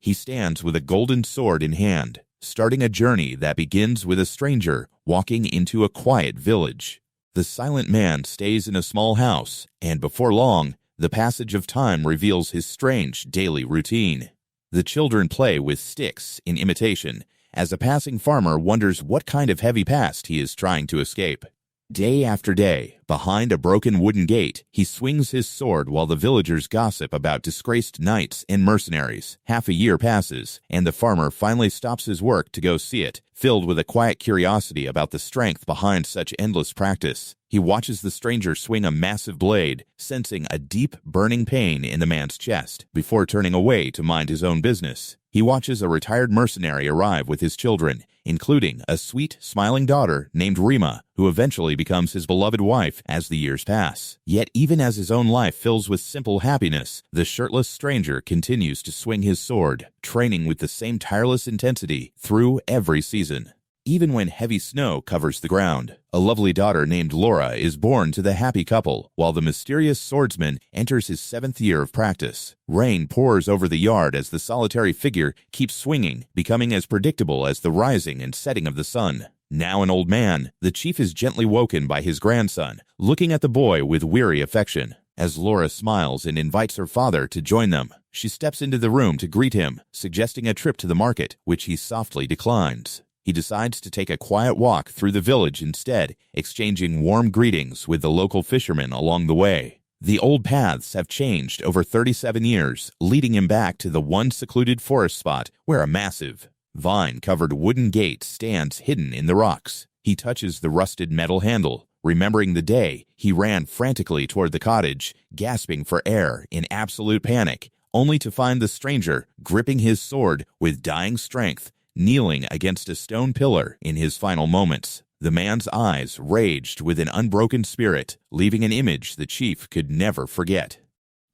He stands with a golden sword in hand, starting a journey that begins with a stranger walking into a quiet village. The silent man stays in a small house, and before long, the passage of time reveals his strange daily routine. The children play with sticks in imitation, as a passing farmer wonders what kind of heavy past he is trying to escape. Day after day, behind a broken wooden gate, he swings his sword while the villagers gossip about disgraced knights and mercenaries. Half a year passes, and the farmer finally stops his work to go see it, filled with a quiet curiosity about the strength behind such endless practice. He watches the stranger swing a massive blade, sensing a deep, burning pain in the man's chest, before turning away to mind his own business. He watches a retired mercenary arrive with his children, including a sweet, smiling daughter named Rima, who eventually becomes his beloved wife as the years pass. Yet even as his own life fills with simple happiness, the shirtless stranger continues to swing his sword, training with the same tireless intensity through every season. Even when heavy snow covers the ground, a lovely daughter named Laura is born to the happy couple, while the mysterious swordsman enters his 7th year of practice. Rain pours over the yard as the solitary figure keeps swinging, becoming as predictable as the rising and setting of the sun. Now an old man, the chief is gently woken by his grandson, looking at the boy with weary affection. As Laura smiles and invites her father to join them, she steps into the room to greet him, suggesting a trip to the market, which he softly declines. He decides to take a quiet walk through the village instead, exchanging warm greetings with the local fishermen along the way. The old paths have changed over 37 years, leading him back to the one secluded forest spot where a massive, vine-covered wooden gate stands hidden in the rocks. He touches the rusted metal handle, remembering the day he ran frantically toward the cottage, gasping for air in absolute panic, only to find the stranger gripping his sword with dying strength, kneeling against a stone pillar in his final moments. The man's eyes raged with an unbroken spirit, leaving an image the chief could never forget.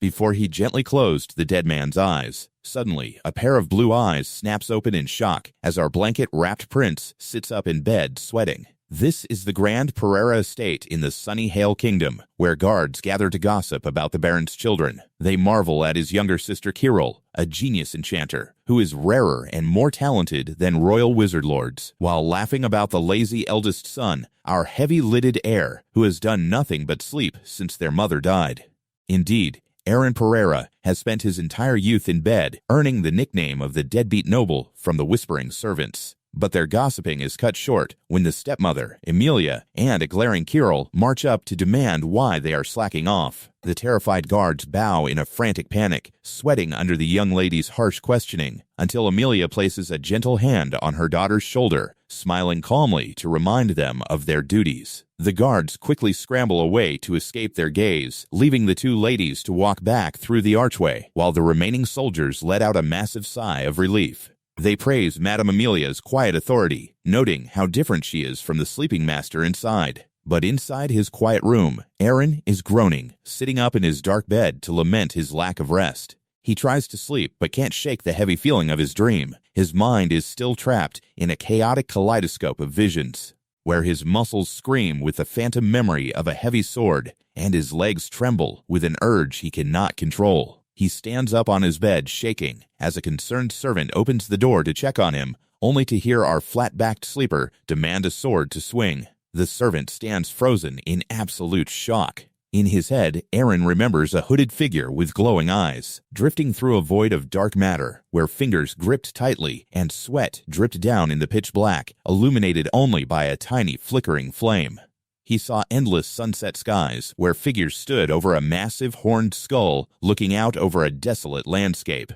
Before he gently closed the dead man's eyes, suddenly a pair of blue eyes snaps open in shock as our blanket-wrapped prince sits up in bed sweating. This is the Grand Pareira estate in the sunny Hale Kingdom, where guards gather to gossip about the Baron's children. They marvel at his younger sister Kirill, a genius enchanter, who is rarer and more talented than royal wizard lords, while laughing about the lazy eldest son, our heavy-lidded heir, who has done nothing but sleep since their mother died. Indeed, Airen Pareira has spent his entire youth in bed, earning the nickname of the deadbeat noble from the whispering servants. But their gossiping is cut short when the stepmother, Emilia, and a glaring Kirill march up to demand why they are slacking off. The terrified guards bow in a frantic panic, sweating under the young lady's harsh questioning, until Emilia places a gentle hand on her daughter's shoulder, smiling calmly to remind them of their duties. The guards quickly scramble away to escape their gaze, leaving the two ladies to walk back through the archway, while the remaining soldiers let out a massive sigh of relief. They praise Madame Amelia's quiet authority, noting how different she is from the sleeping master inside. But inside his quiet room, Airen is groaning, sitting up in his dark bed to lament his lack of rest. He tries to sleep but can't shake the heavy feeling of his dream. His mind is still trapped in a chaotic kaleidoscope of visions, where his muscles scream with the phantom memory of a heavy sword, and his legs tremble with an urge he cannot control. He stands up on his bed, shaking, as a concerned servant opens the door to check on him, only to hear our flat-backed sleeper demand a sword to swing. The servant stands frozen in absolute shock. In his head, Airen remembers a hooded figure with glowing eyes, drifting through a void of dark matter, where fingers gripped tightly and sweat dripped down in the pitch black, illuminated only by a tiny flickering flame. He saw endless sunset skies where figures stood over a massive horned skull looking out over a desolate landscape.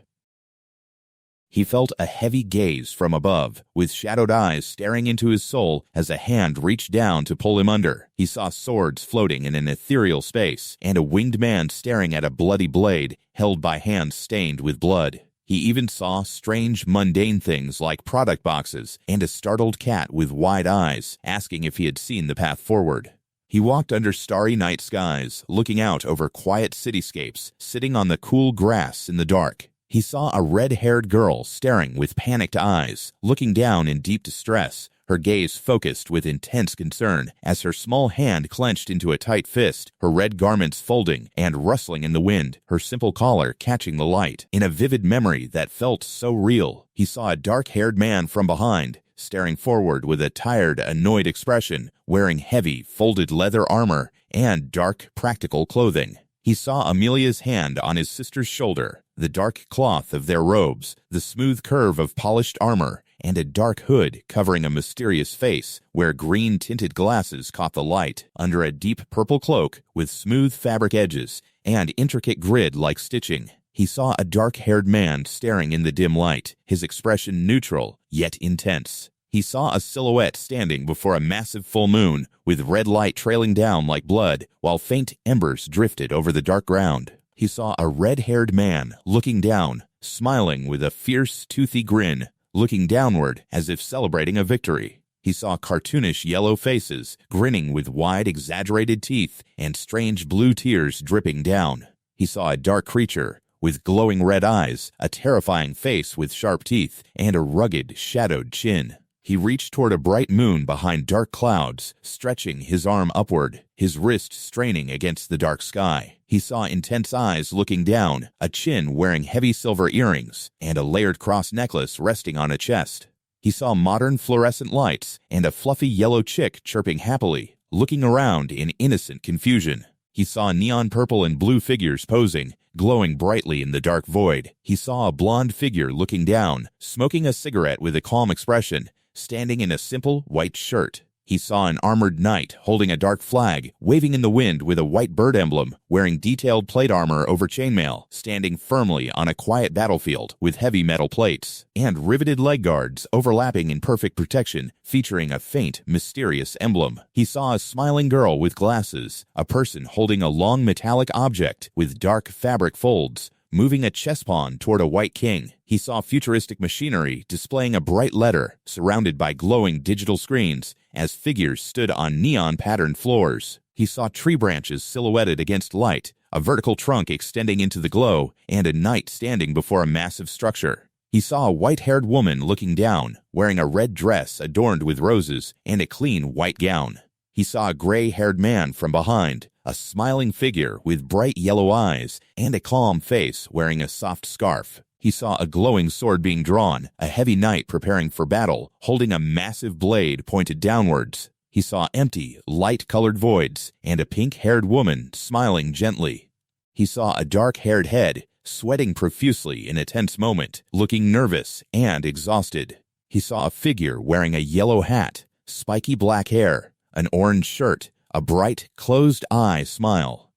He felt a heavy gaze from above, with shadowed eyes staring into his soul as a hand reached down to pull him under. He saw swords floating in an ethereal space, and a winged man staring at a bloody blade held by hands stained with blood. He even saw strange, mundane things like product boxes and a startled cat with wide eyes, asking if he had seen the path forward. He walked under starry night skies, looking out over quiet cityscapes, sitting on the cool grass in the dark. He saw a red-haired girl staring with panicked eyes, looking down in deep distress, her gaze focused with intense concern as her small hand clenched into a tight fist, her red garments folding and rustling in the wind, her simple collar catching the light. In a vivid memory that felt so real, he saw a dark-haired man from behind, staring forward with a tired, annoyed expression, wearing heavy, folded leather armor and dark, practical clothing. He saw Amelia's hand on his sister's shoulder, the dark cloth of their robes, the smooth curve of polished armor, and a dark hood covering a mysterious face where green-tinted glasses caught the light under a deep purple cloak with smooth fabric edges and intricate grid-like stitching. He saw a dark-haired man staring in the dim light, his expression neutral, yet intense. He saw a silhouette standing before a massive full moon, with red light trailing down like blood, while faint embers drifted over the dark ground. He saw a red-haired man looking down, smiling with a fierce, toothy grin, looking downward as if celebrating a victory. He saw cartoonish yellow faces, grinning with wide, exaggerated teeth and strange blue tears dripping down. He saw a dark creature, with glowing red eyes, a terrifying face with sharp teeth, and a rugged, shadowed chin. He reached toward a bright moon behind dark clouds, stretching his arm upward, his wrist straining against the dark sky. He saw intense eyes looking down, a chin wearing heavy silver earrings, and a layered cross necklace resting on a chest. He saw modern fluorescent lights and a fluffy yellow chick chirping happily, looking around in innocent confusion. He saw neon purple and blue figures posing, glowing brightly in the dark void. He saw a blonde figure looking down, smoking a cigarette with a calm expression, standing in a simple white shirt. He saw an armored knight holding a dark flag, waving in the wind with a white bird emblem, wearing detailed plate armor over chainmail, standing firmly on a quiet battlefield with heavy metal plates, and riveted leg guards overlapping in perfect protection, featuring a faint, mysterious emblem. He saw a smiling girl with glasses, a person holding a long metallic object with dark fabric folds, moving a chess pawn toward a white king. He saw futuristic machinery displaying a bright letter, surrounded by glowing digital screens, as figures stood on neon-patterned floors. He saw tree branches silhouetted against light, a vertical trunk extending into the glow, and a knight standing before a massive structure. He saw a white-haired woman looking down, wearing a red dress adorned with roses and a clean white gown. He saw a gray-haired man from behind, a smiling figure with bright yellow eyes and a calm face wearing a soft scarf. He saw a glowing sword being drawn, a heavy knight preparing for battle, holding a massive blade pointed downwards. He saw empty, light-colored voids and a pink-haired woman smiling gently. He saw a dark-haired head, sweating profusely in a tense moment, looking nervous and exhausted. He saw a figure wearing a yellow hat, spiky black hair, an orange shirt, a bright, closed-eye smile.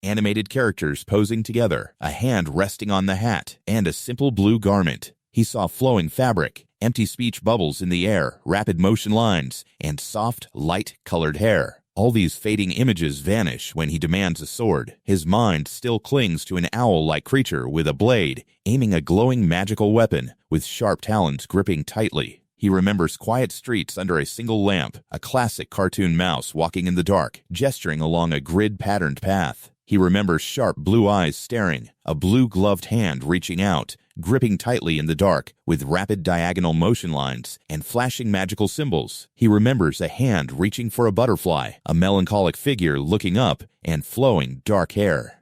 Animated characters posing together, a hand resting on the hat, and a simple blue garment. He saw flowing fabric, empty speech bubbles in the air, rapid motion lines, and soft, light-colored hair. All these fading images vanish when he demands a sword. His mind still clings to an owl-like creature with a blade, aiming a glowing magical weapon, with sharp talons gripping tightly. He remembers quiet streets under a single lamp, a classic cartoon mouse walking in the dark, gesturing along a grid-patterned path. He remembers sharp blue eyes staring, a blue-gloved hand reaching out, gripping tightly in the dark, with rapid diagonal motion lines and flashing magical symbols. He remembers a hand reaching for a butterfly, a melancholic figure looking up, and flowing dark hair.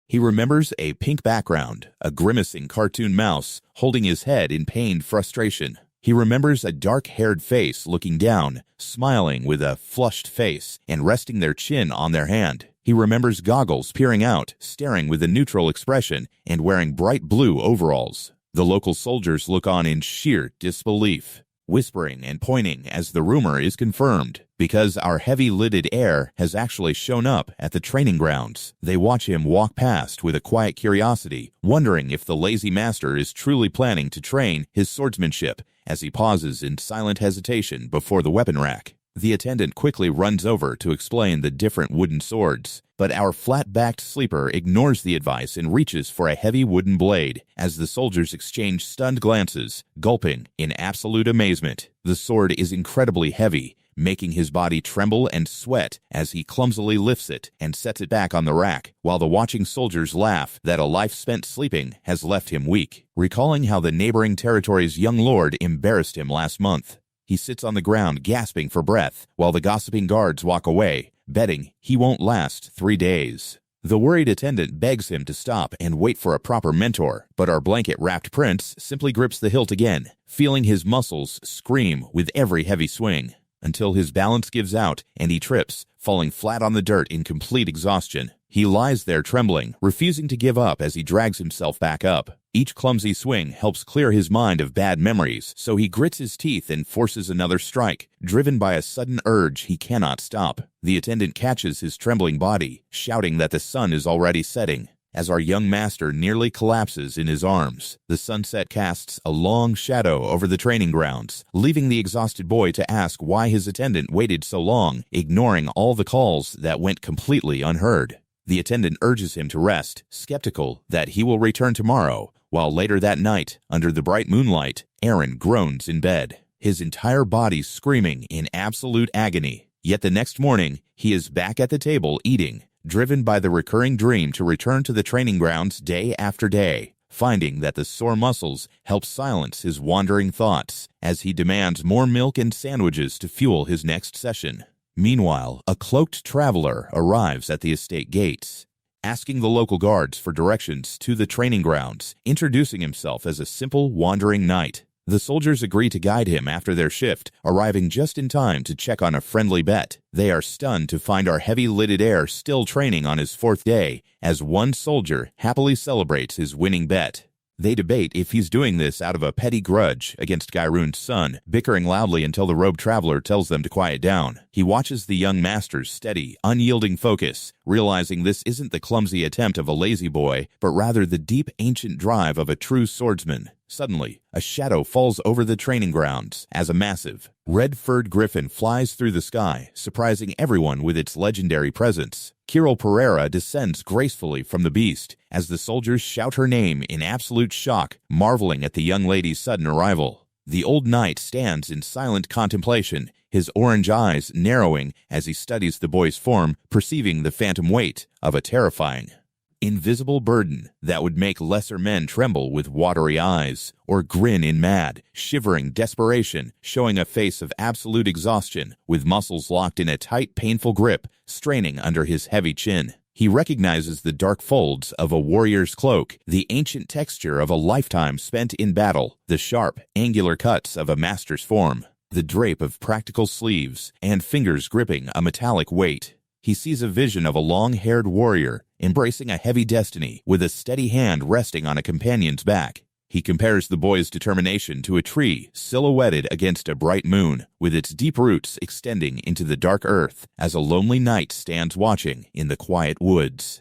He remembers a pink background, a grimacing cartoon mouse holding his head in pained frustration. He remembers a dark-haired face looking down, smiling with a flushed face and resting their chin on their hand. He remembers goggles peering out, staring with a neutral expression, and wearing bright blue overalls. The local soldiers look on in sheer disbelief, whispering and pointing as the rumor is confirmed, because our heavy-lidded heir has actually shown up at the training grounds. They watch him walk past with a quiet curiosity, wondering if the lazy master is truly planning to train his swordsmanship, as he pauses in silent hesitation before the weapon rack. The attendant quickly runs over to explain the different wooden swords, but our flat-backed sleeper ignores the advice and reaches for a heavy wooden blade as the soldiers exchange stunned glances, gulping in absolute amazement. The sword is incredibly heavy, making his body tremble and sweat as he clumsily lifts it and sets it back on the rack, while the watching soldiers laugh that a life spent sleeping has left him weak, recalling how the neighboring territory's young lord embarrassed him last month. He sits on the ground gasping for breath while the gossiping guards walk away, betting he won't last 3 days. The worried attendant begs him to stop and wait for a proper mentor, but our blanket-wrapped prince simply grips the hilt again, feeling his muscles scream with every heavy swing, until his balance gives out and he trips, falling flat on the dirt in complete exhaustion. He lies there trembling, refusing to give up as he drags himself back up. Each clumsy swing helps clear his mind of bad memories, so he grits his teeth and forces another strike, driven by a sudden urge he cannot stop. The attendant catches his trembling body, shouting that the sun is already setting. As our young master nearly collapses in his arms, the sunset casts a long shadow over the training grounds, leaving the exhausted boy to ask why his attendant waited so long, ignoring all the calls that went completely unheard. The attendant urges him to rest, skeptical that he will return tomorrow, while later that night, under the bright moonlight, Airen groans in bed, his entire body screaming in absolute agony. Yet the next morning, he is back at the table eating, driven by the recurring dream to return to the training grounds day after day, finding that the sore muscles help silence his wandering thoughts as he demands more milk and sandwiches to fuel his next session. Meanwhile, a cloaked traveler arrives at the estate gates, asking the local guards for directions to the training grounds, introducing himself as a simple wandering knight. The soldiers agree to guide him after their shift, arriving just in time to check on a friendly bet. They are stunned to find our heavy-lidded heir still training on his 4th day, as one soldier happily celebrates his winning bet. They debate if he's doing this out of a petty grudge against Gairoon's son, bickering loudly until the robed traveler tells them to quiet down. He watches the young master's steady, unyielding focus, realizing this isn't the clumsy attempt of a lazy boy, but rather the deep, ancient drive of a true swordsman. Suddenly, a shadow falls over the training grounds as a massive, red-furred griffin flies through the sky, surprising everyone with its legendary presence. Airen Pareira descends gracefully from the beast as the soldiers shout her name in absolute shock, marveling at the young lady's sudden arrival. The old knight stands in silent contemplation, his orange eyes narrowing as he studies the boy's form, perceiving the phantom weight of a terrifying, invisible burden that would make lesser men tremble with watery eyes, or grin in mad, shivering desperation, showing a face of absolute exhaustion, with muscles locked in a tight, painful grip, straining under his heavy chin. He recognizes the dark folds of a warrior's cloak, the ancient texture of a lifetime spent in battle, the sharp, angular cuts of a master's form, the drape of practical sleeves, and fingers gripping a metallic weight. He sees a vision of a long-haired warrior embracing a heavy destiny with a steady hand resting on a companion's back. He compares the boy's determination to a tree silhouetted against a bright moon, with its deep roots extending into the dark earth as a lonely knight stands watching in the quiet woods.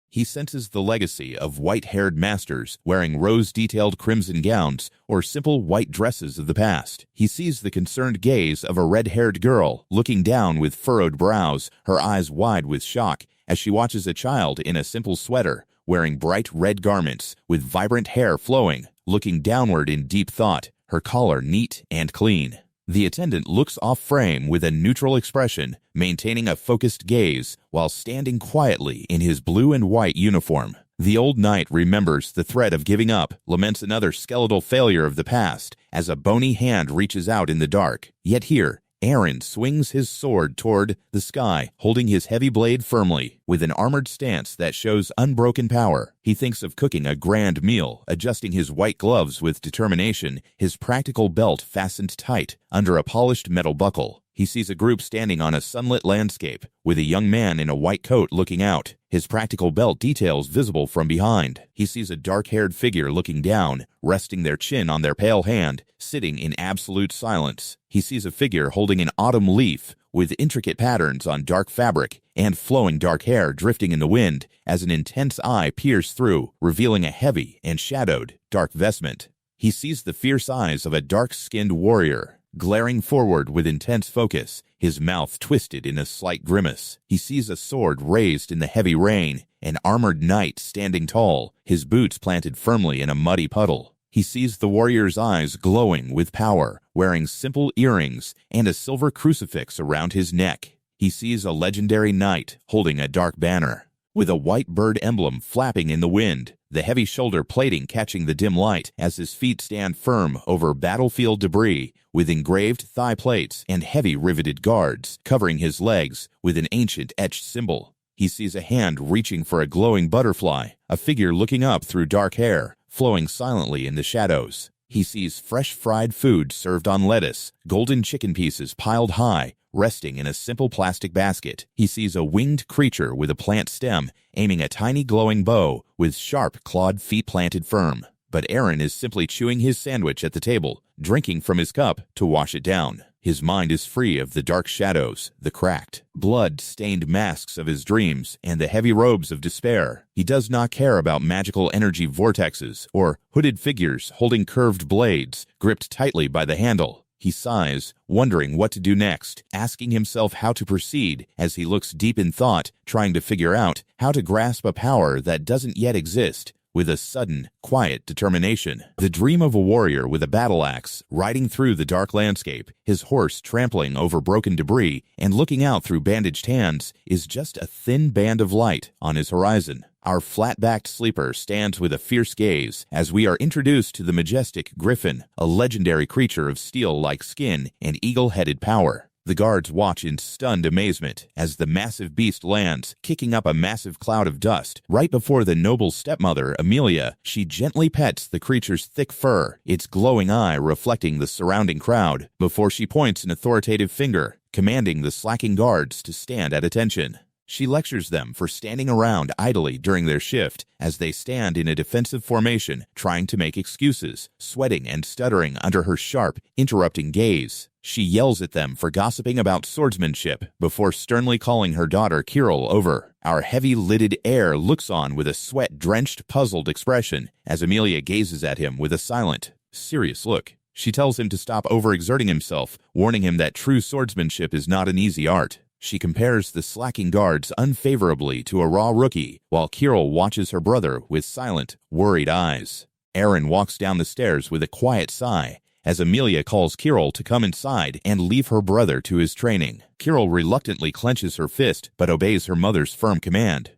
He senses the legacy of white-haired masters wearing rose-detailed crimson gowns or simple white dresses of the past. He sees the concerned gaze of a red-haired girl looking down with furrowed brows, her eyes wide with shock, as she watches a child in a simple sweater, wearing bright red garments, with vibrant hair flowing, looking downward in deep thought, her collar neat and clean. The attendant looks off-frame with a neutral expression, maintaining a focused gaze while standing quietly in his blue and white uniform. The old knight remembers the threat of giving up, laments another skeletal failure of the past, as a bony hand reaches out in the dark. Yet here, Airen swings his sword toward the sky, holding his heavy blade firmly, with an armored stance that shows unbroken power. He thinks of cooking a grand meal, adjusting his white gloves with determination, his practical belt fastened tight under a polished metal buckle. He sees a group standing on a sunlit landscape, with a young man in a white coat looking out, his practical belt details visible from behind. He sees a dark-haired figure looking down, resting their chin on their pale hand, sitting in absolute silence. He sees a figure holding an autumn leaf, with intricate patterns on dark fabric, and flowing dark hair drifting in the wind, as an intense eye peers through, revealing a heavy and shadowed dark vestment. He sees the fierce eyes of a dark-skinned warrior, glaring forward with intense focus, his mouth twisted in a slight grimace. He sees a sword raised in the heavy rain, an armored knight standing tall, his boots planted firmly in a muddy puddle. He sees the warrior's eyes glowing with power, wearing simple earrings and a silver crucifix around his neck. He sees a legendary knight holding a dark banner, with a white bird emblem flapping in the wind. the heavy shoulder plating catching the dim light as his feet stand firm over battlefield debris with engraved thigh plates and heavy riveted guards covering his legs with an ancient etched symbol. He sees a hand reaching for a glowing butterfly, a figure looking up through dark hair, flowing silently in the shadows. He sees fresh fried food served on lettuce, golden chicken pieces piled high, resting in a simple plastic basket. He sees a winged creature with a plant stem, aiming a tiny glowing bow with sharp clawed feet planted firm. But Airen is simply chewing his sandwich at the table, drinking from his cup to wash it down. His mind is free of the dark shadows, the cracked, blood-stained masks of his dreams, and the heavy robes of despair. He does not care about magical energy vortexes or hooded figures holding curved blades, gripped tightly by the handle. He sighs, wondering what to do next, asking himself how to proceed as he looks deep in thought, trying to figure out how to grasp a power that doesn't yet exist. With a sudden, quiet determination. The dream of a warrior with a battle axe, riding through the dark landscape, his horse trampling over broken debris, and looking out through bandaged hands, is just a thin band of light on his horizon. Our flat-backed sleeper stands with a fierce gaze as we are introduced to the majestic griffin, a legendary creature of steel-like skin and eagle-headed power. The guards watch in stunned amazement as the massive beast lands, kicking up a massive cloud of dust. Right before the noble stepmother, Amelia, she gently pets the creature's thick fur, its glowing eye reflecting the surrounding crowd, before she points an authoritative finger, commanding the slacking guards to stand at attention. She lectures them for standing around idly during their shift as they stand in a defensive formation, trying to make excuses, sweating and stuttering under her sharp, interrupting gaze. She yells at them for gossiping about swordsmanship before sternly calling her daughter Kirill over. Our heavy-lidded heir looks on with a sweat-drenched, puzzled expression as Amelia gazes at him with a silent, serious look. She tells him to stop overexerting himself, warning him that true swordsmanship is not an easy art. She compares the slacking guards unfavorably to a raw rookie, while Kirill watches her brother with silent, worried eyes. Airen walks down the stairs with a quiet sigh, as Amelia calls Kirill to come inside and leave her brother to his training. Kirill reluctantly clenches her fist, but obeys her mother's firm command.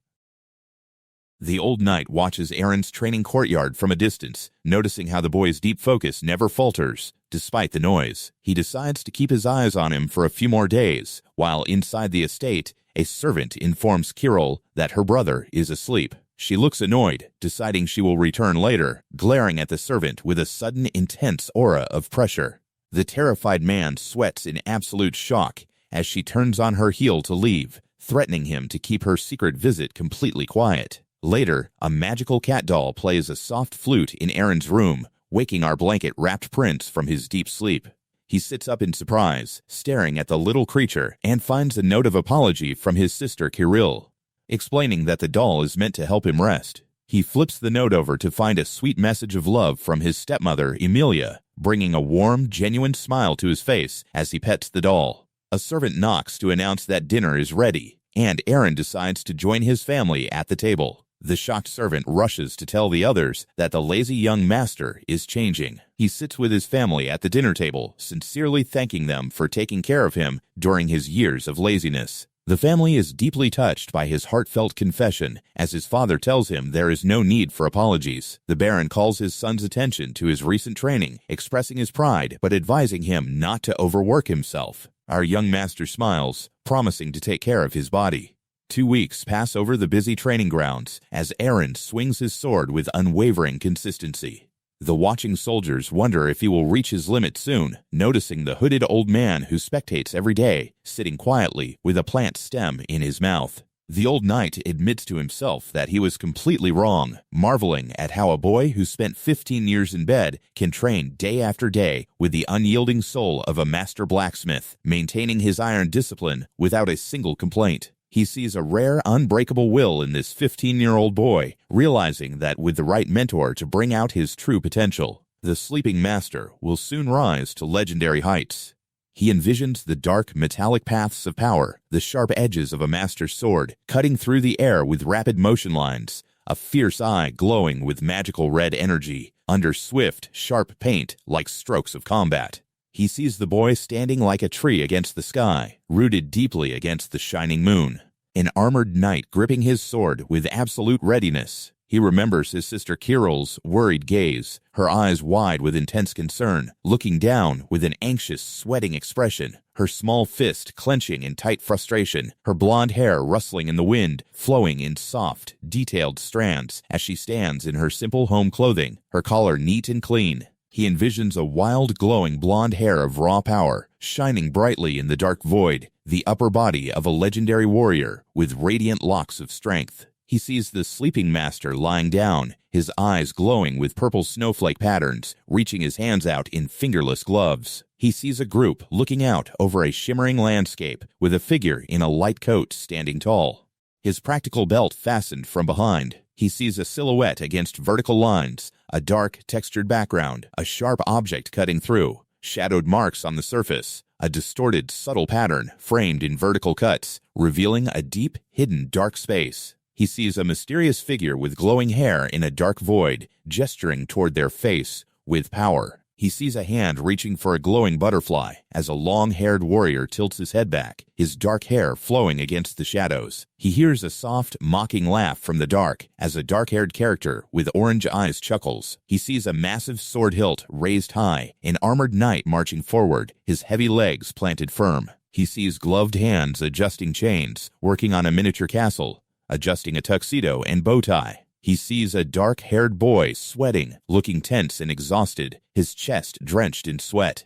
The old knight watches Airen's training courtyard from a distance, noticing how the boy's deep focus never falters, despite the noise. He decides to keep his eyes on him for a few more days, while inside the estate, a servant informs Kirill that her brother is asleep. She looks annoyed, deciding she will return later, glaring at the servant with a sudden intense aura of pressure. The terrified man sweats in absolute shock as she turns on her heel to leave, threatening him to keep her secret visit completely quiet. Later, a magical cat doll plays a soft flute in Airen's room, waking our blanket-wrapped prince from his deep sleep. He sits up in surprise, staring at the little creature, and finds a note of apology from his sister Kirill, explaining that the doll is meant to help him rest. He flips the note over to find a sweet message of love from his stepmother, Emilia, bringing a warm, genuine smile to his face as he pets the doll. A servant knocks to announce that dinner is ready, and Airen decides to join his family at the table. The shocked servant rushes to tell the others that the lazy young master is changing. He sits with his family at the dinner table, sincerely thanking them for taking care of him during his years of laziness. The family is deeply touched by his heartfelt confession, as his father tells him there is no need for apologies. The Baron calls his son's attention to his recent training, expressing his pride, but advising him not to overwork himself. Our young master smiles, promising to take care of his body. 2 weeks pass over the busy training grounds as Airen swings his sword with unwavering consistency. The watching soldiers wonder if he will reach his limit soon, noticing the hooded old man who spectates every day, sitting quietly with a plant stem in his mouth. The old knight admits to himself that he was completely wrong, marveling at how a boy who spent 15 years in bed can train day after day with the unyielding soul of a master blacksmith, maintaining his iron discipline without a single complaint. He sees a rare, unbreakable will in this 15-year-old boy, realizing that with the right mentor to bring out his true potential, the sleeping master will soon rise to legendary heights. He envisions the dark, metallic paths of power, the sharp edges of a master's sword, cutting through the air with rapid motion lines, a fierce eye glowing with magical red energy, under swift, sharp paint like strokes of combat. He sees the boy standing like a tree against the sky, rooted deeply against the shining moon. An armored knight gripping his sword with absolute readiness. He remembers his sister Kirill's worried gaze, her eyes wide with intense concern, looking down with an anxious, sweating expression, her small fist clenching in tight frustration, her blonde hair rustling in the wind, flowing in soft, detailed strands as she stands in her simple home clothing, her collar neat and clean. He envisions a wild, glowing blonde hair of raw power, shining brightly in the dark void, the upper body of a legendary warrior with radiant locks of strength. He sees the sleeping master lying down, his eyes glowing with purple snowflake patterns, reaching his hands out in fingerless gloves. He sees a group looking out over a shimmering landscape with a figure in a light coat standing tall, his practical belt fastened from behind. He sees a silhouette against vertical lines, a dark, textured background, a sharp object cutting through, shadowed marks on the surface, a distorted, subtle pattern framed in vertical cuts, revealing a deep, hidden dark space. He sees a mysterious figure with glowing hair in a dark void, gesturing toward their face with power. He sees a hand reaching for a glowing butterfly as a long-haired warrior tilts his head back, his dark hair flowing against the shadows. He hears a soft, mocking laugh from the dark as a dark-haired character with orange eyes chuckles. He sees a massive sword hilt raised high, an armored knight marching forward, his heavy legs planted firm. He sees gloved hands adjusting chains, working on a miniature castle, adjusting a tuxedo and bow tie. He sees a dark-haired boy sweating, looking tense and exhausted, his chest drenched in sweat.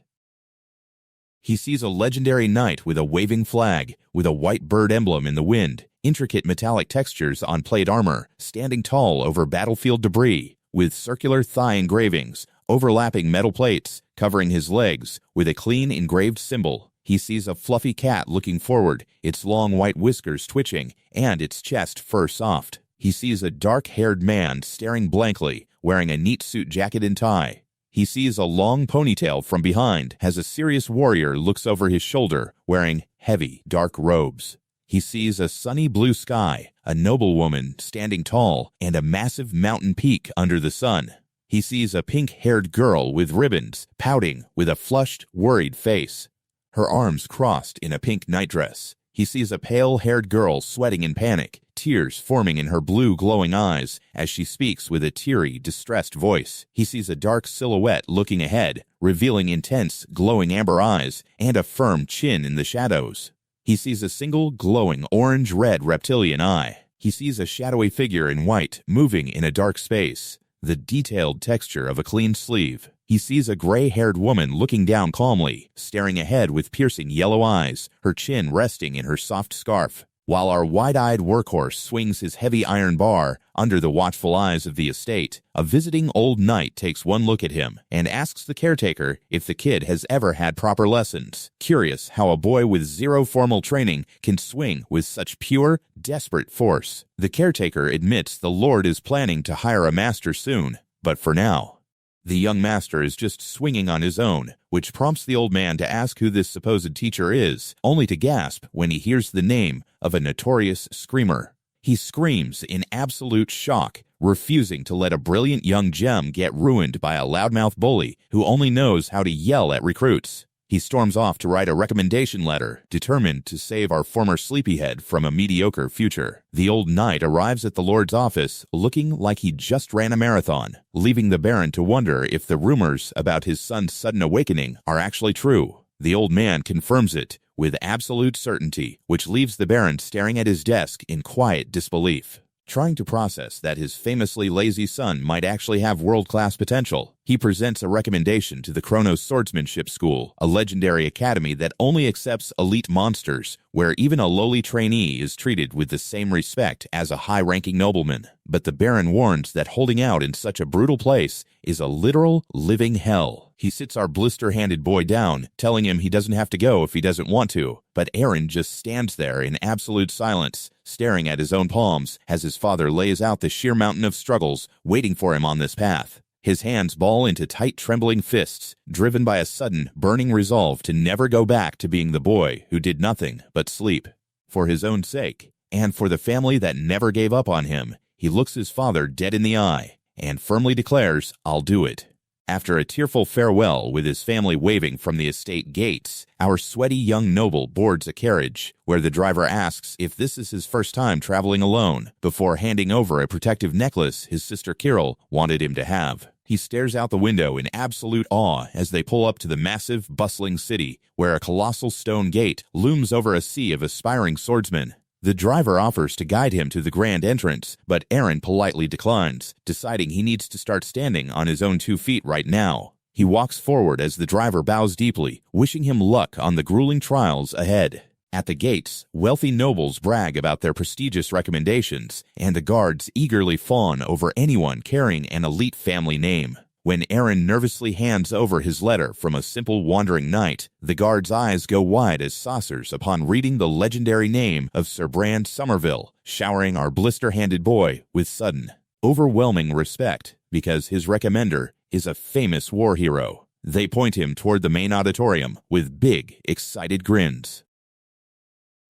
He sees a legendary knight with a waving flag, with a white bird emblem in the wind, intricate metallic textures on plate armor, standing tall over battlefield debris, with circular thigh engravings, overlapping metal plates, covering his legs, with a clean engraved symbol. He sees a fluffy cat looking forward, its long white whiskers twitching, and its chest fur soft. He sees a dark-haired man staring blankly, wearing a neat suit jacket and tie. He sees a long ponytail from behind as a serious warrior looks over his shoulder, wearing heavy, dark robes. He sees a sunny blue sky, a noblewoman standing tall, and a massive mountain peak under the sun. He sees a pink-haired girl with ribbons, pouting with a flushed, worried face, her arms crossed in a pink nightdress. He sees a pale-haired girl sweating in panic, tears forming in her blue glowing eyes as she speaks with a teary, distressed voice. He sees a dark silhouette looking ahead, revealing intense, glowing amber eyes and a firm chin in the shadows. He sees a single glowing orange-red reptilian eye. He sees a shadowy figure in white moving in a dark space, the detailed texture of a clean sleeve. He sees a gray-haired woman looking down calmly, staring ahead with piercing yellow eyes, her chin resting in her soft scarf, while our wide-eyed workhorse swings his heavy iron bar under the watchful eyes of the estate. A visiting old knight takes one look at him and asks the caretaker if the kid has ever had proper lessons, curious how a boy with zero formal training can swing with such pure, desperate force. The caretaker admits the Lord is planning to hire a master soon, but for now, the young master is just swinging on his own, which prompts the old man to ask who this supposed teacher is, only to gasp when he hears the name of a notorious screamer. He screams in absolute shock, refusing to let a brilliant young gem get ruined by a loudmouth bully who only knows how to yell at recruits. He storms off to write a recommendation letter, determined to save our former sleepyhead from a mediocre future. The old knight arrives at the Lord's office looking like he just ran a marathon, leaving the Baron to wonder if the rumors about his son's sudden awakening are actually true. The old man confirms it with absolute certainty, which leaves the Baron staring at his desk in quiet disbelief. Trying to process that his famously lazy son might actually have world-class potential, he presents a recommendation to the Krono Swordsmanship School, a legendary academy that only accepts elite monsters, where even a lowly trainee is treated with the same respect as a high-ranking nobleman. But the Baron warns that holding out in such a brutal place is a literal living hell. He sits our blister-handed boy down, telling him he doesn't have to go if he doesn't want to, but Airen just stands there in absolute silence, staring at his own palms as his father lays out the sheer mountain of struggles waiting for him on this path. His hands ball into tight, trembling fists, driven by a sudden, burning resolve to never go back to being the boy who did nothing but sleep. For his own sake, and for the family that never gave up on him, he looks his father dead in the eye and firmly declares, "I'll do it." After a tearful farewell with his family waving from the estate gates, our sweaty young noble boards a carriage, where the driver asks if this is his first time traveling alone, before handing over a protective necklace his sister Kirill wanted him to have. He stares out the window in absolute awe as they pull up to the massive, bustling city, where a colossal stone gate looms over a sea of aspiring swordsmen. The driver offers to guide him to the grand entrance, but Airen politely declines, deciding he needs to start standing on his own 2 feet right now. He walks forward as the driver bows deeply, wishing him luck on the grueling trials ahead. At the gates, wealthy nobles brag about their prestigious recommendations, and the guards eagerly fawn over anyone carrying an elite family name. When Airen nervously hands over his letter from a simple wandering knight, the guard's eyes go wide as saucers upon reading the legendary name of Sir Brand Somerville, showering our blister-handed boy with sudden, overwhelming respect, because his recommender is a famous war hero. They point him toward the main auditorium with big, excited grins.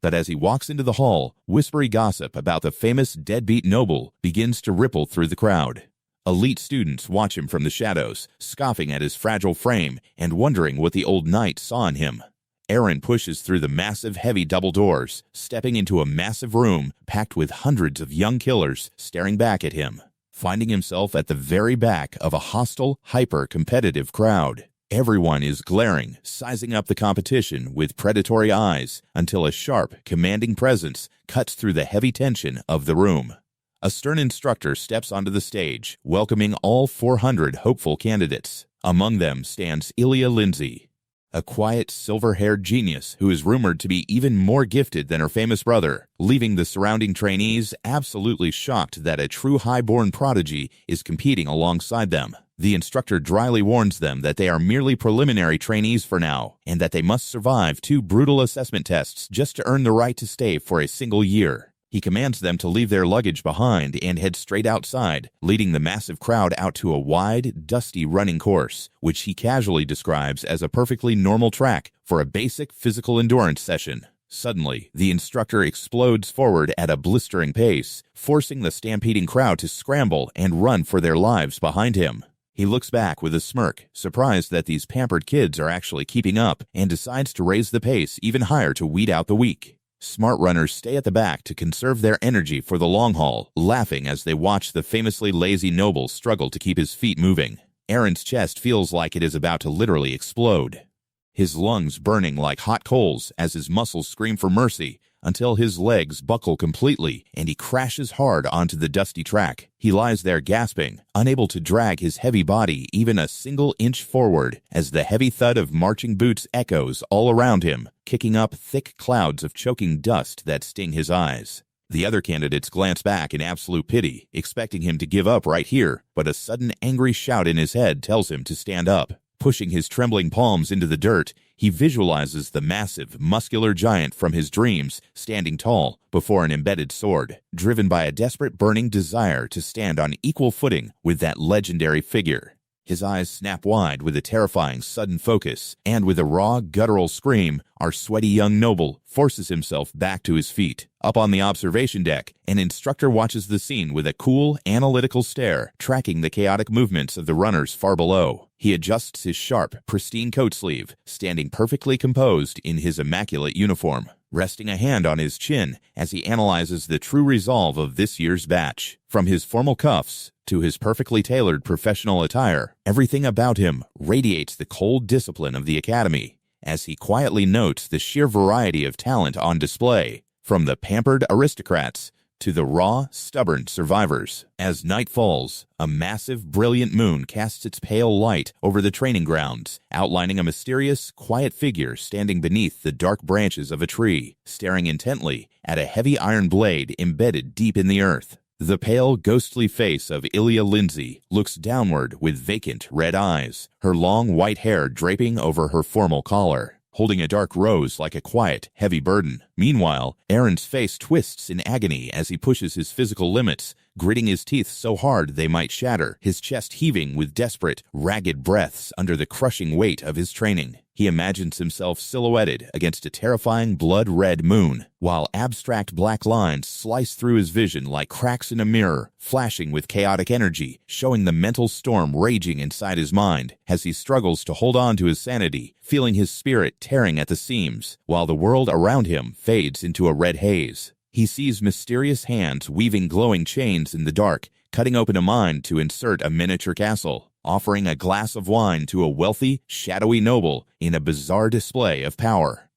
But as he walks into the hall, whispery gossip about the famous deadbeat noble begins to ripple through the crowd. Elite students watch him from the shadows, scoffing at his fragile frame and wondering what the old knight saw in him. Airen pushes through the massive, heavy double doors, stepping into a massive room packed with hundreds of young killers staring back at him, finding himself at the very back of a hostile, hyper-competitive crowd. Everyone is glaring, sizing up the competition with predatory eyes until a sharp, commanding presence cuts through the heavy tension of the room. A stern instructor steps onto the stage, welcoming all 400 hopeful candidates. Among them stands Ilya Lindsay, a quiet, silver-haired genius who is rumored to be even more gifted than her famous brother, leaving the surrounding trainees absolutely shocked that a true high-born prodigy is competing alongside them. The instructor dryly warns them that they are merely preliminary trainees for now, and that they must survive 2 brutal assessment tests just to earn the right to stay for a single year. He commands them to leave their luggage behind and head straight outside, leading the massive crowd out to a wide, dusty running course, which he casually describes as a perfectly normal track for a basic physical endurance session. Suddenly, the instructor explodes forward at a blistering pace, forcing the stampeding crowd to scramble and run for their lives behind him. He looks back with a smirk, surprised that these pampered kids are actually keeping up, and decides to raise the pace even higher to weed out the weak. Smart runners stay at the back to conserve their energy for the long haul, laughing as they watch the famously lazy noble struggle to keep his feet moving. Airen's chest feels like it is about to literally explode, his lungs burning like hot coals as his muscles scream for mercy, until his legs buckle completely and he crashes hard onto the dusty track. He lies there gasping, unable to drag his heavy body even a single inch forward as the heavy thud of marching boots echoes all around him, kicking up thick clouds of choking dust that sting his eyes. The other candidates glance back in absolute pity, expecting him to give up right here, but a sudden angry shout in his head tells him to stand up. Pushing his trembling palms into the dirt, he visualizes the massive, muscular giant from his dreams standing tall before an embedded sword, driven by a desperate burning desire to stand on equal footing with that legendary figure. His eyes snap wide with a terrifying sudden focus, and with a raw, guttural scream, our sweaty young noble forces himself back to his feet. Up on the observation deck, an instructor watches the scene with a cool, analytical stare, tracking the chaotic movements of the runners far below. He adjusts his sharp, pristine coat sleeve, standing perfectly composed in his immaculate uniform, resting a hand on his chin as he analyzes the true resolve of this year's batch. From his formal cuffs to his perfectly tailored professional attire, everything about him radiates the cold discipline of the academy, as he quietly notes the sheer variety of talent on display, from the pampered aristocrats to the raw, stubborn survivors. As night falls, a massive, brilliant moon casts its pale light over the training grounds, outlining a mysterious, quiet figure standing beneath the dark branches of a tree, staring intently at a heavy iron blade embedded deep in the earth. The pale, ghostly face of Ilya Lindsay looks downward with vacant red eyes, her long white hair draping over her formal collar, holding a dark rose like a quiet, heavy burden. Meanwhile, Airen's face twists in agony as he pushes his physical limits, gritting his teeth so hard they might shatter, his chest heaving with desperate, ragged breaths under the crushing weight of his training. He imagines himself silhouetted against a terrifying blood-red moon, while abstract black lines slice through his vision like cracks in a mirror, flashing with chaotic energy, showing the mental storm raging inside his mind as he struggles to hold on to his sanity, feeling his spirit tearing at the seams, while the world around him fades into a red haze. He sees mysterious hands weaving glowing chains in the dark, cutting open a mine to insert a miniature castle, offering a glass of wine to a wealthy, shadowy noble in a bizarre display of power.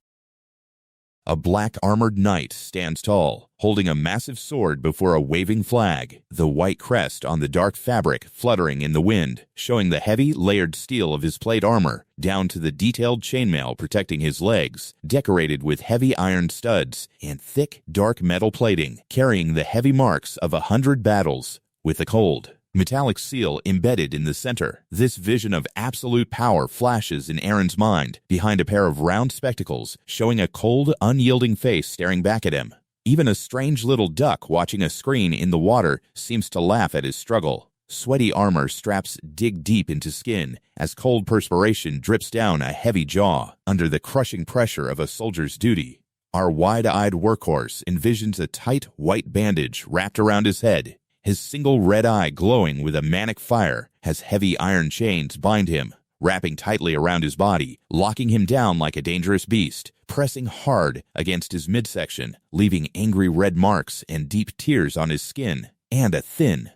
A black armored knight stands tall, holding a massive sword before a waving flag, the white crest on the dark fabric fluttering in the wind, showing the heavy, layered steel of his plate armor, down to the detailed chainmail protecting his legs, decorated with heavy iron studs and thick, dark metal plating, carrying the heavy marks of 100 battles, with a cold, metallic seal embedded in the center. This vision of absolute power flashes in Airen's mind, behind a pair of round spectacles, showing a cold, unyielding face staring back at him. Even a strange little duck watching a screen in the water seems to laugh at his struggle. Sweaty armor straps dig deep into skin as cold perspiration drips down a heavy jaw under the crushing pressure of a soldier's duty. Our wide-eyed workhorse envisions a tight white bandage wrapped around his head, his single red eye glowing with a manic fire as heavy iron chains bind him, wrapping tightly around his body, locking him down like a dangerous beast, pressing hard against his midsection, leaving angry red marks and deep tears on his skin, and a thin,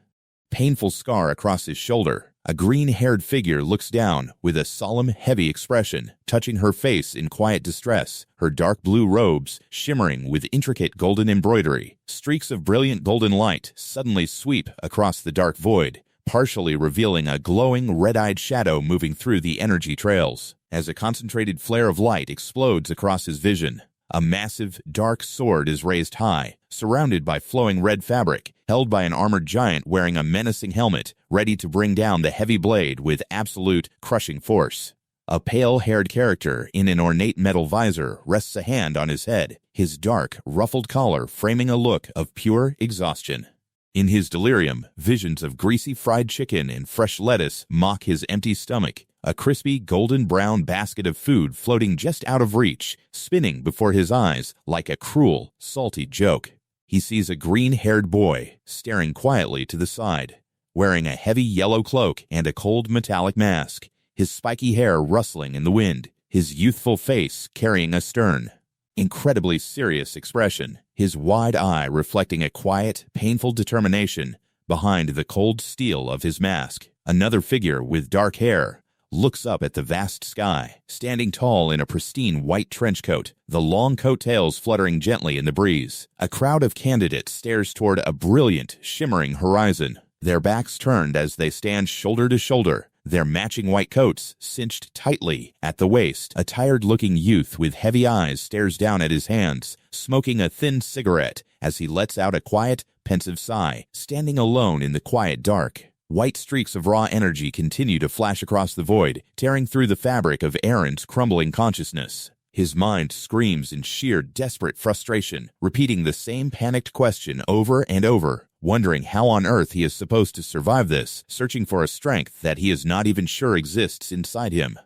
painful scar across his shoulder. A green-haired figure looks down with a solemn, heavy expression, touching her face in quiet distress, her dark blue robes shimmering with intricate golden embroidery. Streaks of brilliant golden light suddenly sweep across the dark void, partially revealing a glowing, red-eyed shadow moving through the energy trails. As a concentrated flare of light explodes across his vision, a massive, dark sword is raised high, surrounded by flowing red fabric, held by an armored giant wearing a menacing helmet, ready to bring down the heavy blade with absolute, crushing force. A pale-haired character in an ornate metal visor rests a hand on his head, his dark, ruffled collar framing a look of pure exhaustion. In his delirium, visions of greasy fried chicken and fresh lettuce mock his empty stomach, a crispy golden-brown basket of food floating just out of reach, spinning before his eyes like a cruel, salty joke. He sees a green-haired boy staring quietly to the side, wearing a heavy yellow cloak and a cold metallic mask, his spiky hair rustling in the wind, his youthful face carrying a stern, incredibly serious expression, his wide eye reflecting a quiet, painful determination behind the cold steel of his mask. Another figure with dark hair looks up at the vast sky, standing tall in a pristine white trench coat, the long coattails fluttering gently in the breeze. A crowd of candidates stares toward a brilliant, shimmering horizon, their backs turned as they stand shoulder to shoulder, their matching white coats cinched tightly at the waist. A tired-looking youth with heavy eyes stares down at his hands, smoking a thin cigarette as he lets out a quiet, pensive sigh, standing alone in the quiet dark. White streaks of raw energy continue to flash across the void, tearing through the fabric of Airen's crumbling consciousness. His mind screams in sheer, desperate frustration, repeating the same panicked question over and over, wondering how on earth he is supposed to survive this, searching for a strength that he is not even sure exists inside him.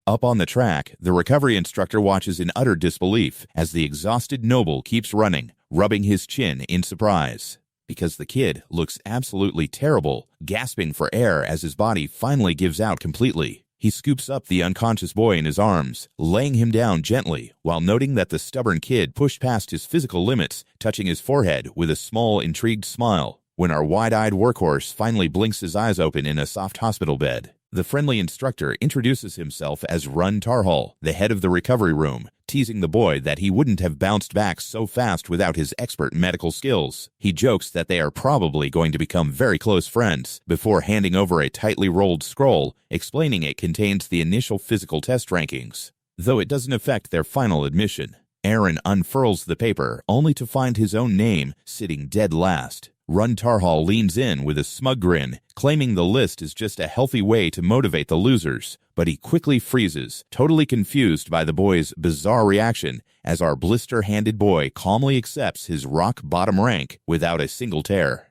Up on the track, the recovery instructor watches in utter disbelief as the exhausted noble keeps running, rubbing his chin in surprise. Because the kid looks absolutely terrible, gasping for air as his body finally gives out completely. He scoops up the unconscious boy in his arms, laying him down gently, while noting that the stubborn kid pushed past his physical limits, touching his forehead with a small, intrigued smile. When our wide-eyed workhorse finally blinks his eyes open in a soft hospital bed, the friendly instructor introduces himself as Run Tarhal, the head of the recovery room, teasing the boy that he wouldn't have bounced back so fast without his expert medical skills. He jokes that they are probably going to become very close friends, before handing over a tightly rolled scroll, explaining it contains the initial physical test rankings, though it doesn't affect their final admission. Airen unfurls the paper, only to find his own name sitting dead last. Run Tarhal leans in with a smug grin, claiming the list is just a healthy way to motivate the losers, but he quickly freezes, totally confused by the boy's bizarre reaction, as our blister-handed boy calmly accepts his rock-bottom rank without a single tear.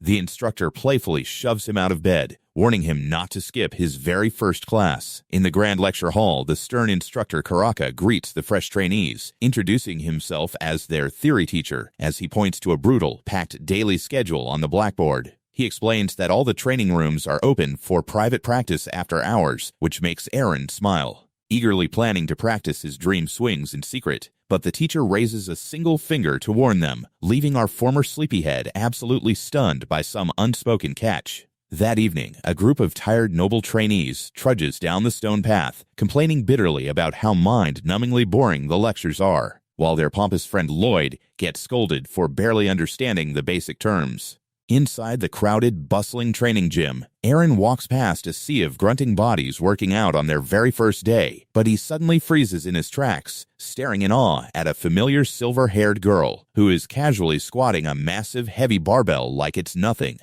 The instructor playfully shoves him out of bed, warning him not to skip his very first class. In the grand lecture hall, the stern instructor Karaka greets the fresh trainees, introducing himself as their theory teacher as he points to a brutal, packed daily schedule on the blackboard. He explains that all the training rooms are open for private practice after hours, which makes Airen smile, eagerly planning to practice his dream swings in secret. But the teacher raises a single finger to warn them, leaving our former sleepyhead absolutely stunned by some unspoken catch. That evening, a group of tired noble trainees trudges down the stone path, complaining bitterly about how mind-numbingly boring the lectures are, while their pompous friend Lloyd gets scolded for barely understanding the basic terms. Inside the crowded, bustling training gym, Airen walks past a sea of grunting bodies working out on their very first day, but he suddenly freezes in his tracks, staring in awe at a familiar silver-haired girl who is casually squatting a massive, heavy barbell like it's nothing.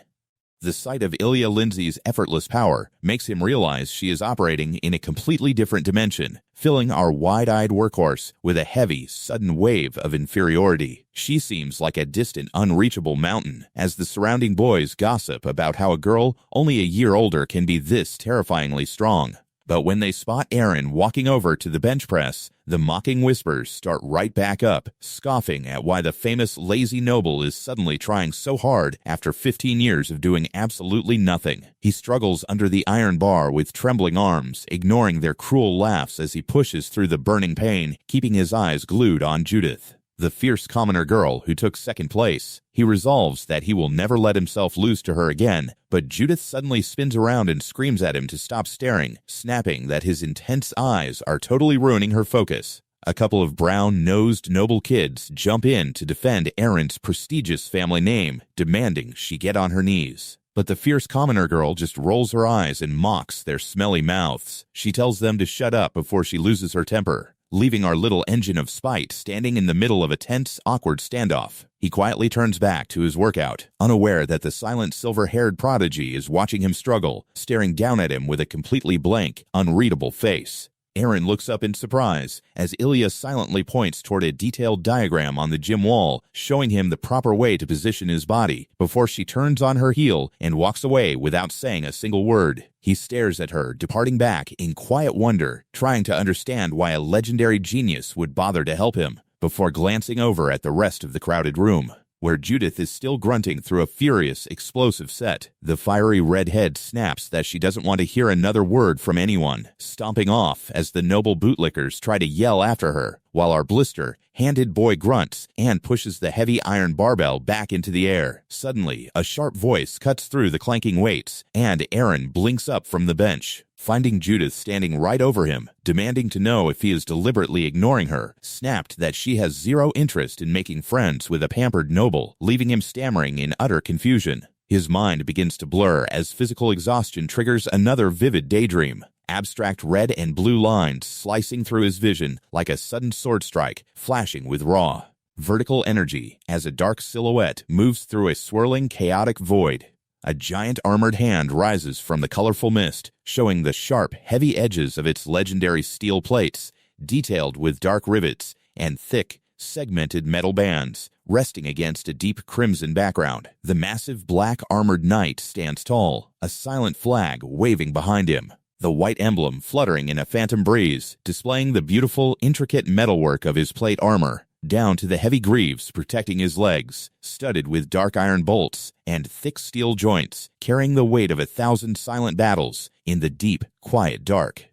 The sight of Ilya Lindsay's effortless power makes him realize she is operating in a completely different dimension, filling our wide-eyed workhorse with a heavy, sudden wave of inferiority. She seems like a distant, unreachable mountain, as the surrounding boys gossip about how a girl only a year older can be this terrifyingly strong. But when they spot Airen walking over to the bench press, the mocking whispers start right back up, scoffing at why the famous lazy noble is suddenly trying so hard after 15 years of doing absolutely nothing. He struggles under the iron bar with trembling arms, ignoring their cruel laughs as he pushes through the burning pain, keeping his eyes glued on Judith, the fierce commoner girl who took second place. He resolves that he will never let himself lose to her again, but Judith suddenly spins around and screams at him to stop staring, snapping that his intense eyes are totally ruining her focus. A couple of brown-nosed noble kids jump in to defend Airen's prestigious family name, demanding she get on her knees. But the fierce commoner girl just rolls her eyes and mocks their smelly mouths. She tells them to shut up before she loses her temper, leaving our little engine of spite standing in the middle of a tense, awkward standoff. He quietly turns back to his workout, unaware that the silent silver-haired prodigy is watching him struggle, staring down at him with a completely blank, unreadable face. Airen looks up in surprise as Ilya silently points toward a detailed diagram on the gym wall, showing him the proper way to position his body, before she turns on her heel and walks away without saying a single word. He stares at her, departing back in quiet wonder, trying to understand why a legendary genius would bother to help him, before glancing over at the rest of the crowded room, where Judith is still grunting through a furious, explosive set. The fiery redhead snaps that she doesn't want to hear another word from anyone, stomping off as the noble bootlickers try to yell after her, while our blister-handed boy grunts and pushes the heavy iron barbell back into the air. Suddenly, a sharp voice cuts through the clanking weights, and Airen blinks up from the bench, finding Judith standing right over him, demanding to know if he is deliberately ignoring her, snapped that she has zero interest in making friends with a pampered noble, leaving him stammering in utter confusion. His mind begins to blur as physical exhaustion triggers another vivid daydream. Abstract red and blue lines slicing through his vision like a sudden sword strike, flashing with raw, vertical energy as a dark silhouette moves through a swirling, chaotic void. A giant armored hand rises from the colorful mist, showing the sharp, heavy edges of its legendary steel plates, detailed with dark rivets and thick, segmented metal bands, resting against a deep crimson background. The massive black armored knight stands tall, a silent flag waving behind him, the white emblem fluttering in a phantom breeze, displaying the beautiful, intricate metalwork of his plate armor, down to the heavy greaves protecting his legs, studded with dark iron bolts and thick steel joints, carrying the weight of 1,000 silent battles in the deep, quiet dark.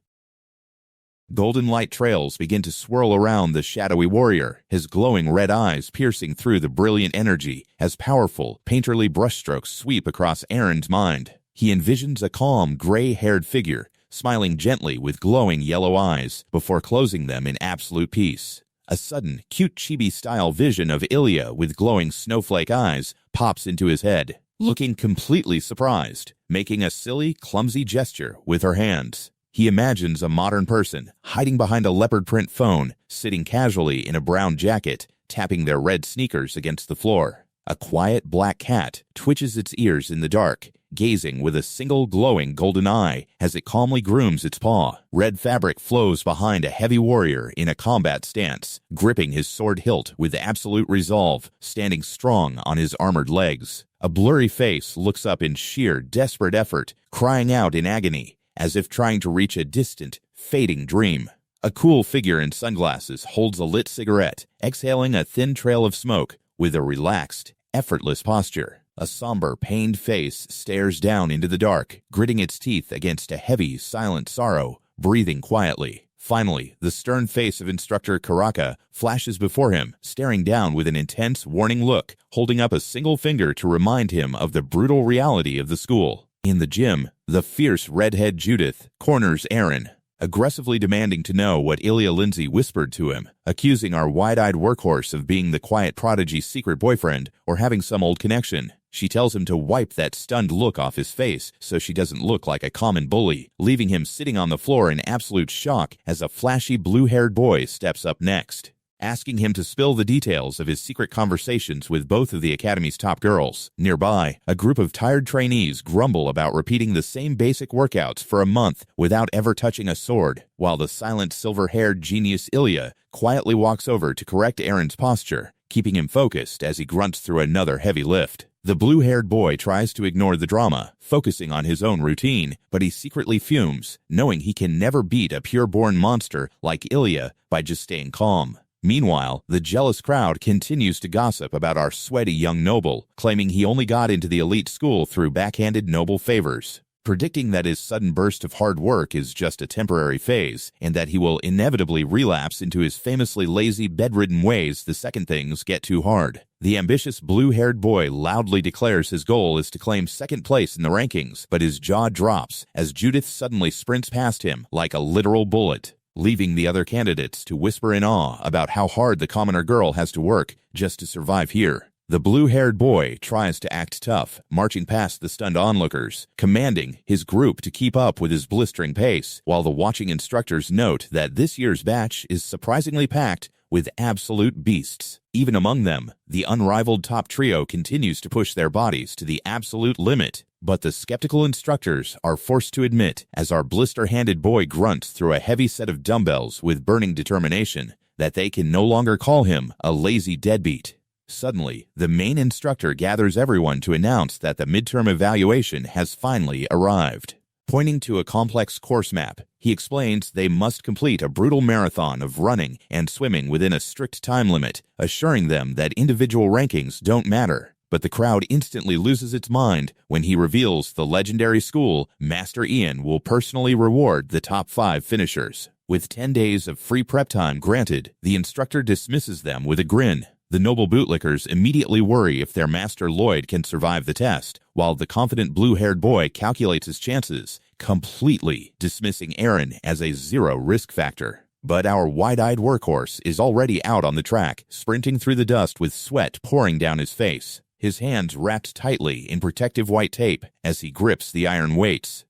Golden light trails begin to swirl around the shadowy warrior, his glowing red eyes piercing through the brilliant energy as powerful, painterly brushstrokes sweep across Airen's mind. He envisions a calm, gray-haired figure, smiling gently with glowing yellow eyes, before closing them in absolute peace. A sudden, cute chibi-style vision of Ilya with glowing snowflake eyes pops into his head, looking completely surprised, making a silly, clumsy gesture with her hands. He imagines a modern person, hiding behind a leopard print phone, sitting casually in a brown jacket, tapping their red sneakers against the floor. A quiet black cat twitches its ears in the dark, gazing with a single glowing golden eye as it calmly grooms its paw. Red fabric flows behind a heavy warrior in a combat stance, gripping his sword hilt with absolute resolve, standing strong on his armored legs. A blurry face looks up in sheer, desperate effort, crying out in agony, as if trying to reach a distant, fading dream. A cool figure in sunglasses holds a lit cigarette, exhaling a thin trail of smoke with a relaxed, effortless posture. A somber, pained face stares down into the dark, gritting its teeth against a heavy, silent sorrow, breathing quietly. Finally, the stern face of Instructor Karaka flashes before him, staring down with an intense, warning look, holding up a single finger to remind him of the brutal reality of the school. In the gym, the fierce redhead Judith corners Airen, aggressively demanding to know what Ilya Lindsay whispered to him, accusing our wide-eyed workhorse of being the quiet prodigy's secret boyfriend or having some old connection. She tells him to wipe that stunned look off his face so she doesn't look like a common bully, leaving him sitting on the floor in absolute shock as a flashy blue-haired boy steps up next, asking him to spill the details of his secret conversations with both of the Academy's top girls. Nearby, a group of tired trainees grumble about repeating the same basic workouts for a month without ever touching a sword, while the silent silver-haired genius Ilya quietly walks over to correct Airen's posture, keeping him focused as he grunts through another heavy lift. The blue-haired boy tries to ignore the drama, focusing on his own routine, but he secretly fumes, knowing he can never beat a pure-born monster like Ilya by just staying calm. Meanwhile, the jealous crowd continues to gossip about our sweaty young noble, claiming he only got into the elite school through backhanded noble favors, predicting that his sudden burst of hard work is just a temporary phase, and that he will inevitably relapse into his famously lazy, bedridden ways the second things get too hard. The ambitious blue-haired boy loudly declares his goal is to claim second place in the rankings, but his jaw drops as Judith suddenly sprints past him like a literal bullet, leaving the other candidates to whisper in awe about how hard the commoner girl has to work just to survive here. The blue-haired boy tries to act tough, marching past the stunned onlookers, commanding his group to keep up with his blistering pace, while the watching instructors note that this year's batch is surprisingly packed with absolute beasts. Even among them, the unrivaled top trio continues to push their bodies to the absolute limit, but the skeptical instructors are forced to admit, as our blister-handed boy grunts through a heavy set of dumbbells with burning determination, that they can no longer call him a lazy deadbeat. Suddenly, the main instructor gathers everyone to announce that the midterm evaluation has finally arrived. Pointing to a complex course map, he explains they must complete a brutal marathon of running and swimming within a strict time limit, assuring them that individual rankings don't matter. But the crowd instantly loses its mind when he reveals the legendary school, Master Ian, will personally reward the top 5 finishers. With 10 days of free prep time granted, the instructor dismisses them with a grin. The noble bootlickers immediately worry if their master Lloyd can survive the test, while the confident blue-haired boy calculates his chances, completely dismissing Airen as a zero risk factor. But our wide-eyed workhorse is already out on the track, sprinting through the dust with sweat pouring down his face, his hands wrapped tightly in protective white tape as he grips the iron weights.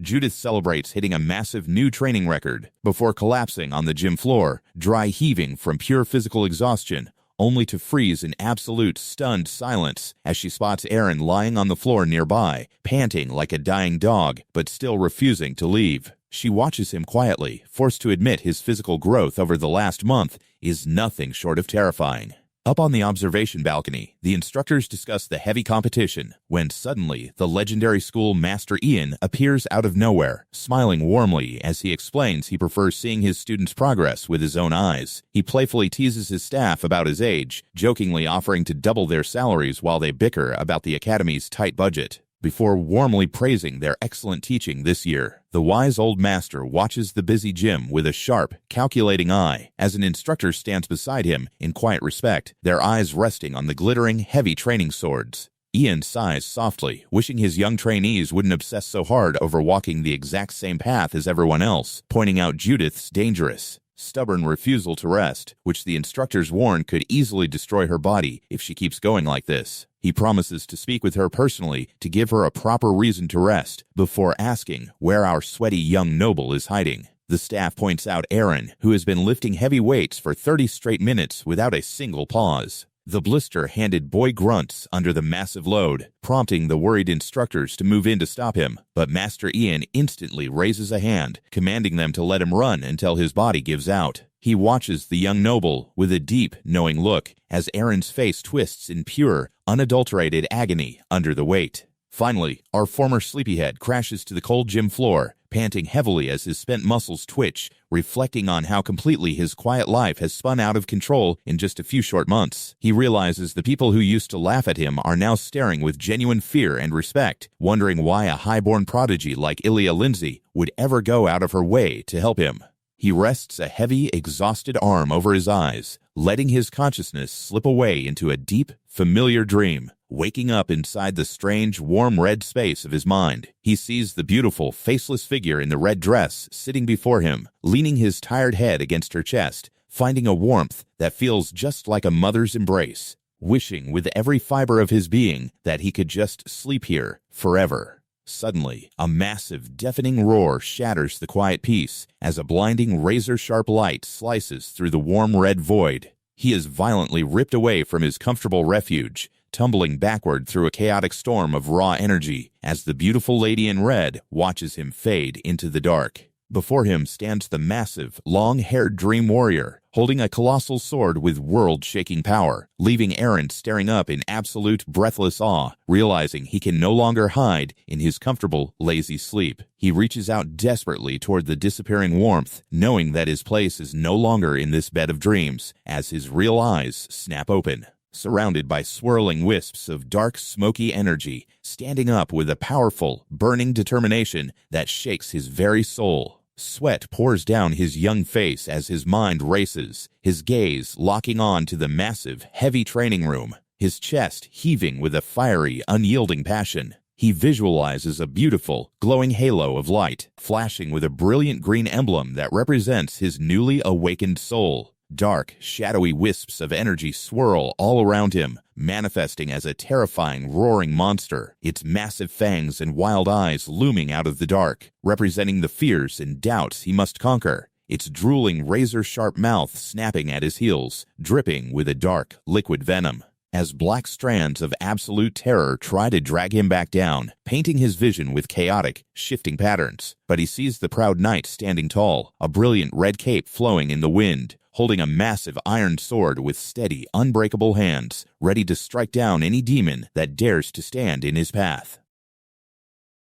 Judith celebrates hitting a massive new training record before collapsing on the gym floor, dry heaving from pure physical exhaustion, only to freeze in absolute stunned silence as she spots Airen lying on the floor nearby, panting like a dying dog, but still refusing to leave. She watches him quietly, forced to admit his physical growth over the last month is nothing short of terrifying. Up on the observation balcony, the instructors discuss the heavy competition when suddenly the legendary school Master Ian appears out of nowhere, smiling warmly as he explains he prefers seeing his students' progress with his own eyes. He playfully teases his staff about his age, jokingly offering to double their salaries while they bicker about the Academy's tight budget. Before warmly praising their excellent teaching this year, the wise old master watches the busy gym with a sharp, calculating eye as an instructor stands beside him in quiet respect, their eyes resting on the glittering, heavy training swords. Ian sighs softly, wishing his young trainees wouldn't obsess so hard over walking the exact same path as everyone else, pointing out Judith's dangerous, stubborn refusal to rest, which the instructors warn could easily destroy her body if she keeps going like this. He promises to speak with her personally to give her a proper reason to rest, before asking where our sweaty young noble is hiding. The staff points out Airen, who has been lifting heavy weights for 30 straight minutes without a single pause. The blister-handed boy grunts under the massive load, prompting the worried instructors to move in to stop him, but Master Ian instantly raises a hand, commanding them to let him run until his body gives out. He watches the young noble with a deep, knowing look as Airen's face twists in pure, unadulterated agony under the weight. Finally, our former sleepyhead crashes to the cold gym floor, panting heavily as his spent muscles twitch, reflecting on how completely his quiet life has spun out of control in just a few short months. He realizes the people who used to laugh at him are now staring with genuine fear and respect, wondering why a high-born prodigy like Ilya Lindsay would ever go out of her way to help him. He rests a heavy, exhausted arm over his eyes, letting his consciousness slip away into a deep, familiar dream. Waking up inside the strange, warm red space of his mind, he sees the beautiful, faceless figure in the red dress sitting before him, leaning his tired head against her chest, finding a warmth that feels just like a mother's embrace, wishing with every fiber of his being that he could just sleep here forever. Suddenly, a massive, deafening roar shatters the quiet peace as a blinding, razor-sharp light slices through the warm red void. He is violently ripped away from his comfortable refuge, tumbling backward through a chaotic storm of raw energy as the beautiful lady in red watches him fade into the dark. Before him stands the massive, long-haired dream warrior, holding a colossal sword with world-shaking power, leaving Airen staring up in absolute breathless awe, realizing he can no longer hide in his comfortable, lazy sleep. He reaches out desperately toward the disappearing warmth, knowing that his place is no longer in this bed of dreams, as his real eyes snap open. Surrounded by swirling wisps of dark, smoky energy, standing up with a powerful, burning determination that shakes his very soul. Sweat pours down his young face as his mind races, his gaze locking on to the massive, heavy training room, his chest heaving with a fiery, unyielding passion. He visualizes a beautiful, glowing halo of light, flashing with a brilliant green emblem that represents his newly awakened soul. Dark, shadowy wisps of energy swirl all around him, manifesting as a terrifying, roaring monster, its massive fangs and wild eyes looming out of the dark, representing the fears and doubts he must conquer, its drooling, razor-sharp mouth snapping at his heels, dripping with a dark, liquid venom. As black strands of absolute terror try to drag him back down, painting his vision with chaotic, shifting patterns. But he sees the proud knight standing tall, a brilliant red cape flowing in the wind, holding a massive iron sword with steady, unbreakable hands, ready to strike down any demon that dares to stand in his path.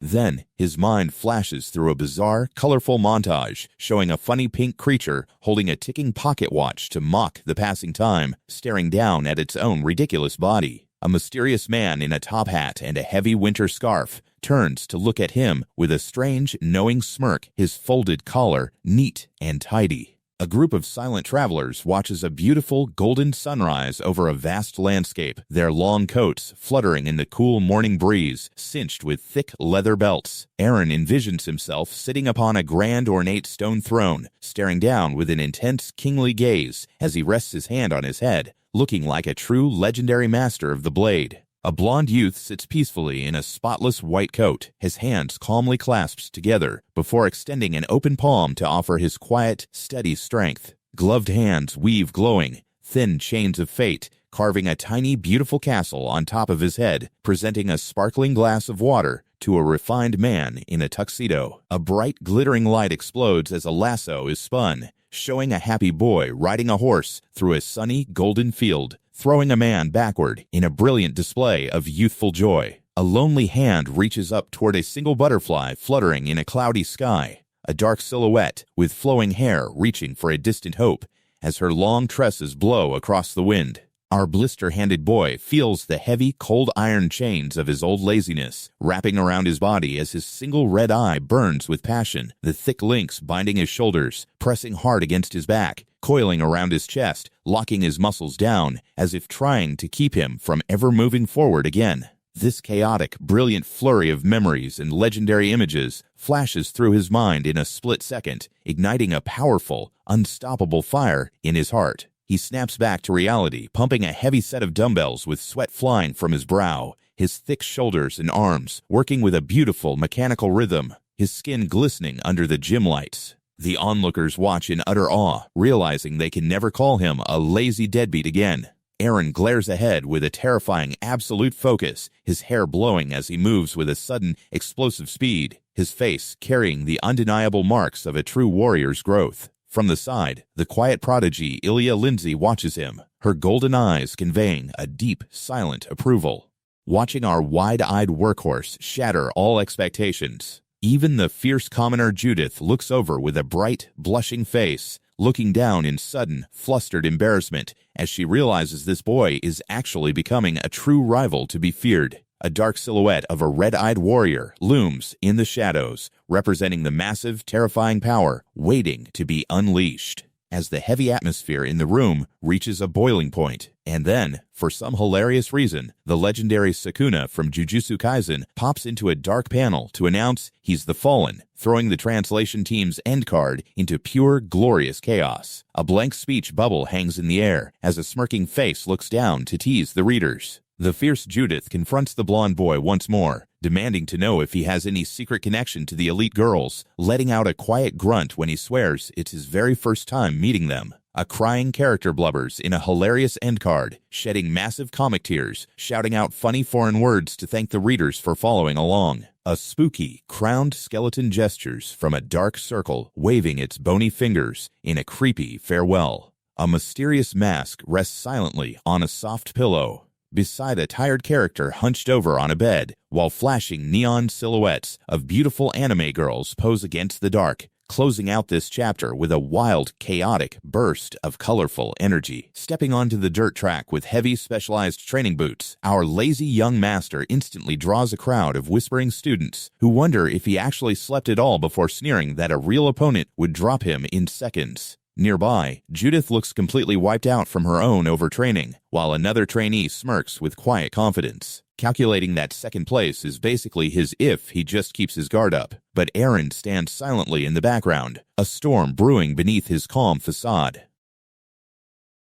Then, his mind flashes through a bizarre, colorful montage, showing a funny pink creature holding a ticking pocket watch to mock the passing time, staring down at its own ridiculous body. A mysterious man in a top hat and a heavy winter scarf turns to look at him with a strange, knowing smirk, his folded collar neat and tidy. A group of silent travelers watches a beautiful golden sunrise over a vast landscape, their long coats fluttering in the cool morning breeze, cinched with thick leather belts. Airen envisions himself sitting upon a grand ornate stone throne, staring down with an intense kingly gaze as he rests his hand on his head, looking like a true legendary master of the blade. A blond youth sits peacefully in a spotless white coat, his hands calmly clasped together, before extending an open palm to offer his quiet, steady strength. Gloved hands weave glowing, thin chains of fate, carving a tiny, beautiful castle on top of his head, presenting a sparkling glass of water to a refined man in a tuxedo. A bright, glittering light explodes as a lasso is spun, showing a happy boy riding a horse through a sunny, golden field, throwing a man backward in a brilliant display of youthful joy. A lonely hand reaches up toward a single butterfly fluttering in a cloudy sky, a dark silhouette with flowing hair reaching for a distant hope as her long tresses blow across the wind. Our blister-handed boy feels the heavy, cold iron chains of his old laziness wrapping around his body as his single red eye burns with passion, the thick links binding his shoulders, pressing hard against his back, coiling around his chest, locking his muscles down, as if trying to keep him from ever moving forward again. This chaotic, brilliant flurry of memories and legendary images flashes through his mind in a split second, igniting a powerful, unstoppable fire in his heart. He snaps back to reality, pumping a heavy set of dumbbells with sweat flying from his brow, his thick shoulders and arms working with a beautiful mechanical rhythm, his skin glistening under the gym lights. The onlookers watch in utter awe, realizing they can never call him a lazy deadbeat again. Airen glares ahead with a terrifying absolute focus, his hair blowing as he moves with a sudden, explosive speed, his face carrying the undeniable marks of a true warrior's growth. From the side, the quiet prodigy Ilya Lindsay watches him, her golden eyes conveying a deep, silent approval. Watching our wide-eyed workhorse shatter all expectations, even the fierce commoner Judith looks over with a bright, blushing face, looking down in sudden, flustered embarrassment as she realizes this boy is actually becoming a true rival to be feared. A dark silhouette of a red-eyed warrior looms in the shadows, representing the massive, terrifying power waiting to be unleashed. As the heavy atmosphere in the room reaches a boiling point, and then, for some hilarious reason, the legendary Sukuna from Jujutsu Kaisen pops into a dark panel to announce he's the Fallen, throwing the translation team's end card into pure, glorious chaos. A blank speech bubble hangs in the air as a smirking face looks down to tease the readers. The fierce Judith confronts the blonde boy once more, demanding to know if he has any secret connection to the elite girls, letting out a quiet grunt when he swears it's his very first time meeting them. A crying character blubbers in a hilarious end card, shedding massive comic tears, shouting out funny foreign words to thank the readers for following along. A spooky, crowned skeleton gestures from a dark circle, waving its bony fingers in a creepy farewell. A mysterious mask rests silently on a soft pillow, beside a tired character hunched over on a bed, while flashing neon silhouettes of beautiful anime girls pose against the dark, closing out this chapter with a wild, chaotic burst of colorful energy. Stepping onto the dirt track with heavy, specialized training boots, our lazy young master instantly draws a crowd of whispering students who wonder if he actually slept at all before sneering that a real opponent would drop him in seconds. Nearby, Judith looks completely wiped out from her own overtraining, while another trainee smirks with quiet confidence, calculating that second place is basically his if he just keeps his guard up. But Airen stands silently in the background, a storm brewing beneath his calm facade.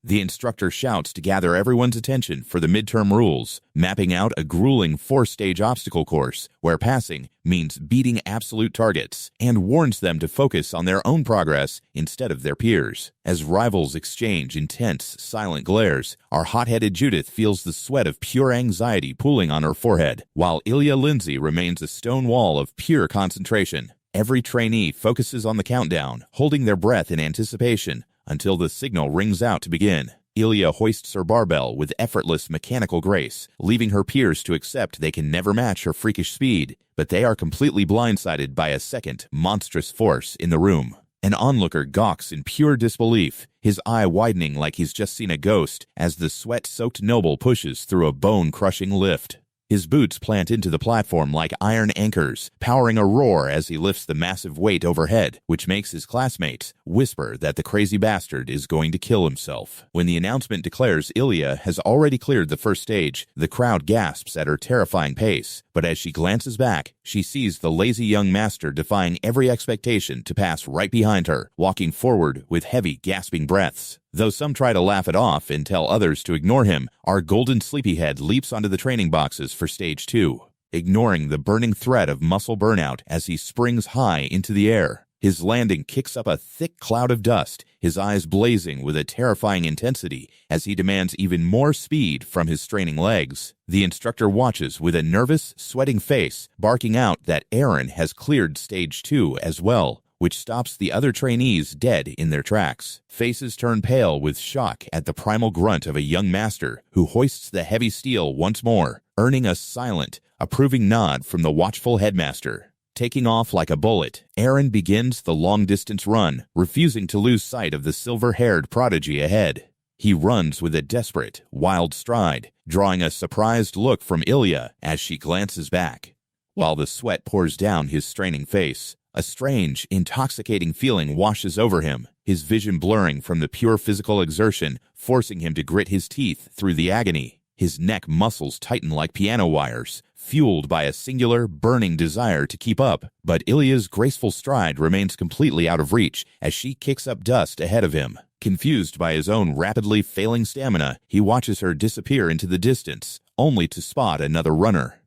The instructor shouts to gather everyone's attention for the midterm rules, mapping out a grueling 4-stage obstacle course where passing means beating absolute targets, and warns them to focus on their own progress instead of their peers. As rivals exchange intense, silent glares, our hot-headed Judith feels the sweat of pure anxiety pooling on her forehead, while Ilya Lindsay remains a stone wall of pure concentration. Every trainee focuses on the countdown, holding their breath in anticipation, until the signal rings out to begin. Ilya hoists her barbell with effortless mechanical grace, leaving her peers to accept they can never match her freakish speed, but they are completely blindsided by a second, monstrous force in the room. An onlooker gawks in pure disbelief, his eye widening like he's just seen a ghost as the sweat-soaked noble pushes through a bone-crushing lift. His boots plant into the platform like iron anchors, powering a roar as he lifts the massive weight overhead, which makes his classmates whisper that the crazy bastard is going to kill himself. When the announcement declares Ilya has already cleared the first stage, the crowd gasps at her terrifying pace, but as she glances back, she sees the lazy young master defying every expectation to pass right behind her, walking forward with heavy, gasping breaths. Though some try to laugh it off and tell others to ignore him, our golden sleepyhead leaps onto the training boxes for stage 2, ignoring the burning threat of muscle burnout as he springs high into the air. His landing kicks up a thick cloud of dust, his eyes blazing with a terrifying intensity as he demands even more speed from his straining legs. The instructor watches with a nervous, sweating face, barking out that Airen has cleared stage 2 as well, which stops the other trainees dead in their tracks. Faces turn pale with shock at the primal grunt of a young master who hoists the heavy steel once more, earning a silent, approving nod from the watchful headmaster. Taking off like a bullet, Airen begins the long-distance run, refusing to lose sight of the silver-haired prodigy ahead. He runs with a desperate, wild stride, drawing a surprised look from Ilya as she glances back. While the sweat pours down his straining face, a strange, intoxicating feeling washes over him, his vision blurring from the pure physical exertion, forcing him to grit his teeth through the agony. His neck muscles tighten like piano wires, fueled by a singular, burning desire to keep up. But Ilya's graceful stride remains completely out of reach as she kicks up dust ahead of him. Confused by his own rapidly failing stamina, he watches her disappear into the distance, only to spot another runner.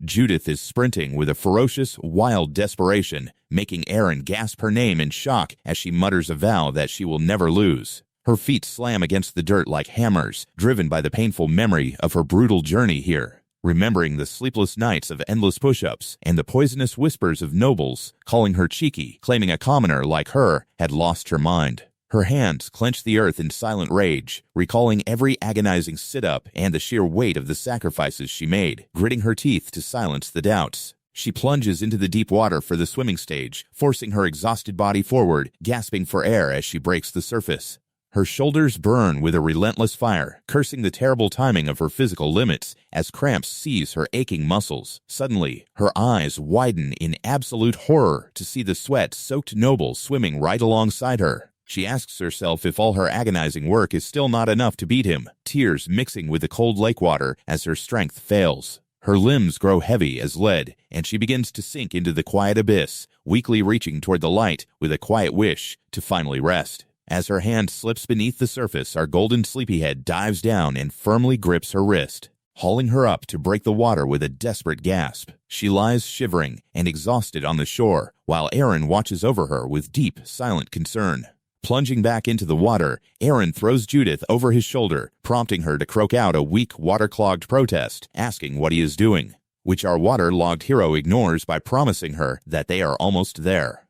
Judith is sprinting with a ferocious, wild desperation, making Airen gasp her name in shock as she mutters a vow that she will never lose. Her feet slam against the dirt like hammers, driven by the painful memory of her brutal journey here. Remembering the sleepless nights of endless push-ups and the poisonous whispers of nobles, calling her cheeky, claiming a commoner like her had lost her mind. Her hands clench the earth in silent rage, recalling every agonizing sit-up and the sheer weight of the sacrifices she made, gritting her teeth to silence the doubts. She plunges into the deep water for the swimming stage, forcing her exhausted body forward, gasping for air as she breaks the surface. Her shoulders burn with a relentless fire, cursing the terrible timing of her physical limits as cramps seize her aching muscles. Suddenly, her eyes widen in absolute horror to see the sweat-soaked noble swimming right alongside her. She asks herself if all her agonizing work is still not enough to beat him, tears mixing with the cold lake water as her strength fails. Her limbs grow heavy as lead, and she begins to sink into the quiet abyss, weakly reaching toward the light with a quiet wish to finally rest. As her hand slips beneath the surface, our golden sleepyhead dives down and firmly grips her wrist, hauling her up to break the water with a desperate gasp. She lies shivering and exhausted on the shore, while Airen watches over her with deep, silent concern. Plunging back into the water, Airen throws Judith over his shoulder, prompting her to croak out a weak, water-clogged protest, asking what he is doing, which our water-logged hero ignores by promising her that they are almost there.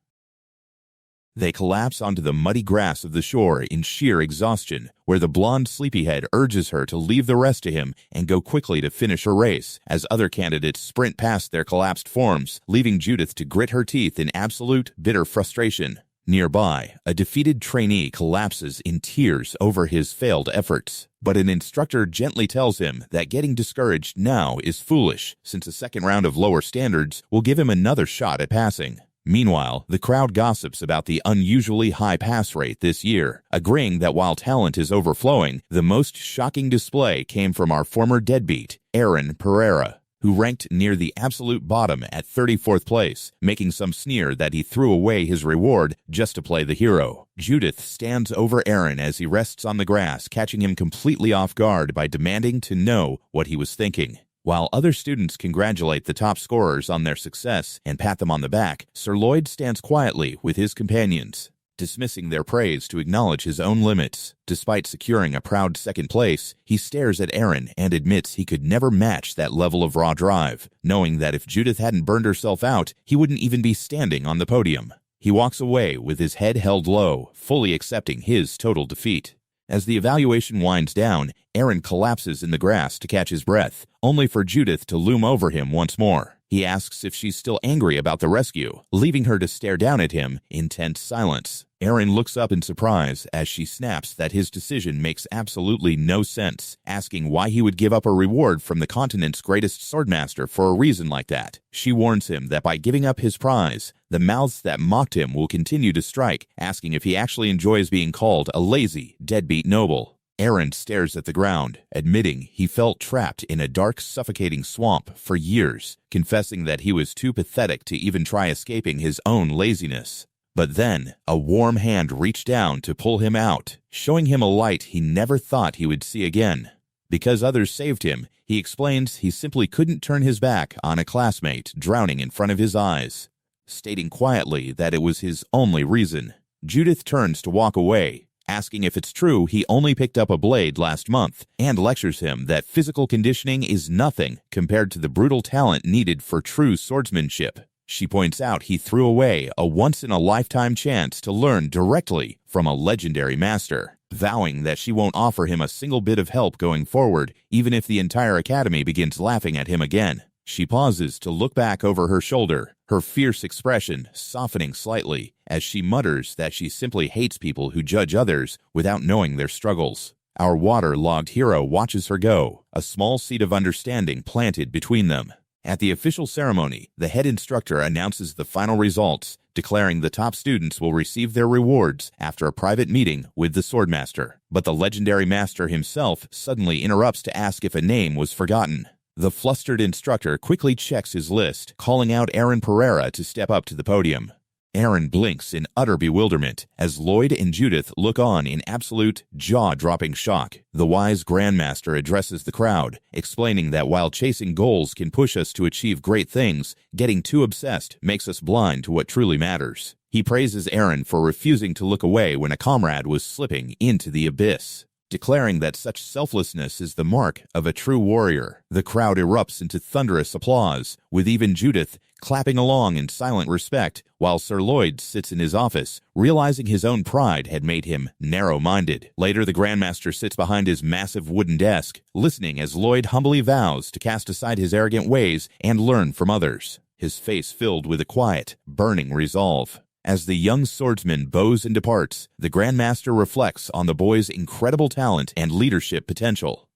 They collapse onto the muddy grass of the shore in sheer exhaustion, where the blonde sleepyhead urges her to leave the rest to him and go quickly to finish her race, as other candidates sprint past their collapsed forms, leaving Judith to grit her teeth in absolute, bitter frustration. Nearby, a defeated trainee collapses in tears over his failed efforts, but an instructor gently tells him that getting discouraged now is foolish, since a second round of lower standards will give him another shot at passing. Meanwhile, the crowd gossips about the unusually high pass rate this year, agreeing that while talent is overflowing, the most shocking display came from our former deadbeat, Airen Pareira, who ranked near the absolute bottom at 34th place, making some sneer that he threw away his reward just to play the hero. Judith stands over Airen as he rests on the grass, catching him completely off guard by demanding to know what he was thinking. While other students congratulate the top scorers on their success and pat them on the back, Sir Lloyd stands quietly with his companions, dismissing their praise to acknowledge his own limits. Despite securing a proud second place, he stares at Airen and admits he could never match that level of raw drive, knowing that if Judith hadn't burned herself out, he wouldn't even be standing on the podium. He walks away with his head held low, fully accepting his total defeat. As the evaluation winds down, Airen collapses in the grass to catch his breath, only for Judith to loom over him once more. He asks if she's still angry about the rescue, leaving her to stare down at him in tense silence. Airen looks up in surprise as she snaps that his decision makes absolutely no sense, asking why he would give up a reward from the continent's greatest swordmaster for a reason like that. She warns him that by giving up his prize, the mouths that mocked him will continue to strike, asking if he actually enjoys being called a lazy, deadbeat noble. Airen stares at the ground, admitting he felt trapped in a dark, suffocating swamp for years, confessing that he was too pathetic to even try escaping his own laziness. But then, a warm hand reached down to pull him out, showing him a light he never thought he would see again. Because others saved him, he explains he simply couldn't turn his back on a classmate drowning in front of his eyes, stating quietly that it was his only reason. Judith turns to walk away, asking if it's true he only picked up a blade last month, and lectures him that physical conditioning is nothing compared to the brutal talent needed for true swordsmanship. She points out he threw away a once-in-a-lifetime chance to learn directly from a legendary master, vowing that she won't offer him a single bit of help going forward, even if the entire academy begins laughing at him again. She pauses to look back over her shoulder, her fierce expression softening slightly as she mutters that she simply hates people who judge others without knowing their struggles. Our water-logged hero watches her go, a small seed of understanding planted between them. At the official ceremony, the head instructor announces the final results, declaring the top students will receive their rewards after a private meeting with the swordmaster. But the legendary master himself suddenly interrupts to ask if a name was forgotten. The flustered instructor quickly checks his list, calling out Airen Pareira to step up to the podium. Airen blinks in utter bewilderment as Lloyd and Judith look on in absolute, jaw-dropping shock. The wise Grandmaster addresses the crowd, explaining that while chasing goals can push us to achieve great things, getting too obsessed makes us blind to what truly matters. He praises Airen for refusing to look away when a comrade was slipping into the abyss, declaring that such selflessness is the mark of a true warrior. The crowd erupts into thunderous applause, with even Judith clapping along in silent respect, while Sir Lloyd sits in his office, realizing his own pride had made him narrow-minded. Later, the Grandmaster sits behind his massive wooden desk, listening as Lloyd humbly vows to cast aside his arrogant ways and learn from others, his face filled with a quiet, burning resolve. As the young swordsman bows and departs, the Grandmaster reflects on the boy's incredible talent and leadership potential.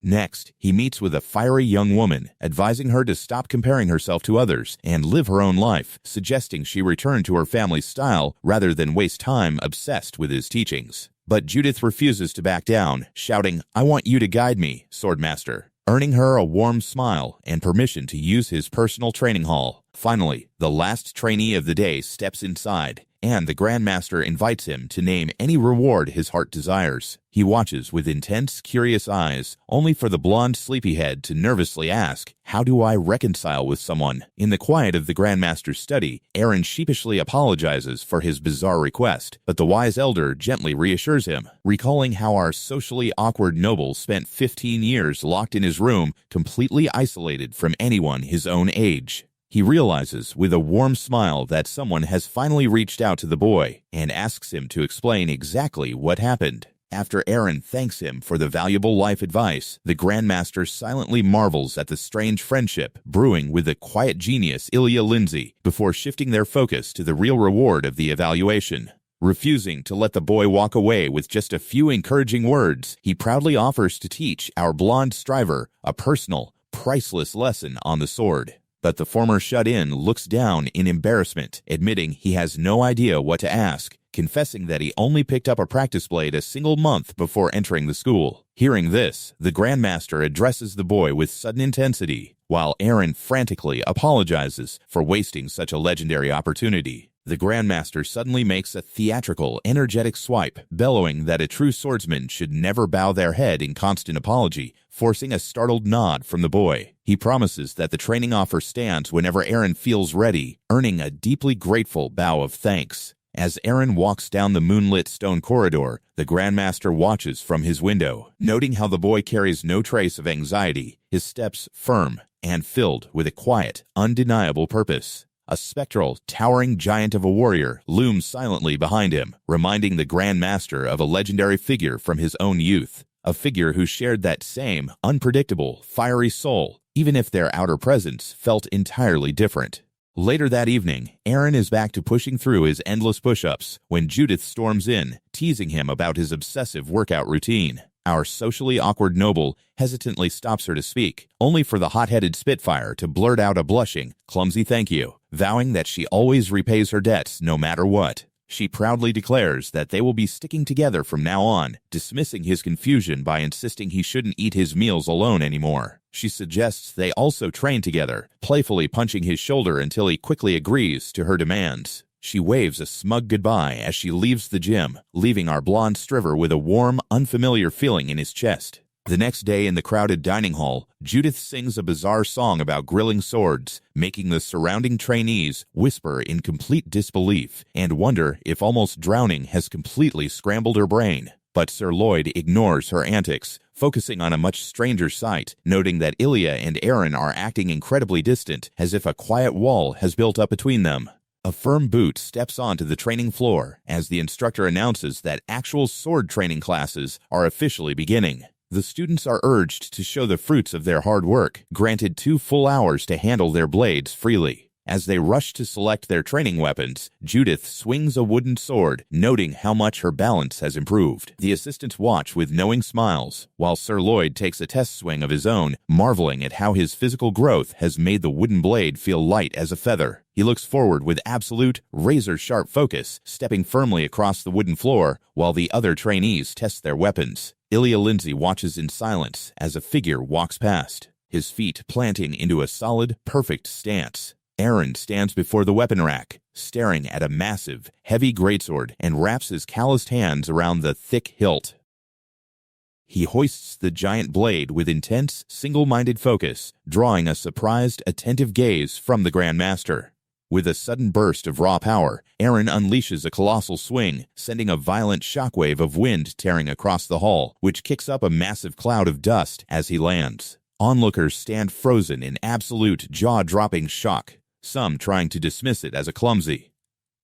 Next, he meets with a fiery young woman, advising her to stop comparing herself to others and live her own life, suggesting she return to her family's style rather than waste time obsessed with his teachings. But Judith refuses to back down, shouting, "I want you to guide me, Swordmaster," earning her a warm smile and permission to use his personal training hall. Finally, the last trainee of the day steps inside, and the Grandmaster invites him to name any reward his heart desires. He watches with intense, curious eyes, only for the blonde sleepyhead to nervously ask, "How do I reconcile with someone?" In the quiet of the Grandmaster's study, Airen sheepishly apologizes for his bizarre request, but the wise elder gently reassures him, recalling how our socially awkward noble spent 15 years locked in his room, completely isolated from anyone his own age. He realizes with a warm smile that someone has finally reached out to the boy and asks him to explain exactly what happened. After Airen thanks him for the valuable life advice, the Grandmaster silently marvels at the strange friendship brewing with the quiet genius Ilya Lindsay before shifting their focus to the real reward of the evaluation. Refusing to let the boy walk away with just a few encouraging words, he proudly offers to teach our blonde striver a personal, priceless lesson on the sword. But the former shut-in looks down in embarrassment, admitting he has no idea what to ask, confessing that he only picked up a practice blade a single month before entering the school. Hearing this, the Grandmaster addresses the boy with sudden intensity, while Airen frantically apologizes for wasting such a legendary opportunity. The Grandmaster suddenly makes a theatrical, energetic swipe, bellowing that a true swordsman should never bow their head in constant apology, forcing a startled nod from the boy. He promises that the training offer stands whenever Airen feels ready, earning a deeply grateful bow of thanks. As Airen walks down the moonlit stone corridor, the Grandmaster watches from his window, noting how the boy carries no trace of anxiety, his steps firm and filled with a quiet, undeniable purpose. A spectral, towering giant of a warrior looms silently behind him, reminding the Grandmaster of a legendary figure from his own youth, a figure who shared that same unpredictable, fiery soul, even if their outer presence felt entirely different. Later that evening, Airen is back to pushing through his endless push-ups when Judith storms in, teasing him about his obsessive workout routine. Our socially awkward noble hesitantly stops her to speak, only for the hot-headed Spitfire to blurt out a blushing, clumsy thank you, vowing that she always repays her debts no matter what. She proudly declares that they will be sticking together from now on, dismissing his confusion by insisting he shouldn't eat his meals alone anymore. She suggests they also train together, playfully punching his shoulder until he quickly agrees to her demands. She waves a smug goodbye as she leaves the gym, leaving our blonde striver with a warm, unfamiliar feeling in his chest. The next day in the crowded dining hall, Judith sings a bizarre song about grilling swords, making the surrounding trainees whisper in complete disbelief and wonder if almost drowning has completely scrambled her brain. But Sir Lloyd ignores her antics, focusing on a much stranger sight, noting that Ilya and Airen are acting incredibly distant, as if a quiet wall has built up between them. A firm boot steps onto the training floor as the instructor announces that actual sword training classes are officially beginning. The students are urged to show the fruits of their hard work, granted 2 full hours to handle their blades freely. As they rush to select their training weapons, Judith swings a wooden sword, noting how much her balance has improved. The assistants watch with knowing smiles, while Sir Lloyd takes a test swing of his own, marveling at how his physical growth has made the wooden blade feel light as a feather. He looks forward with absolute, razor-sharp focus, stepping firmly across the wooden floor, while the other trainees test their weapons. Ilya Lindsay watches in silence as a figure walks past, his feet planting into a solid, perfect stance. Airen stands before the weapon rack, staring at a massive, heavy greatsword and wraps his calloused hands around the thick hilt. He hoists the giant blade with intense, single-minded focus, drawing a surprised, attentive gaze from the Grandmaster. With a sudden burst of raw power, Airen unleashes a colossal swing, sending a violent shockwave of wind tearing across the hall, which kicks up a massive cloud of dust as he lands. Onlookers stand frozen in absolute jaw-dropping shock, some trying to dismiss it as a clumsy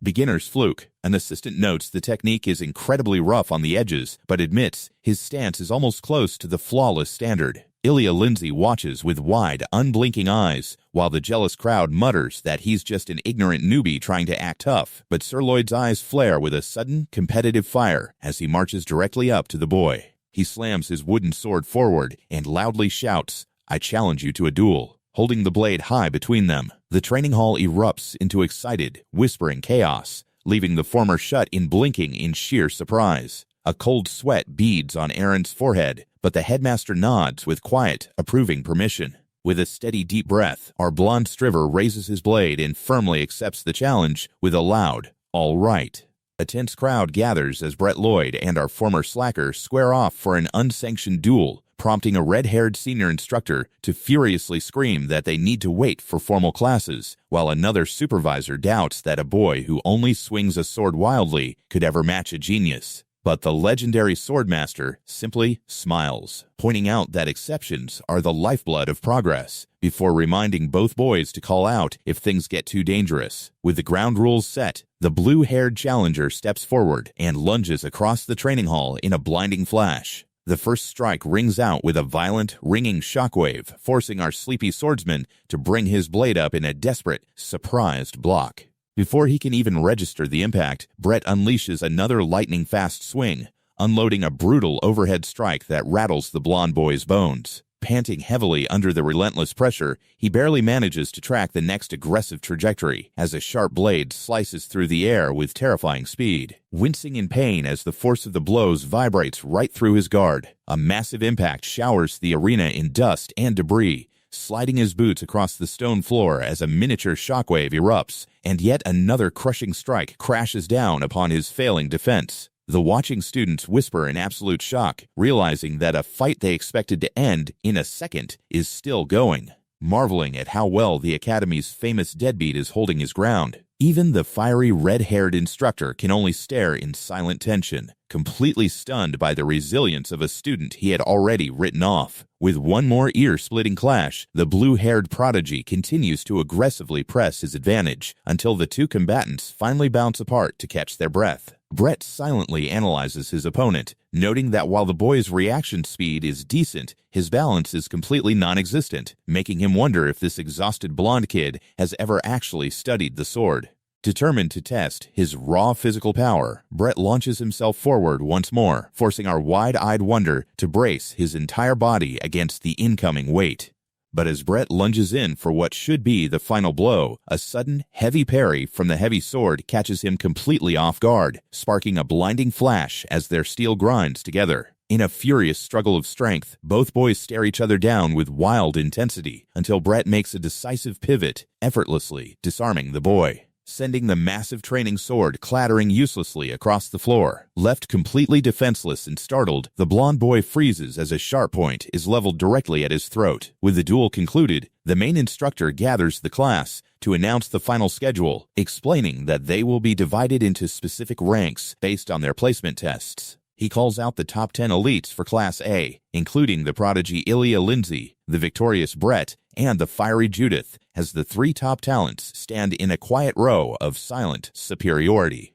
beginner's fluke. An assistant notes the technique is incredibly rough on the edges, but admits his stance is almost close to the flawless standard. Ilya Lindsay watches with wide, unblinking eyes, while the jealous crowd mutters that he's just an ignorant newbie trying to act tough. But Sir Lloyd's eyes flare with a sudden, competitive fire as he marches directly up to the boy. He slams his wooden sword forward and loudly shouts, "I challenge you to a duel," holding the blade high between them. The training hall erupts into excited, whispering chaos, leaving the former shut in blinking in sheer surprise. A cold sweat beads on Airen's forehead, but the headmaster nods with quiet, approving permission. With a steady deep breath, our blonde striver raises his blade and firmly accepts the challenge with a loud, "All right." A tense crowd gathers as Brett Lloyd and our former slacker square off for an unsanctioned duel, prompting a red-haired senior instructor to furiously scream that they need to wait for formal classes, while another supervisor doubts that a boy who only swings a sword wildly could ever match a genius. But the legendary swordmaster simply smiles, pointing out that exceptions are the lifeblood of progress, before reminding both boys to call out if things get too dangerous. With the ground rules set, the blue-haired challenger steps forward and lunges across the training hall in a blinding flash. The first strike rings out with a violent, ringing shockwave, forcing our sleepy swordsman to bring his blade up in a desperate, surprised block. Before he can even register the impact, Brett unleashes another lightning-fast swing, unloading a brutal overhead strike that rattles the blonde boy's bones. Panting heavily under the relentless pressure, he barely manages to track the next aggressive trajectory as a sharp blade slices through the air with terrifying speed. Wincing in pain as the force of the blows vibrates right through his guard, a massive impact showers the arena in dust and debris, sliding his boots across the stone floor as a miniature shockwave erupts, and yet another crushing strike crashes down upon his failing defense. The watching students whisper in absolute shock, realizing that a fight they expected to end in a second is still going, marveling at how well the Academy's famous deadbeat is holding his ground. Even the fiery red-haired instructor can only stare in silent tension, completely stunned by the resilience of a student he had already written off. With one more ear-splitting clash, the blue-haired prodigy continues to aggressively press his advantage until the two combatants finally bounce apart to catch their breath. Brett silently analyzes his opponent, noting that while the boy's reaction speed is decent, his balance is completely non-existent, making him wonder if this exhausted blonde kid has ever actually studied the sword. Determined to test his raw physical power, Brett launches himself forward once more, forcing our wide-eyed wonder to brace his entire body against the incoming weight. But as Brett lunges in for what should be the final blow, a sudden, heavy parry from the heavy sword catches him completely off guard, sparking a blinding flash as their steel grinds together. In a furious struggle of strength, both boys stare each other down with wild intensity until Brett makes a decisive pivot, effortlessly disarming the boy, sending the massive training sword clattering uselessly across the floor. Left completely defenseless and startled, the blonde boy freezes as a sharp point is leveled directly at his throat. With the duel concluded, the main instructor gathers the class to announce the final schedule, explaining that they will be divided into specific ranks based on their placement tests. He calls out the top 10 elites for Class A, including the prodigy Ilya Lindsay, the victorious Brett, and the fiery Judith, as the three top talents stand in a quiet row of silent superiority.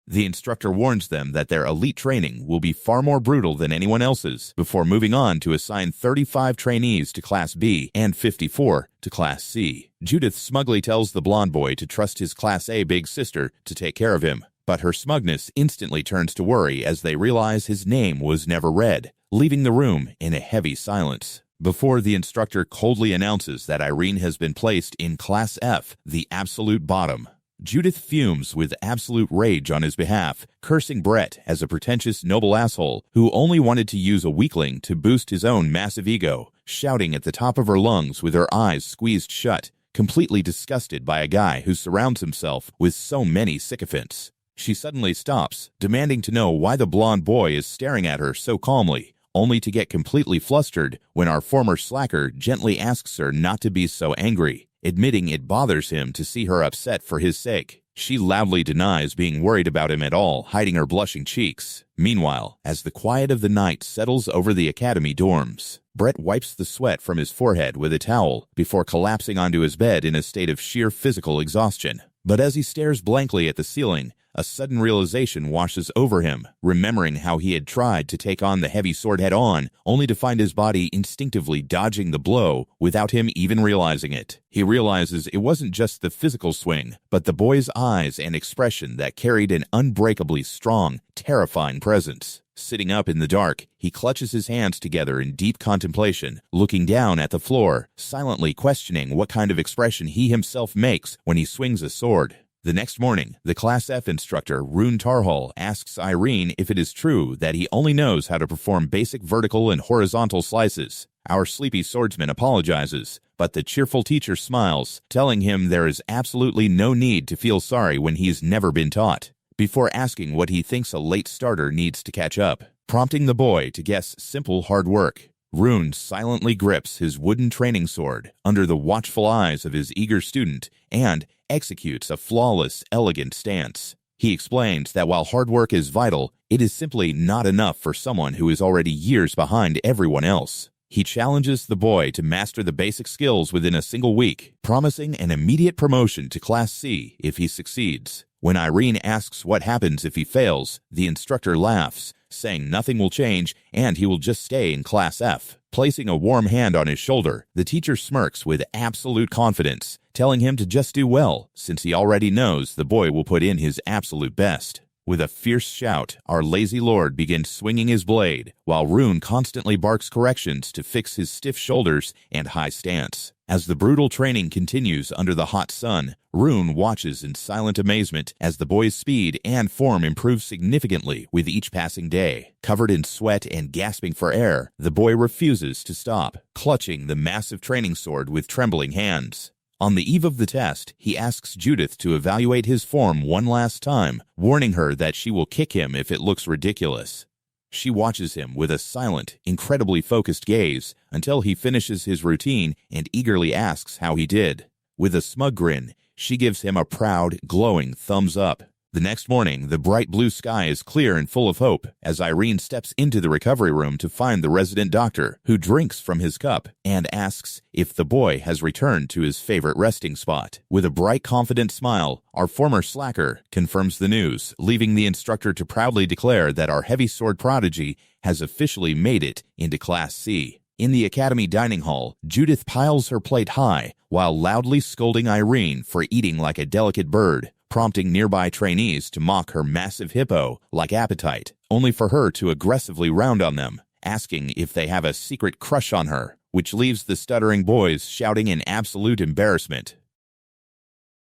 The instructor warns them that their elite training will be far more brutal than anyone else's, before moving on to assign 35 trainees to Class B and 54 to Class C. Judith smugly tells the blonde boy to trust his Class A big sister to take care of him, but her smugness instantly turns to worry as they realize his name was never read, leaving the room in a heavy silence. Before the instructor coldly announces that Irene has been placed in Class F, the absolute bottom, Judith fumes with absolute rage on his behalf, cursing Brett as a pretentious noble asshole who only wanted to use a weakling to boost his own massive ego, shouting at the top of her lungs with her eyes squeezed shut, completely disgusted by a guy who surrounds himself with so many sycophants. She suddenly stops, demanding to know why the blonde boy is staring at her so calmly, only to get completely flustered when our former slacker gently asks her not to be so angry, admitting it bothers him to see her upset for his sake. She loudly denies being worried about him at all, hiding her blushing cheeks. Meanwhile, as the quiet of the night settles over the academy dorms, Brett wipes the sweat from his forehead with a towel before collapsing onto his bed in a state of sheer physical exhaustion. But as he stares blankly at the ceiling, a sudden realization washes over him, remembering how he had tried to take on the heavy sword head-on, only to find his body instinctively dodging the blow without him even realizing it. He realizes it wasn't just the physical swing, but the boy's eyes and expression that carried an unbreakably strong, terrifying presence. Sitting up in the dark, he clutches his hands together in deep contemplation, looking down at the floor, silently questioning what kind of expression he himself makes when he swings a sword. The next morning, the Class F instructor, Rune Tarhal, asks Airen if it is true that he only knows how to perform basic vertical and horizontal slices. Our sleepy swordsman apologizes, but the cheerful teacher smiles, telling him there is absolutely no need to feel sorry when he's never been taught, before asking what he thinks a late starter needs to catch up, prompting the boy to guess simple hard work. Rune silently grips his wooden training sword under the watchful eyes of his eager student and executes a flawless, elegant stance. He explains that while hard work is vital, it is simply not enough for someone who is already years behind everyone else. He challenges the boy to master the basic skills within a single week, promising an immediate promotion to Class C if he succeeds. When Airen asks what happens if he fails, the instructor laughs, saying nothing will change and he will just stay in Class F. Placing a warm hand on his shoulder, the teacher smirks with absolute confidence, telling him to just do well, since he already knows the boy will put in his absolute best. With a fierce shout, our lazy lord begins swinging his blade, while Rune constantly barks corrections to fix his stiff shoulders and high stance. As the brutal training continues under the hot sun, Rune watches in silent amazement as the boy's speed and form improve significantly with each passing day. Covered in sweat and gasping for air, the boy refuses to stop, clutching the massive training sword with trembling hands. On the eve of the test, he asks Judith to evaluate his form one last time, warning her that she will kick him if it looks ridiculous. She watches him with a silent, incredibly focused gaze until he finishes his routine and eagerly asks how he did. With a smug grin, she gives him a proud, glowing thumbs up. The next morning, the bright blue sky is clear and full of hope as Airen steps into the recovery room to find the resident doctor, who drinks from his cup and asks if the boy has returned to his favorite resting spot. With a bright, confident smile, our former slacker confirms the news, leaving the instructor to proudly declare that our heavy sword prodigy has officially made it into Class C. In the academy dining hall, Judith piles her plate high while loudly scolding Airen for eating like a delicate bird, prompting nearby trainees to mock her massive hippo-like appetite, only for her to aggressively round on them, asking if they have a secret crush on her, which leaves the stuttering boys shouting in absolute embarrassment.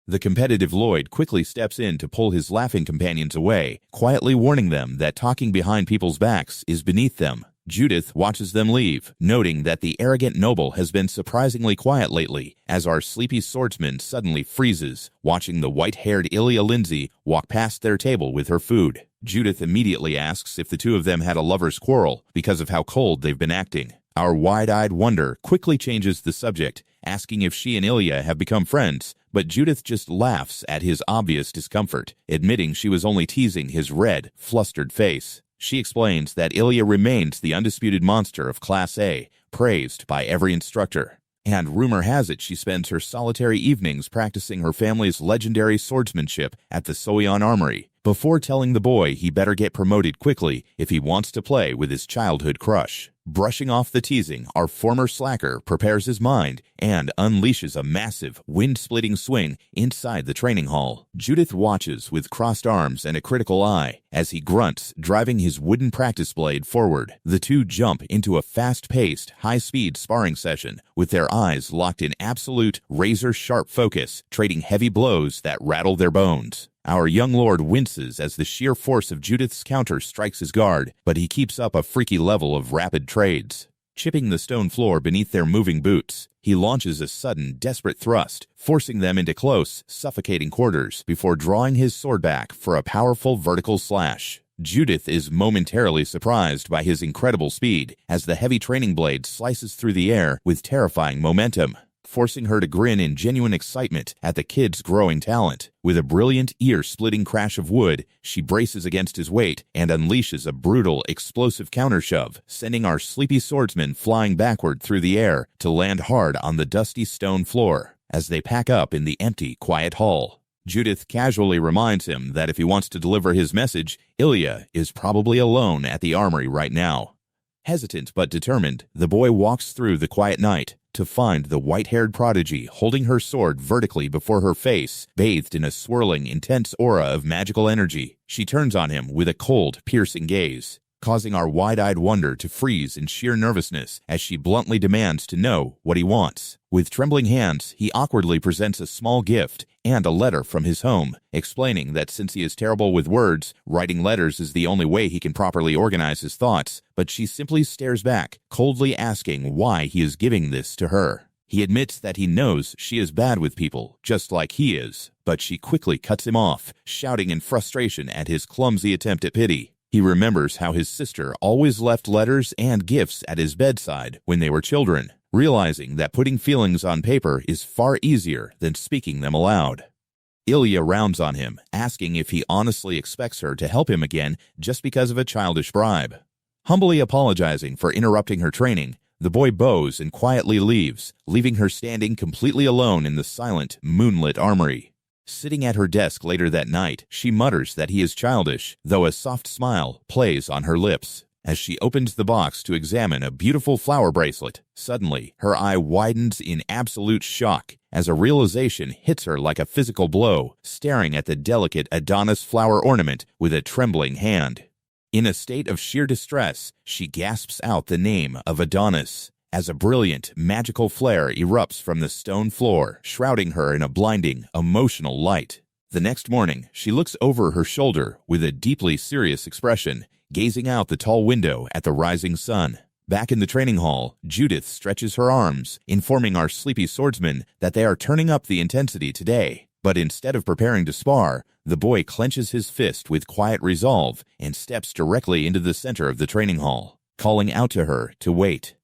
The competitive Lloyd quickly steps in to pull his laughing companions away, quietly warning them that talking behind people's backs is beneath them. Judith watches them leave, noting that the arrogant noble has been surprisingly quiet lately, as our sleepy swordsman suddenly freezes, watching the white-haired Ilya Lindsay walk past their table with her food. Judith immediately asks if the two of them had a lover's quarrel because of how cold they've been acting. Our wide-eyed wonder quickly changes the subject, asking if she and Ilya have become friends, but Judith just laughs at his obvious discomfort, admitting she was only teasing his red, flustered face. She explains that Ilya remains the undisputed monster of Class A, praised by every instructor. And rumor has it she spends her solitary evenings practicing her family's legendary swordsmanship at the Soyeon Armory, before telling the boy he better get promoted quickly if he wants to play with his childhood crush. Brushing off the teasing, our former slacker prepares his mind and unleashes a massive, wind-splitting swing inside the training hall. Judith watches with crossed arms and a critical eye as he grunts, driving his wooden practice blade forward. The two jump into a fast-paced, high-speed sparring session, with their eyes locked in absolute, razor-sharp focus, trading heavy blows that rattle their bones. Our young lord winces as the sheer force of Judith's counter strikes his guard, but he keeps up a freaky level of rapid trades. Chipping the stone floor beneath their moving boots, he launches a sudden, desperate thrust, forcing them into close, suffocating quarters before drawing his sword back for a powerful vertical slash. Judith is momentarily surprised by his incredible speed as the heavy training blade slices through the air with terrifying momentum. forcing her to grin in genuine excitement at the kid's growing talent. With a brilliant, ear-splitting crash of wood, she braces against his weight and unleashes a brutal, explosive countershove, sending our sleepy swordsman flying backward through the air to land hard on the dusty stone floor as they pack up in the empty, quiet hall. Judith casually reminds him that if he wants to deliver his message, Ilya is probably alone at the armory right now. Hesitant but determined, the boy walks through the quiet night to find the white-haired prodigy holding her sword vertically before her face, bathed in a swirling, intense aura of magical energy. She turns on him with a cold, piercing gaze, causing our wide-eyed wonder to freeze in sheer nervousness as she bluntly demands to know what he wants. With trembling hands, he awkwardly presents a small gift and a letter from his home, explaining that since he is terrible with words, writing letters is the only way he can properly organize his thoughts, but she simply stares back, coldly asking why he is giving this to her. He admits that he knows she is bad with people, just like he is, but she quickly cuts him off, shouting in frustration at his clumsy attempt at pity. He remembers how his sister always left letters and gifts at his bedside when they were children, realizing that putting feelings on paper is far easier than speaking them aloud. Ilya rounds on him, asking if he honestly expects her to help him again just because of a childish bribe. Humbly apologizing for interrupting her training, the boy bows and quietly leaves, leaving her standing completely alone in the silent, moonlit armory. Sitting at her desk later that night, she mutters that he is childish, though a soft smile plays on her lips. As she opens the box to examine a beautiful flower bracelet, suddenly her eye widens in absolute shock as a realization hits her like a physical blow, staring at the delicate Adonis flower ornament with a trembling hand. In a state of sheer distress, she gasps out the name of Adonis, as a brilliant, magical flare erupts from the stone floor, shrouding her in a blinding, emotional light. The next morning, she looks over her shoulder with a deeply serious expression, gazing out the tall window at the rising sun. Back in the training hall, Judith stretches her arms, informing our sleepy swordsman that they are turning up the intensity today. But instead of preparing to spar, the boy clenches his fist with quiet resolve and steps directly into the center of the training hall, calling out to her to wait.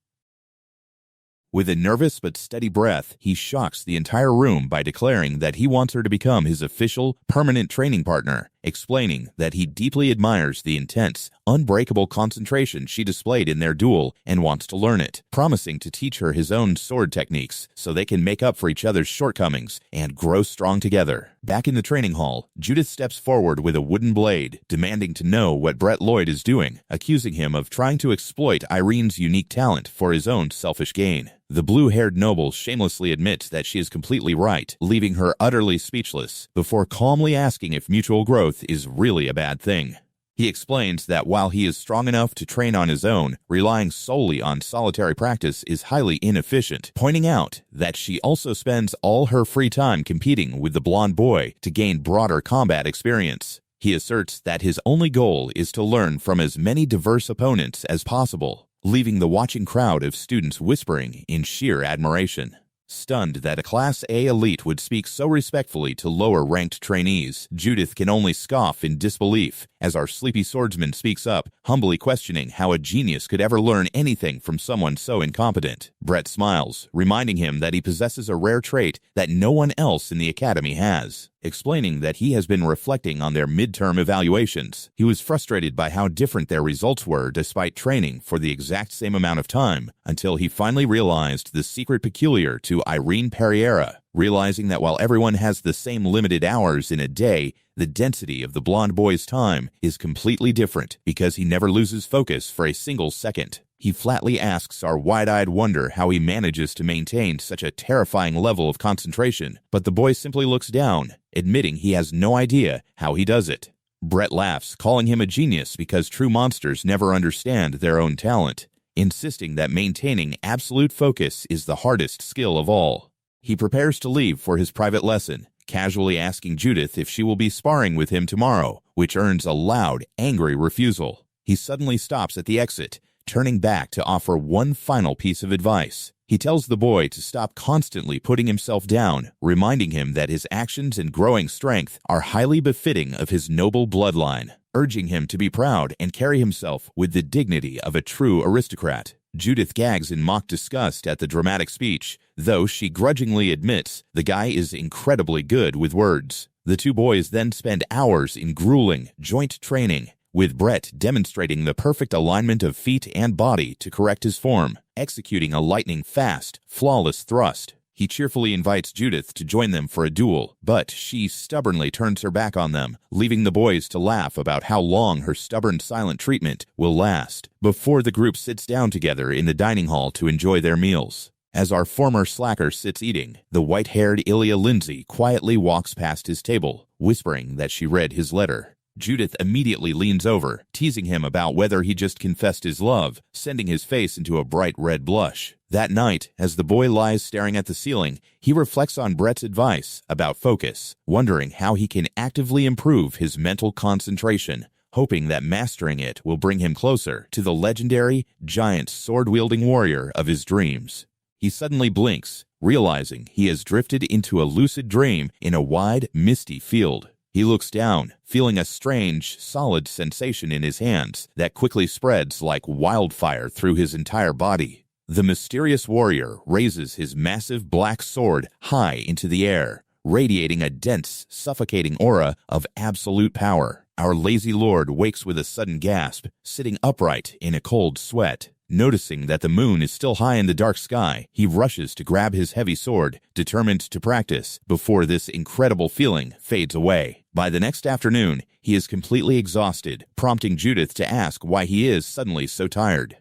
With a nervous but steady breath, he shocks the entire room by declaring that he wants her to become his official, permanent training partner, explaining that he deeply admires the intense, unbreakable concentration she displayed in their duel and wants to learn it, promising to teach her his own sword techniques so they can make up for each other's shortcomings and grow strong together. Back in the training hall, Judith steps forward with a wooden blade, demanding to know what Brett Lloyd is doing, accusing him of trying to exploit Irene's unique talent for his own selfish gain. The blue-haired noble shamelessly admits that she is completely right, leaving her utterly speechless, before calmly asking if mutual growth is really a bad thing. He explains that while he is strong enough to train on his own, relying solely on solitary practice is highly inefficient, pointing out that she also spends all her free time competing with the blonde boy to gain broader combat experience. He asserts that his only goal is to learn from as many diverse opponents as possible, leaving the watching crowd of students whispering in sheer admiration. Stunned that a Class A elite would speak so respectfully to lower-ranked trainees, Judith can only scoff in disbelief as our sleepy swordsman speaks up, humbly questioning how a genius could ever learn anything from someone so incompetent. Brett smiles, reminding him that he possesses a rare trait that no one else in the academy has. Explaining that he has been reflecting on their midterm evaluations. He was frustrated by how different their results were despite training for the exact same amount of time, until he finally realized the secret peculiar to Airen Pareira, realizing that while everyone has the same limited hours in a day, the density of the blonde boy's time is completely different because he never loses focus for a single second. He flatly asks our wide-eyed wonder how he manages to maintain such a terrifying level of concentration, but the boy simply looks down, admitting he has no idea how he does it. Brett laughs, calling him a genius because true monsters never understand their own talent, insisting that maintaining absolute focus is the hardest skill of all. He prepares to leave for his private lesson, casually asking Judith if she will be sparring with him tomorrow, which earns a loud, angry refusal. He suddenly stops at the exit, turning back to offer one final piece of advice. He tells the boy to stop constantly putting himself down, reminding him that his actions and growing strength are highly befitting of his noble bloodline, urging him to be proud and carry himself with the dignity of a true aristocrat. Judith gags in mock disgust at the dramatic speech, though she grudgingly admits the guy is incredibly good with words. The two boys then spend hours in grueling joint training, with Brett demonstrating the perfect alignment of feet and body to correct his form, executing a lightning-fast, flawless thrust. He cheerfully invites Judith to join them for a duel, but she stubbornly turns her back on them, leaving the boys to laugh about how long her stubborn silent treatment will last, before the group sits down together in the dining hall to enjoy their meals. As our former slacker sits eating, the white-haired Ilya Lindsay quietly walks past his table, whispering that she read his letter. Judith immediately leans over, teasing him about whether he just confessed his love, sending his face into a bright red blush. That night, as the boy lies staring at the ceiling, he reflects on Brett's advice about focus, wondering how he can actively improve his mental concentration, hoping that mastering it will bring him closer to the legendary, giant sword-wielding warrior of his dreams. He suddenly blinks, realizing he has drifted into a lucid dream in a wide, misty field. He looks down, feeling a strange, solid sensation in his hands that quickly spreads like wildfire through his entire body. The mysterious warrior raises his massive black sword high into the air, radiating a dense, suffocating aura of absolute power. Our lazy lord wakes with a sudden gasp, sitting upright in a cold sweat. Noticing that the moon is still high in the dark sky, he rushes to grab his heavy sword, determined to practice before this incredible feeling fades away. By the next afternoon, he is completely exhausted, prompting Judith to ask why he is suddenly so tired.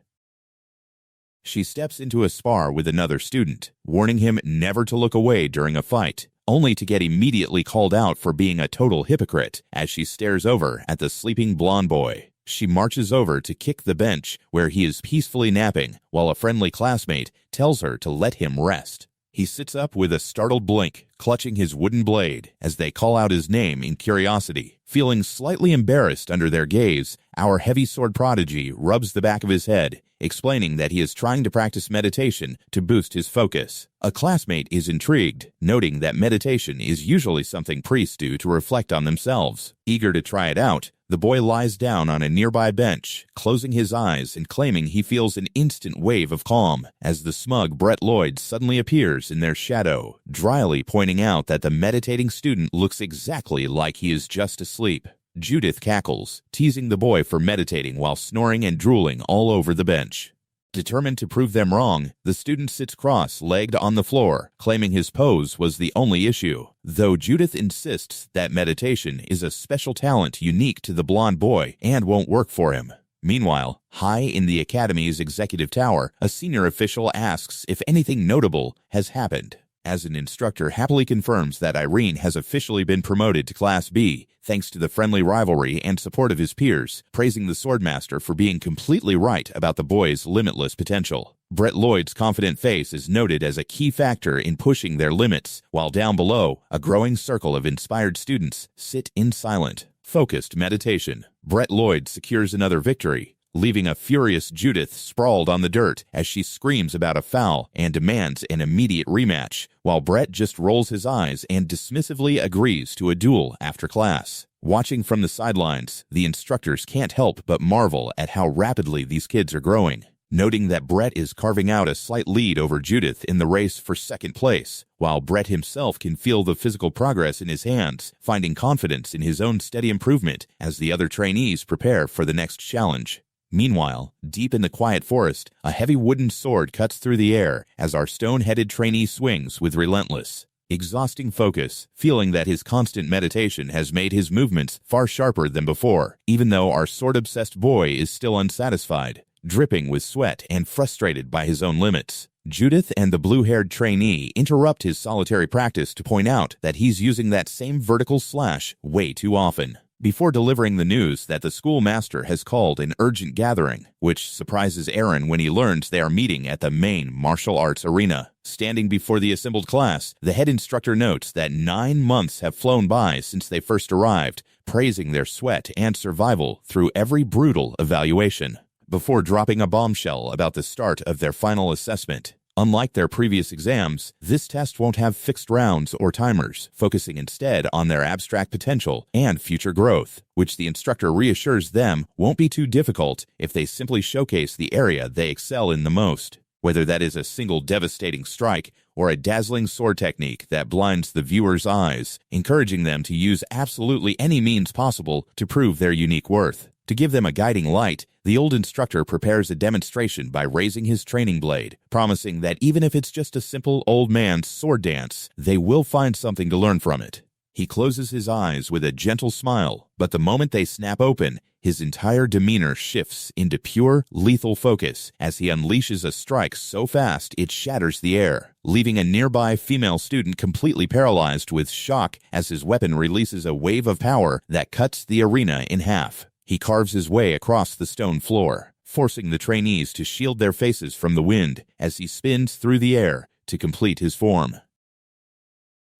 She steps into a spar with another student, warning him never to look away during a fight, only to get immediately called out for being a total hypocrite as she stares over at the sleeping blonde boy. She marches over to kick the bench where he is peacefully napping, while a friendly classmate tells her to let him rest. He sits up with a startled blink, clutching his wooden blade as they call out his name in curiosity. Feeling slightly embarrassed under their gaze, our heavy sword prodigy rubs the back of his head, explaining that he is trying to practice meditation to boost his focus. A classmate is intrigued, noting that meditation is usually something priests do to reflect on themselves. Eager to try it out, the boy lies down on a nearby bench, closing his eyes and claiming he feels an instant wave of calm as the smug Brett Lloyd suddenly appears in their shadow, dryly pointing out that the meditating student looks exactly like he is just asleep. Judith cackles, teasing the boy for meditating while snoring and drooling all over the bench. Determined to prove them wrong, the student sits cross-legged on the floor, claiming his pose was the only issue, though Judith insists that meditation is a special talent unique to the blonde boy and won't work for him. Meanwhile, high in the Academy's executive tower, a senior official asks if anything notable has happened, as an instructor happily confirms that Airen has officially been promoted to Class B, thanks to the friendly rivalry and support of his peers, praising the Swordmaster for being completely right about the boy's limitless potential. Brett Lloyd's confident face is noted as a key factor in pushing their limits, while down below, a growing circle of inspired students sit in silent, focused meditation. Brett Lloyd secures another victory, leaving a furious Judith sprawled on the dirt as she screams about a foul and demands an immediate rematch, while Brett just rolls his eyes and dismissively agrees to a duel after class. Watching from the sidelines, the instructors can't help but marvel at how rapidly these kids are growing, noting that Brett is carving out a slight lead over Judith in the race for second place, while Brett himself can feel the physical progress in his hands, finding confidence in his own steady improvement as the other trainees prepare for the next challenge. Meanwhile, deep in the quiet forest, a heavy wooden sword cuts through the air as our stone-headed trainee swings with relentless, exhausting focus, feeling that his constant meditation has made his movements far sharper than before, even though our sword-obsessed boy is still unsatisfied, dripping with sweat and frustrated by his own limits. Judith and the blue-haired trainee interrupt his solitary practice to point out that he's using that same vertical slash way too often, before delivering the news that the schoolmaster has called an urgent gathering, which surprises Airen when he learns they are meeting at the main martial arts arena. Standing before the assembled class, the head instructor notes that 9 months have flown by since they first arrived, praising their sweat and survival through every brutal evaluation, before dropping a bombshell about the start of their final assessment. Unlike their previous exams, this test won't have fixed rounds or timers, focusing instead on their abstract potential and future growth, which the instructor reassures them won't be too difficult if they simply showcase the area they excel in the most. Whether that is a single devastating strike or a dazzling sword technique that blinds the viewer's eyes, encouraging them to use absolutely any means possible to prove their unique worth. To give them a guiding light, the old instructor prepares a demonstration by raising his training blade, promising that even if it's just a simple old man's sword dance, they will find something to learn from it. He closes his eyes with a gentle smile, but the moment they snap open, his entire demeanor shifts into pure, lethal focus as he unleashes a strike so fast it shatters the air, leaving a nearby female student completely paralyzed with shock as his weapon releases a wave of power that cuts the arena in half. He carves his way across the stone floor, forcing the trainees to shield their faces from the wind as he spins through the air to complete his form.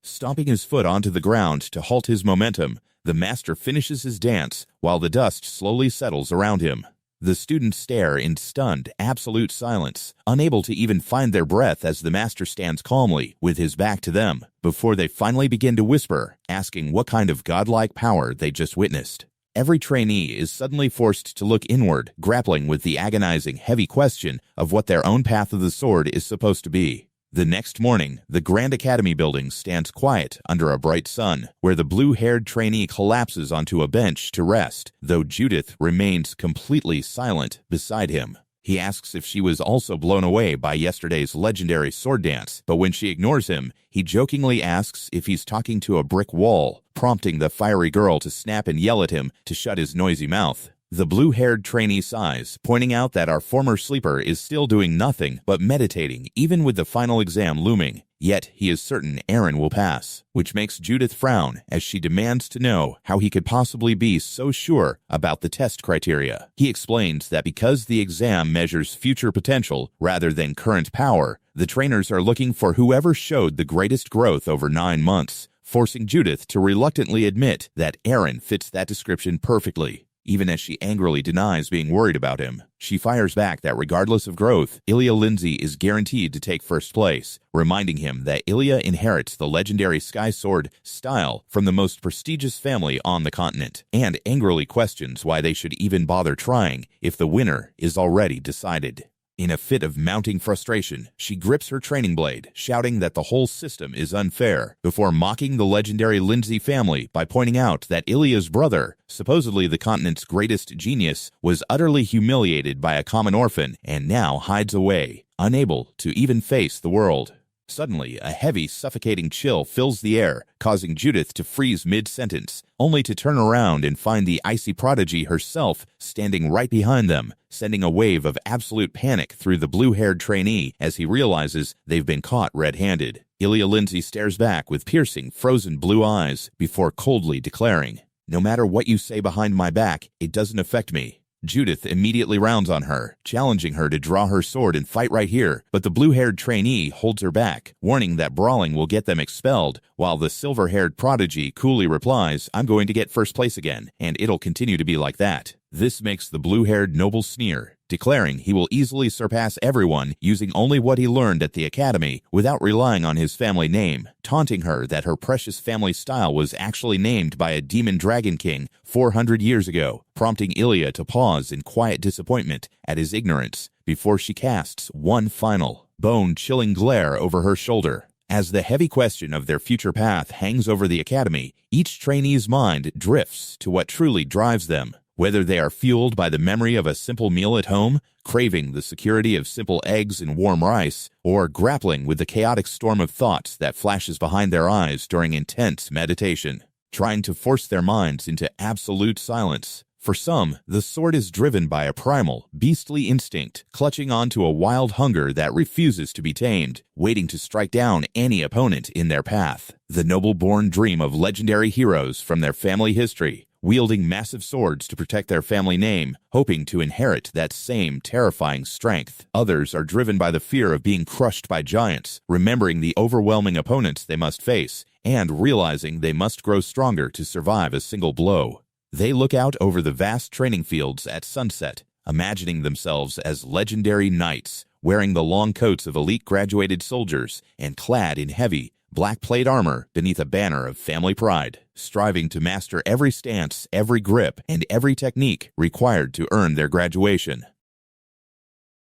Stomping his foot onto the ground to halt his momentum, the master finishes his dance while the dust slowly settles around him. The students stare in stunned, absolute silence, unable to even find their breath as the master stands calmly with his back to them, before they finally begin to whisper, asking what kind of godlike power they just witnessed. Every trainee is suddenly forced to look inward, grappling with the agonizing, heavy question of what their own path of the sword is supposed to be. The next morning, the Grand Academy building stands quiet under a bright sun, where the blue-haired trainee collapses onto a bench to rest, though Judith remains completely silent beside him. He asks if she was also blown away by yesterday's legendary sword dance, but when she ignores him, he jokingly asks if he's talking to a brick wall, prompting the fiery girl to snap and yell at him to shut his noisy mouth. The blue-haired trainee sighs, pointing out that our former sleeper is still doing nothing but meditating, even with the final exam looming. Yet he is certain Airen will pass, which makes Judith frown as she demands to know how he could possibly be so sure about the test criteria. He explains that because the exam measures future potential rather than current power, the trainers are looking for whoever showed the greatest growth over 9 months, forcing Judith to reluctantly admit that Airen fits that description perfectly. Even as she angrily denies being worried about him, she fires back that regardless of growth, Ilya Lindsay is guaranteed to take first place, reminding him that Ilya inherits the legendary Sky Sword style from the most prestigious family on the continent, and angrily questions why they should even bother trying if the winner is already decided. In a fit of mounting frustration, she grips her training blade, shouting that the whole system is unfair, before mocking the legendary Lindsay family by pointing out that Ilya's brother, supposedly the continent's greatest genius, was utterly humiliated by a common orphan and now hides away, unable to even face the world. Suddenly, a heavy, suffocating chill fills the air, causing Judith to freeze mid-sentence, only to turn around and find the icy prodigy herself standing right behind them, sending a wave of absolute panic through the blue-haired trainee as he realizes they've been caught red-handed. Ilya Lindsay stares back with piercing, frozen blue eyes before coldly declaring, "No matter what you say behind my back, it doesn't affect me." Judith immediately rounds on her, challenging her to draw her sword and fight right here, but the blue-haired trainee holds her back, warning that brawling will get them expelled, while the silver-haired prodigy coolly replies, "I'm going to get first place again, and it'll continue to be like that." This makes the blue-haired noble sneer, declaring he will easily surpass everyone using only what he learned at the academy without relying on his family name, taunting her that her precious family style was actually named by a demon dragon king 400 years ago, prompting Ilya to pause in quiet disappointment at his ignorance before she casts one final, bone-chilling glare over her shoulder. As the heavy question of their future path hangs over the academy, each trainee's mind drifts to what truly drives them. Whether they are fueled by the memory of a simple meal at home, craving the security of simple eggs and warm rice, or grappling with the chaotic storm of thoughts that flashes behind their eyes during intense meditation, trying to force their minds into absolute silence. For some, the sword is driven by a primal, beastly instinct, clutching onto a wild hunger that refuses to be tamed, waiting to strike down any opponent in their path. The noble-born dream of legendary heroes from their family history, wielding massive swords to protect their family name, hoping to inherit that same terrifying strength. Others are driven by the fear of being crushed by giants, remembering the overwhelming opponents they must face, and realizing they must grow stronger to survive a single blow. They look out over the vast training fields at sunset, imagining themselves as legendary knights, wearing the long coats of elite graduated soldiers and clad in heavy, black plate armor beneath a banner of family pride, striving to master every stance, every grip, and every technique required to earn their graduation.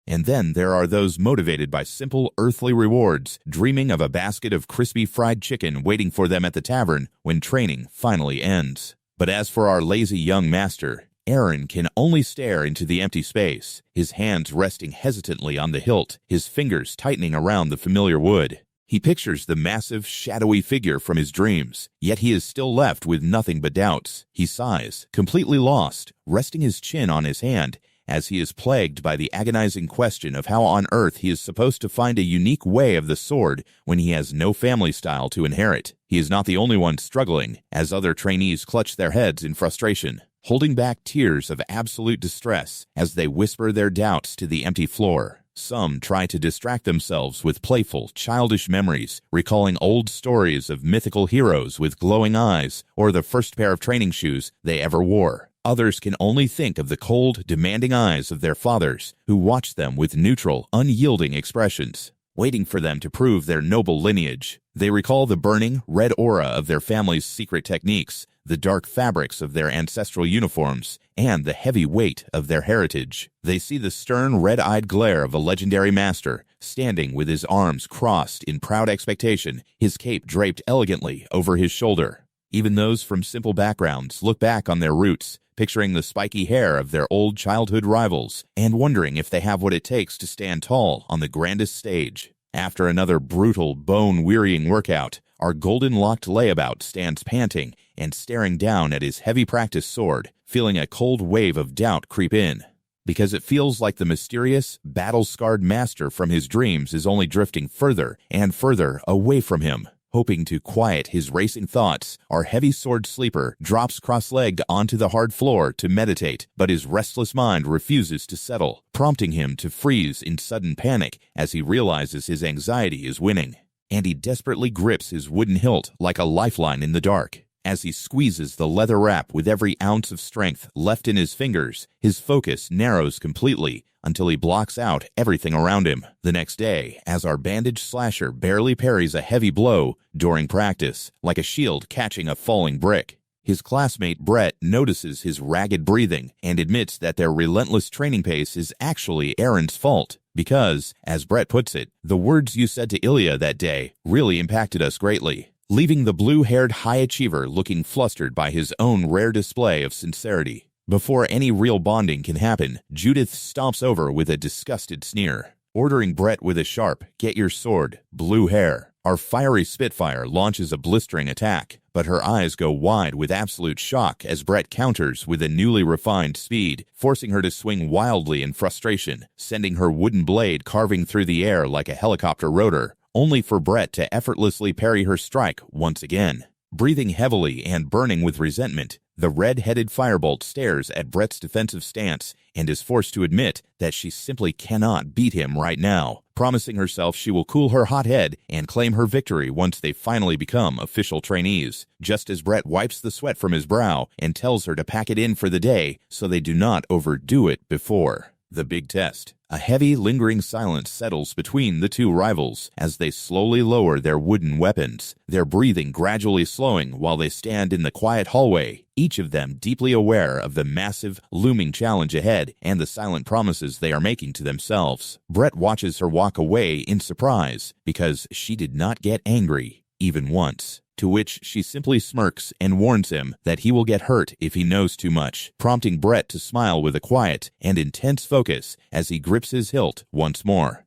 And then there are those motivated by simple earthly rewards, dreaming of a basket of crispy fried chicken waiting for them at the tavern when training finally ends. But as for our lazy young master, Airen can only stare into the empty space, his hands resting hesitantly on the hilt, his fingers tightening around the familiar wood. He pictures the massive, shadowy figure from his dreams, yet he is still left with nothing but doubts. He sighs, completely lost, resting his chin on his hand, as he is plagued by the agonizing question of how on earth he is supposed to find a unique way of the sword when he has no family style to inherit. He is not the only one struggling, as other trainees clutch their heads in frustration, holding back tears of absolute distress as they whisper their doubts to the empty floor. Some try to distract themselves with playful, childish memories, recalling old stories of mythical heroes with glowing eyes or the first pair of training shoes they ever wore. Others can only think of the cold, demanding eyes of their fathers, who watch them with neutral, unyielding expressions, waiting for them to prove their noble lineage. They recall the burning, red aura of their family's secret techniques, the dark fabrics of their ancestral uniforms, and the heavy weight of their heritage. They see the stern, red-eyed glare of a legendary master, standing with his arms crossed in proud expectation, his cape draped elegantly over his shoulder. Even those from simple backgrounds look back on their roots, picturing the spiky hair of their old childhood rivals, and wondering if they have what it takes to stand tall on the grandest stage. After another brutal, bone-wearying workout, our golden-locked layabout stands panting and staring down at his heavy practice sword, feeling a cold wave of doubt creep in. Because it feels like the mysterious, battle-scarred master from his dreams is only drifting further and further away from him. Hoping to quiet his racing thoughts, our heavy sword sleeper drops cross-legged onto the hard floor to meditate, but his restless mind refuses to settle, prompting him to freeze in sudden panic as he realizes his anxiety is winning. And he desperately grips his wooden hilt like a lifeline in the dark. As he squeezes the leather wrap with every ounce of strength left in his fingers, his focus narrows completely until he blocks out everything around him. The next day, as our bandaged slasher barely parries a heavy blow during practice, like a shield catching a falling brick, his classmate Brett notices his ragged breathing and admits that their relentless training pace is actually Airen's fault. Because, as Brett puts it, the words you said to Ilya that day really impacted us greatly, leaving the blue-haired high achiever looking flustered by his own rare display of sincerity. Before any real bonding can happen, Judith stomps over with a disgusted sneer, ordering Brett with a sharp, "Get your sword, blue hair." Our fiery Spitfire launches a blistering attack, but her eyes go wide with absolute shock as Brett counters with a newly refined speed, forcing her to swing wildly in frustration, sending her wooden blade carving through the air like a helicopter rotor, only for Brett to effortlessly parry her strike once again. Breathing heavily and burning with resentment, the red-headed firebolt stares at Brett's defensive stance and is forced to admit that she simply cannot beat him right now, promising herself she will cool her hot head and claim her victory once they finally become official trainees, just as Brett wipes the sweat from his brow and tells her to pack it in for the day so they do not overdo it before the big test. A heavy, lingering silence settles between the two rivals as they slowly lower their wooden weapons, their breathing gradually slowing while they stand in the quiet hallway, each of them deeply aware of the massive, looming challenge ahead and the silent promises they are making to themselves. Brett watches her walk away in surprise because she did not get angry, even once. To which she simply smirks and warns him that he will get hurt if he knows too much, prompting Brett to smile with a quiet and intense focus as he grips his hilt once more.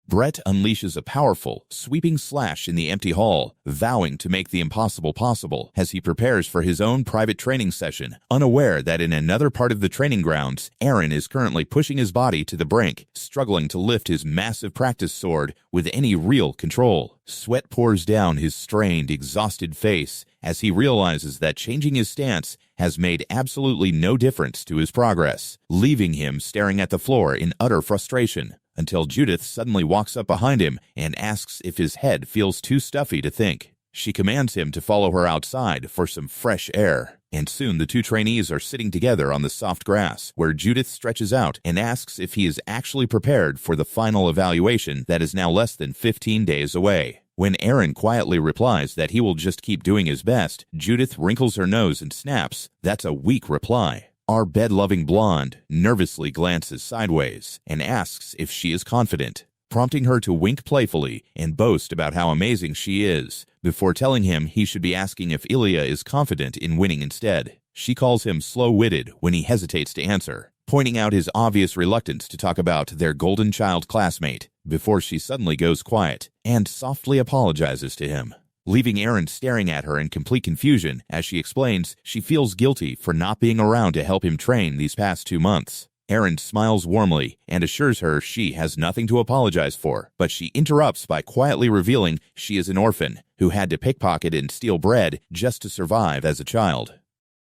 Brett unleashes a powerful, sweeping slash in the empty hall, vowing to make the impossible possible as he prepares for his own private training session, unaware that in another part of the training grounds, Airen is currently pushing his body to the brink, struggling to lift his massive practice sword with any real control. Sweat pours down his strained, exhausted face as he realizes that changing his stance has made absolutely no difference to his progress, leaving him staring at the floor in utter frustration, until Judith suddenly walks up behind him and asks if his head feels too stuffy to think. She commands him to follow her outside for some fresh air. And soon the two trainees are sitting together on the soft grass, where Judith stretches out and asks if he is actually prepared for the final evaluation that is now less than 15 days away. When Airen quietly replies that he will just keep doing his best, Judith wrinkles her nose and snaps, "That's a weak reply." Our bed-loving blonde nervously glances sideways and asks if she is confident, prompting her to wink playfully and boast about how amazing she is, before telling him he should be asking if Ilya is confident in winning instead. She calls him slow-witted when he hesitates to answer, pointing out his obvious reluctance to talk about their golden child classmate, before she suddenly goes quiet and softly apologizes to him, leaving Airen staring at her in complete confusion as she explains she feels guilty for not being around to help him train these past 2 months. Airen smiles warmly and assures her she has nothing to apologize for, but she interrupts by quietly revealing she is an orphan who had to pickpocket and steal bread just to survive as a child.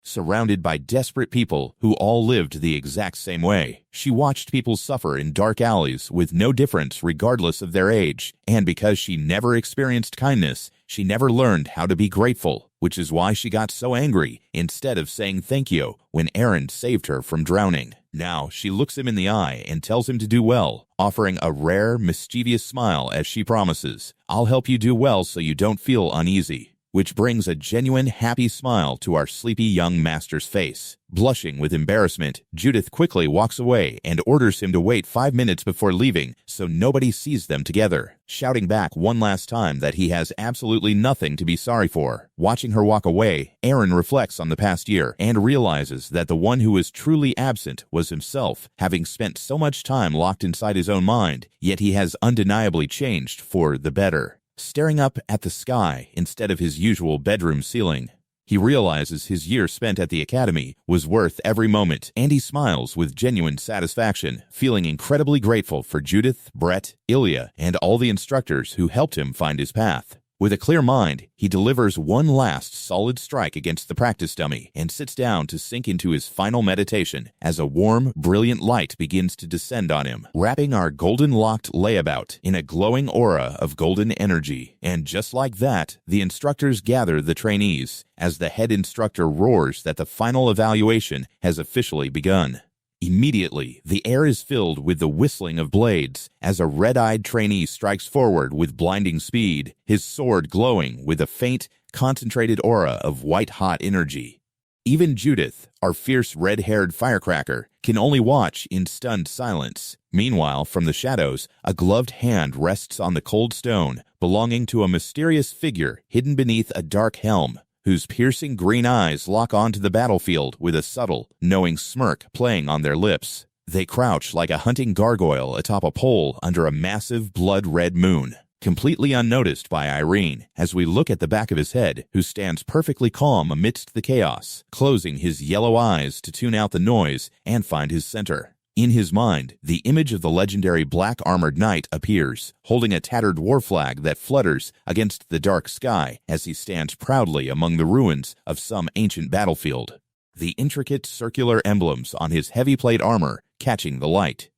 Surrounded by desperate people who all lived the exact same way, she watched people suffer in dark alleys with no difference regardless of their age, and because she never experienced kindness, she never learned how to be grateful, which is why she got so angry instead of saying thank you when Airen saved her from drowning. Now she looks him in the eye and tells him to do well, offering a rare, mischievous smile as she promises, "I'll help you do well so you don't feel uneasy," which brings a genuine happy smile to our sleepy young master's face. Blushing with embarrassment, Judith quickly walks away and orders him to wait 5 minutes before leaving so nobody sees them together, shouting back one last time that he has absolutely nothing to be sorry for. Watching her walk away, Airen reflects on the past year and realizes that the one who was truly absent was himself, having spent so much time locked inside his own mind, yet he has undeniably changed for the better. Staring up at the sky instead of his usual bedroom ceiling, he realizes his year spent at the academy was worth every moment, and he smiles with genuine satisfaction, feeling incredibly grateful for Judith, Brett, Ilya, and all the instructors who helped him find his path. With a clear mind, he delivers one last solid strike against the practice dummy and sits down to sink into his final meditation as a warm, brilliant light begins to descend on him, wrapping our golden-locked layabout in a glowing aura of golden energy. And just like that, the instructors gather the trainees as the head instructor roars that the final evaluation has officially begun. Immediately, the air is filled with the whistling of blades as a red-eyed trainee strikes forward with blinding speed, his sword glowing with a faint, concentrated aura of white-hot energy. Even Judith, our fierce red-haired firecracker, can only watch in stunned silence. Meanwhile, from the shadows, a gloved hand rests on the cold stone, belonging to a mysterious figure hidden beneath a dark helm, whose piercing green eyes lock onto the battlefield with a subtle, knowing smirk playing on their lips. They crouch like a hunting gargoyle atop a pole under a massive blood-red moon, completely unnoticed by Airen as we look at the back of his head, who stands perfectly calm amidst the chaos, closing his yellow eyes to tune out the noise and find his center. In his mind, the image of the legendary black-armored knight appears, holding a tattered war flag that flutters against the dark sky as he stands proudly among the ruins of some ancient battlefield, the intricate circular emblems on his heavy plate armor catching the light.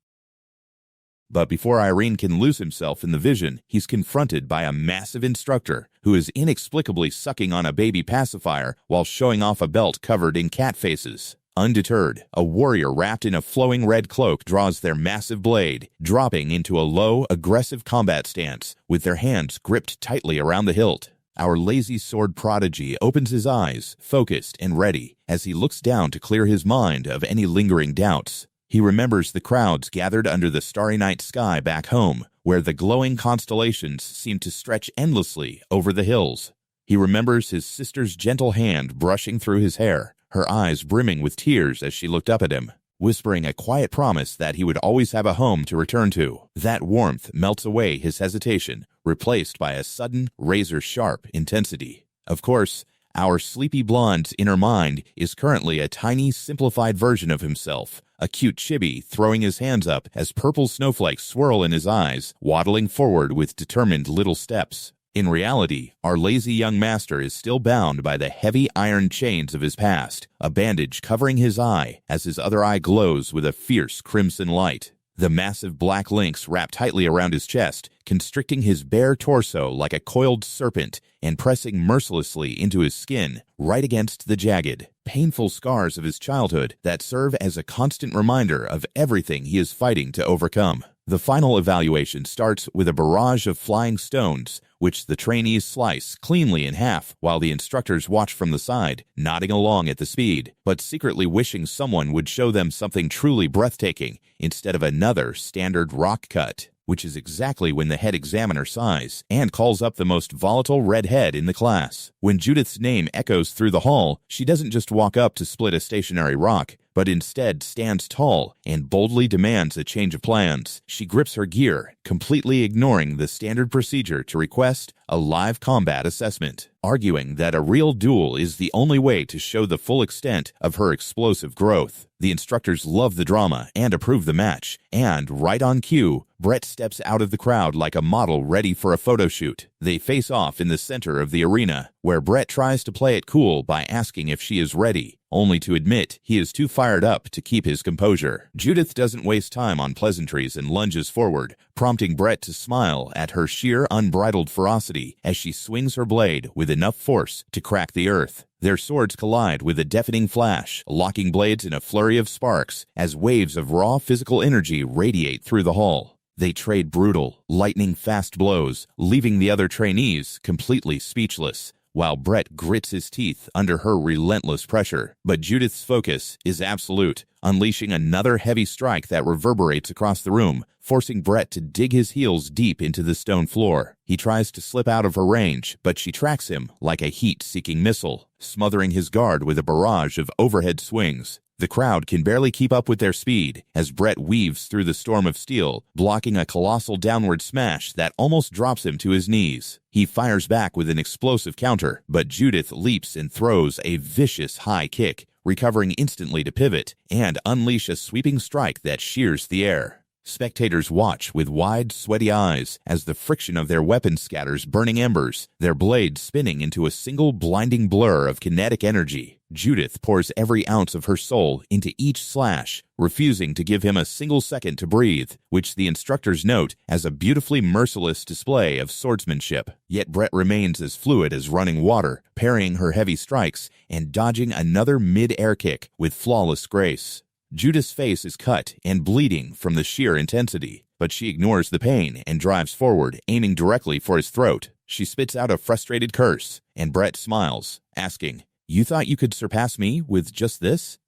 But before Airen can lose himself in the vision, he's confronted by a massive instructor who is inexplicably sucking on a baby pacifier while showing off a belt covered in cat faces. Undeterred, a warrior wrapped in a flowing red cloak draws their massive blade, dropping into a low, aggressive combat stance, with their hands gripped tightly around the hilt. Our lazy sword prodigy opens his eyes, focused and ready, as he looks down to clear his mind of any lingering doubts. He remembers the crowds gathered under the starry night sky back home, where the glowing constellations seem to stretch endlessly over the hills. He remembers his sister's gentle hand brushing through his hair, her eyes brimming with tears as she looked up at him, whispering a quiet promise that he would always have a home to return to. That warmth melts away his hesitation, replaced by a sudden, razor-sharp intensity. Of course, our sleepy blonde's inner mind is currently a tiny, simplified version of himself, a cute chibi throwing his hands up as purple snowflakes swirl in his eyes, waddling forward with determined little steps. In reality, our lazy young master is still bound by the heavy iron chains of his past, a bandage covering his eye as his other eye glows with a fierce crimson light. The massive black links wrap tightly around his chest, constricting his bare torso like a coiled serpent and pressing mercilessly into his skin, right against the jagged, painful scars of his childhood that serve as a constant reminder of everything he is fighting to overcome. The final evaluation starts with a barrage of flying stones, which the trainees slice cleanly in half while the instructors watch from the side, nodding along at the speed, but secretly wishing someone would show them something truly breathtaking instead of another standard rock cut, which is exactly when the head examiner sighs and calls up the most volatile redhead in the class. When Judith's name echoes through the hall, she doesn't just walk up to split a stationary rock, but instead stands tall and boldly demands a change of plans. She grips her gear, completely ignoring the standard procedure to request a live combat assessment, arguing that a real duel is the only way to show the full extent of her explosive growth. The instructors love the drama and approve the match, and right on cue, Brett steps out of the crowd like a model ready for a photo shoot. They face off in the center of the arena, where Brett tries to play it cool by asking if she is ready, only to admit he is too fired up to keep his composure. Judith doesn't waste time on pleasantries and lunges forward, prompting Brett to smile at her sheer unbridled ferocity as she swings her blade with enough force to crack the earth. Their swords collide with a deafening flash, locking blades in a flurry of sparks as waves of raw physical energy radiate through the hall. They trade brutal, lightning-fast blows, leaving the other trainees completely speechless, while Brett grits his teeth under her relentless pressure. But Judith's focus is absolute, unleashing another heavy strike that reverberates across the room, forcing Brett to dig his heels deep into the stone floor. He tries to slip out of her range, but she tracks him like a heat-seeking missile, smothering his guard with a barrage of overhead swings. The crowd can barely keep up with their speed as Brett weaves through the storm of steel, blocking a colossal downward smash that almost drops him to his knees. He fires back with an explosive counter, but Judith leaps and throws a vicious high kick, recovering instantly to pivot and unleash a sweeping strike that shears the air. Spectators watch with wide, sweaty eyes as the friction of their weapons scatters burning embers, their blades spinning into a single blinding blur of kinetic energy. Judith pours every ounce of her soul into each slash, refusing to give him a single second to breathe, which the instructors note as a beautifully merciless display of swordsmanship. Yet Brett remains as fluid as running water, parrying her heavy strikes and dodging another mid-air kick with flawless grace. Judith's face is cut and bleeding from the sheer intensity, but she ignores the pain and drives forward, aiming directly for his throat. She spits out a frustrated curse, and Brett smiles, asking, "You thought you could surpass me with just this?"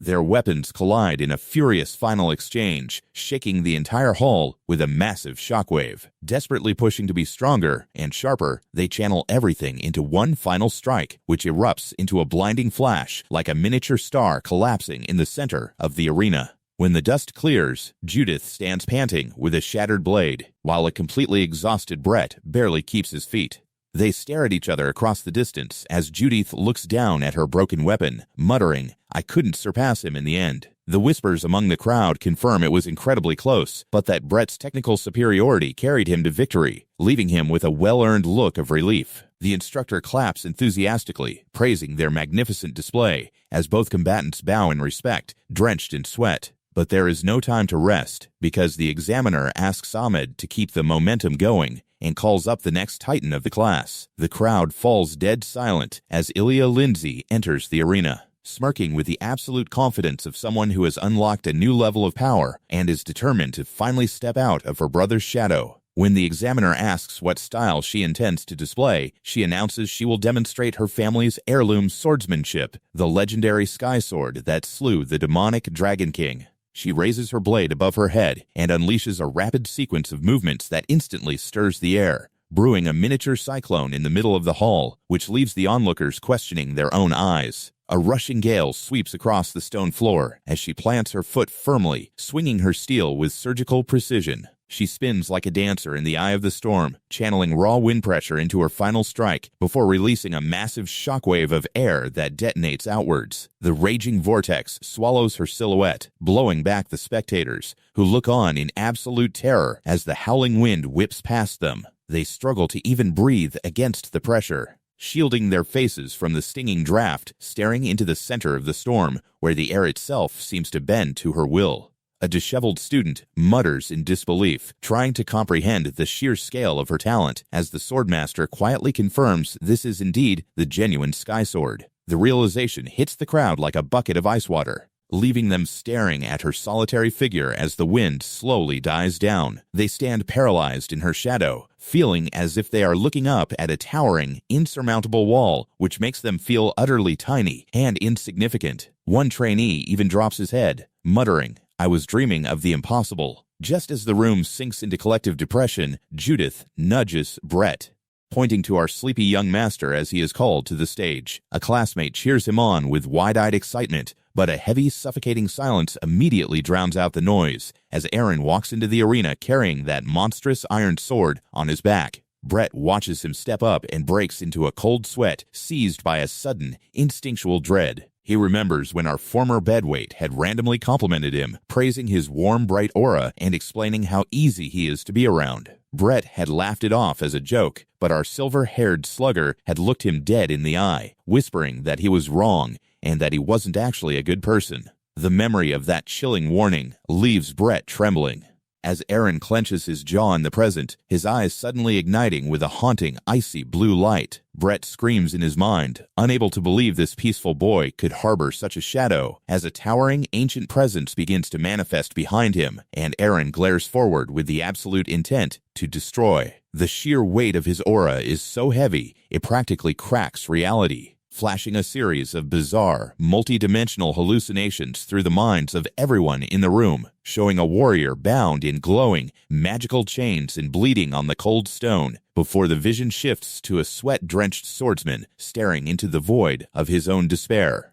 Their weapons collide in a furious final exchange, shaking the entire hall with a massive shockwave. Desperately pushing to be stronger and sharper, they channel everything into one final strike, which erupts into a blinding flash like a miniature star collapsing in the center of the arena. When the dust clears, Judith stands panting with a shattered blade, while a completely exhausted Brett barely keeps his feet. They stare at each other across the distance as Judith looks down at her broken weapon, muttering, "I couldn't surpass him in the end." The whispers among the crowd confirm it was incredibly close, but that Brett's technical superiority carried him to victory, leaving him with a well-earned look of relief. The instructor claps enthusiastically, praising their magnificent display, as both combatants bow in respect, drenched in sweat. But there is no time to rest, because the examiner asks Ahmed to keep the momentum going and calls up the next titan of the class. The crowd falls dead silent as Ilya Lindsay enters the arena, smirking with the absolute confidence of someone who has unlocked a new level of power and is determined to finally step out of her brother's shadow. When the examiner asks what style she intends to display, she announces she will demonstrate her family's heirloom swordsmanship, the legendary sky sword that slew the demonic Dragon King. She raises her blade above her head and unleashes a rapid sequence of movements that instantly stirs the air, brewing a miniature cyclone in the middle of the hall, which leaves the onlookers questioning their own eyes. A rushing gale sweeps across the stone floor as she plants her foot firmly, swinging her steel with surgical precision. She spins like a dancer in the eye of the storm, channeling raw wind pressure into her final strike before releasing a massive shockwave of air that detonates outwards. The raging vortex swallows her silhouette, blowing back the spectators, who look on in absolute terror as the howling wind whips past them. They struggle to even breathe against the pressure, shielding their faces from the stinging draft, staring into the center of the storm, where the air itself seems to bend to her will. A disheveled student mutters in disbelief, trying to comprehend the sheer scale of her talent, as the swordmaster quietly confirms this is indeed the genuine sky sword. The realization hits the crowd like a bucket of ice water, leaving them staring at her solitary figure as the wind slowly dies down. They stand paralyzed in her shadow, feeling as if they are looking up at a towering, insurmountable wall, which makes them feel utterly tiny and insignificant. One trainee even drops his head, muttering, "I was dreaming of the impossible." Just as the room sinks into collective depression, Judith nudges Brett, pointing to our sleepy young master as he is called to the stage. A classmate cheers him on with wide-eyed excitement, but a heavy, suffocating silence immediately drowns out the noise as Airen walks into the arena carrying that monstrous iron sword on his back. Brett watches him step up and breaks into a cold sweat, seized by a sudden, instinctual dread. He remembers when our former bedweight had randomly complimented him, praising his warm, bright aura and explaining how easy he is to be around. Brett had laughed it off as a joke, but our silver-haired slugger had looked him dead in the eye, whispering that he was wrong and that he wasn't actually a good person. The memory of that chilling warning leaves Brett trembling. As Airen clenches his jaw in the present, his eyes suddenly igniting with a haunting, icy blue light, Brett screams in his mind, unable to believe this peaceful boy could harbor such a shadow, as a towering, ancient presence begins to manifest behind him, and Airen glares forward with the absolute intent to destroy. The sheer weight of his aura is so heavy, it practically cracks reality, flashing a series of bizarre, multi-dimensional hallucinations through the minds of everyone in the room, showing a warrior bound in glowing, magical chains and bleeding on the cold stone, before the vision shifts to a sweat-drenched swordsman staring into the void of his own despair.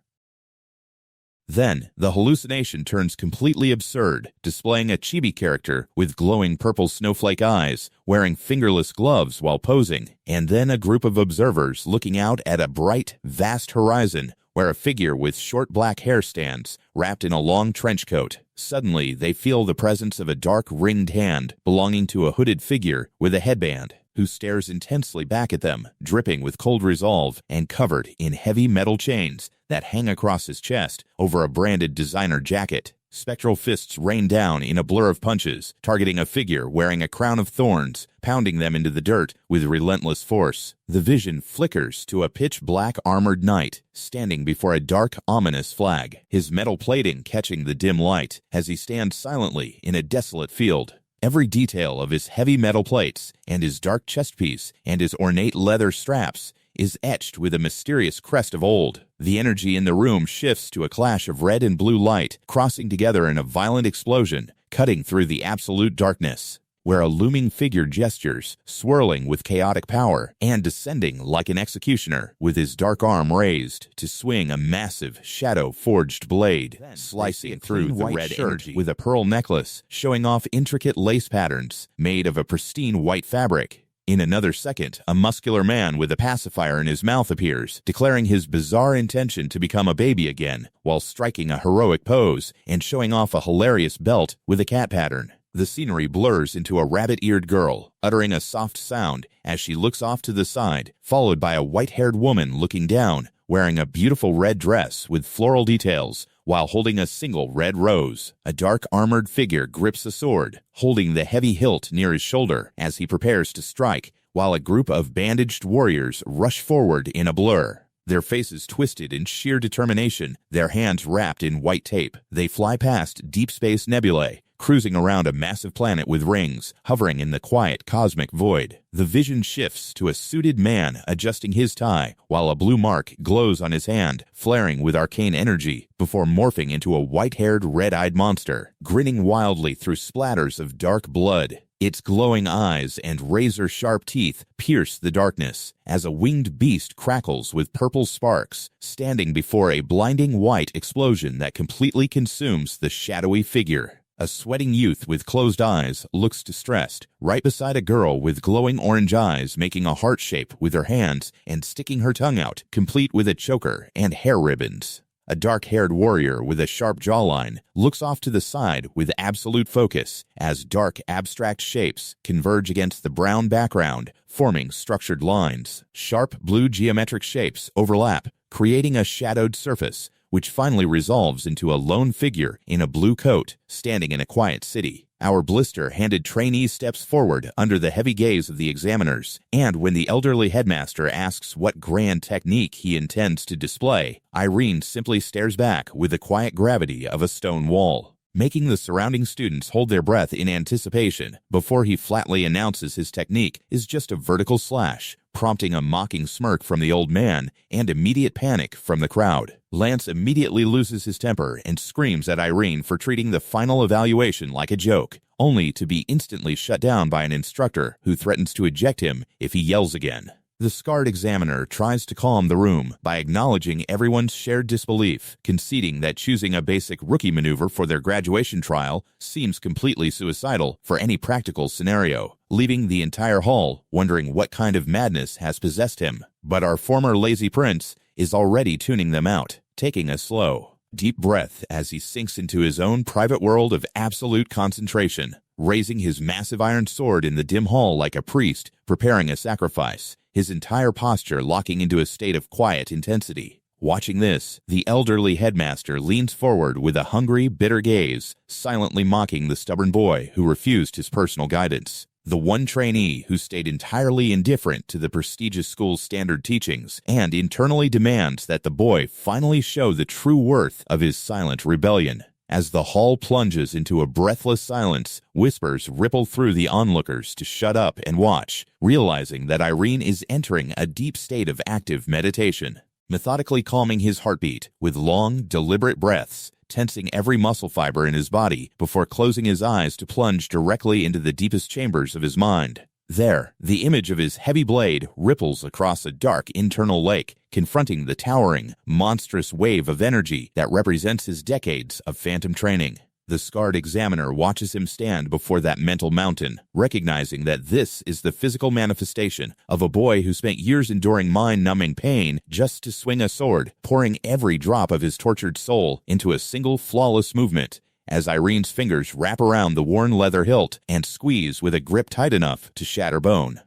Then, the hallucination turns completely absurd, displaying a chibi character with glowing purple snowflake eyes, wearing fingerless gloves while posing, and then a group of observers looking out at a bright, vast horizon where a figure with short black hair stands, wrapped in a long trench coat. Suddenly, they feel the presence of a dark ringed hand belonging to a hooded figure with a headband, who stares intensely back at them, dripping with cold resolve and covered in heavy metal chains that hang across his chest over a branded designer jacket. Spectral fists rain down in a blur of punches, targeting a figure wearing a crown of thorns, pounding them into the dirt with relentless force. The vision flickers to a pitch-black armored knight standing before a dark, ominous flag, his metal plating catching the dim light as he stands silently in a desolate field. Every detail of his heavy metal plates and his dark chest piece and his ornate leather straps is etched with a mysterious crest of old. The energy in the room shifts to a clash of red and blue light, crossing together in a violent explosion, cutting through the absolute darkness, where a looming figure gestures, swirling with chaotic power, and descending like an executioner, with his dark arm raised to swing a massive, shadow-forged blade, slicing through the red energy with a pearl necklace, showing off intricate lace patterns made of a pristine white fabric. In another second, a muscular man with a pacifier in his mouth appears, declaring his bizarre intention to become a baby again, while striking a heroic pose and showing off a hilarious belt with a cat pattern. The scenery blurs into a rabbit-eared girl, uttering a soft sound as she looks off to the side, followed by a white-haired woman looking down, wearing a beautiful red dress with floral details, while holding a single red rose. A dark armored figure grips a sword, holding the heavy hilt near his shoulder as he prepares to strike, while a group of bandaged warriors rush forward in a blur. Their faces twisted in sheer determination, their hands wrapped in white tape. They fly past deep space nebulae, cruising around a massive planet with rings, hovering in the quiet cosmic void. The vision shifts to a suited man adjusting his tie, while a blue mark glows on his hand, flaring with arcane energy, before morphing into a white-haired, red-eyed monster, grinning wildly through splatters of dark blood. Its glowing eyes and razor-sharp teeth pierce the darkness as a winged beast crackles with purple sparks, standing before a blinding white explosion that completely consumes the shadowy figure. A sweating youth with closed eyes looks distressed, right beside a girl with glowing orange eyes making a heart shape with her hands and sticking her tongue out, complete with a choker and hair ribbons. A dark-haired warrior with a sharp jawline looks off to the side with absolute focus as dark abstract shapes converge against the brown background, forming structured lines. Sharp blue geometric shapes overlap, creating a shadowed surface, which finally resolves into a lone figure in a blue coat standing in a quiet city. Our blister-handed trainee steps forward under the heavy gaze of the examiners, and when the elderly headmaster asks what grand technique he intends to display, Airen simply stares back with the quiet gravity of a stone wall, making the surrounding students hold their breath in anticipation before he flatly announces his technique is just a vertical slash, prompting a mocking smirk from the old man and immediate panic from the crowd. Lance immediately loses his temper and screams at Airen for treating the final evaluation like a joke, only to be instantly shut down by an instructor who threatens to eject him if he yells again. The scarred examiner tries to calm the room by acknowledging everyone's shared disbelief, conceding that choosing a basic rookie maneuver for their graduation trial seems completely suicidal for any practical scenario, leaving the entire hall wondering what kind of madness has possessed him. But our former lazy prince is already tuning them out, taking a slow, deep breath as he sinks into his own private world of absolute concentration, raising his massive iron sword in the dim hall like a priest preparing a sacrifice, his entire posture locking into a state of quiet intensity. Watching this, the elderly headmaster leans forward with a hungry, bitter gaze, silently mocking the stubborn boy who refused his personal guidance. The one trainee who stayed entirely indifferent to the prestigious school's standard teachings and internally demands that the boy finally show the true worth of his silent rebellion. As the hall plunges into a breathless silence, whispers ripple through the onlookers to shut up and watch, realizing that Airen is entering a deep state of active meditation. Methodically calming his heartbeat with long, deliberate breaths, tensing every muscle fiber in his body before closing his eyes to plunge directly into the deepest chambers of his mind. There, the image of his heavy blade ripples across a dark internal lake, confronting the towering, monstrous wave of energy that represents his decades of phantom training. The scarred examiner watches him stand before that mental mountain, recognizing that this is the physical manifestation of a boy who spent years enduring mind-numbing pain just to swing a sword, pouring every drop of his tortured soul into a single flawless movement, as Irene's fingers wrap around the worn leather hilt and squeeze with a grip tight enough to shatter bone.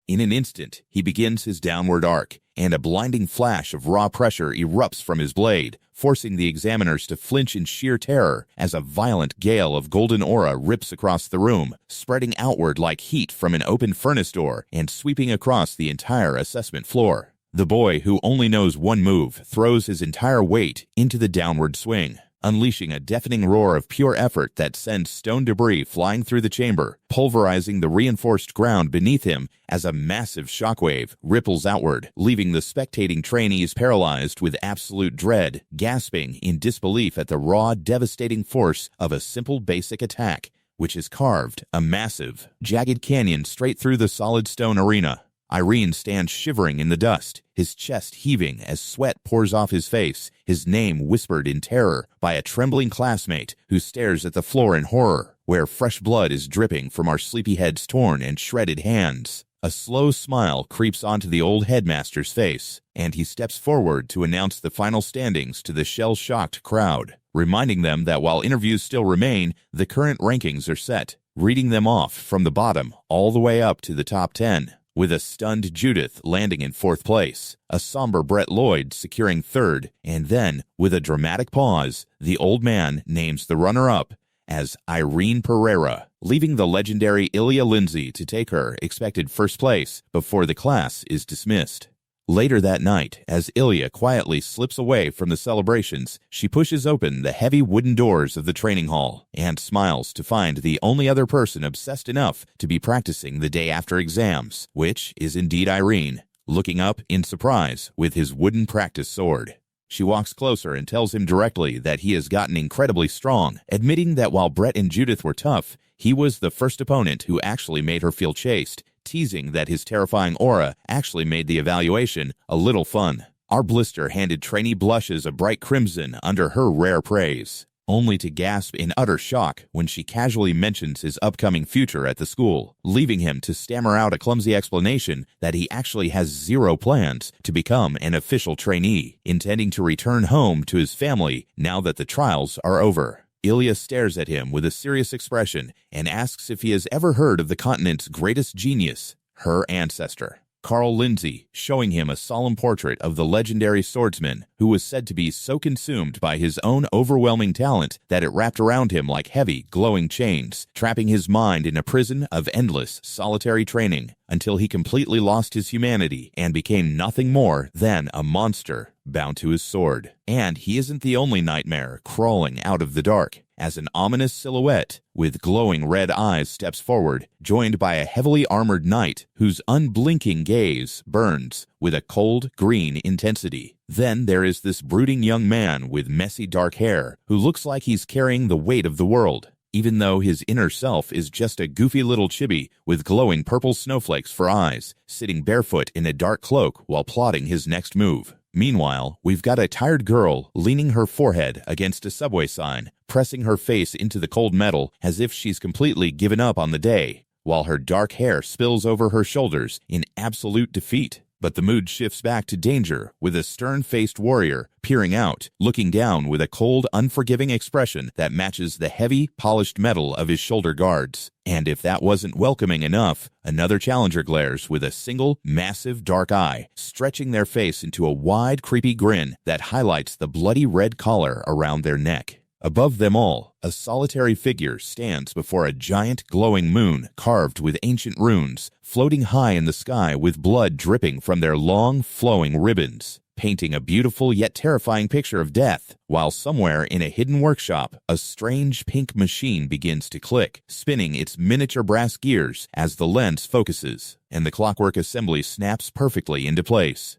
In an instant, he begins his downward arc, and a blinding flash of raw pressure erupts from his blade, forcing the examiners to flinch in sheer terror as a violent gale of golden aura rips across the room, spreading outward like heat from an open furnace door and sweeping across the entire assessment floor. The boy, who only knows one move, throws his entire weight into the downward swing, unleashing a deafening roar of pure effort that sends stone debris flying through the chamber, pulverizing the reinforced ground beneath him as a massive shockwave ripples outward, leaving the spectating trainees paralyzed with absolute dread, gasping in disbelief at the raw, devastating force of a simple basic attack, which has carved a massive, jagged canyon straight through the solid stone arena. Airen stands shivering in the dust, his chest heaving as sweat pours off his face, his name whispered in terror by a trembling classmate who stares at the floor in horror, where fresh blood is dripping from our sleepyhead's torn and shredded hands. A slow smile creeps onto the old headmaster's face, and he steps forward to announce the final standings to the shell-shocked crowd, reminding them that while interviews still remain, the current rankings are set, reading them off from the bottom all the way up to the top 10. With a stunned Judith landing in 4th place, a somber Brett Lloyd securing 3rd, and then, with a dramatic pause, the old man names the runner-up as Airen Pareira, leaving the legendary Ilya Lindsay to take her expected 1st place before the class is dismissed. Later that night, as Ilya quietly slips away from the celebrations, she pushes open the heavy wooden doors of the training hall and smiles to find the only other person obsessed enough to be practicing the day after exams, which is indeed Airen, looking up in surprise with his wooden practice sword. She walks closer and tells him directly that he has gotten incredibly strong, admitting that while Brett and Judith were tough, he was the first opponent who actually made her feel chased, teasing that his terrifying aura actually made the evaluation a little fun. Our blister-handed trainee blushes a bright crimson under her rare praise, only to gasp in utter shock when she casually mentions his upcoming future at the school, leaving him to stammer out a clumsy explanation that he actually has zero plans to become an official trainee, intending to return home to his family now that the trials are over. Ilya stares at him with a serious expression and asks if he has ever heard of the continent's greatest genius, her ancestor. Carl Lindsay, showing him a solemn portrait of the legendary swordsman who was said to be so consumed by his own overwhelming talent that it wrapped around him like heavy, glowing chains, trapping his mind in a prison of endless, solitary training until he completely lost his humanity and became nothing more than a monster bound to his sword. And he isn't the only nightmare crawling out of the dark, as an ominous silhouette with glowing red eyes steps forward, joined by a heavily armored knight whose unblinking gaze burns with a cold green intensity. Then there is this brooding young man with messy dark hair who looks like he's carrying the weight of the world, even though his inner self is just a goofy little chibi with glowing purple snowflakes for eyes, sitting barefoot in a dark cloak while plotting his next move. Meanwhile, we've got a tired girl leaning her forehead against a subway sign, pressing her face into the cold metal as if she's completely given up on the day, while her dark hair spills over her shoulders in absolute defeat. But the mood shifts back to danger with a stern-faced warrior peering out, looking down with a cold, unforgiving expression that matches the heavy, polished metal of his shoulder guards. And if that wasn't welcoming enough, another challenger glares with a single, massive dark eye, stretching their face into a wide, creepy grin that highlights the bloody red collar around their neck. Above them all, a solitary figure stands before a giant glowing moon carved with ancient runes, floating high in the sky with blood dripping from their long, flowing ribbons, painting a beautiful yet terrifying picture of death, while somewhere in a hidden workshop, a strange pink machine begins to click, spinning its miniature brass gears as the lens focuses, and the clockwork assembly snaps perfectly into place.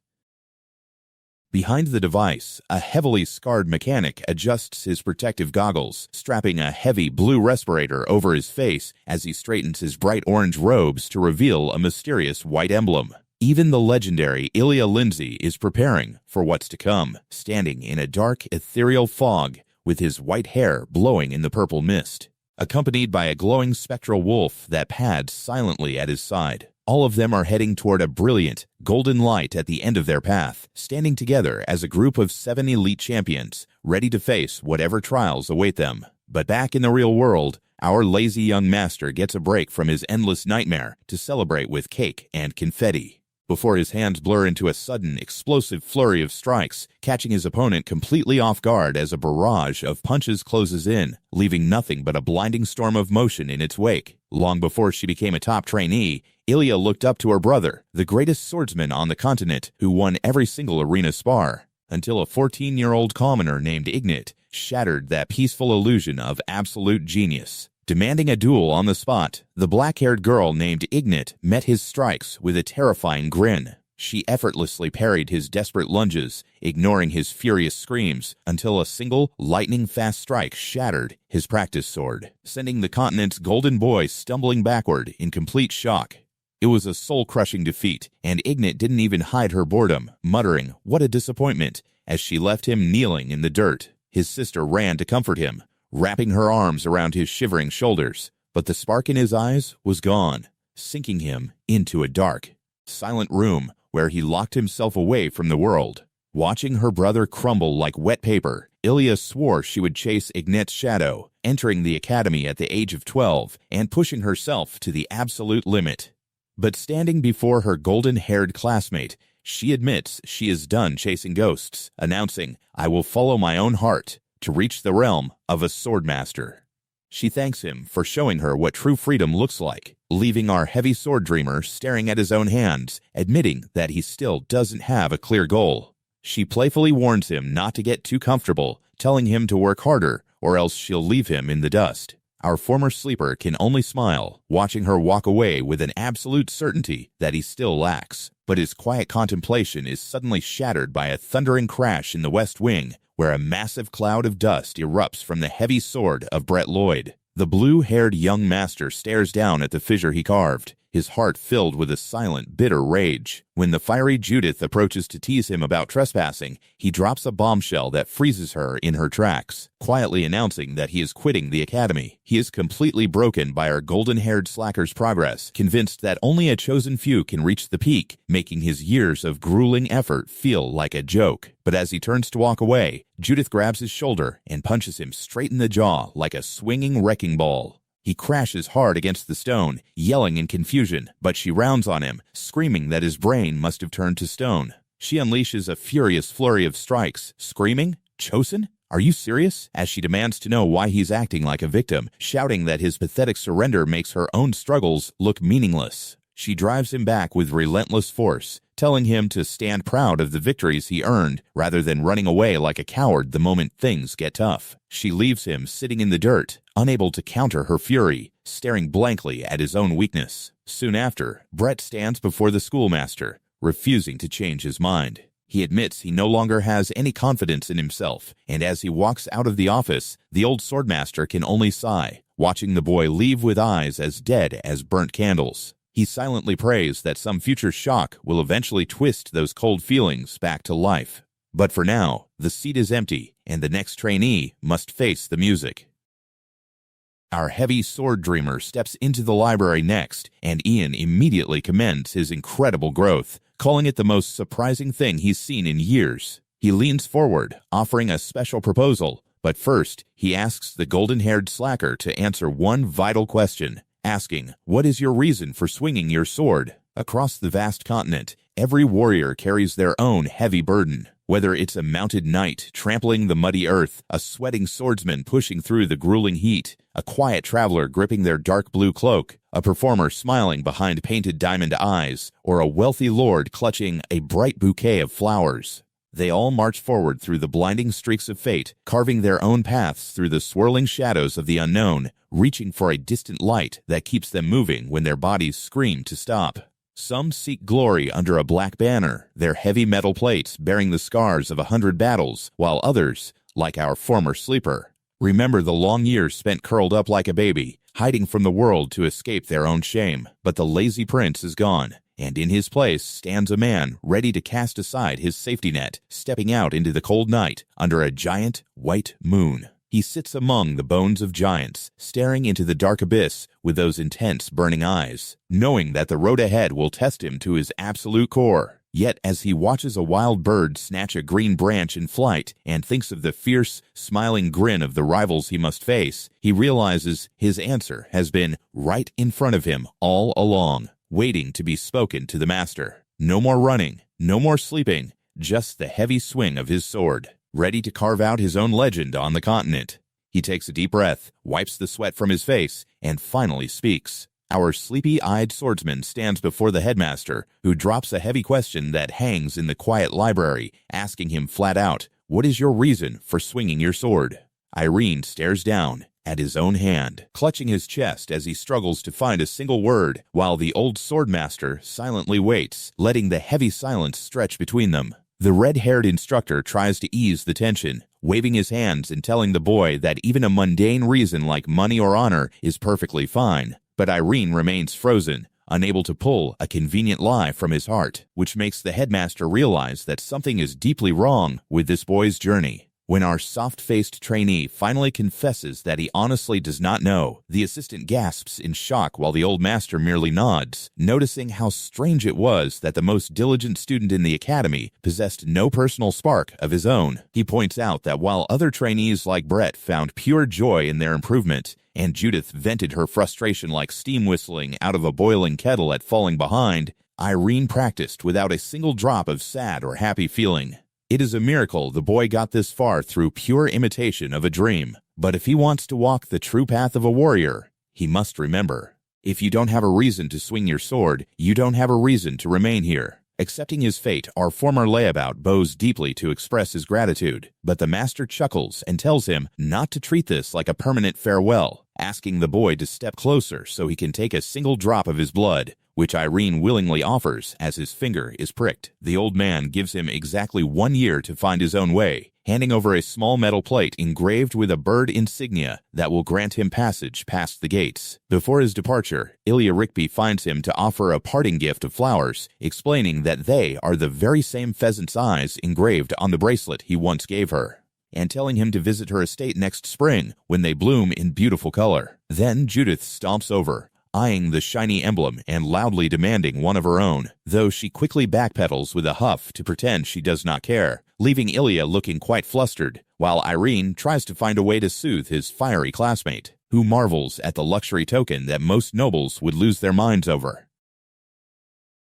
Behind the device, a heavily scarred mechanic adjusts his protective goggles, strapping a heavy blue respirator over his face as he straightens his bright orange robes to reveal a mysterious white emblem. Even the legendary Ilya Lindsay is preparing for what's to come, standing in a dark, ethereal fog with his white hair blowing in the purple mist, accompanied by a glowing spectral wolf that pads silently at his side. All of them are heading toward a brilliant, golden light at the end of their path, standing together as a group of 7 elite champions, ready to face whatever trials await them. But back in the real world, our lazy young master gets a break from his endless nightmare to celebrate with cake and confetti, before his hands blur into a sudden, explosive flurry of strikes, catching his opponent completely off guard as a barrage of punches closes in, leaving nothing but a blinding storm of motion in its wake. Long before she became a top trainee, Ilya looked up to her brother, the greatest swordsman on the continent, who won every single arena spar, until a 14-year-old commoner named Ignat shattered that peaceful illusion of absolute genius. Demanding a duel on the spot, the black-haired girl named Ignat met his strikes with a terrifying grin. She effortlessly parried his desperate lunges, ignoring his furious screams, until a single, lightning-fast strike shattered his practice sword, sending the continent's golden boy stumbling backward in complete shock. It was a soul-crushing defeat, and Ignat didn't even hide her boredom, muttering, "What a disappointment," as she left him kneeling in the dirt. His sister ran to comfort him, wrapping her arms around his shivering shoulders, but the spark in his eyes was gone, sinking him into a dark, silent room where he locked himself away from the world. Watching her brother crumble like wet paper, Ilya swore she would chase Ignat's shadow, entering the academy at the age of 12 and pushing herself to the absolute limit. But standing before her golden-haired classmate, she admits she is done chasing ghosts, announcing, "I will follow my own heart to reach the realm of a swordmaster." She thanks him for showing her what true freedom looks like, leaving our heavy sword dreamer staring at his own hands, admitting that he still doesn't have a clear goal. She playfully warns him not to get too comfortable, telling him to work harder or else she'll leave him in the dust. Our former sleeper can only smile, watching her walk away with an absolute certainty that he still lacks. But his quiet contemplation is suddenly shattered by a thundering crash in the West Wing, where a massive cloud of dust erupts from the heavy sword of Brett Lloyd. The blue-haired young master stares down at the fissure he carved, his heart filled with a silent, bitter rage. When the fiery Judith approaches to tease him about trespassing, he drops a bombshell that freezes her in her tracks, quietly announcing that he is quitting the academy. He is completely broken by our golden-haired slacker's progress, convinced that only a chosen few can reach the peak, making his years of grueling effort feel like a joke. But as he turns to walk away, Judith grabs his shoulder and punches him straight in the jaw like a swinging wrecking ball. He crashes hard against the stone, yelling in confusion, but she rounds on him, screaming that his brain must have turned to stone. She unleashes a furious flurry of strikes, screaming, "Chosen? Are you serious?" as she demands to know why he's acting like a victim, shouting that his pathetic surrender makes her own struggles look meaningless. She drives him back with relentless force, telling him to stand proud of the victories he earned rather than running away like a coward the moment things get tough. She leaves him sitting in the dirt, unable to counter her fury, staring blankly at his own weakness. Soon after, Brett stands before the schoolmaster, refusing to change his mind. He admits he no longer has any confidence in himself, and as he walks out of the office, the old swordmaster can only sigh, watching the boy leave with eyes as dead as burnt candles. He silently prays that some future shock will eventually twist those cold feelings back to life. But for now, the seat is empty, and the next trainee must face the music. Our heavy sword dreamer steps into the library next, and Ian immediately commends his incredible growth, calling it the most surprising thing he's seen in years. He leans forward, offering a special proposal, but first, he asks the golden-haired slacker to answer one vital question, asking, "What is your reason for swinging your sword?" Across the vast continent, every warrior carries their own heavy burden. Whether it's a mounted knight trampling the muddy earth, a sweating swordsman pushing through the grueling heat, a quiet traveler gripping their dark blue cloak, a performer smiling behind painted diamond eyes, or a wealthy lord clutching a bright bouquet of flowers. They all march forward through the blinding streaks of fate, carving their own paths through the swirling shadows of the unknown, reaching for a distant light that keeps them moving when their bodies scream to stop. Some seek glory under a black banner, their heavy metal plates bearing the scars of 100 battles, while others, like our former sleeper, remember the long years spent curled up like a baby, hiding from the world to escape their own shame. But the lazy prince is gone, and in his place stands a man ready to cast aside his safety net, stepping out into the cold night under a giant white moon. He sits among the bones of giants, staring into the dark abyss with those intense burning eyes, knowing that the road ahead will test him to his absolute core. Yet as he watches a wild bird snatch a green branch in flight and thinks of the fierce, smiling grin of the rivals he must face, he realizes his answer has been right in front of him all along, waiting to be spoken to the master. No more running, no more sleeping, just the heavy swing of his sword, ready to carve out his own legend on the continent. He takes a deep breath, wipes the sweat from his face, and finally speaks. Our sleepy-eyed swordsman stands before the headmaster, who drops a heavy question that hangs in the quiet library, asking him flat out, "What is your reason for swinging your sword?" Airen stares down at his own hand, clutching his chest as he struggles to find a single word, while the old swordmaster silently waits, letting the heavy silence stretch between them. The red-haired instructor tries to ease the tension, waving his hands and telling the boy that even a mundane reason like money or honor is perfectly fine. But Airen remains frozen, unable to pull a convenient lie from his heart, which makes the headmaster realize that something is deeply wrong with this boy's journey. When our soft-faced trainee finally confesses that he honestly does not know, the assistant gasps in shock while the old master merely nods, noticing how strange it was that the most diligent student in the academy possessed no personal spark of his own. He points out that while other trainees like Brett found pure joy in their improvement, and Judith vented her frustration like steam whistling out of a boiling kettle at falling behind, Airen practiced without a single drop of sad or happy feeling. It is a miracle the boy got this far through pure imitation of a dream. But if he wants to walk the true path of a warrior, he must remember, if you don't have a reason to swing your sword, you don't have a reason to remain here. Accepting his fate, our former layabout bows deeply to express his gratitude, but the master chuckles and tells him not to treat this like a permanent farewell, asking the boy to step closer so he can take a single drop of his blood, which Airen willingly offers as his finger is pricked. The old man gives him exactly 1 year to find his own way, handing over a small metal plate engraved with a bird insignia that will grant him passage past the gates. Before his departure, Ilya Rigby finds him to offer a parting gift of flowers, explaining that they are the very same pheasant's eyes engraved on the bracelet he once gave her, and telling him to visit her estate next spring when they bloom in beautiful color. Then Judith stomps over, eyeing the shiny emblem and loudly demanding one of her own, though she quickly backpedals with a huff to pretend she does not care, leaving Ilya looking quite flustered, while Airen tries to find a way to soothe his fiery classmate, who marvels at the luxury token that most nobles would lose their minds over.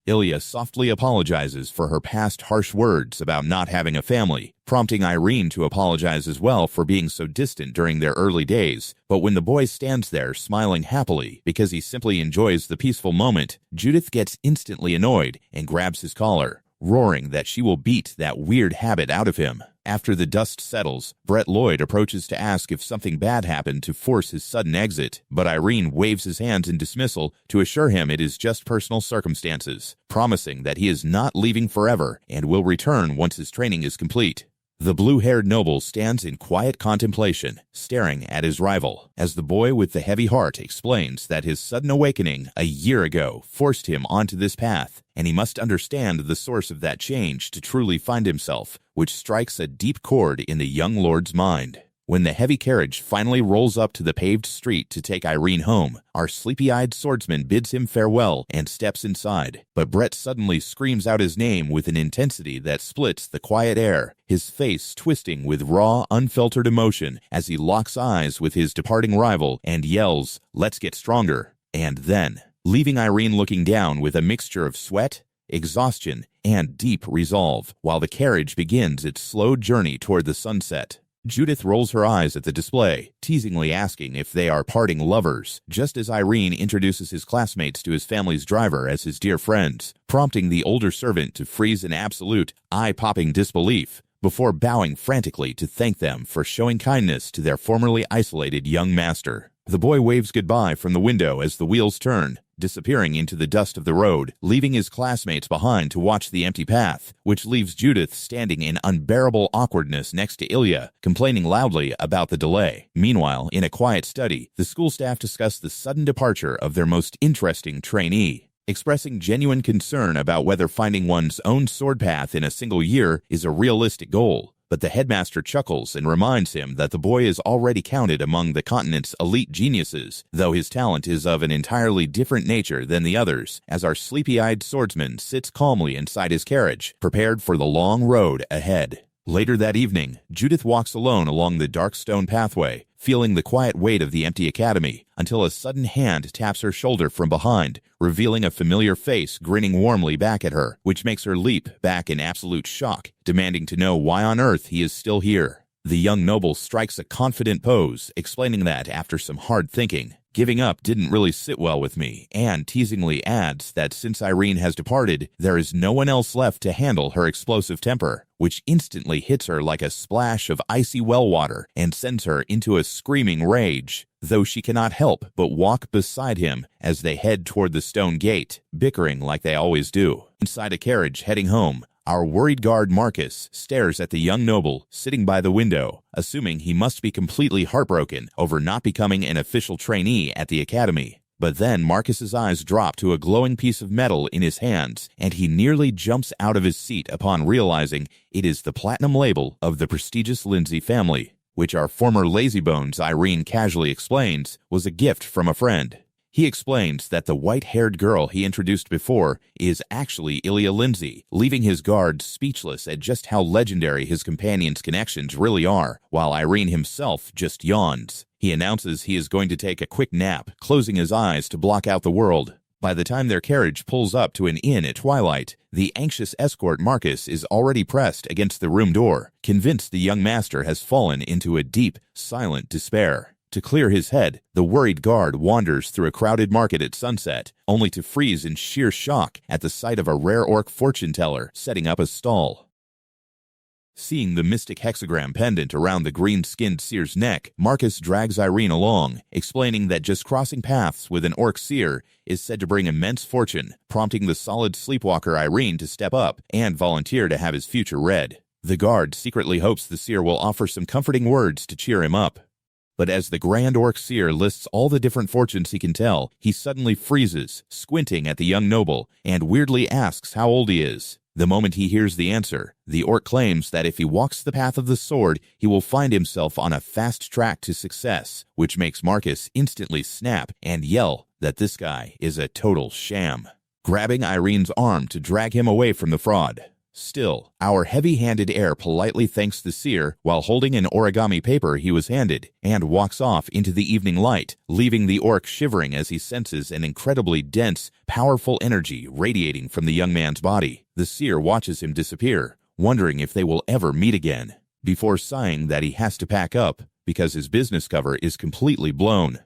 Ilya softly apologizes for her past harsh words about not having a family, prompting Airen to apologize as well for being so distant during their early days. But when the boy stands there smiling happily because he simply enjoys the peaceful moment, Judith gets instantly annoyed and grabs his collar, roaring that she will beat that weird habit out of him. After the dust settles, Brett Lloyd approaches to ask if something bad happened to force his sudden exit, but Airen waves his hands in dismissal to assure him it is just personal circumstances, promising that he is not leaving forever and will return once his training is complete. The blue-haired noble stands in quiet contemplation, staring at his rival, as the boy with the heavy heart explains that his sudden awakening a year ago forced him onto this path, and he must understand the source of that change to truly find himself, which strikes a deep chord in the young lord's mind. When the heavy carriage finally rolls up to the paved street to take Airen home, our sleepy-eyed swordsman bids him farewell and steps inside. But Brett suddenly screams out his name with an intensity that splits the quiet air, his face twisting with raw, unfiltered emotion as he locks eyes with his departing rival and yells, "Let's get stronger." And then, leaving Airen looking down with a mixture of sweat, exhaustion, and deep resolve, while the carriage begins its slow journey toward the sunset. Judith rolls her eyes at the display, teasingly asking if they are parting lovers, just as Airen introduces his classmates to his family's driver as his dear friends, prompting the older servant to freeze in absolute, eye-popping disbelief, before bowing frantically to thank them for showing kindness to their formerly isolated young master. The boy waves goodbye from the window as the wheels turn, disappearing into the dust of the road, leaving his classmates behind to watch the empty path, which leaves Judith standing in unbearable awkwardness next to Ilya, complaining loudly about the delay. Meanwhile, in a quiet study, the school staff discuss the sudden departure of their most interesting trainee, expressing genuine concern about whether finding one's own sword path in a single year is a realistic goal. But the headmaster chuckles and reminds him that the boy is already counted among the continent's elite geniuses, though his talent is of an entirely different nature than the others, as our sleepy-eyed swordsman sits calmly inside his carriage, prepared for the long road ahead. Later that evening, Judith walks alone along the dark stone pathway, feeling the quiet weight of the empty academy, until a sudden hand taps her shoulder from behind, revealing a familiar face grinning warmly back at her, which makes her leap back in absolute shock, demanding to know why on earth he is still here. The young noble strikes a confident pose, explaining that after some hard thinking, giving up didn't really sit well with me, and teasingly adds that since Airen has departed, there is no one else left to handle her explosive temper, which instantly hits her like a splash of icy well water and sends her into a screaming rage, though she cannot help but walk beside him as they head toward the stone gate, bickering like they always do. Inside a carriage heading home, our worried guard Marcus stares at the young noble sitting by the window, assuming he must be completely heartbroken over not becoming an official trainee at the academy. But then Marcus's eyes drop to a glowing piece of metal in his hands, and he nearly jumps out of his seat upon realizing it is the platinum label of the prestigious Lindsay family, which our former lazybones Airen casually explains was a gift from a friend. He explains that the white-haired girl he introduced before is actually Ilya Lindsay, leaving his guards speechless at just how legendary his companion's connections really are, while Airen himself just yawns. He announces he is going to take a quick nap, closing his eyes to block out the world. By the time their carriage pulls up to an inn at twilight, the anxious escort Marcus is already pressed against the room door, convinced the young master has fallen into a deep, silent despair. To clear his head, the worried guard wanders through a crowded market at sunset, only to freeze in sheer shock at the sight of a rare orc fortune teller setting up a stall. Seeing the mystic hexagram pendant around the green-skinned seer's neck, Marcus drags Airen along, explaining that just crossing paths with an orc seer is said to bring immense fortune, prompting the solid sleepwalker Airen to step up and volunteer to have his future read. The guard secretly hopes the seer will offer some comforting words to cheer him up. But as the Grand Orc Seer lists all the different fortunes he can tell, he suddenly freezes, squinting at the young noble, and weirdly asks how old he is. The moment he hears the answer, the orc claims that if he walks the path of the sword, he will find himself on a fast track to success, which makes Marcus instantly snap and yell that this guy is a total sham, grabbing Airen's arm to drag him away from the fraud. Still, our heavy-handed heir politely thanks the seer while holding an origami paper he was handed and walks off into the evening light, leaving the orc shivering as he senses an incredibly dense, powerful energy radiating from the young man's body. The seer watches him disappear, wondering if they will ever meet again, before sighing that he has to pack up because his business cover is completely blown.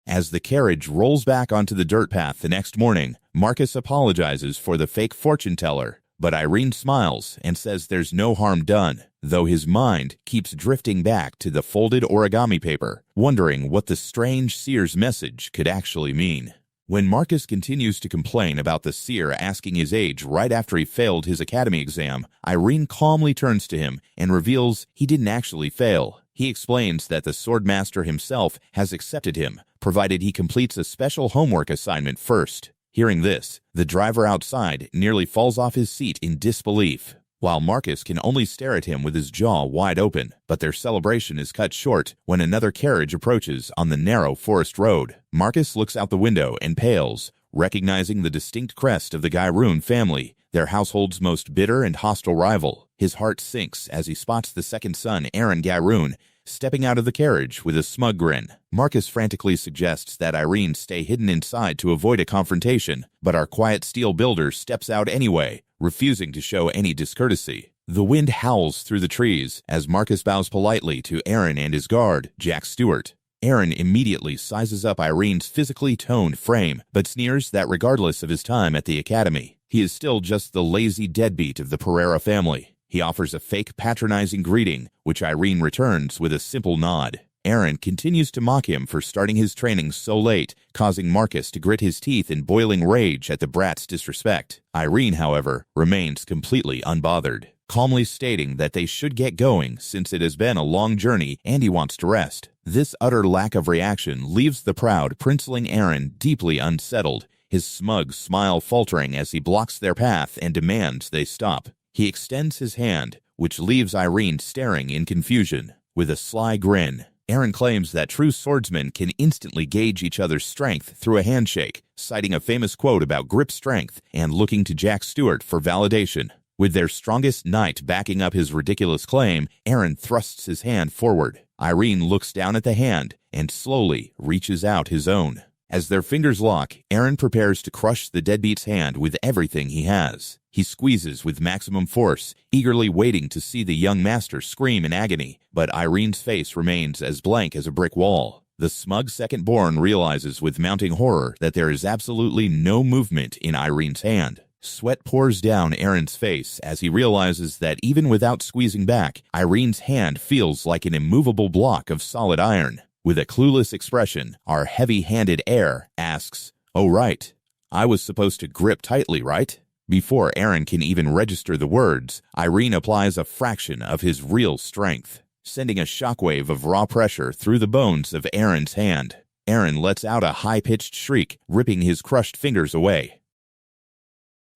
As the carriage rolls back onto the dirt path the next morning, Marcus apologizes for the fake fortune teller, but Airen smiles and says there's no harm done, though his mind keeps drifting back to the folded origami paper, wondering what the strange seer's message could actually mean. When Marcus continues to complain about the seer asking his age right after he failed his academy exam, Airen calmly turns to him and reveals he didn't actually fail. He explains that the swordmaster himself has accepted him, provided he completes a special homework assignment first. Hearing this, the driver outside nearly falls off his seat in disbelief, while Marcus can only stare at him with his jaw wide open. But their celebration is cut short when another carriage approaches on the narrow forest road. Marcus looks out the window and pales, recognizing the distinct crest of the Gairoon family, their household's most bitter and hostile rival. His heart sinks as he spots the second son, Airen Gairoon, stepping out of the carriage with a smug grin. Marcus frantically suggests that Airen stay hidden inside to avoid a confrontation, but our quiet steel builder steps out anyway, refusing to show any discourtesy. The wind howls through the trees as Marcus bows politely to Airen and his guard, Jack Stewart. Airen immediately sizes up Irene's physically toned frame, but sneers that regardless of his time at the academy, he is still just the lazy deadbeat of the Pareira family. He offers a fake patronizing greeting, which Airen returns with a simple nod. Airen continues to mock him for starting his training so late, causing Marcus to grit his teeth in boiling rage at the brat's disrespect. Airen, however, remains completely unbothered, calmly stating that they should get going since it has been a long journey and he wants to rest. This utter lack of reaction leaves the proud, princeling Airen deeply unsettled, his smug smile faltering as he blocks their path and demands they stop. He extends his hand, which leaves Airen staring in confusion. With a sly grin, Airen claims that true swordsmen can instantly gauge each other's strength through a handshake, citing a famous quote about grip strength and looking to Jack Stewart for validation. With their strongest knight backing up his ridiculous claim, Airen thrusts his hand forward. Airen looks down at the hand and slowly reaches out his own. As their fingers lock, Airen prepares to crush the deadbeat's hand with everything he has. He squeezes with maximum force, eagerly waiting to see the young master scream in agony, but Irene's face remains as blank as a brick wall. The smug second-born realizes with mounting horror that there is absolutely no movement in Irene's hand. Sweat pours down Airen's face as he realizes that even without squeezing back, Irene's hand feels like an immovable block of solid iron. With a clueless expression, our heavy-handed heir asks, "Oh right, I was supposed to grip tightly, right?" Before Airen can even register the words, Airen applies a fraction of his real strength, sending a shockwave of raw pressure through the bones of Airen's hand. Airen lets out a high-pitched shriek, ripping his crushed fingers away.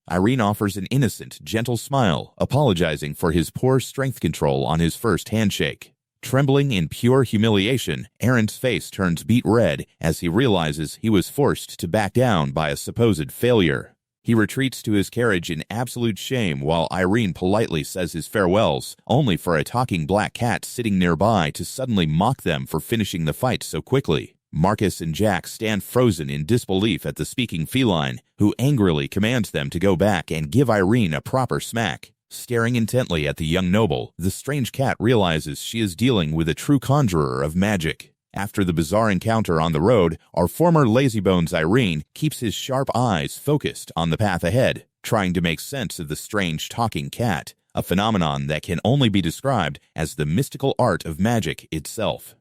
Airen offers an innocent, gentle smile, apologizing for his poor strength control on his first handshake. Trembling in pure humiliation, Airen's face turns beet red as he realizes he was forced to back down by a supposed failure. He retreats to his carriage in absolute shame while Airen politely says his farewells, only for a talking black cat sitting nearby to suddenly mock them for finishing the fight so quickly. Marcus and Jack stand frozen in disbelief at the speaking feline, who angrily commands them to go back and give Airen a proper smack. Staring intently at the young noble, the strange cat realizes she is dealing with a true conjurer of magic. After the bizarre encounter on the road, our former lazybones Airen keeps his sharp eyes focused on the path ahead, trying to make sense of the strange talking cat, a phenomenon that can only be described as the mystical art of magic itself.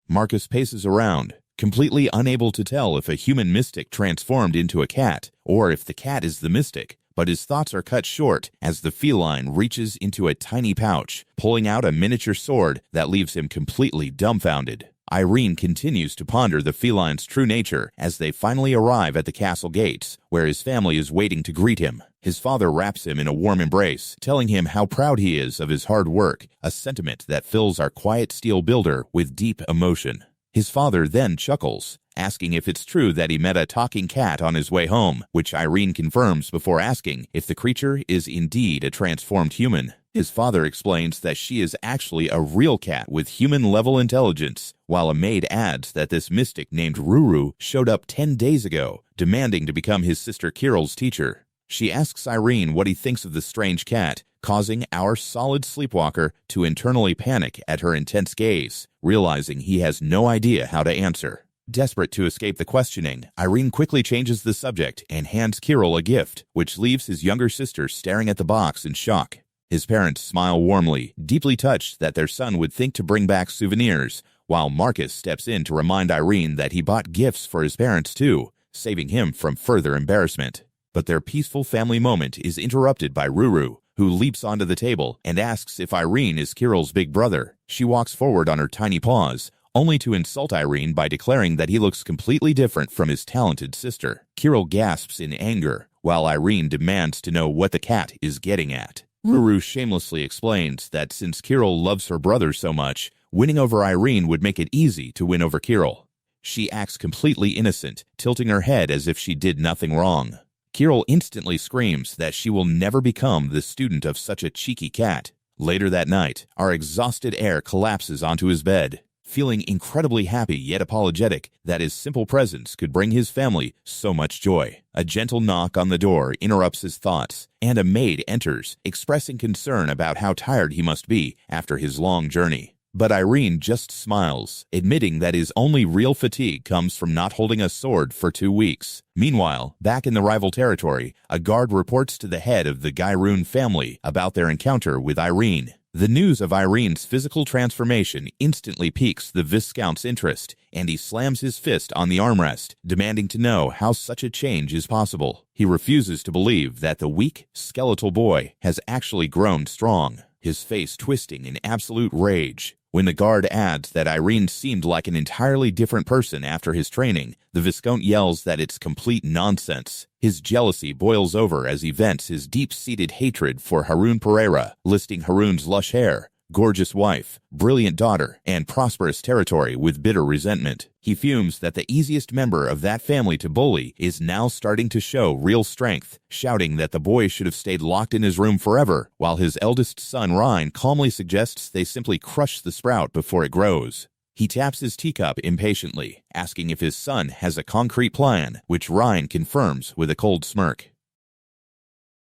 Marcus paces around, completely unable to tell if a human mystic transformed into a cat, or if the cat is the mystic, but his thoughts are cut short as the feline reaches into a tiny pouch, pulling out a miniature sword that leaves him completely dumbfounded. Airen continues to ponder the feline's true nature as they finally arrive at the castle gates, where his family is waiting to greet him. His father wraps him in a warm embrace, telling him how proud he is of his hard work, a sentiment that fills our quiet steel builder with deep emotion. His father then chuckles, asking if it's true that he met a talking cat on his way home, which Airen confirms before asking if the creature is indeed a transformed human. His father explains that she is actually a real cat with human-level intelligence, while a maid adds that this mystic named Ruru showed up 10 days ago, demanding to become his sister Kirill's teacher. She asks Airen what he thinks of the strange cat, causing our solid sleepwalker to internally panic at her intense gaze, realizing he has no idea how to answer. Desperate to escape the questioning, Airen quickly changes the subject and hands Kirill a gift, which leaves his younger sister staring at the box in shock. His parents smile warmly, deeply touched that their son would think to bring back souvenirs, while Marcus steps in to remind Airen that he bought gifts for his parents too, saving him from further embarrassment. But their peaceful family moment is interrupted by Ruru, who leaps onto the table and asks if Airen is Kirill's big brother. She walks forward on her tiny paws, only to insult Airen by declaring that he looks completely different from his talented sister. Kirill gasps in anger, while Airen demands to know what the cat is getting at. Ruru shamelessly explains that since Kirill loves her brother so much, winning over Airen would make it easy to win over Kirill. She acts completely innocent, tilting her head as if she did nothing wrong. Kirill instantly screams that she will never become the student of such a cheeky cat. Later that night, our exhausted heir collapses onto his bed, feeling incredibly happy yet apologetic that his simple presence could bring his family so much joy. A gentle knock on the door interrupts his thoughts, and a maid enters, expressing concern about how tired he must be after his long journey. But Airen just smiles, admitting that his only real fatigue comes from not holding a sword for 2 weeks. Meanwhile, back in the rival territory, a guard reports to the head of the Gairun family about their encounter with Airen. The news of Irene's physical transformation instantly piques the Viscount's interest, and he slams his fist on the armrest, demanding to know how such a change is possible. He refuses to believe that the weak, skeletal boy has actually grown strong, his face twisting in absolute rage. When the guard adds that Airen seemed like an entirely different person after his training, the Viscount yells that it's complete nonsense. His jealousy boils over as he vents his deep-seated hatred for Airen Pareira, listing Harun's lush hair, gorgeous wife, brilliant daughter, and prosperous territory with bitter resentment. He fumes that the easiest member of that family to bully is now starting to show real strength, shouting that the boy should have stayed locked in his room forever, while his eldest son Ryan calmly suggests they simply crush the sprout before it grows. He taps his teacup impatiently, asking if his son has a concrete plan, which Ryan confirms with a cold smirk.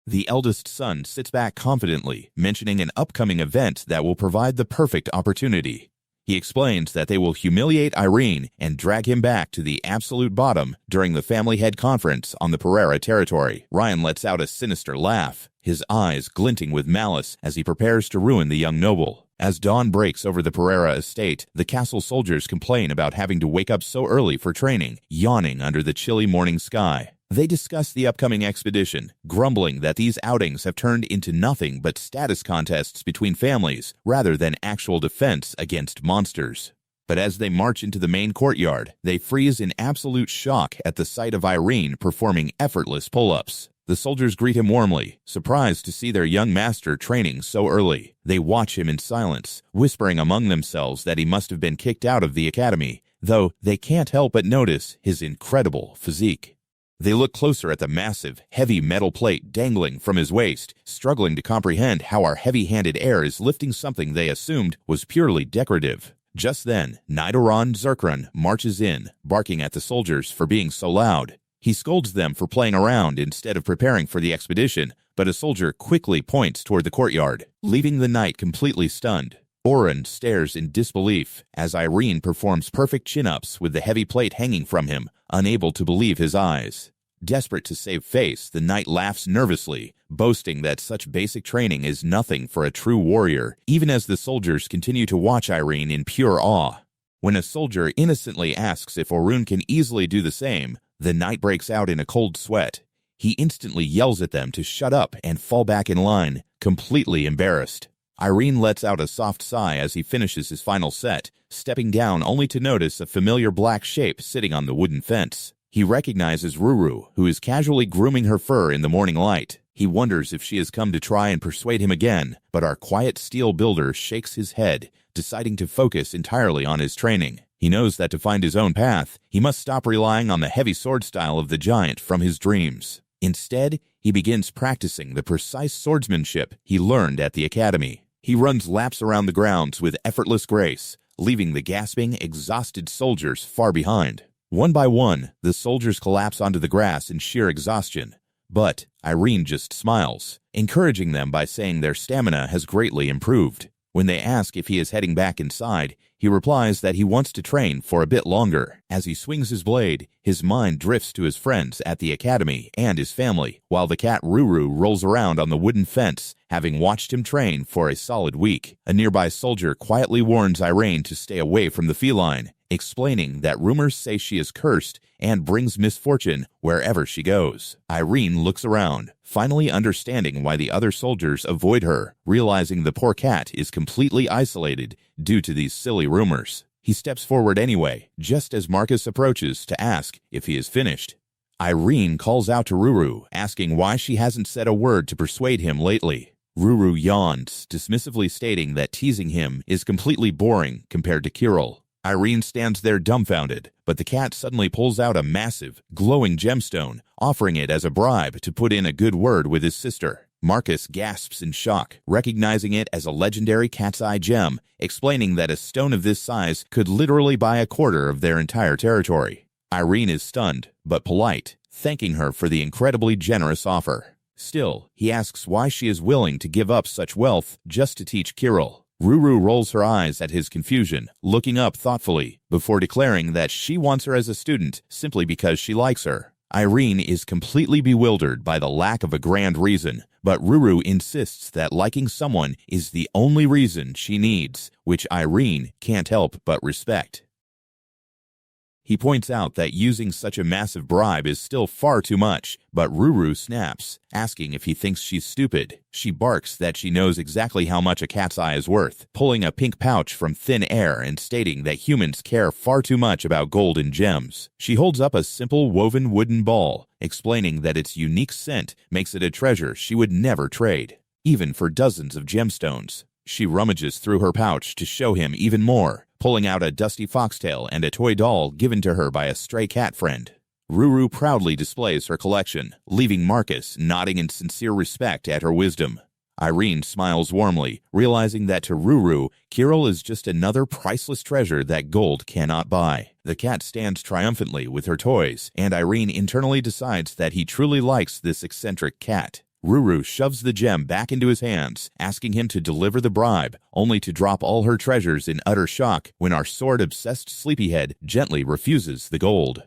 The eldest son sits back confidently, mentioning an upcoming event that will provide the perfect opportunity. He explains that they will humiliate Airen and drag him back to the absolute bottom during the family head conference on the Pereira territory. Ryan lets out a sinister laugh, his eyes glinting with malice as he prepares to ruin the young noble. As dawn breaks over the Pereira estate, the castle soldiers complain about having to wake up so early for training, yawning under the chilly morning sky. They discuss the upcoming expedition, grumbling that these outings have turned into nothing but status contests between families rather than actual defense against monsters. But as they march into the main courtyard, they freeze in absolute shock at the sight of Airen performing effortless pull-ups. The soldiers greet him warmly, surprised to see their young master training so early. They watch him in silence, whispering among themselves that he must have been kicked out of the academy, though they can't help but notice his incredible physique. They look closer at the massive, heavy metal plate dangling from his waist, struggling to comprehend how our heavy-handed heir is lifting something they assumed was purely decorative. Just then, Nidoran Zerkran marches in, barking at the soldiers for being so loud. He scolds them for playing around instead of preparing for the expedition, but a soldier quickly points toward the courtyard, leaving the knight completely stunned. Oren stares in disbelief as Airen performs perfect chin-ups with the heavy plate hanging from him, unable to believe his eyes. Desperate to save face, the knight laughs nervously, boasting that such basic training is nothing for a true warrior, even as the soldiers continue to watch Airen in pure awe. When a soldier innocently asks if Orun can easily do the same, the knight breaks out in a cold sweat. He instantly yells at them to shut up and fall back in line, completely embarrassed. Airen lets out a soft sigh as he finishes his final set, stepping down only to notice a familiar black shape sitting on the wooden fence. He recognizes Ruru, who is casually grooming her fur in the morning light. He wonders if she has come to try and persuade him again, but our quiet steel builder shakes his head, deciding to focus entirely on his training. He He knows that to find his own path, he must stop relying on the heavy sword style of the giant from his dreams. Instead, he begins practicing the precise swordsmanship he learned at the academy. He runs laps around the grounds with effortless grace, leaving the gasping, exhausted soldiers far behind. One by one, the soldiers collapse onto the grass in sheer exhaustion. But Airen just smiles, encouraging them by saying their stamina has greatly improved. When they ask if he is heading back inside, he replies that he wants to train for a bit longer. As he swings his blade, his mind drifts to his friends at the academy and his family, while the cat Ruru rolls around on the wooden fence, having watched him train for a solid week. A nearby soldier quietly warns Airen to stay away from the feline, explaining that rumors say she is cursed and brings misfortune wherever she goes. Airen looks around, finally understanding why the other soldiers avoid her, realizing the poor cat is completely isolated due to these silly rumors. He steps forward anyway, just as Marcus approaches to ask if he is finished. Airen calls out to Ruru, asking why she hasn't said a word to persuade him lately. Ruru yawns, dismissively stating that teasing him is completely boring compared to Kirill. Airen stands there dumbfounded, but the cat suddenly pulls out a massive, glowing gemstone, offering it as a bribe to put in a good word with his sister. Marcus gasps in shock, recognizing it as a legendary cat's eye gem, explaining that a stone of this size could literally buy a quarter of their entire territory. Airen is stunned, but polite, thanking her for the incredibly generous offer. Still, he asks why she is willing to give up such wealth just to teach Kirill. Ruru rolls her eyes at his confusion, looking up thoughtfully, before declaring that she wants her as a student simply because she likes her. Airen is completely bewildered by the lack of a grand reason, but Ruru insists that liking someone is the only reason she needs, which Airen can't help but respect. He points out that using such a massive bribe is still far too much, but Ruru snaps, asking if he thinks she's stupid. She barks that she knows exactly how much a cat's eye is worth, pulling a pink pouch from thin air and stating that humans care far too much about gold and gems. She holds up a simple woven wooden ball, explaining that its unique scent makes it a treasure she would never trade, even for dozens of gemstones. She rummages through her pouch to show him even more, pulling out a dusty foxtail and a toy doll given to her by a stray cat friend. Ruru proudly displays her collection, leaving Marcus nodding in sincere respect at her wisdom. Airen smiles warmly, realizing that to Ruru, Kirill is just another priceless treasure that gold cannot buy. The cat stands triumphantly with her toys, and Airen internally decides that he truly likes this eccentric cat. Ruru shoves the gem back into his hands, asking him to deliver the bribe, only to drop all her treasures in utter shock when our sword-obsessed sleepyhead gently refuses the gold.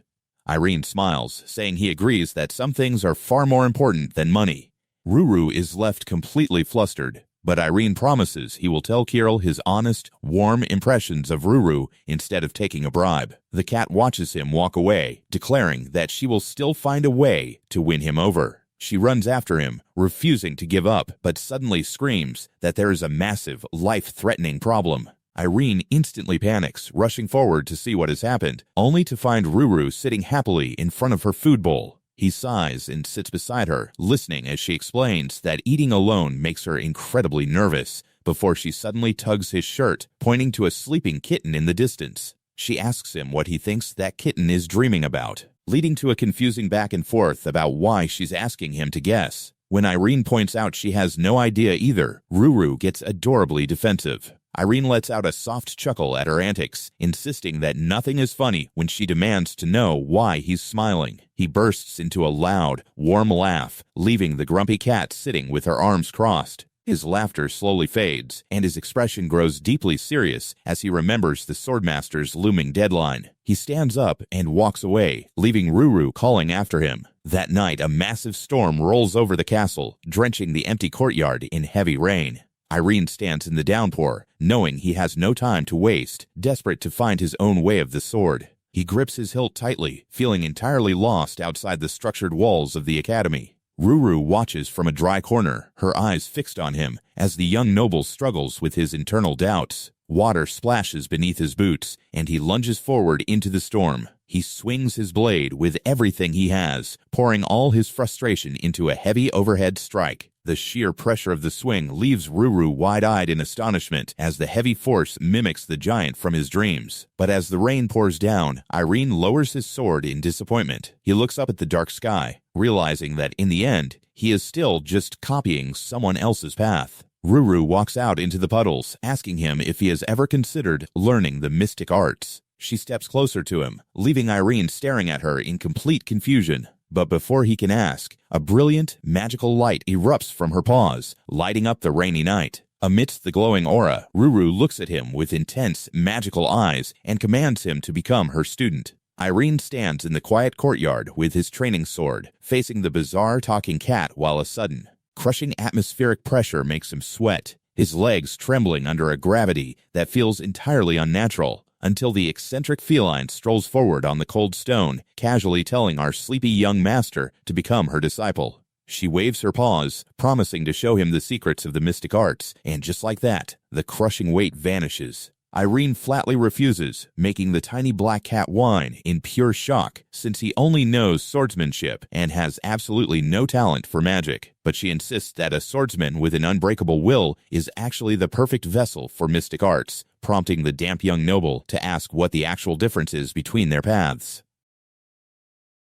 Airen smiles, saying he agrees that some things are far more important than money. Ruru is left completely flustered, but Airen promises he will tell Kirill his honest, warm impressions of Ruru instead of taking a bribe. The cat watches him walk away, declaring that she will still find a way to win him over. She runs after him, refusing to give up, but suddenly screams that there is a massive, life-threatening problem. Airen instantly panics, rushing forward to see what has happened, only to find Ruru sitting happily in front of her food bowl. He sighs and sits beside her, listening as she explains that eating alone makes her incredibly nervous, before she suddenly tugs his shirt, pointing to a sleeping kitten in the distance. She asks him what he thinks that kitten is dreaming about, leading to a confusing back and forth about why she's asking him to guess. When Airen points out she has no idea either, Ruru gets adorably defensive. Airen lets out a soft chuckle at her antics, insisting that nothing is funny when she demands to know why he's smiling. He bursts into a loud, warm laugh, leaving the grumpy cat sitting with her arms crossed. His laughter slowly fades, and his expression grows deeply serious as he remembers the swordmaster's looming deadline. He stands up and walks away, leaving Ruru calling after him. That night, a massive storm rolls over the castle, drenching the empty courtyard in heavy rain. Airen stands in the downpour, knowing he has no time to waste, desperate to find his own way of the sword. He grips his hilt tightly, feeling entirely lost outside the structured walls of the academy. Ruru watches from a dry corner, her eyes fixed on him, as the young noble struggles with his internal doubts. Water splashes beneath his boots, and he lunges forward into the storm. He swings his blade with everything he has, pouring all his frustration into a heavy overhead strike. The sheer pressure of the swing leaves Ruru wide-eyed in astonishment as the heavy force mimics the giant from his dreams. But as the rain pours down, Airen lowers his sword in disappointment. He looks up at the dark sky, realizing that in the end, he is still just copying someone else's path. Ruru walks out into the puddles, asking him if he has ever considered learning the mystic arts. She steps closer to him, leaving Airen staring at her in complete confusion. But before he can ask, a brilliant, magical light erupts from her paws, lighting up the rainy night. Amidst the glowing aura, Ruru looks at him with intense, magical eyes and commands him to become her student. Airen stands in the quiet courtyard with his training sword, facing the bizarre talking cat while a sudden, crushing atmospheric pressure makes him sweat, his legs trembling under a gravity that feels entirely unnatural, until the eccentric feline strolls forward on the cold stone, casually telling our sleepy young master to become her disciple. She waves her paws, promising to show him the secrets of the mystic arts, and just like that, the crushing weight vanishes. Airen flatly refuses, making the tiny black cat whine in pure shock, since he only knows swordsmanship and has absolutely no talent for magic. But she insists that a swordsman with an unbreakable will is actually the perfect vessel for mystic arts, prompting the damp young noble to ask what the actual difference is between their paths.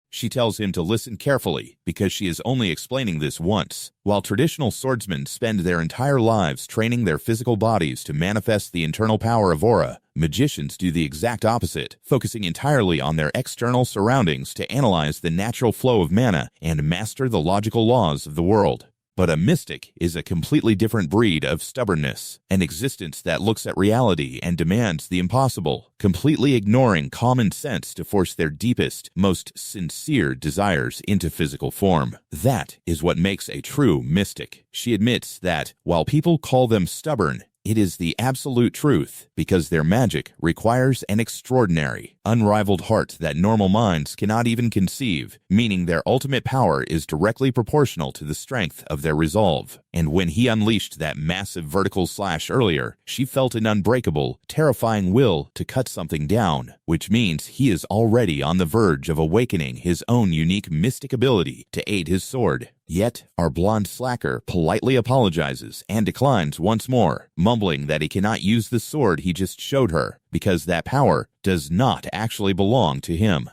She tells him to listen carefully because she is only explaining this once. While traditional swordsmen spend their entire lives training their physical bodies to manifest the internal power of aura, magicians do the exact opposite, focusing entirely on their external surroundings to analyze the natural flow of mana and master the logical laws of the world. But a mystic is a completely different breed of stubbornness, an existence that looks at reality and demands the impossible, completely ignoring common sense to force their deepest, most sincere desires into physical form. That is what makes a true mystic. She admits that, while people call them stubborn, it is the absolute truth, because their magic requires an extraordinary, unrivaled heart that normal minds cannot even conceive, meaning their ultimate power is directly proportional to the strength of their resolve. And when he unleashed that massive vertical slash earlier, she felt an unbreakable, terrifying will to cut something down, which means he is already on the verge of awakening his own unique mystic ability to aid his sword. Yet, our blonde slacker politely apologizes and declines once more, mumbling that he cannot use the sword he just showed her, because that power does not actually belong to him.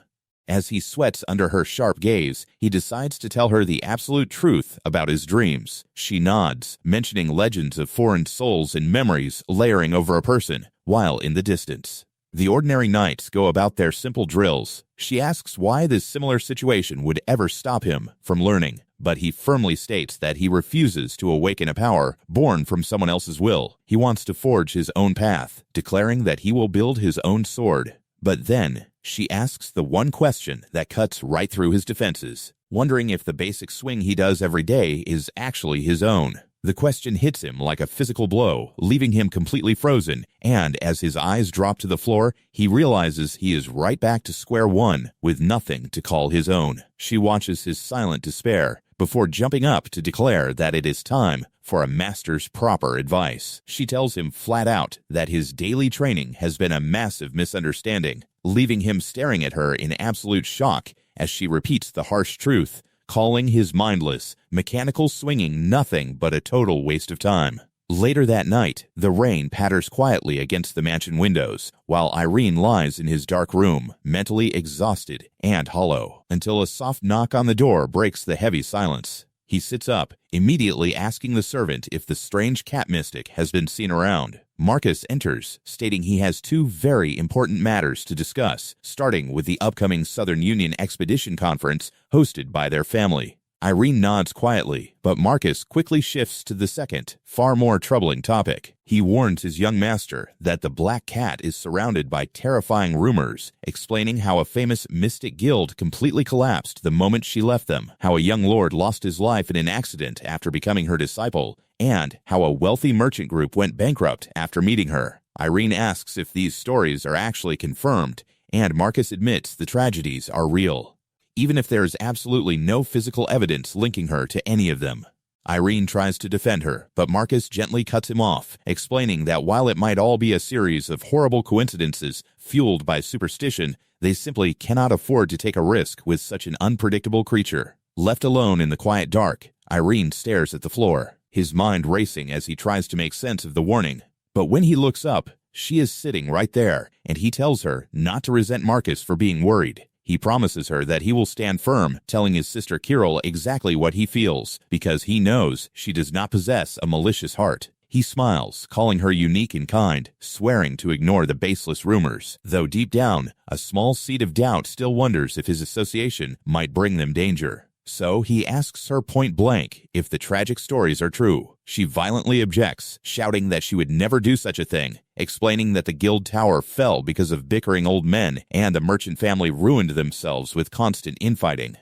As he sweats under her sharp gaze, he decides to tell her the absolute truth about his dreams. She nods, mentioning legends of foreign souls and memories layering over a person, while in the distance. The ordinary knights go about their simple drills. She asks why this similar situation would ever stop him from learning, but he firmly states that he refuses to awaken a power born from someone else's will. He wants to forge his own path, declaring that he will build his own sword. But then, she asks the one question that cuts right through his defenses, wondering if the basic swing he does every day is actually his own. The question hits him like a physical blow, leaving him completely frozen, and as his eyes drop to the floor, he realizes he is right back to square one, with nothing to call his own. She watches his silent despair, before jumping up to declare that it is time for a master's proper advice. She tells him flat out that his daily training has been a massive misunderstanding, leaving him staring at her in absolute shock as she repeats the harsh truth, calling his mindless, mechanical swinging nothing but a total waste of time. Later that night, the rain patters quietly against the mansion windows, while Airen lies in his dark room, mentally exhausted and hollow, until a soft knock on the door breaks the heavy silence. He sits up, immediately asking the servant if the strange cat mystic has been seen around. Marcus enters, stating he has two very important matters to discuss, starting with the upcoming Southern Union Expedition Conference hosted by their family. Airen nods quietly, but Marcus quickly shifts to the second, far more troubling topic. He warns his young master that the Black Cat is surrounded by terrifying rumors, explaining how a famous mystic guild completely collapsed the moment she left them, how a young lord lost his life in an accident after becoming her disciple, and how a wealthy merchant group went bankrupt after meeting her. Airen asks if these stories are actually confirmed, and Marcus admits the tragedies are real, even if there is absolutely no physical evidence linking her to any of them. Airen tries to defend her, but Marcus gently cuts him off, explaining that while it might all be a series of horrible coincidences fueled by superstition, they simply cannot afford to take a risk with such an unpredictable creature. Left alone in the quiet dark, Airen stares at the floor, his mind racing as he tries to make sense of the warning. But when he looks up, she is sitting right there, and he tells her not to resent Marcus for being worried. He promises her that he will stand firm, telling his sister Kirill exactly what he feels, because he knows she does not possess a malicious heart. He smiles, calling her unique and kind, swearing to ignore the baseless rumors, though deep down, a small seed of doubt still wonders if his association might bring them danger. So he asks her point blank if the tragic stories are true. She violently objects, shouting that she would never do such a thing, explaining that the guild tower fell because of bickering old men and the merchant family ruined themselves with constant infighting.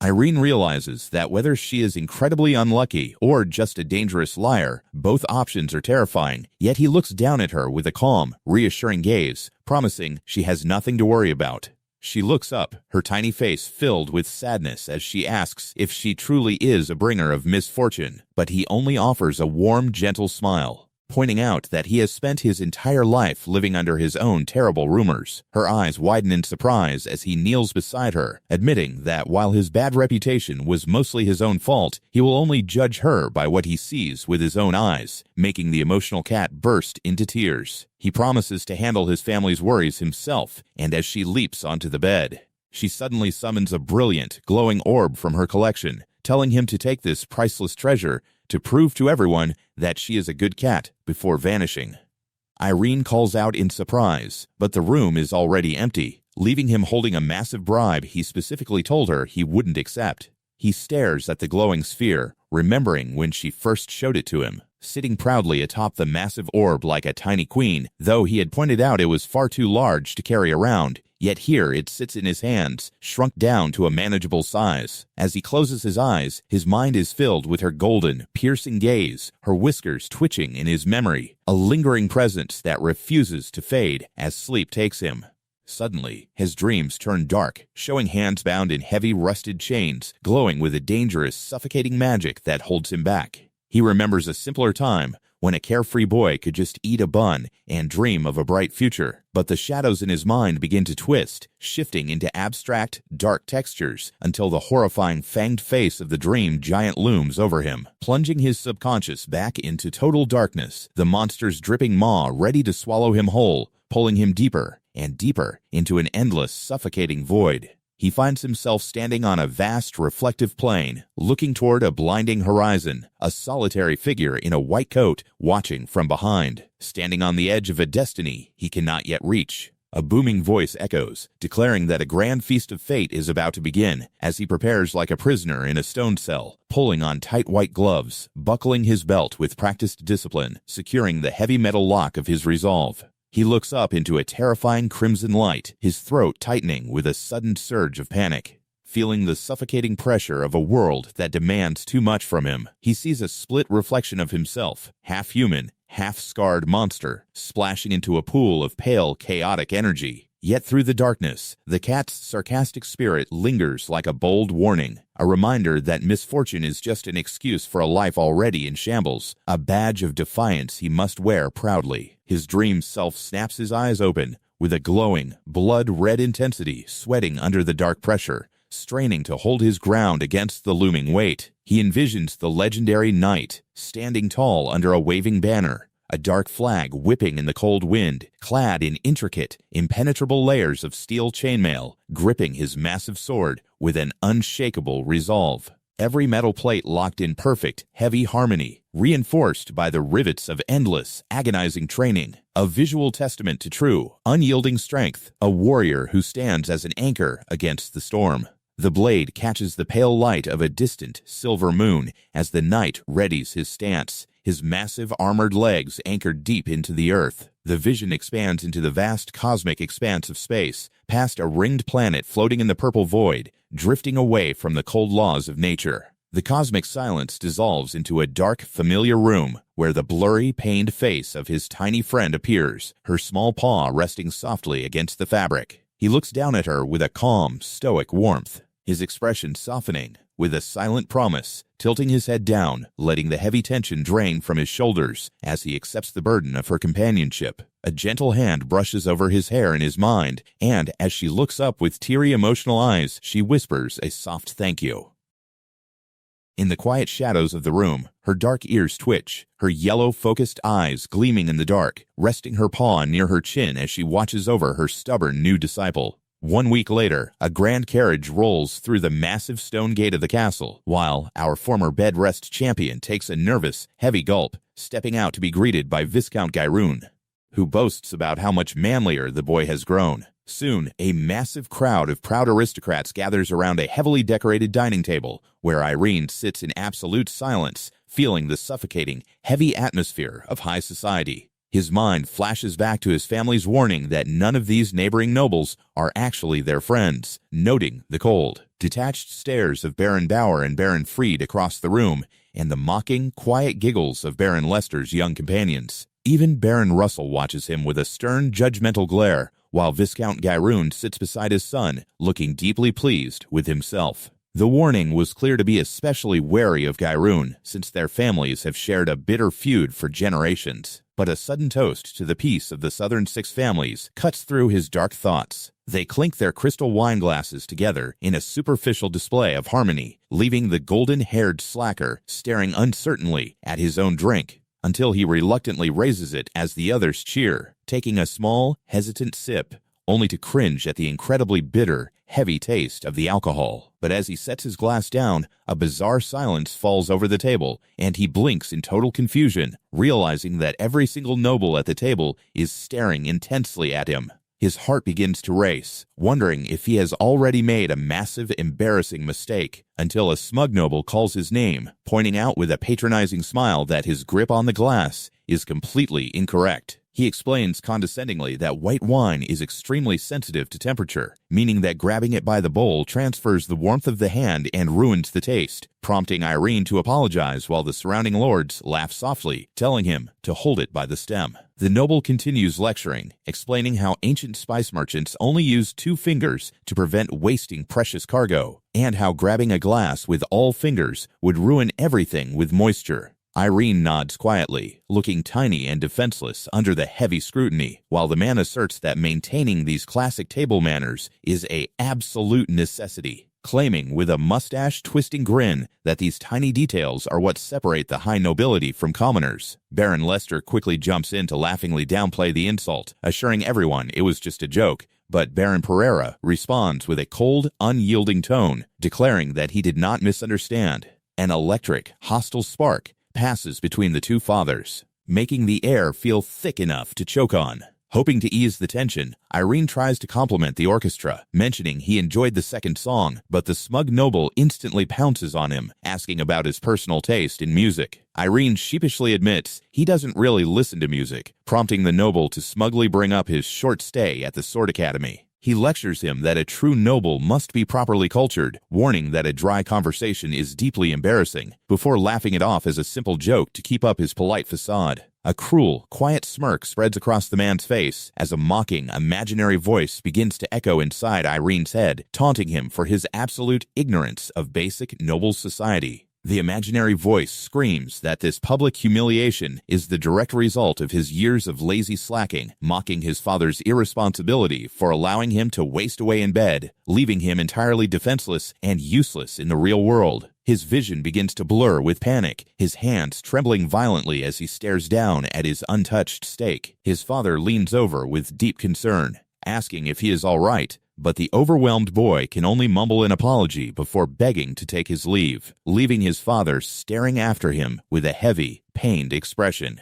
Airen realizes that whether she is incredibly unlucky or just a dangerous liar, both options are terrifying, yet he looks down at her with a calm, reassuring gaze, promising she has nothing to worry about. She looks up, her tiny face filled with sadness as she asks if she truly is a bringer of misfortune, but he only offers a warm, gentle smile, pointing out that he has spent his entire life living under his own terrible rumors. Her eyes widen in surprise as he kneels beside her, admitting that while his bad reputation was mostly his own fault, he will only judge her by what he sees with his own eyes, making the emotional cat burst into tears. He promises to handle his family's worries himself, and as she leaps onto the bed, she suddenly summons a brilliant, glowing orb from her collection, telling him to take this priceless treasure to prove to everyone that she is a good cat before vanishing. Airen calls out in surprise, but the room is already empty, leaving him holding a massive bribe he specifically told her he wouldn't accept. He stares at the glowing sphere, remembering when she first showed it to him, sitting proudly atop the massive orb like a tiny queen, though he had pointed out it was far too large to carry around. Yet here it sits in his hands, shrunk down to a manageable size. As he closes his eyes, his mind is filled with her golden, piercing gaze, her whiskers twitching in his memory, a lingering presence that refuses to fade as sleep takes him. Suddenly, his dreams turn dark, showing hands bound in heavy, rusted chains, glowing with a dangerous, suffocating magic that holds him back. He remembers a simpler time, when a carefree boy could just eat a bun and dream of a bright future. But the shadows in his mind begin to twist, shifting into abstract, dark textures until the horrifying fanged face of the dream giant looms over him, plunging his subconscious back into total darkness, the monster's dripping maw ready to swallow him whole, pulling him deeper and deeper into an endless, suffocating void. He finds himself standing on a vast, reflective plain, looking toward a blinding horizon, a solitary figure in a white coat watching from behind, standing on the edge of a destiny he cannot yet reach. A booming voice echoes, declaring that a grand feast of fate is about to begin, as he prepares like a prisoner in a stone cell, pulling on tight white gloves, buckling his belt with practiced discipline, securing the heavy metal lock of his resolve. He looks up into a terrifying crimson light, his throat tightening with a sudden surge of panic. Feeling the suffocating pressure of a world that demands too much from him, he sees a split reflection of himself, half-human, half-scarred monster, splashing into a pool of pale, chaotic energy. Yet through the darkness, the cat's sarcastic spirit lingers like a bold warning, a reminder that misfortune is just an excuse for a life already in shambles, a badge of defiance he must wear proudly. His dream self snaps his eyes open, with a glowing, blood-red intensity sweating under the dark pressure, straining to hold his ground against the looming weight. He envisions the legendary knight, standing tall under a waving banner, a dark flag whipping in the cold wind, clad in intricate, impenetrable layers of steel chainmail, gripping his massive sword with an unshakable resolve. Every metal plate locked in perfect, heavy harmony, reinforced by the rivets of endless, agonizing training. A visual testament to true, unyielding strength, a warrior who stands as an anchor against the storm. The blade catches the pale light of a distant, silver moon as the knight readies his stance, his massive armored legs anchored deep into the earth. The vision expands into the vast cosmic expanse of space, past a ringed planet floating in the purple void, drifting away from the cold laws of nature. The cosmic silence dissolves into a dark, familiar room, where the blurry, pained face of his tiny friend appears, her small paw resting softly against the fabric. He looks down at her with a calm, stoic warmth, his expression softening, with a silent promise, tilting his head down, letting the heavy tension drain from his shoulders as he accepts the burden of her companionship. A gentle hand brushes over his hair in his mind, and as she looks up with teary, emotional eyes, she whispers a soft thank you. In the quiet shadows of the room, her dark ears twitch, her yellow focused eyes gleaming in the dark, resting her paw near her chin as she watches over her stubborn new disciple. 1 week later, a grand carriage rolls through the massive stone gate of the castle, while our former bed rest champion takes a nervous, heavy gulp, stepping out to be greeted by Viscount Gairoun, who boasts about how much manlier the boy has grown. Soon, a massive crowd of proud aristocrats gathers around a heavily decorated dining table, where Airen sits in absolute silence, feeling the suffocating, heavy atmosphere of high society. His mind flashes back to his family's warning that none of these neighboring nobles are actually their friends, noting the cold, detached stares of Baron Bauer and Baron Fried across the room, and the mocking, quiet giggles of Baron Lester's young companions. Even Baron Russell watches him with a stern, judgmental glare, while Viscount Gairoun sits beside his son, looking deeply pleased with himself. The warning was clear to be especially wary of Gairoun, since their families have shared a bitter feud for generations. But a sudden toast to the peace of the Southern Six families cuts through his dark thoughts. They clink their crystal wine glasses together in a superficial display of harmony, leaving the golden-haired slacker staring uncertainly at his own drink, until he reluctantly raises it as the others cheer, taking a small, hesitant sip, only to cringe at the incredibly bitter, heavy taste of the alcohol. But as he sets his glass down, a bizarre silence falls over the table, and he blinks in total confusion, realizing that every single noble at the table is staring intensely at him. His heart begins to race, wondering if he has already made a massive, embarrassing mistake, until a smug noble calls his name, pointing out with a patronizing smile that his grip on the glass is completely incorrect. He explains condescendingly that white wine is extremely sensitive to temperature, meaning that grabbing it by the bowl transfers the warmth of the hand and ruins the taste, prompting Airen to apologize while the surrounding lords laugh softly, telling him to hold it by the stem. The noble continues lecturing, explaining how ancient spice merchants only used 2 fingers to prevent wasting precious cargo, and how grabbing a glass with all fingers would ruin everything with moisture. Airen nods quietly, looking tiny and defenseless under the heavy scrutiny, while the man asserts that maintaining these classic table manners is an absolute necessity, claiming with a mustache-twisting grin that these tiny details are what separate the high nobility from commoners. Baron Lester quickly jumps in to laughingly downplay the insult, assuring everyone it was just a joke, but Baron Pareira responds with a cold, unyielding tone, declaring that he did not misunderstand. An electric, hostile spark passes between the two fathers, making the air feel thick enough to choke on. Hoping to ease the tension, Airen tries to compliment the orchestra, mentioning he enjoyed the second song, but the smug noble instantly pounces on him, asking about his personal taste in music. Airen sheepishly admits he doesn't really listen to music, prompting the noble to smugly bring up his short stay at the Sword Academy. He lectures him that a true noble must be properly cultured, warning that a dry conversation is deeply embarrassing, before laughing it off as a simple joke to keep up his polite facade. A cruel, quiet smirk spreads across the man's face as a mocking, imaginary voice begins to echo inside Airen's head, taunting him for his absolute ignorance of basic noble society. The imaginary voice screams that this public humiliation is the direct result of his years of lazy slacking, mocking his father's irresponsibility for allowing him to waste away in bed, leaving him entirely defenseless and useless in the real world. His vision begins to blur with panic, his hands trembling violently as he stares down at his untouched steak. His father leans over with deep concern, asking if he is all right, but the overwhelmed boy can only mumble an apology before begging to take his leave, leaving his father staring after him with a heavy, pained expression.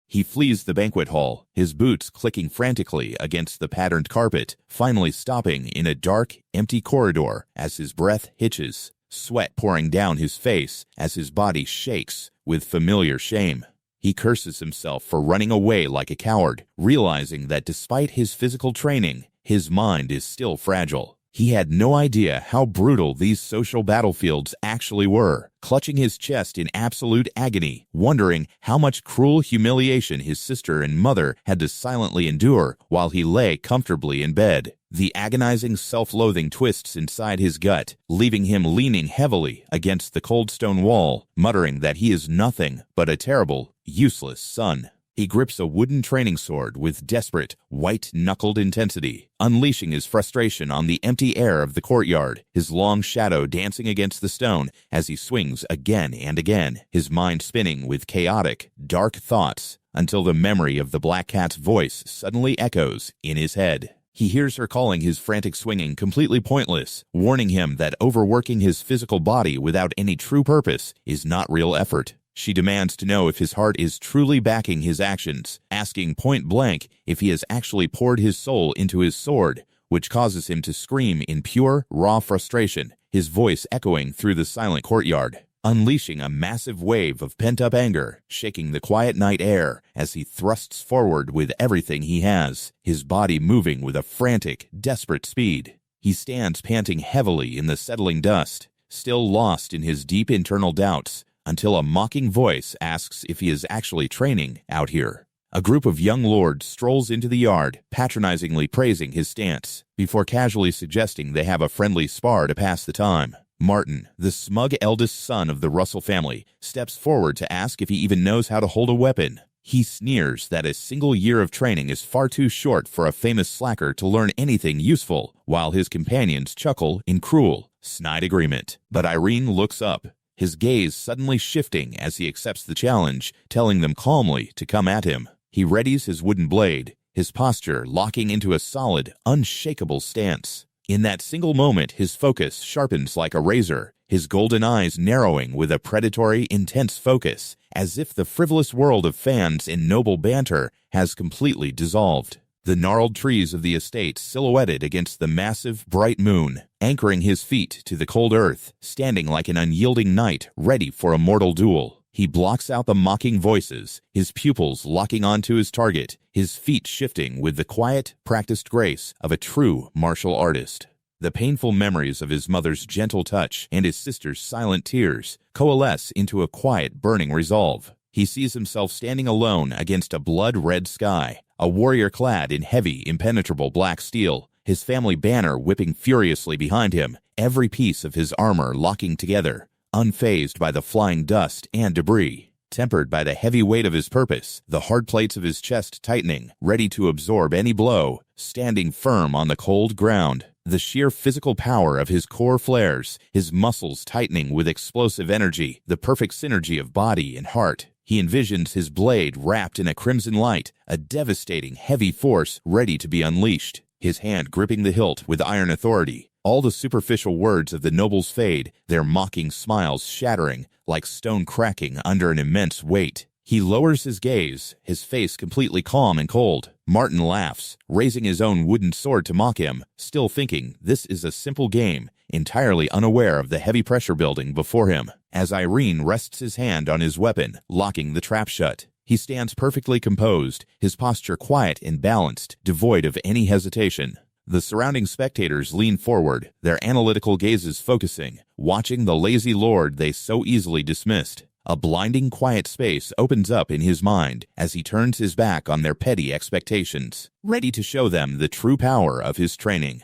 He flees the banquet hall, his boots clicking frantically against the patterned carpet, finally stopping in a dark, empty corridor as his breath hitches, sweat pouring down his face as his body shakes with familiar shame. He curses himself for running away like a coward, realizing that despite his physical training, his mind is still fragile. He had no idea how brutal these social battlefields actually were, clutching his chest in absolute agony, wondering how much cruel humiliation his sister and mother had to silently endure while he lay comfortably in bed. The agonizing self-loathing twists inside his gut, leaving him leaning heavily against the cold stone wall, muttering that he is nothing but a terrible, useless son. He grips a wooden training sword with desperate, white-knuckled intensity, unleashing his frustration on the empty air of the courtyard, his long shadow dancing against the stone as he swings again and again, his mind spinning with chaotic, dark thoughts until the memory of the Black Cat's voice suddenly echoes in his head. He hears her calling his frantic swinging completely pointless, warning him that overworking his physical body without any true purpose is not real effort. She demands to know if his heart is truly backing his actions, asking point blank if he has actually poured his soul into his sword, which causes him to scream in pure, raw frustration, his voice echoing through the silent courtyard, unleashing a massive wave of pent-up anger, shaking the quiet night air as he thrusts forward with everything he has, his body moving with a frantic, desperate speed. He stands panting heavily in the settling dust, still lost in his deep internal doubts, until a mocking voice asks if he is actually training out here. A group of young lords strolls into the yard, patronizingly praising his stance, before casually suggesting they have a friendly spar to pass the time. Martin, the smug eldest son of the Russell family, steps forward to ask if he even knows how to hold a weapon. He sneers that a single year of training is far too short for a famous slacker to learn anything useful, while his companions chuckle in cruel, snide agreement. But Airen looks up, his gaze suddenly shifting as he accepts the challenge, telling them calmly to come at him. He readies his wooden blade, his posture locking into a solid, unshakable stance. In that single moment, his focus sharpens like a razor, his golden eyes narrowing with a predatory, intense focus, as if the frivolous world of fans and noble banter has completely dissolved. The gnarled trees of the estate silhouetted against the massive, bright moon, anchoring his feet to the cold earth, standing like an unyielding knight ready for a mortal duel. He blocks out the mocking voices, his pupils locking onto his target, his feet shifting with the quiet, practiced grace of a true martial artist. The painful memories of his mother's gentle touch and his sister's silent tears coalesce into a quiet, burning resolve. He sees himself standing alone against a blood-red sky, a warrior clad in heavy, impenetrable black steel, his family banner whipping furiously behind him, every piece of his armor locking together, unfazed by the flying dust and debris, tempered by the heavy weight of his purpose, the hard plates of his chest tightening, ready to absorb any blow, standing firm on the cold ground. The sheer physical power of his core flares, his muscles tightening with explosive energy, the perfect synergy of body and heart. He envisions his blade wrapped in a crimson light, a devastating, heavy force ready to be unleashed, his hand gripping the hilt with iron authority. All the superficial words of the nobles fade, their mocking smiles shattering like stone cracking under an immense weight. He lowers his gaze, his face completely calm and cold. Martin laughs, raising his own wooden sword to mock him, still thinking this is a simple game, entirely unaware of the heavy pressure building before him. As Airen rests his hand on his weapon, locking the trap shut, he stands perfectly composed, his posture quiet and balanced, devoid of any hesitation. The surrounding spectators lean forward, their analytical gazes focusing, watching the lazy lord they so easily dismissed. A blinding quiet space opens up in his mind as he turns his back on their petty expectations, ready to show them the true power of his training.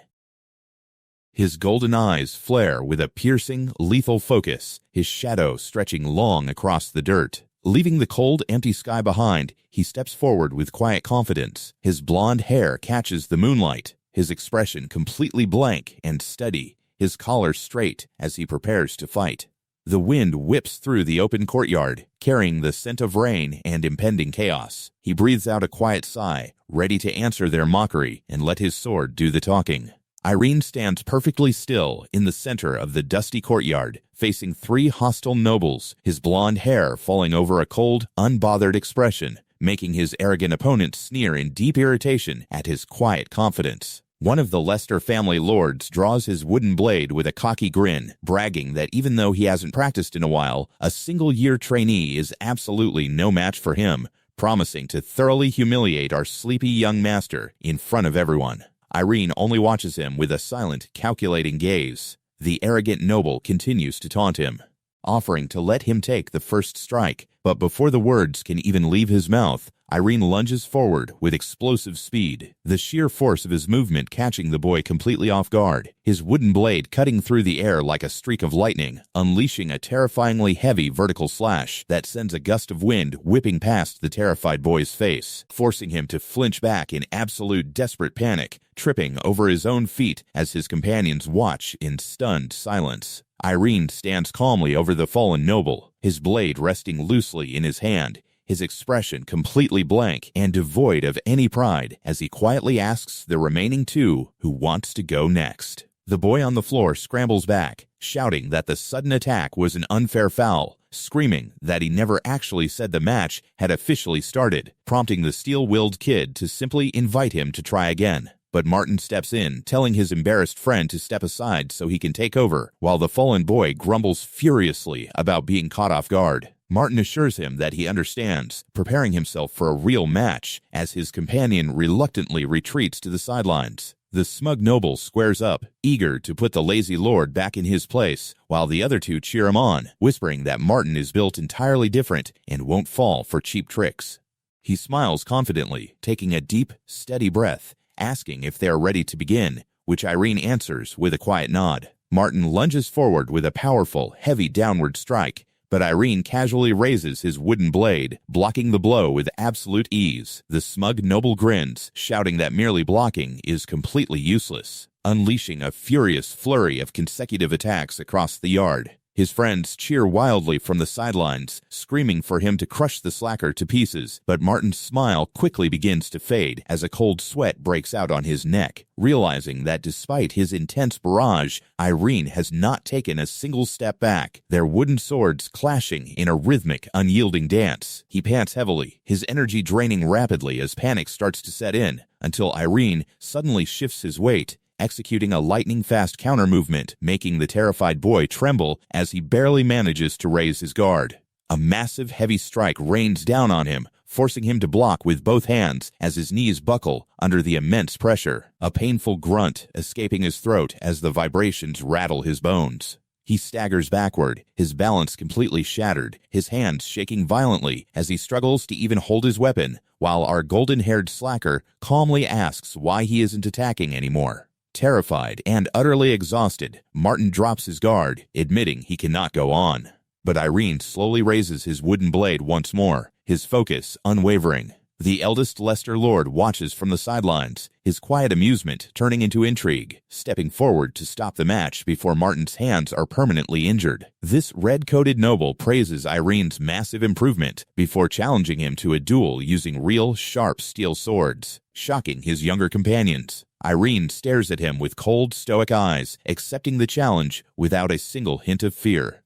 His golden eyes flare with a piercing, lethal focus, his shadow stretching long across the dirt. Leaving the cold, empty sky behind, he steps forward with quiet confidence. His blonde hair catches the moonlight, his expression completely blank and steady, his collar straight as he prepares to fight. The wind whips through the open courtyard, carrying the scent of rain and impending chaos. He breathes out a quiet sigh, ready to answer their mockery and let his sword do the talking. Airen stands perfectly still in the center of the dusty courtyard, facing three hostile nobles, his blonde hair falling over a cold, unbothered expression, making his arrogant opponent sneer in deep irritation at his quiet confidence. One of the Lester family lords draws his wooden blade with a cocky grin, bragging that even though he hasn't practiced in a while, a single-year trainee is absolutely no match for him, promising to thoroughly humiliate our sleepy young master in front of everyone. Airen only watches him with a silent, calculating gaze. The arrogant noble continues to taunt him, offering to let him take the first strike, but before the words can even leave his mouth, Airen lunges forward with explosive speed, the sheer force of his movement catching the boy completely off guard, his wooden blade cutting through the air like a streak of lightning, unleashing a terrifyingly heavy vertical slash that sends a gust of wind whipping past the terrified boy's face, forcing him to flinch back in absolute desperate panic, tripping over his own feet as his companions watch in stunned silence. Airen stands calmly over the fallen noble, his blade resting loosely in his hand, his expression completely blank and devoid of any pride as he quietly asks the remaining two who wants to go next. The boy on the floor scrambles back, shouting that the sudden attack was an unfair foul, screaming that he never actually said the match had officially started, prompting the steel-willed kid to simply invite him to try again. But Martin steps in, telling his embarrassed friend to step aside so he can take over, while the fallen boy grumbles furiously about being caught off guard. Martin assures him that he understands, preparing himself for a real match as his companion reluctantly retreats to the sidelines. The smug noble squares up, eager to put the lazy lord back in his place, while the other two cheer him on, whispering that Martin is built entirely different and won't fall for cheap tricks. He smiles confidently, taking a deep, steady breath, asking if they are ready to begin, which Airen answers with a quiet nod. Martin lunges forward with a powerful, heavy downward strike, but Airen casually raises his wooden blade, blocking the blow with absolute ease. The smug noble grins, shouting that merely blocking is completely useless, unleashing a furious flurry of consecutive attacks across the yard. His friends cheer wildly from the sidelines, screaming for him to crush the slacker to pieces, but Martin's smile quickly begins to fade as a cold sweat breaks out on his neck, realizing that despite his intense barrage, Airen has not taken a single step back, their wooden swords clashing in a rhythmic, unyielding dance. He pants heavily, his energy draining rapidly as panic starts to set in, until Airen suddenly shifts his weight, executing a lightning-fast counter-movement, making the terrified boy tremble as he barely manages to raise his guard. A massive heavy strike rains down on him, forcing him to block with both hands as his knees buckle under the immense pressure, a painful grunt escaping his throat as the vibrations rattle his bones. He staggers backward, his balance completely shattered, his hands shaking violently as he struggles to even hold his weapon, while our golden-haired slacker calmly asks why he isn't attacking anymore. Terrified and utterly exhausted, Martin drops his guard, admitting he cannot go on. But Airen slowly raises his wooden blade once more, his focus unwavering. The eldest Lester Lord watches from the sidelines, his quiet amusement turning into intrigue, stepping forward to stop the match before Martin's hands are permanently injured. This red-coated noble praises Airen's massive improvement before challenging him to a duel using real, sharp steel swords, shocking his younger companions. Airen stares at him with cold, stoic eyes, accepting the challenge without a single hint of fear.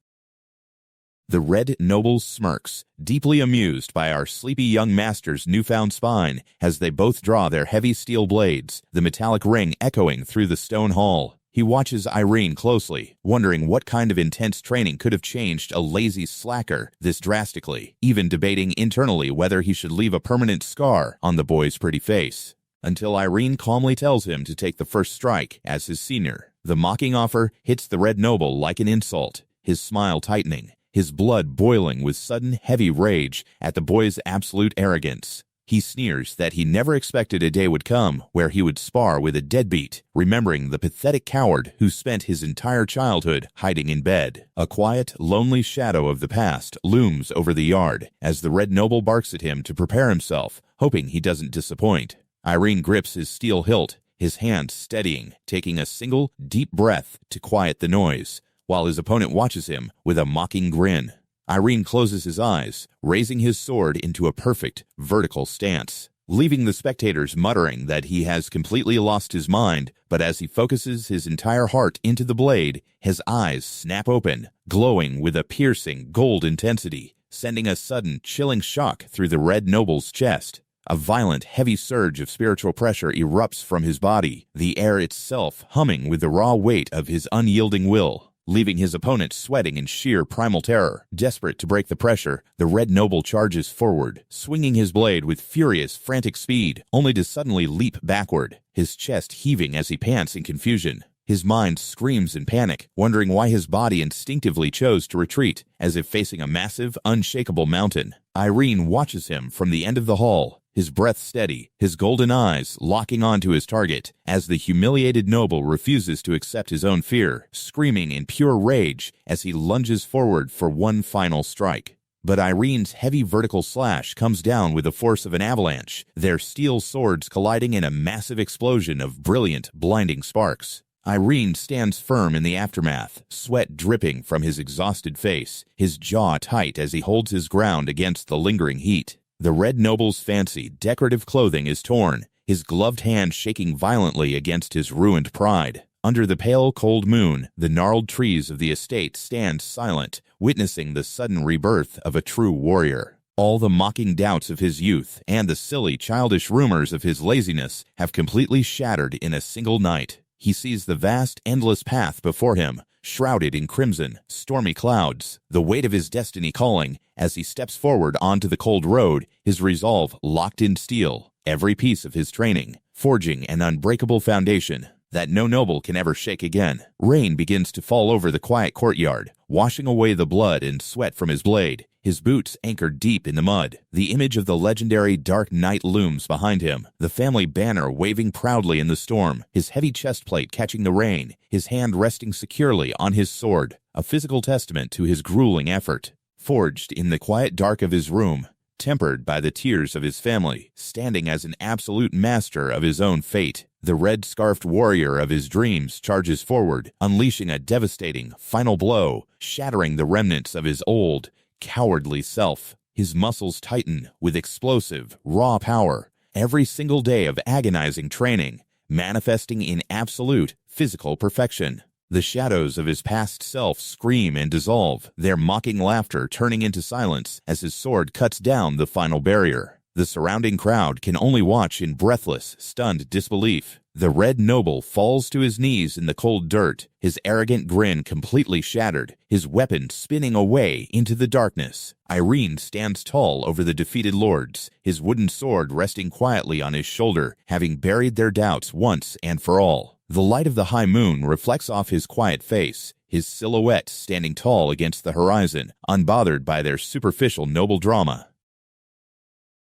The red noble smirks, deeply amused by our sleepy young master's newfound spine as they both draw their heavy steel blades, the metallic ring echoing through the stone hall. He watches Airen closely, wondering what kind of intense training could have changed a lazy slacker this drastically, even debating internally whether he should leave a permanent scar on the boy's pretty face. Until Airen calmly tells him to take the first strike as his senior. The mocking offer hits the red noble like an insult, his smile tightening, his blood boiling with sudden heavy rage at the boy's absolute arrogance. He sneers that he never expected a day would come where he would spar with a deadbeat, remembering the pathetic coward who spent his entire childhood hiding in bed. A quiet, lonely shadow of the past looms over the yard as the red noble barks at him to prepare himself, hoping he doesn't disappoint. Airen grips his steel hilt, his hand steadying, taking a single, deep breath to quiet the noise, while his opponent watches him with a mocking grin. Airen closes his eyes, raising his sword into a perfect, vertical stance, leaving the spectators muttering that he has completely lost his mind, but as he focuses his entire heart into the blade, his eyes snap open, glowing with a piercing gold intensity, sending a sudden, chilling shock through the red noble's chest. A violent, heavy surge of spiritual pressure erupts from his body, the air itself humming with the raw weight of his unyielding will, leaving his opponent sweating in sheer primal terror. Desperate to break the pressure, the red noble charges forward, swinging his blade with furious, frantic speed, only to suddenly leap backward, his chest heaving as he pants in confusion. His mind screams in panic, wondering why his body instinctively chose to retreat, as if facing a massive, unshakable mountain. Airen watches him from the end of the hall, his breath steady, his golden eyes locking onto his target, as the humiliated noble refuses to accept his own fear, screaming in pure rage as he lunges forward for one final strike. But Irene's heavy vertical slash comes down with the force of an avalanche, their steel swords colliding in a massive explosion of brilliant, blinding sparks. Airen stands firm in the aftermath, sweat dripping from his exhausted face, his jaw tight as he holds his ground against the lingering heat. The Red Noble's fancy, decorative clothing is torn, his gloved hand shaking violently against his ruined pride. Under the pale, cold moon, the gnarled trees of the estate stand silent, witnessing the sudden rebirth of a true warrior. All the mocking doubts of his youth and the silly, childish rumors of his laziness have completely shattered in a single night. He sees the vast, endless path before him, shrouded in crimson, stormy clouds, the weight of his destiny calling. As he steps forward onto the cold road, his resolve locked in steel, every piece of his training, forging an unbreakable foundation that no noble can ever shake again. Rain begins to fall over the quiet courtyard, washing away the blood and sweat from his blade, his boots anchored deep in the mud. The image of the legendary Dark Knight looms behind him, the family banner waving proudly in the storm, his heavy chest plate catching the rain, his hand resting securely on his sword, a physical testament to his grueling effort. Forged in the quiet dark of his room, tempered by the tears of his family, standing as an absolute master of his own fate, the red-scarfed warrior of his dreams charges forward, unleashing a devastating, final blow, shattering the remnants of his old, cowardly self. His muscles tighten with explosive, raw power, every single day of agonizing training, manifesting in absolute, physical perfection. The shadows of his past self scream and dissolve, their mocking laughter turning into silence as his sword cuts down the final barrier. The surrounding crowd can only watch in breathless, stunned disbelief. The Red Noble falls to his knees in the cold dirt, his arrogant grin completely shattered, his weapon spinning away into the darkness. Airen stands tall over the defeated lords, his wooden sword resting quietly on his shoulder, having buried their doubts once and for all. The light of the high moon reflects off his quiet face, his silhouette standing tall against the horizon, unbothered by their superficial noble drama.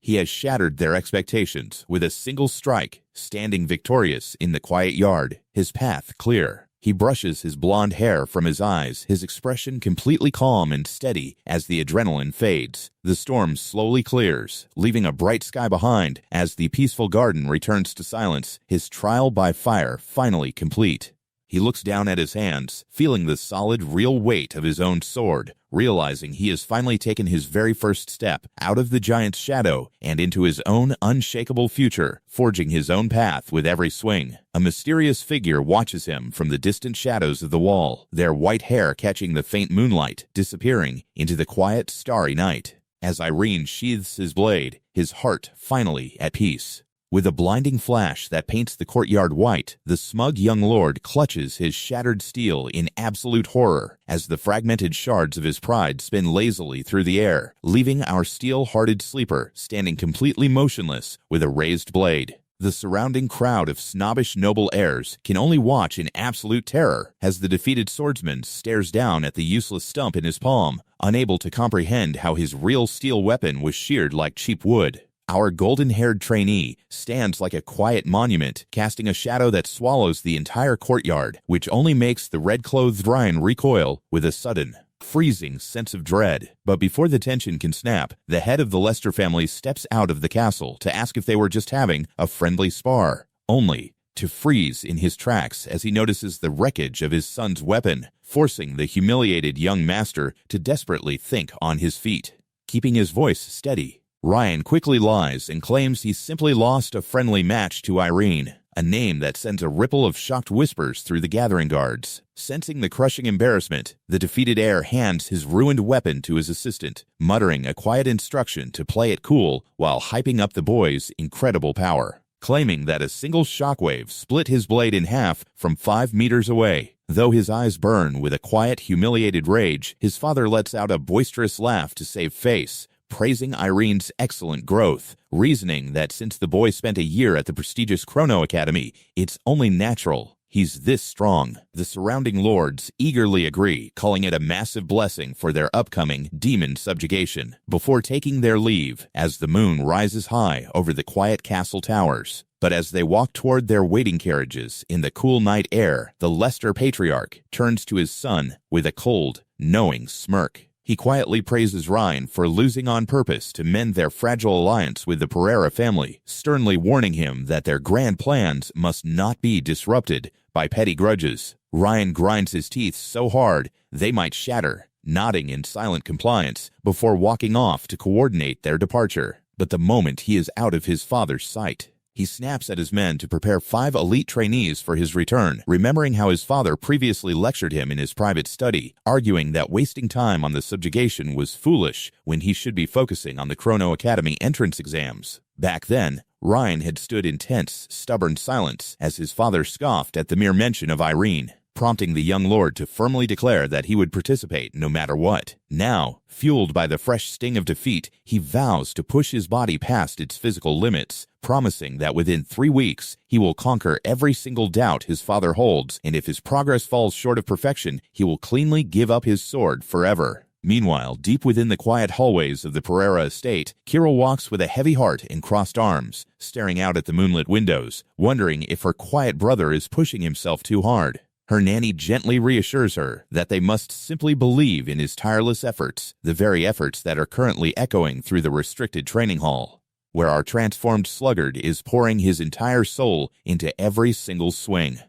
He has shattered their expectations with a single strike, standing victorious in the quiet yard, his path clear. He brushes his blonde hair from his eyes, his expression completely calm and steady as the adrenaline fades. The storm slowly clears, leaving a bright sky behind as the peaceful garden returns to silence, his trial by fire finally complete. He looks down at his hands, feeling the solid, real weight of his own sword, realizing he has finally taken his very first step out of the giant's shadow and into his own unshakable future, forging his own path with every swing. A mysterious figure watches him from the distant shadows of the wall, their white hair catching the faint moonlight, disappearing into the quiet, starry night. As Airen sheathes his blade, his heart finally at peace. With a blinding flash that paints the courtyard white, the smug young lord clutches his shattered steel in absolute horror as the fragmented shards of his pride spin lazily through the air, leaving our steel-hearted sleeper standing completely motionless with a raised blade. The surrounding crowd of snobbish noble heirs can only watch in absolute terror as the defeated swordsman stares down at the useless stump in his palm, unable to comprehend how his real steel weapon was sheared like cheap wood. Our golden-haired trainee stands like a quiet monument, casting a shadow that swallows the entire courtyard, which only makes the red-clothed Ryan recoil with a sudden, freezing sense of dread. But before the tension can snap, the head of the Lester family steps out of the castle to ask if they were just having a friendly spar, only to freeze in his tracks as he notices the wreckage of his son's weapon, forcing the humiliated young master to desperately think on his feet. Keeping his voice steady, Ryan quickly lies and claims he simply lost a friendly match to Airen, a name that sends a ripple of shocked whispers through the gathering guards. Sensing the crushing embarrassment, the defeated heir hands his ruined weapon to his assistant, muttering a quiet instruction to play it cool while hyping up the boy's incredible power, claiming that a single shockwave split his blade in half from 5 meters away. Though his eyes burn with a quiet, humiliated rage, his father lets out a boisterous laugh to save face, praising Airen's excellent growth, reasoning that since the boy spent a year at the prestigious Krono Academy, it's only natural He's this strong. The surrounding lords eagerly agree, calling it a massive blessing for their upcoming demon subjugation, before taking their leave as the moon rises high over the quiet castle towers. But as they walk toward their waiting carriages in the cool night air, the Leicester patriarch turns to his son with a cold, knowing smirk. He quietly praises Ryan for losing on purpose to mend their fragile alliance with the Pareira family, sternly warning him that their grand plans must not be disrupted by petty grudges. Ryan grinds his teeth so hard they might shatter, nodding in silent compliance before walking off to coordinate their departure. But the moment he is out of his father's sight, he snaps at his men to prepare 5 elite trainees for his return, remembering how his father previously lectured him in his private study, arguing that wasting time on the subjugation was foolish when he should be focusing on the Krono Academy entrance exams. Back then, Ryan had stood in tense, stubborn silence as his father scoffed at the mere mention of Airen, prompting the young lord to firmly declare that he would participate no matter what. Now, fueled by the fresh sting of defeat, he vows to push his body past its physical limits, promising that within 3 weeks he will conquer every single doubt his father holds, and if his progress falls short of perfection, he will cleanly give up his sword forever. Meanwhile, deep within the quiet hallways of the Pareira estate, Kira walks with a heavy heart and crossed arms, staring out at the moonlit windows, wondering if her quiet brother is pushing himself too hard. Her nanny gently reassures her that they must simply believe in his tireless efforts, the very efforts that are currently echoing through the restricted training hall, where our transformed sluggard is pouring his entire soul into every single swing.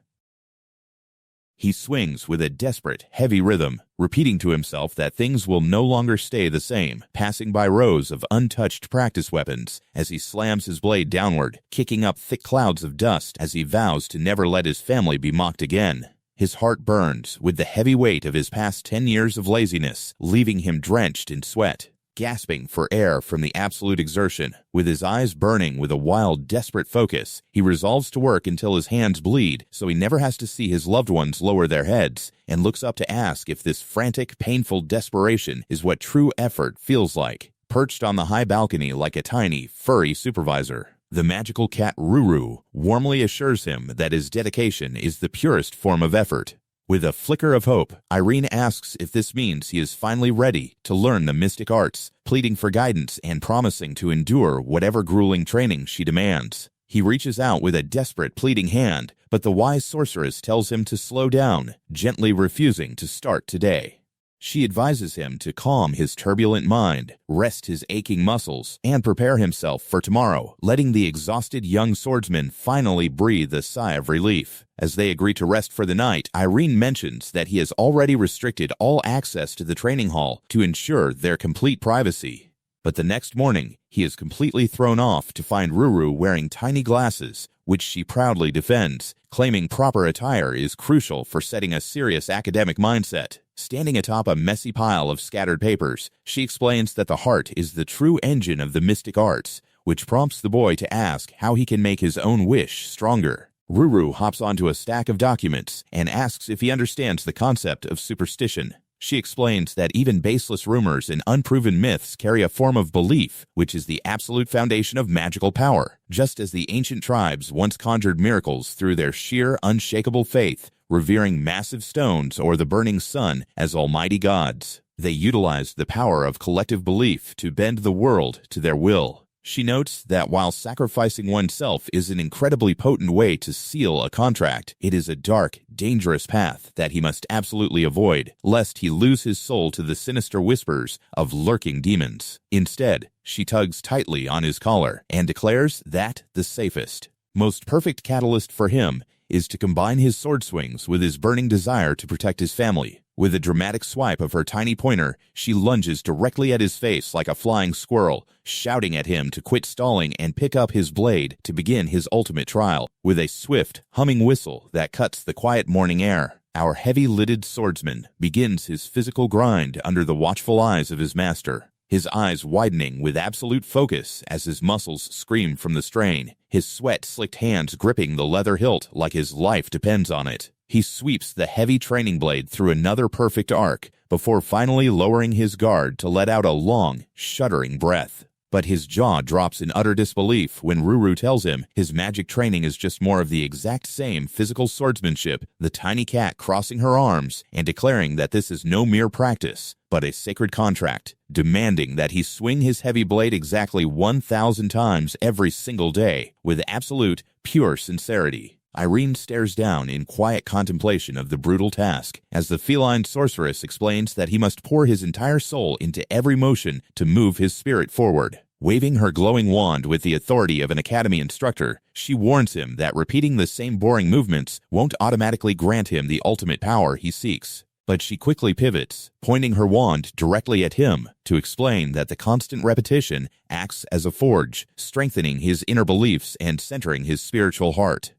He swings with a desperate, heavy rhythm, repeating to himself that things will no longer stay the same, passing by rows of untouched practice weapons as he slams his blade downward, kicking up thick clouds of dust as he vows to never let his family be mocked again. His heart burns with the heavy weight of his past 10 years of laziness, leaving him drenched in sweat. Gasping for air from the absolute exertion, with his eyes burning with a wild, desperate focus, he resolves to work until his hands bleed so he never has to see his loved ones lower their heads, and looks up to ask if this frantic, painful desperation is what true effort feels like. Perched on the high balcony like a tiny, furry supervisor, the magical cat Ruru warmly assures him that his dedication is the purest form of effort. With a flicker of hope, Airen asks if this means he is finally ready to learn the mystic arts, pleading for guidance and promising to endure whatever grueling training she demands. He reaches out with a desperate, pleading hand, but the wise sorceress tells him to slow down, gently refusing to start today. She advises him to calm his turbulent mind, rest his aching muscles, and prepare himself for tomorrow, letting the exhausted young swordsman finally breathe a sigh of relief. As they agree to rest for the night, Airen mentions that he has already restricted all access to the training hall to ensure their complete privacy. But the next morning, he is completely thrown off to find Ruru wearing tiny glasses, which she proudly defends, claiming proper attire is crucial for setting a serious academic mindset. Standing atop a messy pile of scattered papers, she explains that the heart is the true engine of the mystic arts, which prompts the boy to ask how he can make his own wish stronger. Ruru hops onto a stack of documents and asks if he understands the concept of superstition. She explains that even baseless rumors and unproven myths carry a form of belief, which is the absolute foundation of magical power. Just as the ancient tribes once conjured miracles through their sheer, unshakable faith, revering massive stones or the burning sun as almighty gods, they utilized the power of collective belief to bend the world to their will. She notes that while sacrificing oneself is an incredibly potent way to seal a contract, it is a dark, dangerous path that he must absolutely avoid, lest he lose his soul to the sinister whispers of lurking demons. Instead, she tugs tightly on his collar and declares that the safest, most perfect catalyst for him is to combine his sword swings with his burning desire to protect his family. With a dramatic swipe of her tiny pointer, she lunges directly at his face like a flying squirrel, shouting at him to quit stalling and pick up his blade to begin his ultimate trial. With a swift, humming whistle that cuts the quiet morning air, our heavy-lidded swordsman begins his physical grind under the watchful eyes of his master. His eyes widening with absolute focus as his muscles scream from the strain, his sweat-slicked hands gripping the leather hilt like his life depends on it. He sweeps the heavy training blade through another perfect arc before finally lowering his guard to let out a long, shuddering breath. But his jaw drops in utter disbelief when Ruru tells him his magic training is just more of the exact same physical swordsmanship, the tiny cat crossing her arms and declaring that this is no mere practice, but a sacred contract, demanding that he swing his heavy blade exactly 1,000 times every single day, with absolute, pure sincerity. Airen stares down in quiet contemplation of the brutal task, as the feline sorceress explains that he must pour his entire soul into every motion to move his spirit forward. Waving her glowing wand with the authority of an academy instructor, she warns him that repeating the same boring movements won't automatically grant him the ultimate power he seeks. But she quickly pivots, pointing her wand directly at him to explain that the constant repetition acts as a forge, strengthening his inner beliefs and centering his spiritual heart.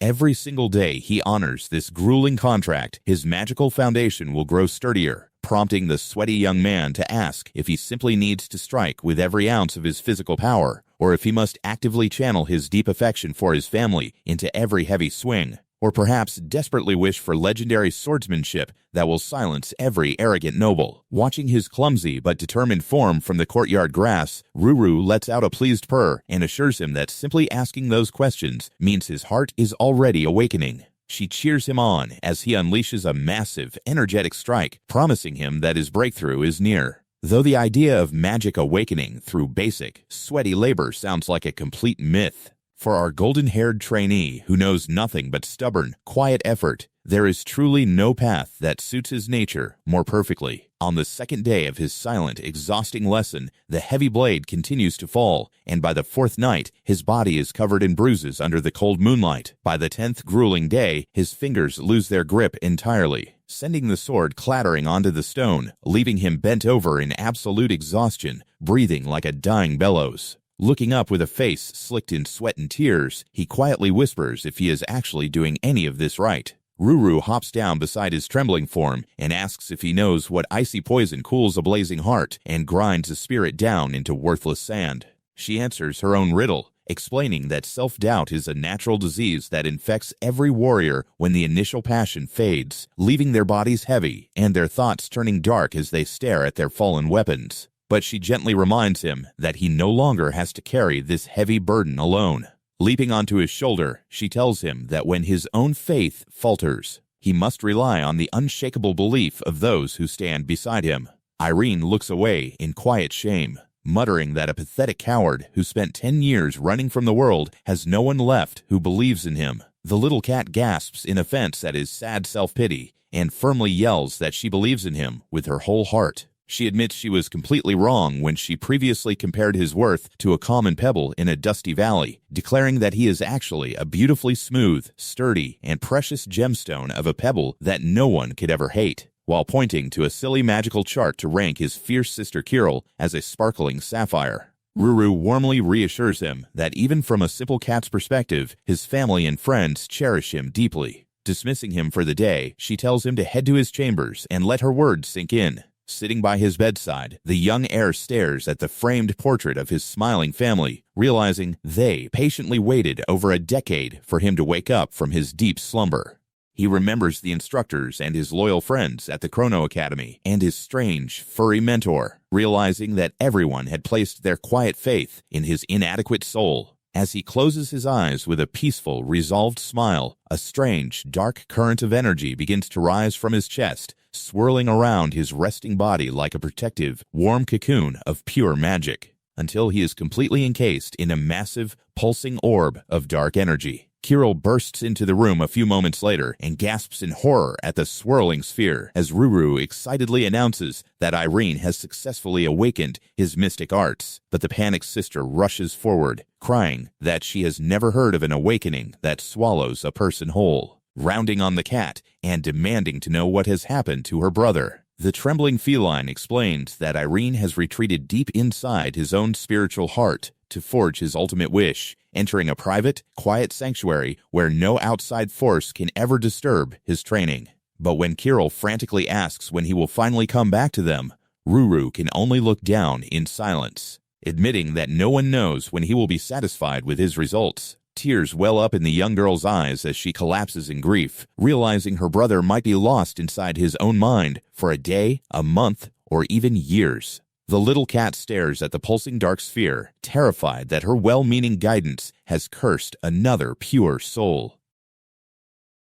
Every single day he honors this grueling contract, his magical foundation will grow sturdier, prompting the sweaty young man to ask if he simply needs to strike with every ounce of his physical power, or if he must actively channel his deep affection for his family into every heavy swing, or perhaps desperately wish for legendary swordsmanship that will silence every arrogant noble. Watching his clumsy but determined form from the courtyard grass, Ruru lets out a pleased purr and assures him that simply asking those questions means his heart is already awakening. She cheers him on as he unleashes a massive, energetic strike, promising him that his breakthrough is near. Though the idea of magic awakening through basic, sweaty labor sounds like a complete myth, for our golden-haired trainee who knows nothing but stubborn, quiet effort, there is truly no path that suits his nature more perfectly. On the second day of his silent, exhausting lesson, the heavy blade continues to fall, and by the fourth night, his body is covered in bruises under the cold moonlight. By the 10th grueling day, his fingers lose their grip entirely, sending the sword clattering onto the stone, leaving him bent over in absolute exhaustion, breathing like a dying bellows. Looking up with a face slicked in sweat and tears, he quietly whispers if he is actually doing any of this right. Ruru hops down beside his trembling form and asks if he knows what icy poison cools a blazing heart and grinds a spirit down into worthless sand. She answers her own riddle, explaining that self-doubt is a natural disease that infects every warrior when the initial passion fades, leaving their bodies heavy and their thoughts turning dark as they stare at their fallen weapons. But she gently reminds him that he no longer has to carry this heavy burden alone. Leaping onto his shoulder, she tells him that when his own faith falters, he must rely on the unshakable belief of those who stand beside him. Airen looks away in quiet shame, muttering that a pathetic coward who spent 10 years running from the world has no one left who believes in him. The little cat gasps in offense at his sad self-pity and firmly yells that she believes in him with her whole heart. She admits she was completely wrong when she previously compared his worth to a common pebble in a dusty valley, declaring that he is actually a beautifully smooth, sturdy, and precious gemstone of a pebble that no one could ever hate, while pointing to a silly magical chart to rank his fierce sister Kirill as a sparkling sapphire. Ruru warmly reassures him that even from a simple cat's perspective, his family and friends cherish him deeply. Dismissing him for the day, she tells him to head to his chambers and let her words sink in. Sitting by his bedside, the young heir stares at the framed portrait of his smiling family, realizing they patiently waited over a decade for him to wake up from his deep slumber. He remembers the instructors and his loyal friends at the Krono Academy and his strange, furry mentor, realizing that everyone had placed their quiet faith in his inadequate soul. As he closes his eyes with a peaceful, resolved smile, a strange, dark current of energy begins to rise from his chest, swirling around his resting body like a protective, warm cocoon of pure magic, until he is completely encased in a massive, pulsing orb of dark energy. Kirill bursts into the room a few moments later and gasps in horror at the swirling sphere as Ruru excitedly announces that Airen has successfully awakened his mystic arts. But the panicked sister rushes forward, crying that she has never heard of an awakening that swallows a person whole, rounding on the cat and demanding to know what has happened to her brother. The trembling feline explains that Airen has retreated deep inside his own spiritual heart to forge his ultimate wish, entering a private, quiet sanctuary where no outside force can ever disturb his training. But when Kirill frantically asks when he will finally come back to them, Ruru can only look down in silence, admitting that no one knows when he will be satisfied with his results. Tears well up in the young girl's eyes as she collapses in grief, realizing her brother might be lost inside his own mind for a day, a month, or even years. The little cat stares at the pulsing dark sphere, terrified that her well-meaning guidance has cursed another pure soul.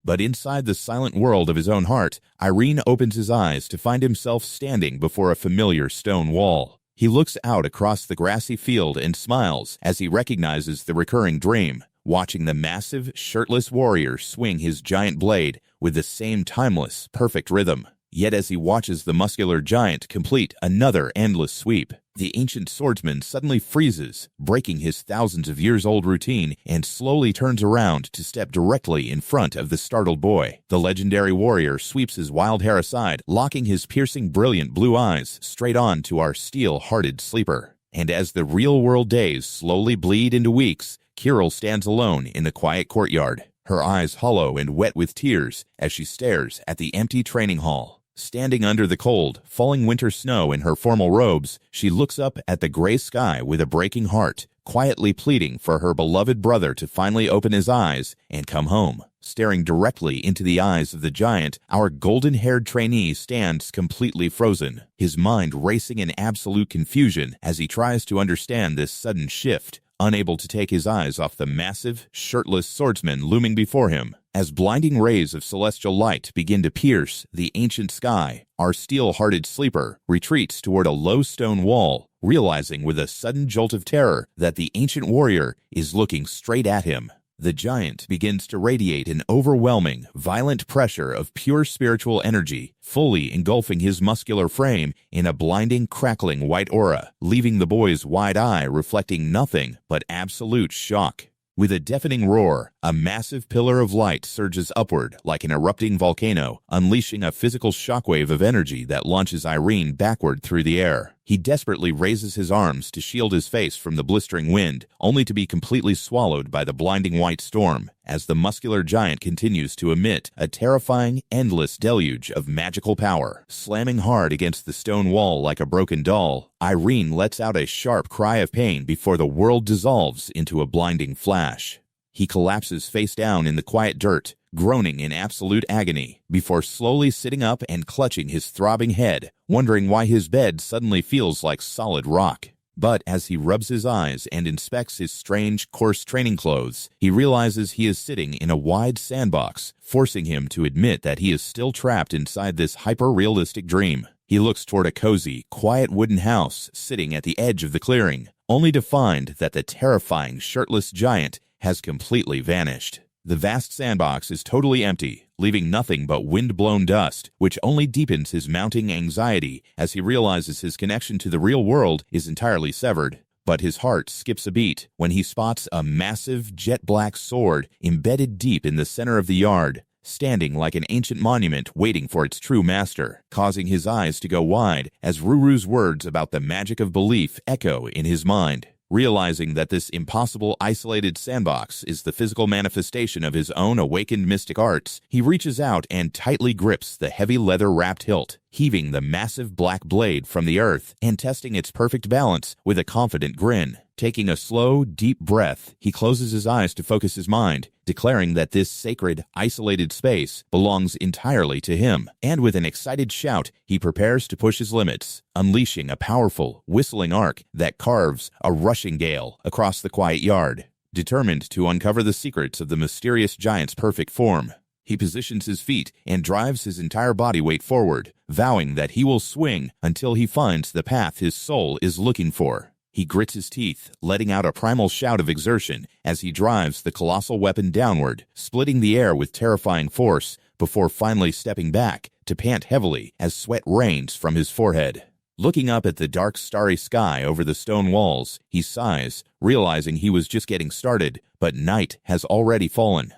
But inside the silent world of his own heart, Airen opens his eyes to find himself standing before a familiar stone wall. He looks out across the grassy field and smiles as he recognizes the recurring dream, watching the massive, shirtless warrior swing his giant blade with the same timeless, perfect rhythm. Yet as he watches the muscular giant complete another endless sweep, the ancient swordsman suddenly freezes, breaking his thousands of years-old routine, and slowly turns around to step directly in front of the startled boy. The legendary warrior sweeps his wild hair aside, locking his piercing, brilliant blue eyes straight on to our steel-hearted sleeper. And as the real-world days slowly bleed into weeks, Kirill stands alone in the quiet courtyard, her eyes hollow and wet with tears as she stares at the empty training hall. Standing under the cold, falling winter snow in her formal robes, she looks up at the gray sky with a breaking heart, quietly pleading for her beloved brother to finally open his eyes and come home. Staring directly into the eyes of the giant, our golden-haired trainee stands completely frozen, his mind racing in absolute confusion as he tries to understand this sudden shift, unable to take his eyes off the massive, shirtless swordsman looming before him. As blinding rays of celestial light begin to pierce the ancient sky, our steel-hearted sleeper retreats toward a low stone wall, realizing with a sudden jolt of terror that the ancient warrior is looking straight at him. The giant begins to radiate an overwhelming, violent pressure of pure spiritual energy, fully engulfing his muscular frame in a blinding, crackling white aura, leaving the boy's wide eye reflecting nothing but absolute shock. With a deafening roar, a massive pillar of light surges upward like an erupting volcano, unleashing a physical shockwave of energy that launches Airen backward through the air. He desperately raises his arms to shield his face from the blistering wind, only to be completely swallowed by the blinding white storm, as the muscular giant continues to emit a terrifying, endless deluge of magical power. Slamming hard against the stone wall like a broken doll, Airen lets out a sharp cry of pain before the world dissolves into a blinding flash. He collapses face down in the quiet dirt, groaning in absolute agony, before slowly sitting up and clutching his throbbing head, wondering why his bed suddenly feels like solid rock. But as he rubs his eyes and inspects his strange, coarse training clothes, he realizes he is sitting in a wide sandbox, forcing him to admit that he is still trapped inside this hyper-realistic dream. He looks toward a cozy, quiet wooden house sitting at the edge of the clearing, only to find that the terrifying, shirtless giant has completely vanished. The vast sandbox is totally empty, leaving nothing but wind-blown dust, which only deepens his mounting anxiety as he realizes his connection to the real world is entirely severed. But his heart skips a beat when he spots a massive, jet-black sword embedded deep in the center of the yard, standing like an ancient monument waiting for its true master, causing his eyes to go wide as Ruru's words about the magic of belief echo in his mind. Realizing that this impossible isolated sandbox is the physical manifestation of his own awakened mystic arts, he reaches out and tightly grips the heavy leather-wrapped hilt, heaving the massive black blade from the earth and testing its perfect balance with a confident grin. Taking a slow, deep breath, he closes his eyes to focus his mind, declaring that this sacred, isolated space belongs entirely to him. And with an excited shout, he prepares to push his limits, unleashing a powerful, whistling arc that carves a rushing gale across the quiet yard. Determined to uncover the secrets of the mysterious giant's perfect form, he positions his feet and drives his entire body weight forward, vowing that he will swing until he finds the path his soul is looking for. He grits his teeth, letting out a primal shout of exertion as he drives the colossal weapon downward, splitting the air with terrifying force before finally stepping back to pant heavily as sweat rains from his forehead. Looking up at the dark, starry sky over the stone walls, he sighs, realizing he was just getting started, but night has already fallen.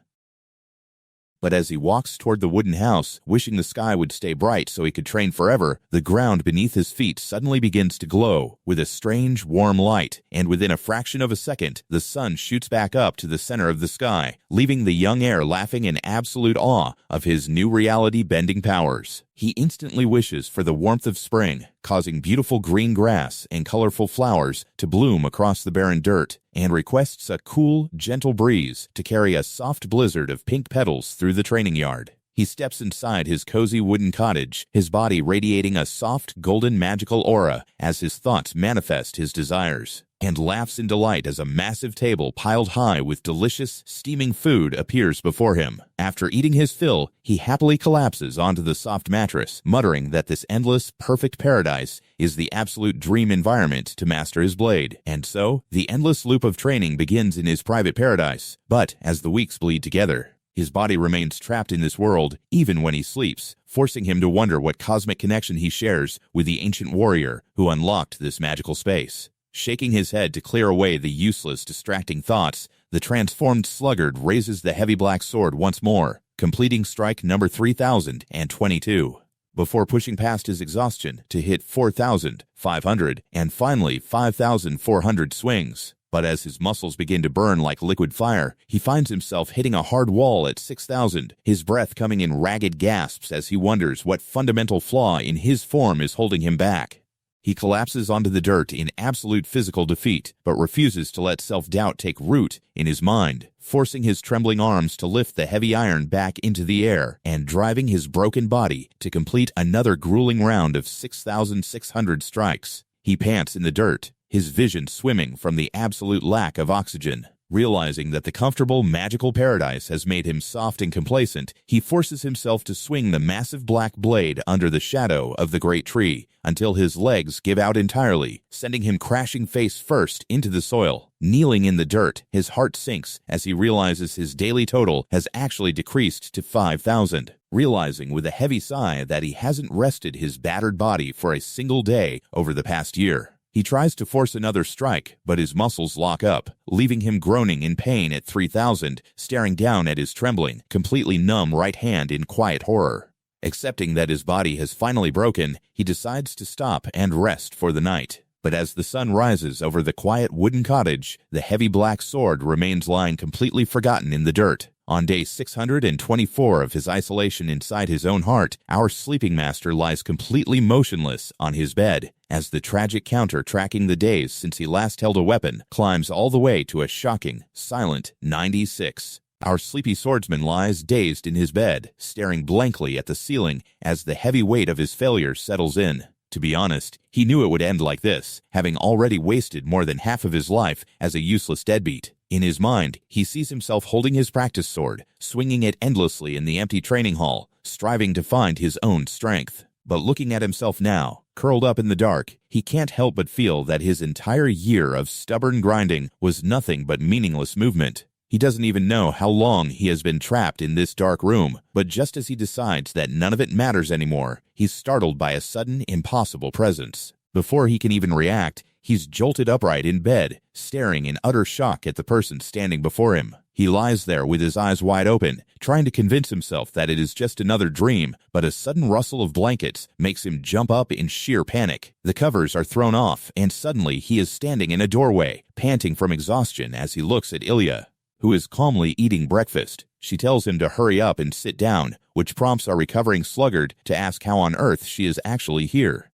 But as he walks toward the wooden house, wishing the sky would stay bright so he could train forever, the ground beneath his feet suddenly begins to glow with a strange, warm light, and within a fraction of a second, the sun shoots back up to the center of the sky, leaving the young heir laughing in absolute awe of his new reality-bending powers. He instantly wishes for the warmth of spring, causing beautiful green grass and colorful flowers to bloom across the barren dirt, and requests a cool, gentle breeze to carry a soft blizzard of pink petals through the training yard. He steps inside his cozy wooden cottage, his body radiating a soft, golden magical aura as his thoughts manifest his desires, and laughs in delight as a massive table piled high with delicious, steaming food appears before him. After eating his fill, he happily collapses onto the soft mattress, muttering that this endless, perfect paradise is the absolute dream environment to master his blade. And so, the endless loop of training begins in his private paradise. But as the weeks bleed together, his body remains trapped in this world even when he sleeps, forcing him to wonder what cosmic connection he shares with the ancient warrior who unlocked this magical space. Shaking his head to clear away the useless, distracting thoughts, the transformed sluggard raises the heavy black sword once more, completing strike number 3022, before pushing past his exhaustion to hit 4,500 and finally 5,400 swings. But as his muscles begin to burn like liquid fire, he finds himself hitting a hard wall at 6,000, his breath coming in ragged gasps as he wonders what fundamental flaw in his form is holding him back. He collapses onto the dirt in absolute physical defeat, but refuses to let self-doubt take root in his mind, forcing his trembling arms to lift the heavy iron back into the air and driving his broken body to complete another grueling round of 6,600 strikes. He pants in the dirt, his vision swimming from the absolute lack of oxygen. Realizing that the comfortable, magical paradise has made him soft and complacent, he forces himself to swing the massive black blade under the shadow of the great tree until his legs give out entirely, sending him crashing face first into the soil. Kneeling in the dirt, his heart sinks as he realizes his daily total has actually decreased to 5,000. Realizing with a heavy sigh that he hasn't rested his battered body for a single day over the past year. He tries to force another strike, but his muscles lock up, leaving him groaning in pain at 3,000, staring down at his trembling, completely numb right hand in quiet horror. Accepting that his body has finally broken, he decides to stop and rest for the night. But as the sun rises over the quiet wooden cottage, the heavy black sword remains lying completely forgotten in the dirt. On day 624 of his isolation inside his own heart, our sleeping master lies completely motionless on his bed, as the tragic counter tracking the days since he last held a weapon climbs all the way to a shocking, silent 96. Our sleepy swordsman lies dazed in his bed, staring blankly at the ceiling as the heavy weight of his failure settles in. To be honest, he knew it would end like this, having already wasted more than half of his life as a useless deadbeat. In his mind, he sees himself holding his practice sword, swinging it endlessly in the empty training hall, striving to find his own strength. But looking at himself now, curled up in the dark, he can't help but feel that his entire year of stubborn grinding was nothing but meaningless movement. He doesn't even know how long he has been trapped in this dark room, but just as he decides that none of it matters anymore, he's startled by a sudden, impossible presence. Before he can even react, he's jolted upright in bed, staring in utter shock at the person standing before him. He lies there with his eyes wide open, trying to convince himself that it is just another dream, but a sudden rustle of blankets makes him jump up in sheer panic. The covers are thrown off, and suddenly he is standing in a doorway, panting from exhaustion as he looks at Ilya, who is calmly eating breakfast. She tells him to hurry up and sit down, which prompts our recovering sluggard to ask how on earth she is actually here.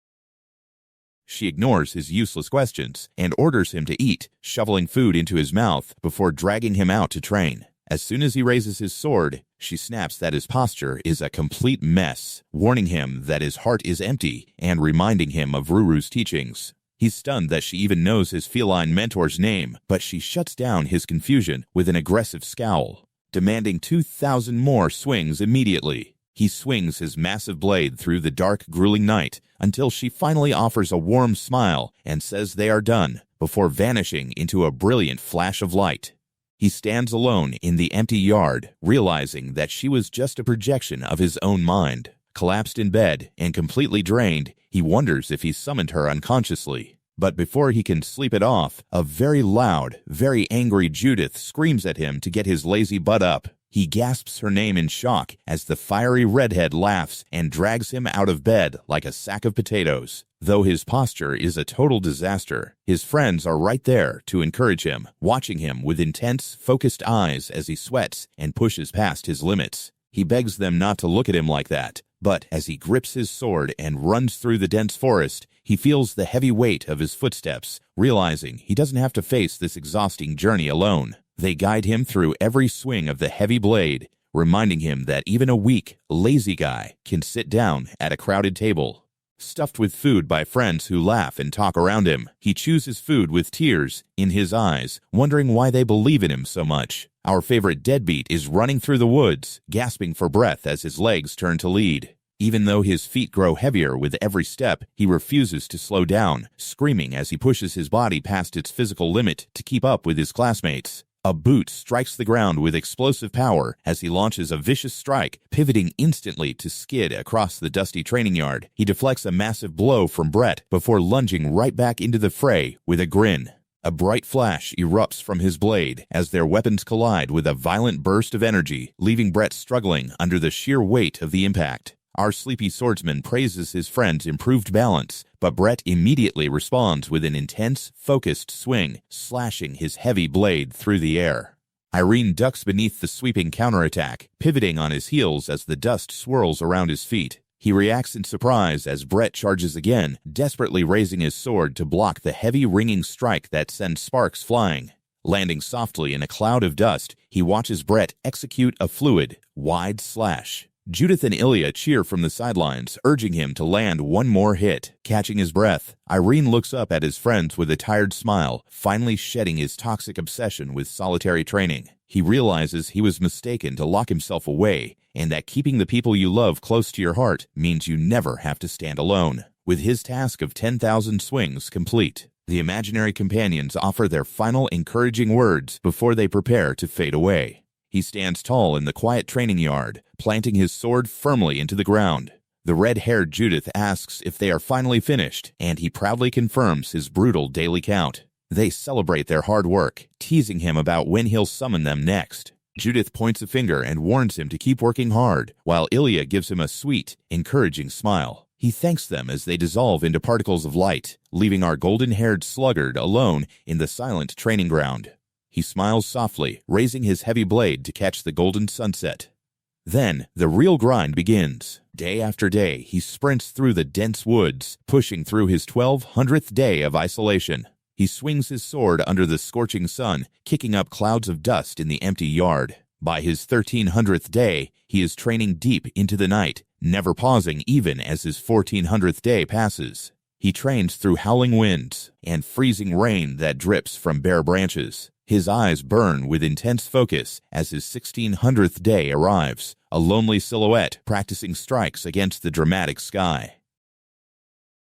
She ignores his useless questions and orders him to eat, shoveling food into his mouth before dragging him out to train. As soon as he raises his sword, she snaps that his posture is a complete mess, warning him that his heart is empty and reminding him of Ruru's teachings. He's stunned that she even knows his feline mentor's name, but she shuts down his confusion with an aggressive scowl, demanding 2,000 more swings immediately. He swings his massive blade through the dark, grueling night until she finally offers a warm smile and says they are done, before vanishing into a brilliant flash of light. He stands alone in the empty yard, realizing that she was just a projection of his own mind. Collapsed in bed and completely drained, he wonders if he summoned her unconsciously. But before he can sleep it off, a very loud, very angry Judith screams at him to get his lazy butt up. He gasps her name in shock as the fiery redhead laughs and drags him out of bed like a sack of potatoes. Though his posture is a total disaster, his friends are right there to encourage him, watching him with intense, focused eyes as he sweats and pushes past his limits. He begs them not to look at him like that, but as he grips his sword and runs through the dense forest, he feels the heavy weight of his footsteps, realizing he doesn't have to face this exhausting journey alone. They guide him through every swing of the heavy blade, reminding him that even a weak, lazy guy can sit down at a crowded table. Stuffed with food by friends who laugh and talk around him, he chews his food with tears in his eyes, wondering why they believe in him so much. Our favorite deadbeat is running through the woods, gasping for breath as his legs turn to lead. Even though his feet grow heavier with every step, he refuses to slow down, screaming as he pushes his body past its physical limit to keep up with his classmates. A boot strikes the ground with explosive power as he launches a vicious strike, pivoting instantly to skid across the dusty training yard. He deflects a massive blow from Brett before lunging right back into the fray with a grin. A bright flash erupts from his blade as their weapons collide with a violent burst of energy, leaving Brett struggling under the sheer weight of the impact. Our sleepy swordsman praises his friend's improved balance, but Brett immediately responds with an intense, focused swing, slashing his heavy blade through the air. Airen ducks beneath the sweeping counterattack, pivoting on his heels as the dust swirls around his feet. He reacts in surprise as Brett charges again, desperately raising his sword to block the heavy ringing strike that sends sparks flying. Landing softly in a cloud of dust, he watches Brett execute a fluid, wide slash. Judith and Ilya cheer from the sidelines, urging him to land one more hit. Catching his breath, Airen looks up at his friends with a tired smile, finally shedding his toxic obsession with solitary training. He realizes he was mistaken to lock himself away, and that keeping the people you love close to your heart means you never have to stand alone. With his task of 10,000 swings complete, the imaginary companions offer their final encouraging words before they prepare to fade away. He stands tall in the quiet training yard, planting his sword firmly into the ground. The red-haired Judith asks if they are finally finished, and he proudly confirms his brutal daily count. They celebrate their hard work, teasing him about when he'll summon them next. Judith points a finger and warns him to keep working hard, while Ilya gives him a sweet, encouraging smile. He thanks them as they dissolve into particles of light, leaving our golden-haired sluggard alone in the silent training ground. He smiles softly, raising his heavy blade to catch the golden sunset. Then, the real grind begins. Day after day, he sprints through the dense woods, pushing through his 1,200th day of isolation. He swings his sword under the scorching sun, kicking up clouds of dust in the empty yard. By his 1,300th day, he is training deep into the night, never pausing even as his 1,400th day passes. He trains through howling winds and freezing rain that drips from bare branches. His eyes burn with intense focus as his 1,600th day arrives, a lonely silhouette practicing strikes against the dramatic sky.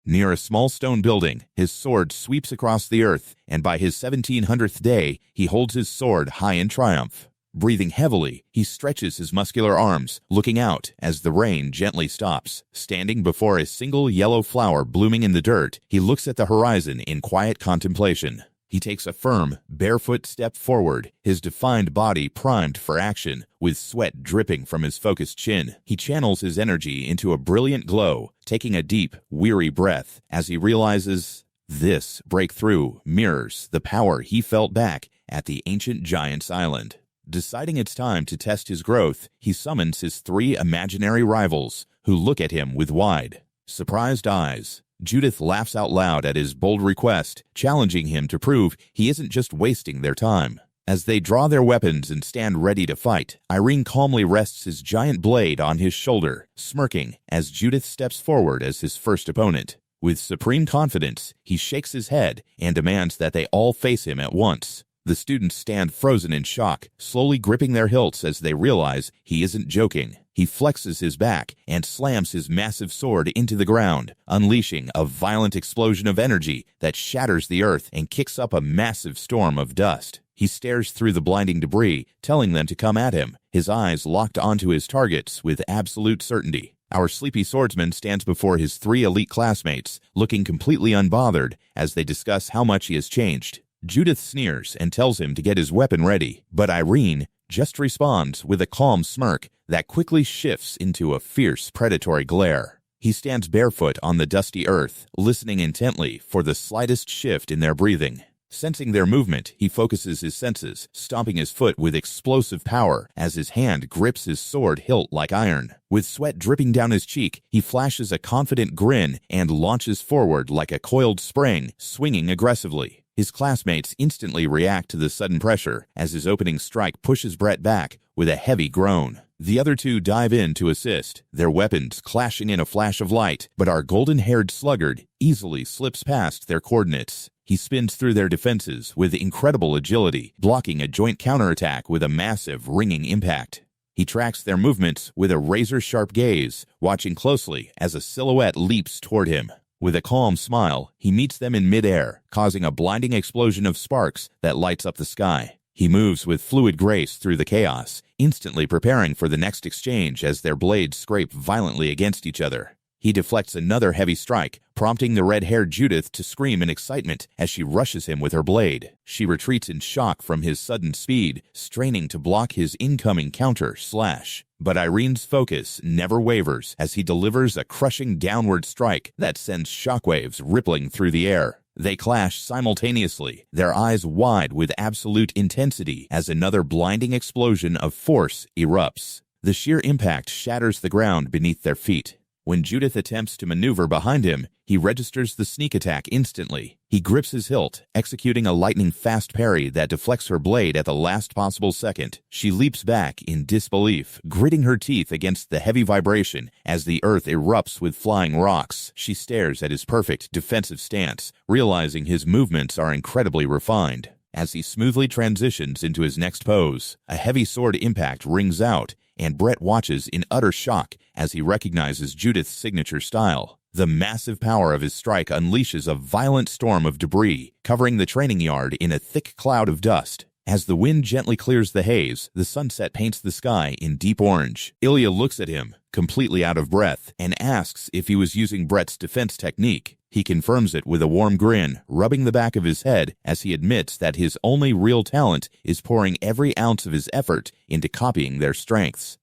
Near a small stone building, his sword sweeps across the earth, and by his 1,700th day, he holds his sword high in triumph. Breathing heavily, he stretches his muscular arms, looking out as the rain gently stops. Standing before a single yellow flower blooming in the dirt, he looks at the horizon in quiet contemplation. He takes a firm, barefoot step forward, his defined body primed for action, with sweat dripping from his focused chin. He channels his energy into a brilliant glow, taking a deep, weary breath as he realizes this breakthrough mirrors the power he felt back at the ancient giant's island. Deciding it's time to test his growth, he summons his 3 imaginary rivals, who look at him with wide, surprised eyes. Judith laughs out loud at his bold request, challenging him to prove he isn't just wasting their time. As they draw their weapons and stand ready to fight, Airen calmly rests his giant blade on his shoulder, smirking as Judith steps forward as his first opponent. With supreme confidence, he shakes his head and demands that they all face him at once. The students stand frozen in shock, slowly gripping their hilts as they realize he isn't joking. He flexes his back and slams his massive sword into the ground, unleashing a violent explosion of energy that shatters the earth and kicks up a massive storm of dust. He stares through the blinding debris, telling them to come at him, his eyes locked onto his targets with absolute certainty. Our sleepy swordsman stands before his 3 elite classmates, looking completely unbothered as they discuss how much he has changed. Judith sneers and tells him to get his weapon ready, but Airen just responds with a calm smirk that quickly shifts into a fierce predatory glare. He stands barefoot on the dusty earth, listening intently for the slightest shift in their breathing. Sensing their movement, he focuses his senses, stomping his foot with explosive power as his hand grips his sword hilt like iron. With sweat dripping down his cheek, he flashes a confident grin and launches forward like a coiled spring, swinging aggressively. His classmates instantly react to the sudden pressure as his opening strike pushes Brett back with a heavy groan. The other two dive in to assist, their weapons clashing in a flash of light, but our golden-haired sluggard easily slips past their coordinates. He spins through their defenses with incredible agility, blocking a joint counterattack with a massive, ringing impact. He tracks their movements with a razor-sharp gaze, watching closely as a silhouette leaps toward him. With a calm smile, he meets them in midair, causing a blinding explosion of sparks that lights up the sky. He moves with fluid grace through the chaos, instantly preparing for the next exchange as their blades scrape violently against each other. He deflects another heavy strike, prompting the red-haired Judith to scream in excitement as she rushes him with her blade. She retreats in shock from his sudden speed, straining to block his incoming counter-slash. But Airen's focus never wavers as he delivers a crushing downward strike that sends shockwaves rippling through the air. They clash simultaneously, their eyes wide with absolute intensity as another blinding explosion of force erupts. The sheer impact shatters the ground beneath their feet. When Judith attempts to maneuver behind him, he registers the sneak attack instantly. He grips his hilt, executing a lightning-fast parry that deflects her blade at the last possible second. She leaps back in disbelief, gritting her teeth against the heavy vibration as the earth erupts with flying rocks. She stares at his perfect defensive stance, realizing his movements are incredibly refined. As he smoothly transitions into his next pose, a heavy sword impact rings out, and Brett watches in utter shock as he recognizes Judith's signature style. The massive power of his strike unleashes a violent storm of debris, covering the training yard in a thick cloud of dust. As the wind gently clears the haze, the sunset paints the sky in deep orange. Ilya looks at him, completely out of breath, and asks if he was using Brett's defense technique. He confirms it with a warm grin, rubbing the back of his head as he admits that his only real talent is pouring every ounce of his effort into copying their strengths.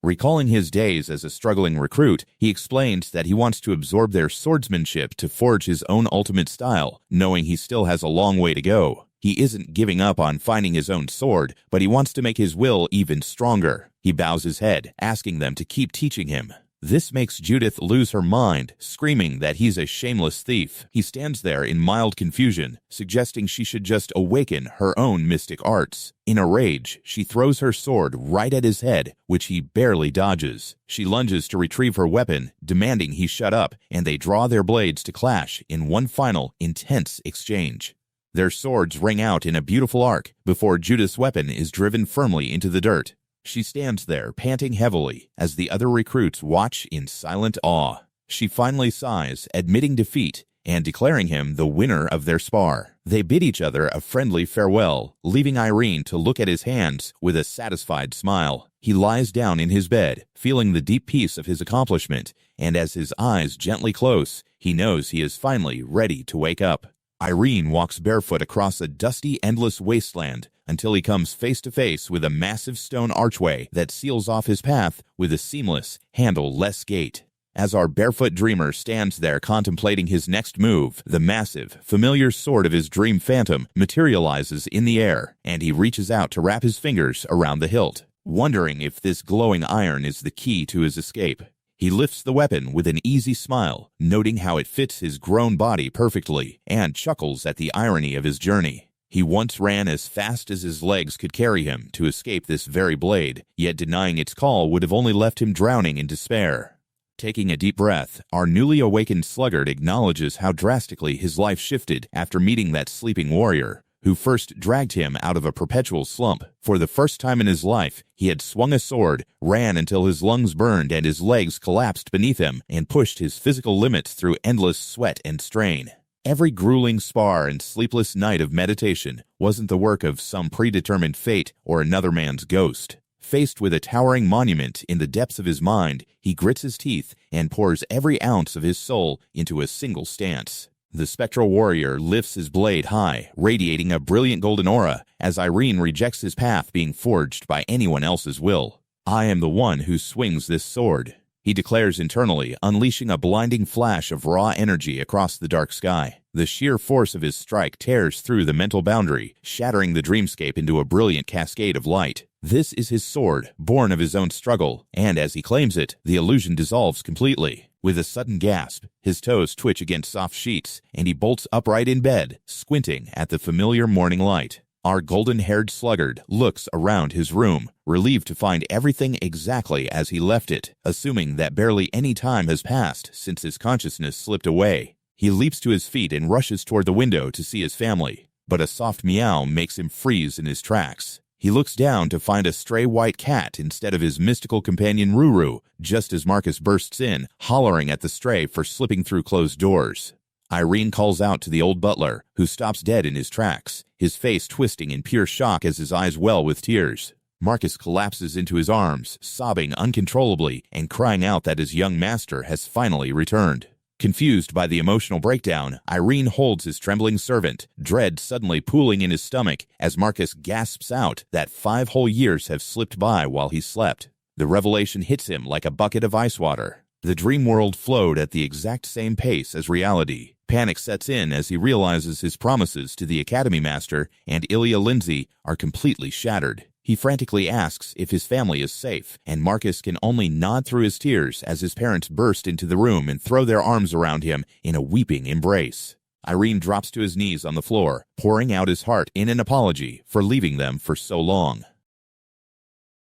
Recalling his days as a struggling recruit, he explains that he wants to absorb their swordsmanship to forge his own ultimate style, knowing he still has a long way to go. He isn't giving up on finding his own sword, but he wants to make his will even stronger. He bows his head, asking them to keep teaching him. This makes Judith lose her mind, screaming that he's a shameless thief. He stands there in mild confusion, suggesting she should just awaken her own mystic arts. In a rage, she throws her sword right at his head, which he barely dodges. She lunges to retrieve her weapon, demanding he shut up, and they draw their blades to clash in one final, intense exchange. Their swords ring out in a beautiful arc before Judith's weapon is driven firmly into the dirt. She stands there, panting heavily, as the other recruits watch in silent awe. She finally sighs, admitting defeat, and declaring him the winner of their spar. They bid each other a friendly farewell, leaving Airen to look at his hands with a satisfied smile. He lies down in his bed, feeling the deep peace of his accomplishment, and as his eyes gently close, he knows he is finally ready to wake up. Airen walks barefoot across a dusty, endless wasteland until he comes face to face with a massive stone archway that seals off his path with a seamless, handle-less gate. As our barefoot dreamer stands there contemplating his next move, the massive, familiar sword of his dream phantom materializes in the air, and he reaches out to wrap his fingers around the hilt, wondering if this glowing iron is the key to his escape. He lifts the weapon with an easy smile, noting how it fits his grown body perfectly, and chuckles at the irony of his journey. He once ran as fast as his legs could carry him to escape this very blade, yet denying its call would have only left him drowning in despair. Taking a deep breath, our newly awakened sluggard acknowledges how drastically his life shifted after meeting that sleeping warrior, who first dragged him out of a perpetual slump. For the first time in his life, he had swung a sword, ran until his lungs burned and his legs collapsed beneath him, and pushed his physical limits through endless sweat and strain. Every grueling spar and sleepless night of meditation wasn't the work of some predetermined fate or another man's ghost. Faced with a towering monument in the depths of his mind, he grits his teeth and pours every ounce of his soul into a single stance. The spectral warrior lifts his blade high, radiating a brilliant golden aura, as Airen rejects his path being forged by anyone else's will. "I am the one who swings this sword," he declares internally, unleashing a blinding flash of raw energy across the dark sky. The sheer force of his strike tears through the mental boundary, shattering the dreamscape into a brilliant cascade of light. This is his sword, born of his own struggle, and as he claims it, the illusion dissolves completely. With a sudden gasp, his toes twitch against soft sheets, and he bolts upright in bed, squinting at the familiar morning light. Our golden-haired sluggard looks around his room, relieved to find everything exactly as he left it, assuming that barely any time has passed since his consciousness slipped away. He leaps to his feet and rushes toward the window to see his family, but a soft meow makes him freeze in his tracks. He looks down to find a stray white cat instead of his mystical companion Ruru, just as Marcus bursts in, hollering at the stray for slipping through closed doors. Airen calls out to the old butler, who stops dead in his tracks, his face twisting in pure shock as his eyes well with tears. Marcus collapses into his arms, sobbing uncontrollably and crying out that his young master has finally returned. Confused by the emotional breakdown, Airen holds his trembling servant, dread suddenly pooling in his stomach as Marcus gasps out that 5 whole years have slipped by while he slept. The revelation hits him like a bucket of ice water. The dream world flowed at the exact same pace as reality. Panic sets in as he realizes his promises to the Academy Master and Ilya Lindsay are completely shattered. He frantically asks if his family is safe, and Marcus can only nod through his tears as his parents burst into the room and throw their arms around him in a weeping embrace. Airen drops to his knees on the floor, pouring out his heart in an apology for leaving them for so long.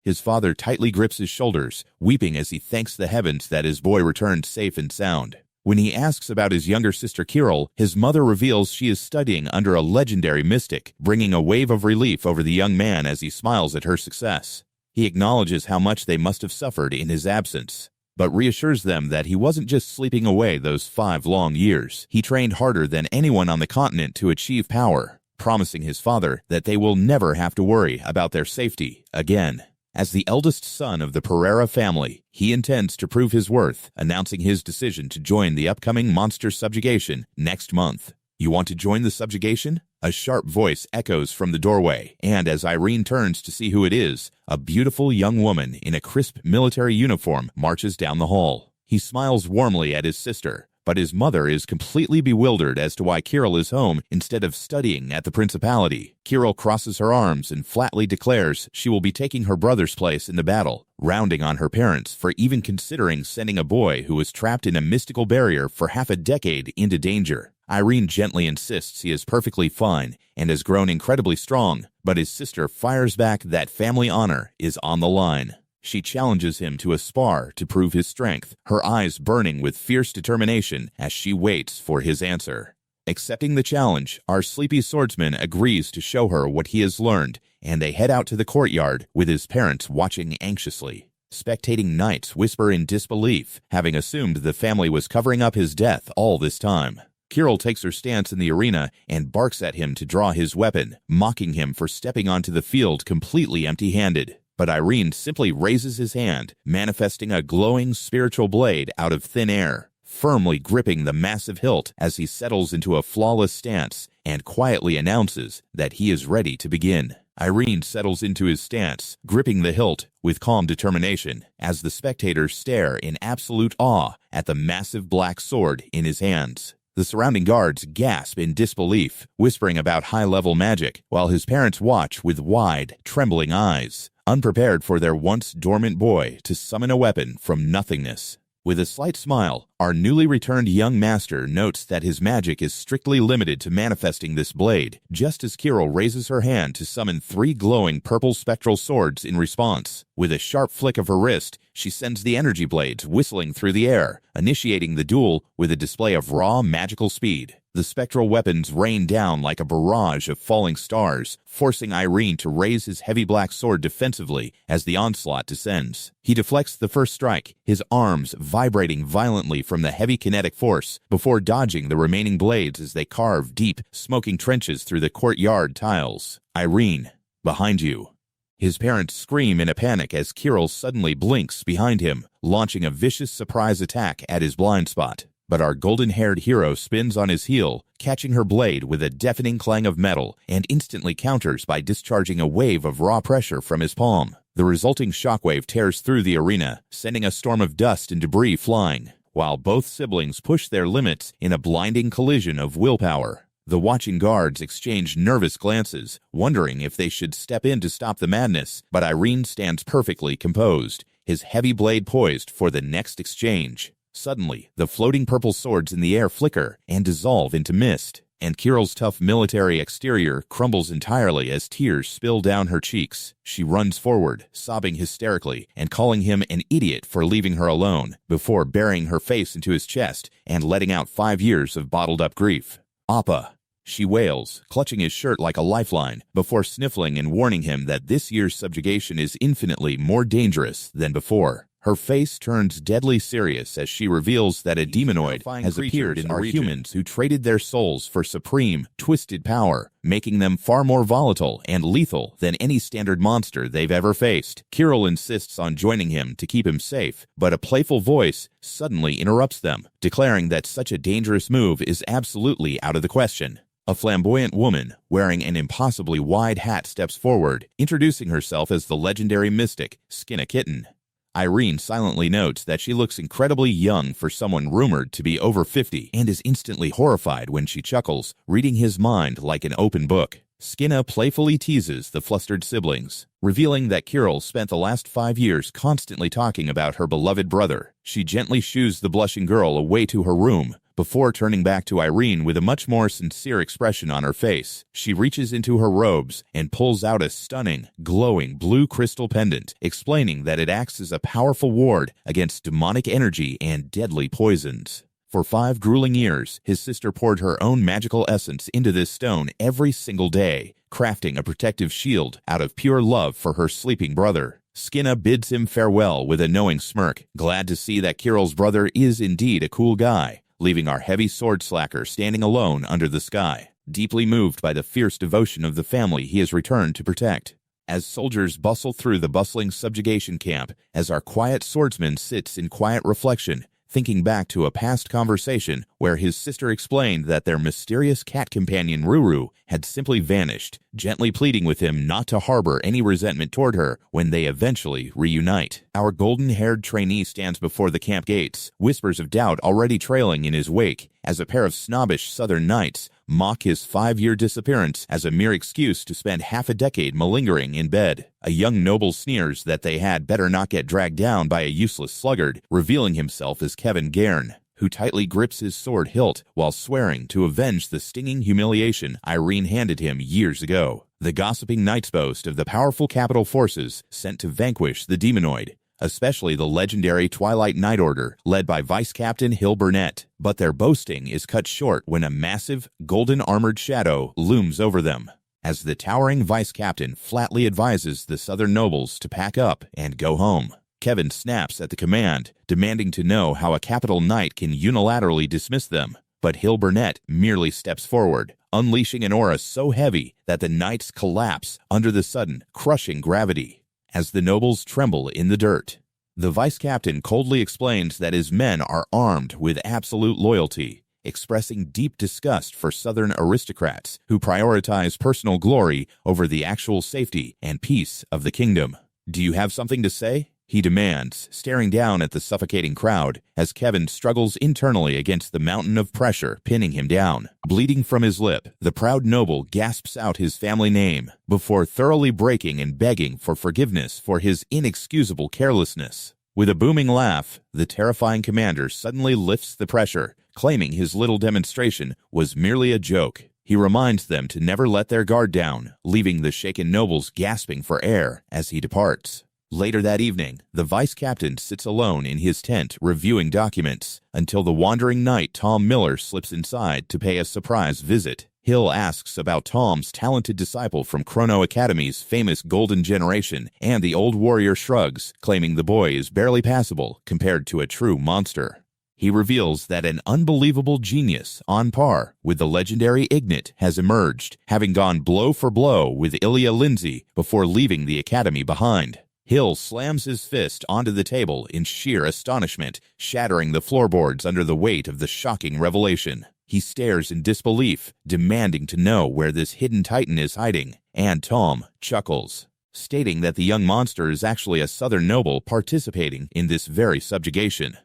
His father tightly grips his shoulders, weeping as he thanks the heavens that his boy returned safe and sound. When he asks about his younger sister Kirill, his mother reveals she is studying under a legendary mystic, bringing a wave of relief over the young man as he smiles at her success. He acknowledges how much they must have suffered in his absence, but reassures them that he wasn't just sleeping away those 5 long years. He trained harder than anyone on the continent to achieve power, promising his father that they will never have to worry about their safety again. As the eldest son of the Pareira family, he intends to prove his worth, announcing his decision to join the upcoming monster subjugation next month. "You want to join the subjugation?" A sharp voice echoes from the doorway, and as Airen turns to see who it is, a beautiful young woman in a crisp military uniform marches down the hall. He smiles warmly at his sister, but his mother is completely bewildered as to why Kirill is home instead of studying at the principality. Kirill crosses her arms and flatly declares she will be taking her brother's place in the battle, rounding on her parents for even considering sending a boy who was trapped in a mystical barrier for half a decade into danger. Airen gently insists he is perfectly fine and has grown incredibly strong, but his sister fires back that family honor is on the line. She challenges him to a spar to prove his strength, her eyes burning with fierce determination as she waits for his answer. Accepting the challenge, our sleepy swordsman agrees to show her what he has learned, and they head out to the courtyard with his parents watching anxiously. Spectating knights whisper in disbelief, having assumed the family was covering up his death all this time. Kirill takes her stance in the arena and barks at him to draw his weapon, mocking him for stepping onto the field completely empty-handed. But Airen simply raises his hand, manifesting a glowing spiritual blade out of thin air, firmly gripping the massive hilt as he settles into a flawless stance and quietly announces that he is ready to begin. Airen settles into his stance, gripping the hilt with calm determination as the spectators stare in absolute awe at the massive black sword in his hands. The surrounding guards gasp in disbelief, whispering about high-level magic, while his parents watch with wide, trembling eyes, unprepared for their once dormant boy to summon a weapon from nothingness. With a slight smile, our newly returned young master notes that his magic is strictly limited to manifesting this blade, just as Kirill raises her hand to summon 3 glowing purple spectral swords in response. With a sharp flick of her wrist, she sends the energy blades whistling through the air, initiating the duel with a display of raw magical speed. The spectral weapons rain down like a barrage of falling stars, forcing Airen to raise his heavy black sword defensively as the onslaught descends. He deflects the first strike, his arms vibrating violently from the heavy kinetic force, before dodging the remaining blades as they carve deep, smoking trenches through the courtyard tiles. "Airen, behind you." His parents scream in a panic as Kirill suddenly blinks behind him, launching a vicious surprise attack at his blind spot. But our golden-haired hero spins on his heel, catching her blade with a deafening clang of metal, and instantly counters by discharging a wave of raw pressure from his palm. The resulting shockwave tears through the arena, sending a storm of dust and debris flying, while both siblings push their limits in a blinding collision of willpower. The watching guards exchange nervous glances, wondering if they should step in to stop the madness, but Airen stands perfectly composed, his heavy blade poised for the next exchange. Suddenly, the floating purple swords in the air flicker and dissolve into mist, and Kirill's tough military exterior crumbles entirely as tears spill down her cheeks. She runs forward, sobbing hysterically and calling him an idiot for leaving her alone, before burying her face into his chest and letting out 5 years of bottled-up grief. "Appa," she wails, clutching his shirt like a lifeline, before sniffling and warning him that this year's subjugation is infinitely more dangerous than before. Her face turns deadly serious as she reveals that a demonoid has appeared in our humans who traded their souls for supreme, twisted power, making them far more volatile and lethal than any standard monster they've ever faced. Kirill insists on joining him to keep him safe, but a playful voice suddenly interrupts them, declaring that such a dangerous move is absolutely out of the question. A flamboyant woman, wearing an impossibly wide hat, steps forward, introducing herself as the legendary mystic, Skinna Kitten. Airen silently notes that she looks incredibly young for someone rumored to be over 50 and is instantly horrified when she chuckles, reading his mind like an open book. Skinna playfully teases the flustered siblings, revealing that Kirill spent the last 5 years constantly talking about her beloved brother. She gently shoos the blushing girl away to her room, before turning back to Airen with a much more sincere expression on her face. She reaches into her robes and pulls out a stunning, glowing blue crystal pendant, explaining that it acts as a powerful ward against demonic energy and deadly poisons. For 5 grueling years, his sister poured her own magical essence into this stone every single day, crafting a protective shield out of pure love for her sleeping brother. Skinna bids him farewell with a knowing smirk, glad to see that Kirill's brother is indeed a cool guy, leaving our heavy sword slacker standing alone under the sky, deeply moved by the fierce devotion of the family he has returned to protect. As soldiers bustle through the bustling subjugation camp, as our quiet swordsman sits in quiet reflection, thinking back to a past conversation where his sister explained that their mysterious cat companion Ruru had simply vanished, gently pleading with him not to harbor any resentment toward her when they eventually reunite. Our golden-haired trainee stands before the camp gates, whispers of doubt already trailing in his wake, as a pair of snobbish southern knights mock his 5-year disappearance as a mere excuse to spend half a decade malingering in bed. A young noble sneers that they had better not get dragged down by a useless sluggard, revealing himself as Kevin Gairn, who tightly grips his sword hilt while swearing to avenge the stinging humiliation Airen handed him years ago. The gossiping knights boast of the powerful capital forces sent to vanquish the demonoid, especially the legendary Twilight Night Order, led by Vice Captain Hill Burnett. But their boasting is cut short when a massive, golden-armored shadow looms over them, as the towering Vice Captain flatly advises the southern nobles to pack up and go home. Kevin snaps at the command, demanding to know how a capital knight can unilaterally dismiss them, but Hill Burnett merely steps forward, unleashing an aura so heavy that the knights collapse under the sudden, crushing gravity, as the nobles tremble in the dirt. The vice captain coldly explains that his men are armed with absolute loyalty, expressing deep disgust for southern aristocrats who prioritize personal glory over the actual safety and peace of the kingdom. "Do you have something to say?" he demands, staring down at the suffocating crowd as Kevin struggles internally against the mountain of pressure pinning him down. Bleeding from his lip, the proud noble gasps out his family name before thoroughly breaking and begging for forgiveness for his inexcusable carelessness. With a booming laugh, the terrifying commander suddenly lifts the pressure, claiming his little demonstration was merely a joke. He reminds them to never let their guard down, leaving the shaken nobles gasping for air as he departs. Later that evening, the vice captain sits alone in his tent reviewing documents until the wandering knight Tom Miller slips inside to pay a surprise visit. Hill asks about Tom's talented disciple from Krono Academy's famous Golden Generation, and the old warrior shrugs, claiming the boy is barely passable compared to a true monster. He reveals that an unbelievable genius on par with the legendary Ignat has emerged, having gone blow for blow with Ilya Lindsay before leaving the academy behind. Hill slams his fist onto the table in sheer astonishment, shattering the floorboards under the weight of the shocking revelation. He stares in disbelief, demanding to know where this hidden titan is hiding, and Tom chuckles, stating that the young monster is actually a southern noble participating in this very subjugation.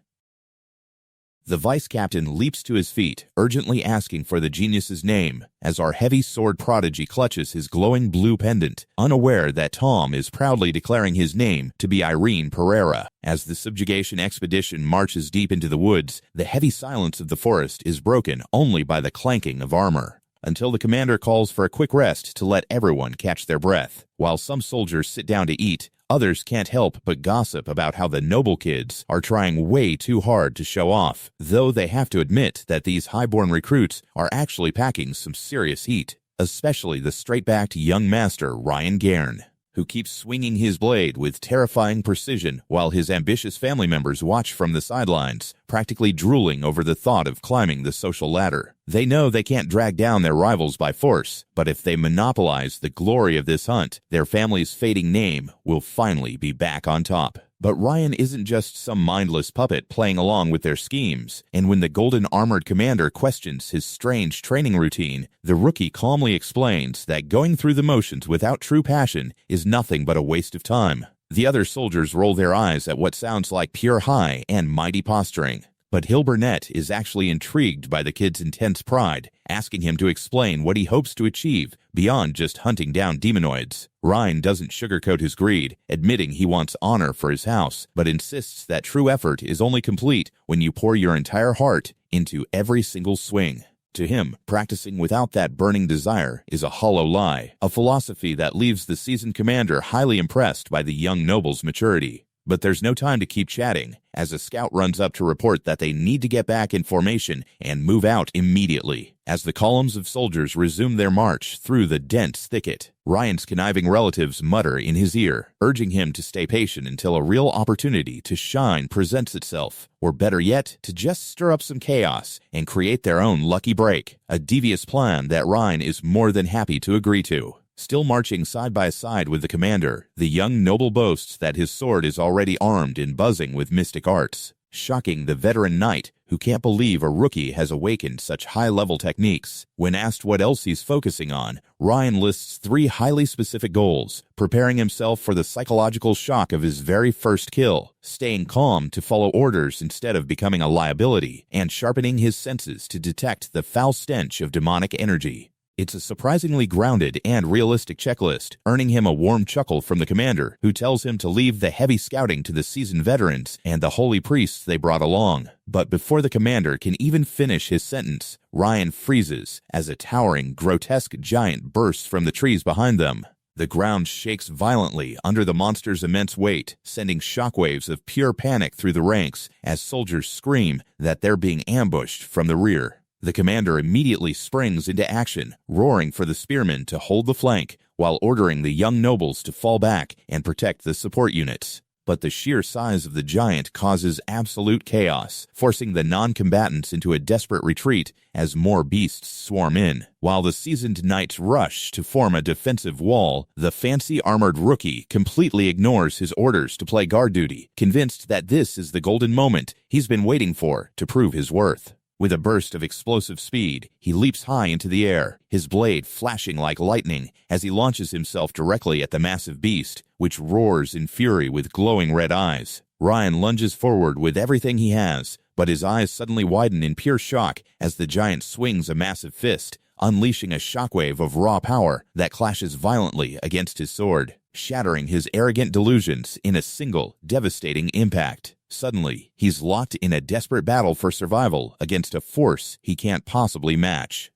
The vice captain leaps to his feet, urgently asking for the genius's name, as our heavy sword prodigy clutches his glowing blue pendant, unaware that Tom is proudly declaring his name to be Airen Pareira. As the subjugation expedition marches deep into the woods, the heavy silence of the forest is broken only by the clanking of armor. until the commander calls for a quick rest to let everyone catch their breath. While some soldiers sit down to eat, others can't help but gossip about how the noble kids are trying way too hard to show off, though they have to admit that these highborn recruits are actually packing some serious heat, especially the straight-backed young master Ryan Gairn, who keeps swinging his blade with terrifying precision while his ambitious family members watch from the sidelines, practically drooling over the thought of climbing the social ladder. They know they can't drag down their rivals by force, but if they monopolize the glory of this hunt, their family's fading name will finally be back on top. But Ryan isn't just some mindless puppet playing along with their schemes, and when the golden armored commander questions his strange training routine, the rookie calmly explains that going through the motions without true passion is nothing but a waste of time. The other soldiers roll their eyes at what sounds like pure high and mighty posturing. But Hill Burnett is actually intrigued by the kid's intense pride, asking him to explain what he hopes to achieve beyond just hunting down demonoids. Ryan doesn't sugarcoat his greed, admitting he wants honor for his house, but insists that true effort is only complete when you pour your entire heart into every single swing. To him, practicing without that burning desire is a hollow lie, a philosophy that leaves the seasoned commander highly impressed by the young noble's maturity. But there's no time to keep chatting, as a scout runs up to report that they need to get back in formation and move out immediately. As the columns of soldiers resume their march through the dense thicket, Ryan's conniving relatives mutter in his ear, urging him to stay patient until a real opportunity to shine presents itself, or better yet, to just stir up some chaos and create their own lucky break, a devious plan that Ryan is more than happy to agree to. Still marching side by side with the commander, the young noble boasts that his sword is already armed and buzzing with mystic arts, shocking the veteran knight who can't believe a rookie has awakened such high-level techniques. When asked what else he's focusing on, Ryan lists 3 highly specific goals: preparing himself for the psychological shock of his very first kill, staying calm to follow orders instead of becoming a liability, and sharpening his senses to detect the foul stench of demonic energy. It's a surprisingly grounded and realistic checklist, earning him a warm chuckle from the commander, who tells him to leave the heavy scouting to the seasoned veterans and the holy priests they brought along. But before the commander can even finish his sentence, Ryan freezes as a towering, grotesque giant bursts from the trees behind them. The ground shakes violently under the monster's immense weight, sending shockwaves of pure panic through the ranks as soldiers scream that they're being ambushed from the rear. The commander immediately springs into action, roaring for the spearmen to hold the flank, while ordering the young nobles to fall back and protect the support units. But the sheer size of the giant causes absolute chaos, forcing the non-combatants into a desperate retreat as more beasts swarm in. While the seasoned knights rush to form a defensive wall, the fancy armored rookie completely ignores his orders to play guard duty, convinced that this is the golden moment he's been waiting for to prove his worth. With a burst of explosive speed, he leaps high into the air, his blade flashing like lightning as he launches himself directly at the massive beast, which roars in fury with glowing red eyes. Ryan lunges forward with everything he has, but his eyes suddenly widen in pure shock as the giant swings a massive fist, unleashing a shockwave of raw power that clashes violently against his sword, shattering his arrogant delusions in a single, devastating impact. Suddenly, he's locked in a desperate battle for survival against a force he can't possibly match.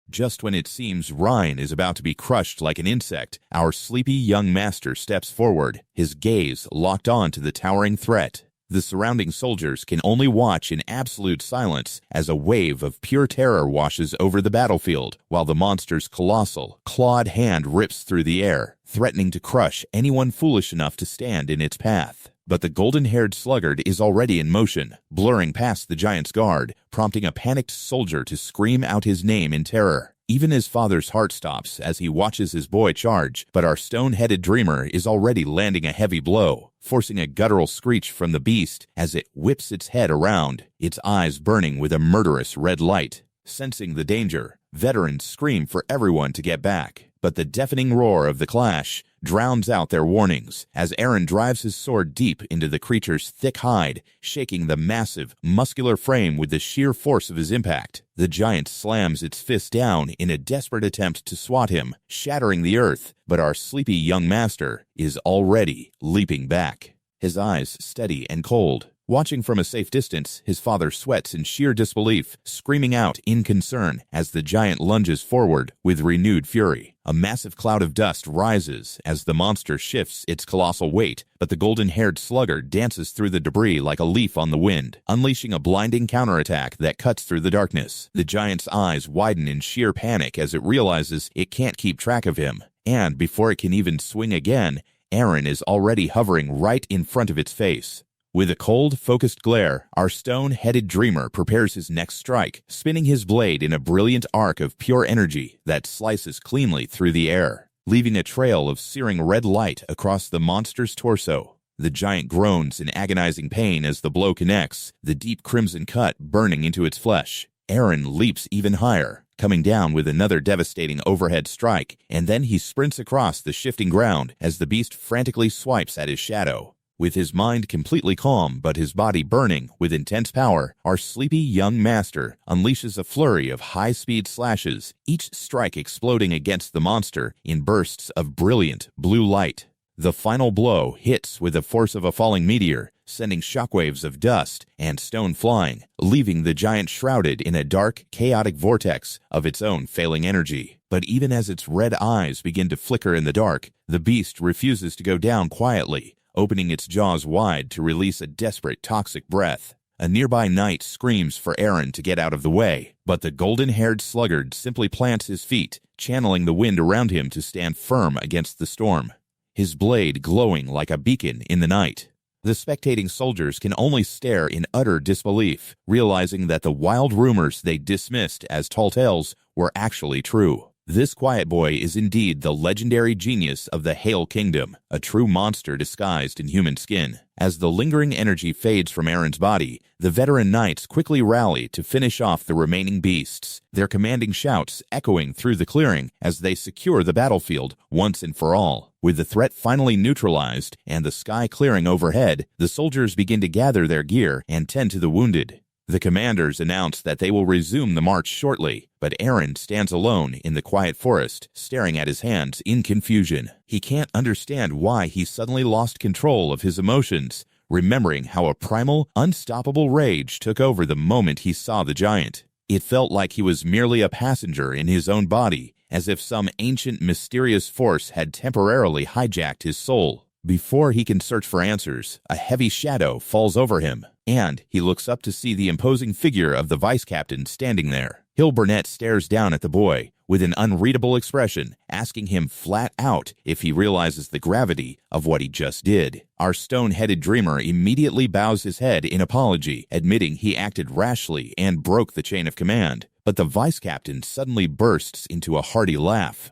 Just when it seems Ryan is about to be crushed like an insect, our sleepy young master steps forward, his gaze locked on to the towering threat. The surrounding soldiers can only watch in absolute silence as a wave of pure terror washes over the battlefield, while the monster's colossal, clawed hand rips through the air, threatening to crush anyone foolish enough to stand in its path. But the golden-haired sluggard is already in motion, blurring past the giant's guard, prompting a panicked soldier to scream out his name in terror. Even his father's heart stops as he watches his boy charge, but our stone-headed dreamer is already landing a heavy blow, forcing a guttural screech from the beast as it whips its head around, its eyes burning with a murderous red light. Sensing the danger, veterans scream for everyone to get back, but the deafening roar of the clash drowns out their warnings as Airen drives his sword deep into the creature's thick hide, shaking the massive, muscular frame with the sheer force of his impact. The giant slams its fist down in a desperate attempt to swat him, shattering the earth, but our sleepy young master is already leaping back, his eyes steady and cold, Watching from a safe distance, his father sweats in sheer disbelief, screaming out in concern as the giant lunges forward with renewed fury. A massive cloud of dust rises as the monster shifts its colossal weight, but the golden-haired sluggard dances through the debris like a leaf on the wind, unleashing a blinding counterattack that cuts through the darkness. The giant's eyes widen in sheer panic as it realizes it can't keep track of him, and before it can even swing again, Airen is already hovering right in front of its face. With a cold, focused glare, our stone-headed dreamer prepares his next strike, spinning his blade in a brilliant arc of pure energy that slices cleanly through the air, leaving a trail of searing red light across the monster's torso. The giant groans in agonizing pain as the blow connects, the deep crimson cut burning into its flesh. Airen leaps even higher, coming down with another devastating overhead strike, and then he sprints across the shifting ground as the beast frantically swipes at his shadow. With his mind completely calm but his body burning with intense power, our sleepy young master unleashes a flurry of high-speed slashes, each strike exploding against the monster in bursts of brilliant blue light. The final blow hits with the force of a falling meteor, sending shockwaves of dust and stone flying, leaving the giant shrouded in a dark, chaotic vortex of its own failing energy. But even as its red eyes begin to flicker in the dark, the beast refuses to go down quietly, opening its jaws wide to release a desperate toxic breath. A nearby knight screams for Airen to get out of the way, but the golden-haired sluggard simply plants his feet, channeling the wind around him to stand firm against the storm, his blade glowing like a beacon in the night. The spectating soldiers can only stare in utter disbelief, realizing that the wild rumors they dismissed as tall tales were actually true. This quiet boy is indeed the legendary genius of the Hail Kingdom, a true monster disguised in human skin. As the lingering energy fades from Airen's body, the veteran knights quickly rally to finish off the remaining beasts, their commanding shouts echoing through the clearing as they secure the battlefield once and for all. With the threat finally neutralized and the sky clearing overhead, the soldiers begin to gather their gear and tend to the wounded. The commanders announce that they will resume the march shortly, but Airen stands alone in the quiet forest, staring at his hands in confusion. He can't understand why he suddenly lost control of his emotions, remembering how a primal, unstoppable rage took over the moment he saw the giant. It felt like he was merely a passenger in his own body, as if some ancient, mysterious force had temporarily hijacked his soul. Before he can search for answers, a heavy shadow falls over him, and he looks up to see the imposing figure of the vice captain standing there. Hill Burnett stares down at the boy with an unreadable expression, asking him flat out if he realizes the gravity of what he just did. Our stone-headed dreamer immediately bows his head in apology, admitting he acted rashly and broke the chain of command. But the vice captain suddenly bursts into a hearty laugh.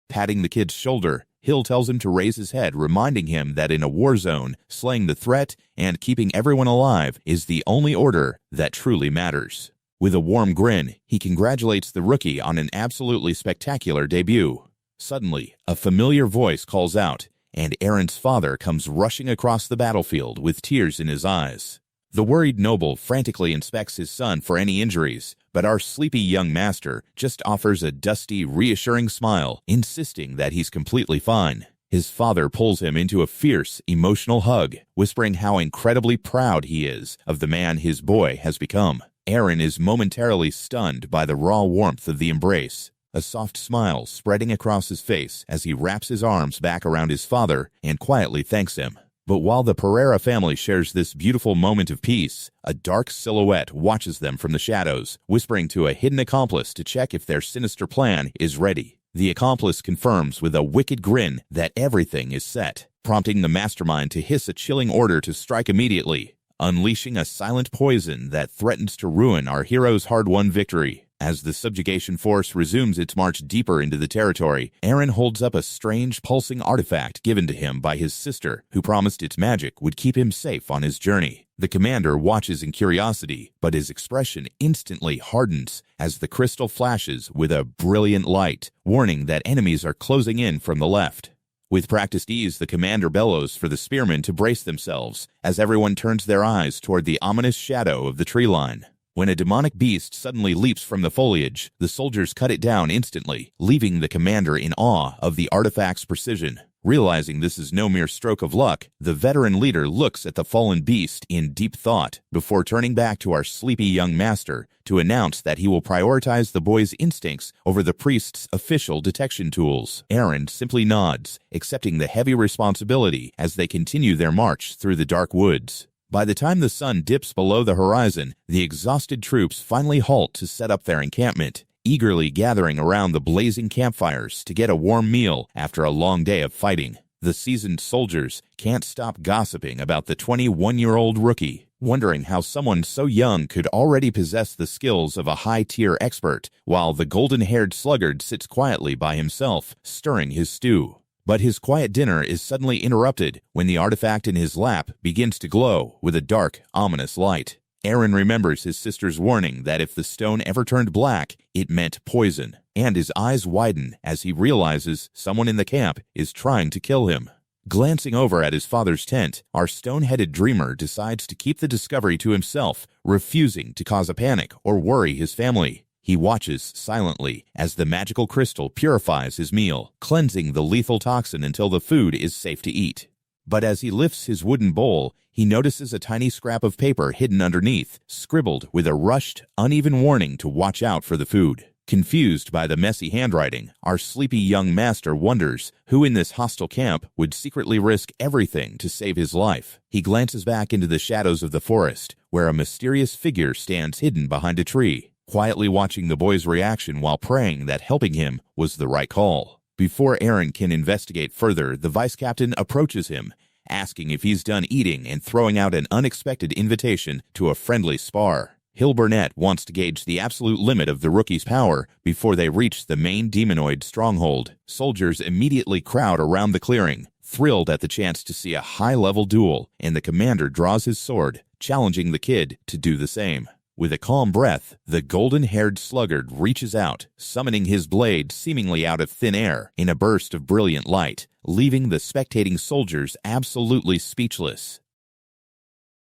Patting the kid's shoulder, Hill tells him to raise his head, reminding him that in a war zone, slaying the threat and keeping everyone alive is the only order that truly matters. With a warm grin, he congratulates the rookie on an absolutely spectacular debut. Suddenly, a familiar voice calls out, and Airen's father comes rushing across the battlefield with tears in his eyes. The worried noble frantically inspects his son for any injuries, but our sleepy young master just offers a dusty, reassuring smile, insisting that he's completely fine. His father pulls him into a fierce, emotional hug, whispering how incredibly proud he is of the man his boy has become. Airen is momentarily stunned by the raw warmth of the embrace, a soft smile spreading across his face as he wraps his arms back around his father and quietly thanks him. But while the Pareira family shares this beautiful moment of peace, a dark silhouette watches them from the shadows, whispering to a hidden accomplice to check if their sinister plan is ready. The accomplice confirms with a wicked grin that everything is set, prompting the mastermind to hiss a chilling order to strike immediately, unleashing a silent poison that threatens to ruin our hero's hard-won victory. As the subjugation force resumes its march deeper into the territory, Airen holds up a strange, pulsing artifact given to him by his sister, who promised its magic would keep him safe on his journey. The commander watches in curiosity, but his expression instantly hardens as the crystal flashes with a brilliant light, warning that enemies are closing in from the left. With practiced ease, the commander bellows for the spearmen to brace themselves as everyone turns their eyes toward the ominous shadow of the tree line. When a demonic beast suddenly leaps from the foliage, the soldiers cut it down instantly, leaving the commander in awe of the artifact's precision. Realizing this is no mere stroke of luck, the veteran leader looks at the fallen beast in deep thought before turning back to our sleepy young master to announce that he will prioritize the boy's instincts over the priest's official detection tools. Airen simply nods, accepting the heavy responsibility as they continue their march through the dark woods. By the time the sun dips below the horizon, the exhausted troops finally halt to set up their encampment, eagerly gathering around the blazing campfires to get a warm meal after a long day of fighting. The seasoned soldiers can't stop gossiping about the 21-year-old rookie, wondering how someone so young could already possess the skills of a high-tier expert, while the golden-haired sluggard sits quietly by himself, stirring his stew. But his quiet dinner is suddenly interrupted when the artifact in his lap begins to glow with a dark, ominous light. Airen remembers his sister's warning that if the stone ever turned black, it meant poison, and his eyes widen as he realizes someone in the camp is trying to kill him. Glancing over at his father's tent, our stone-headed dreamer decides to keep the discovery to himself, refusing to cause a panic or worry his family. He watches silently as the magical crystal purifies his meal, cleansing the lethal toxin until the food is safe to eat. But as he lifts his wooden bowl, he notices a tiny scrap of paper hidden underneath, scribbled with a rushed, uneven warning to watch out for the food. Confused by the messy handwriting, our sleepy young master wonders who in this hostile camp would secretly risk everything to save his life. He glances back into the shadows of the forest, where a mysterious figure stands hidden behind a tree, quietly watching the boy's reaction while praying that helping him was the right call. Before Airen can investigate further, the vice captain approaches him, asking if he's done eating and throwing out an unexpected invitation to a friendly spar. Hill Burnett wants to gauge the absolute limit of the rookie's power before they reach the main demonoid stronghold. Soldiers immediately crowd around the clearing, thrilled at the chance to see a high-level duel, and the commander draws his sword, challenging the kid to do the same. With a calm breath, the golden-haired sluggard reaches out, summoning his blade seemingly out of thin air in a burst of brilliant light, leaving the spectating soldiers absolutely speechless.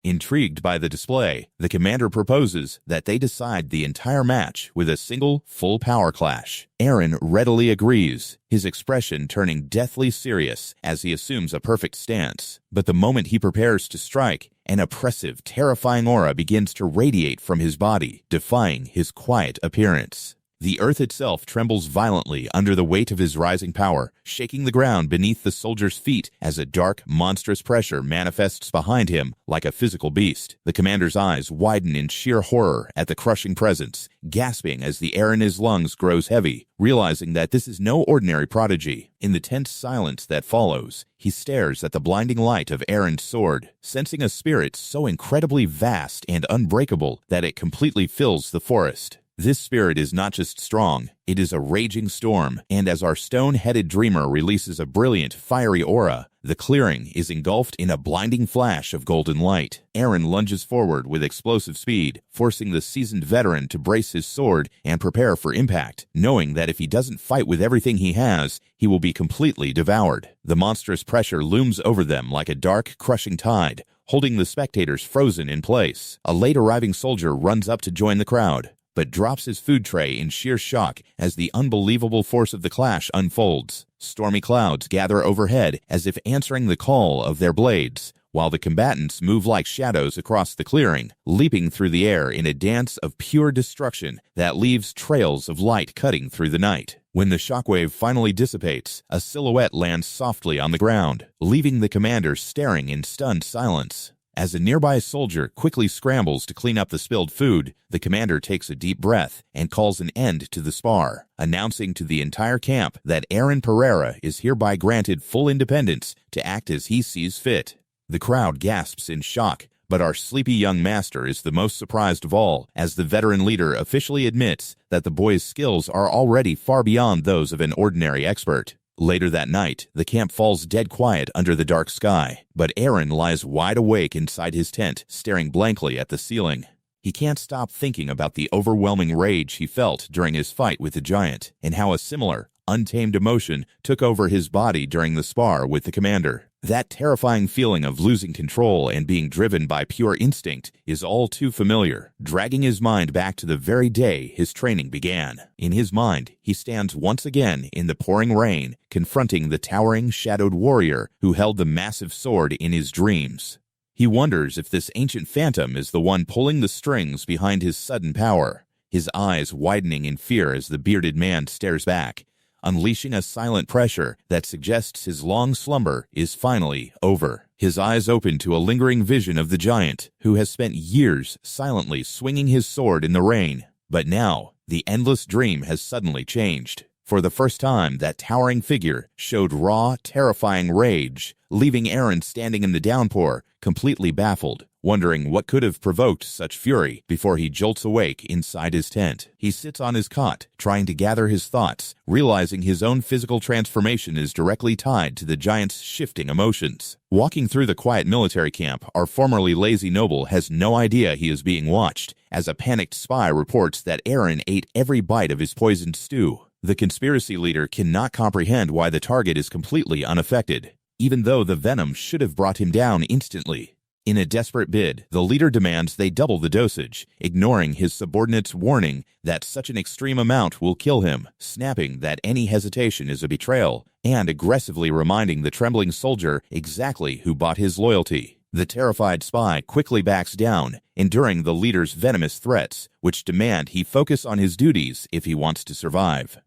Intrigued by the display, the commander proposes that they decide the entire match with a single, full power clash. Airen readily agrees, his expression turning deathly serious as he assumes a perfect stance. But the moment he prepares to strike, an oppressive, terrifying aura begins to radiate from his body, defying his quiet appearance. The earth itself trembles violently under the weight of his rising power, shaking the ground beneath the soldier's feet as a dark, monstrous pressure manifests behind him like a physical beast. The commander's eyes widen in sheer horror at the crushing presence, gasping as the air in his lungs grows heavy, realizing that this is no ordinary prodigy. In the tense silence that follows, he stares at the blinding light of Airen's sword, sensing a spirit so incredibly vast and unbreakable that it completely fills the forest. This spirit is not just strong, it is a raging storm, and as our stone-headed dreamer releases a brilliant, fiery aura, the clearing is engulfed in a blinding flash of golden light. Airen lunges forward with explosive speed, forcing the seasoned veteran to brace his sword and prepare for impact, knowing that if he doesn't fight with everything he has, he will be completely devoured. The monstrous pressure looms over them like a dark, crushing tide, holding the spectators frozen in place. A late-arriving soldier runs up to join the crowd, but drops his food tray in sheer shock as the unbelievable force of the clash unfolds. Stormy clouds gather overhead as if answering the call of their blades, while the combatants move like shadows across the clearing, leaping through the air in a dance of pure destruction that leaves trails of light cutting through the night. When the shockwave finally dissipates, a silhouette lands softly on the ground, leaving the commander staring in stunned silence. As a nearby soldier quickly scrambles to clean up the spilled food, the commander takes a deep breath and calls an end to the spar, announcing to the entire camp that Airen Pareira is hereby granted full independence to act as he sees fit. The crowd gasps in shock, but our sleepy young master is the most surprised of all, as the veteran leader officially admits that the boy's skills are already far beyond those of an ordinary expert. Later that night, the camp falls dead quiet under the dark sky, but Airen lies wide awake inside his tent, staring blankly at the ceiling. He can't stop thinking about the overwhelming rage he felt during his fight with the giant, and how a similar, untamed emotion took over his body during the spar with the commander. That terrifying feeling of losing control and being driven by pure instinct is all too familiar, dragging his mind back to the very day his training began. In his mind, he stands once again in the pouring rain, confronting the towering, shadowed warrior who held the massive sword in his dreams. He wonders if this ancient phantom is the one pulling the strings behind his sudden power, his eyes widening in fear as the bearded man stares back, unleashing a silent pressure that suggests his long slumber is finally over. His eyes open to a lingering vision of the giant, who has spent years silently swinging his sword in the rain. But now, the endless dream has suddenly changed. For the first time, that towering figure showed raw, terrifying rage, leaving Airen standing in the downpour, completely baffled, wondering what could have provoked such fury before he jolts awake inside his tent. He sits on his cot, trying to gather his thoughts, realizing his own physical transformation is directly tied to the giant's shifting emotions. Walking through the quiet military camp, our formerly lazy noble has no idea he is being watched, as a panicked spy reports that Airen ate every bite of his poisoned stew. The conspiracy leader cannot comprehend why the target is completely unaffected, even though the venom should have brought him down instantly. In a desperate bid, the leader demands they double the dosage, ignoring his subordinate's warning that such an extreme amount will kill him, snapping that any hesitation is a betrayal, and aggressively reminding the trembling soldier exactly who bought his loyalty. The terrified spy quickly backs down, enduring the leader's venomous threats, which demand he focus on his duties if he wants to survive.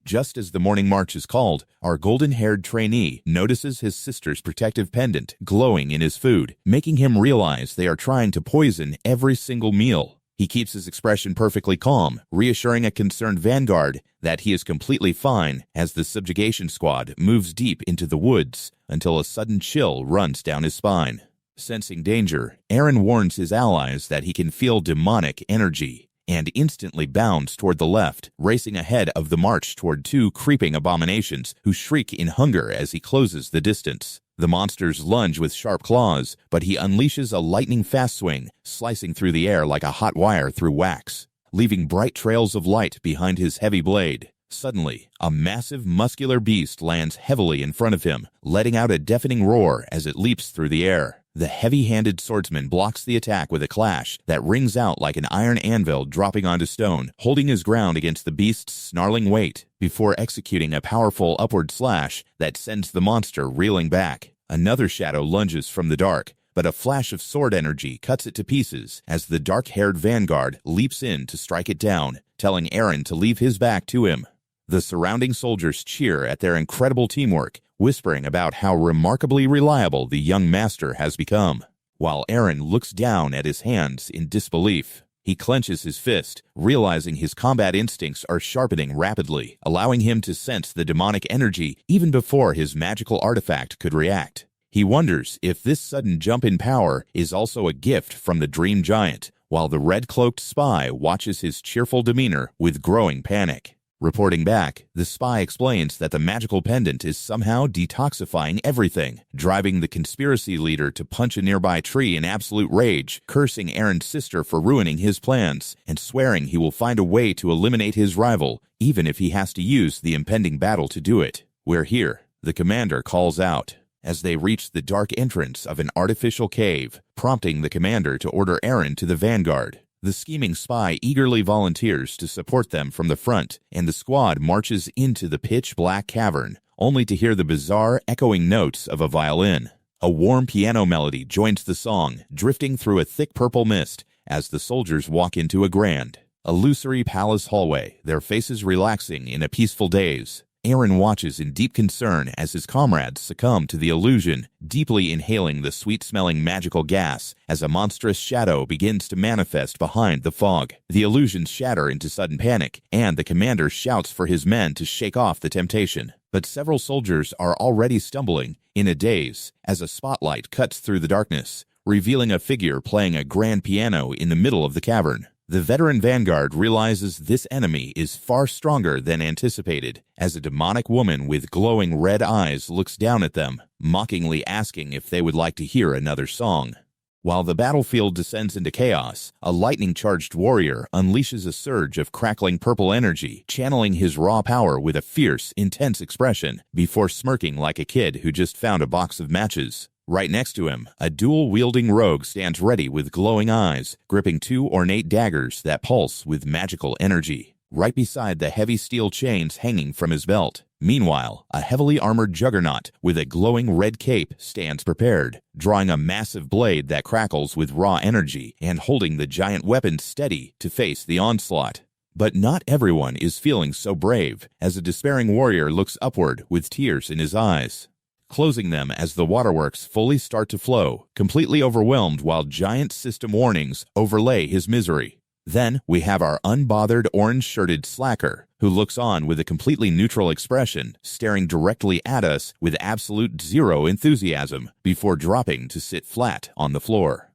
Just as the morning march is called, our golden-haired trainee notices his sister's protective pendant glowing in his food, making him realize they are trying to poison every single meal. He keeps his expression perfectly calm, reassuring a concerned vanguard that he is completely fine as the subjugation squad moves deep into the woods until a sudden chill runs down his spine. Sensing danger, Airen warns his allies that he can feel demonic energy, and instantly bounds toward the left, racing ahead of the march toward two creeping abominations who shriek in hunger as he closes the distance. The monsters lunge with sharp claws, but he unleashes a lightning-fast swing, slicing through the air like a hot wire through wax, leaving bright trails of light behind his heavy blade. Suddenly, a massive, muscular beast lands heavily in front of him, letting out a deafening roar as it leaps through the air. The heavy-handed swordsman blocks the attack with a clash that rings out like an iron anvil dropping onto stone, holding his ground against the beast's snarling weight, before executing a powerful upward slash that sends the monster reeling back. Another shadow lunges from the dark, but a flash of sword energy cuts it to pieces as the dark-haired vanguard leaps in to strike it down, telling Airen to leave his back to him. The surrounding soldiers cheer at their incredible teamwork, whispering about how remarkably reliable the young master has become, while Airen looks down at his hands in disbelief. He clenches his fist, realizing his combat instincts are sharpening rapidly, allowing him to sense the demonic energy even before his magical artifact could react. He wonders if this sudden jump in power is also a gift from the dream giant, while the red-cloaked spy watches his cheerful demeanor with growing panic. Reporting back, the spy explains that the magical pendant is somehow detoxifying everything, driving the conspiracy leader to punch a nearby tree in absolute rage, cursing Airen's sister for ruining his plans, and swearing he will find a way to eliminate his rival, even if he has to use the impending battle to do it. We're here, the commander calls out, as they reach the dark entrance of an artificial cave, prompting the commander to order Airen to the vanguard. The scheming spy eagerly volunteers to support them from the front, and the squad marches into the pitch-black cavern, only to hear the bizarre, echoing notes of a violin. A warm piano melody joins the song, drifting through a thick purple mist as the soldiers walk into a grand, illusory palace hallway, their faces relaxing in a peaceful daze. Airen watches in deep concern as his comrades succumb to the illusion, deeply inhaling the sweet-smelling magical gas as a monstrous shadow begins to manifest behind the fog. The illusions shatter into sudden panic, and the commander shouts for his men to shake off the temptation. But several soldiers are already stumbling, in a daze, as a spotlight cuts through the darkness, revealing a figure playing a grand piano in the middle of the cavern. The veteran vanguard realizes this enemy is far stronger than anticipated, as a demonic woman with glowing red eyes looks down at them, mockingly asking if they would like to hear another song. While the battlefield descends into chaos, a lightning-charged warrior unleashes a surge of crackling purple energy, channeling his raw power with a fierce, intense expression, before smirking like a kid who just found a box of matches. Right next to him, a dual-wielding rogue stands ready with glowing eyes, gripping two ornate daggers that pulse with magical energy, right beside the heavy steel chains hanging from his belt. Meanwhile, a heavily armored juggernaut with a glowing red cape stands prepared, drawing a massive blade that crackles with raw energy and holding the giant weapon steady to face the onslaught. But not everyone is feeling so brave, as a despairing warrior looks upward with tears in his eyes, closing them as the waterworks fully start to flow, completely overwhelmed while giant system warnings overlay his misery. Then we have our unbothered orange-shirted slacker, who looks on with a completely neutral expression, staring directly at us with absolute zero enthusiasm before dropping to sit flat on the floor.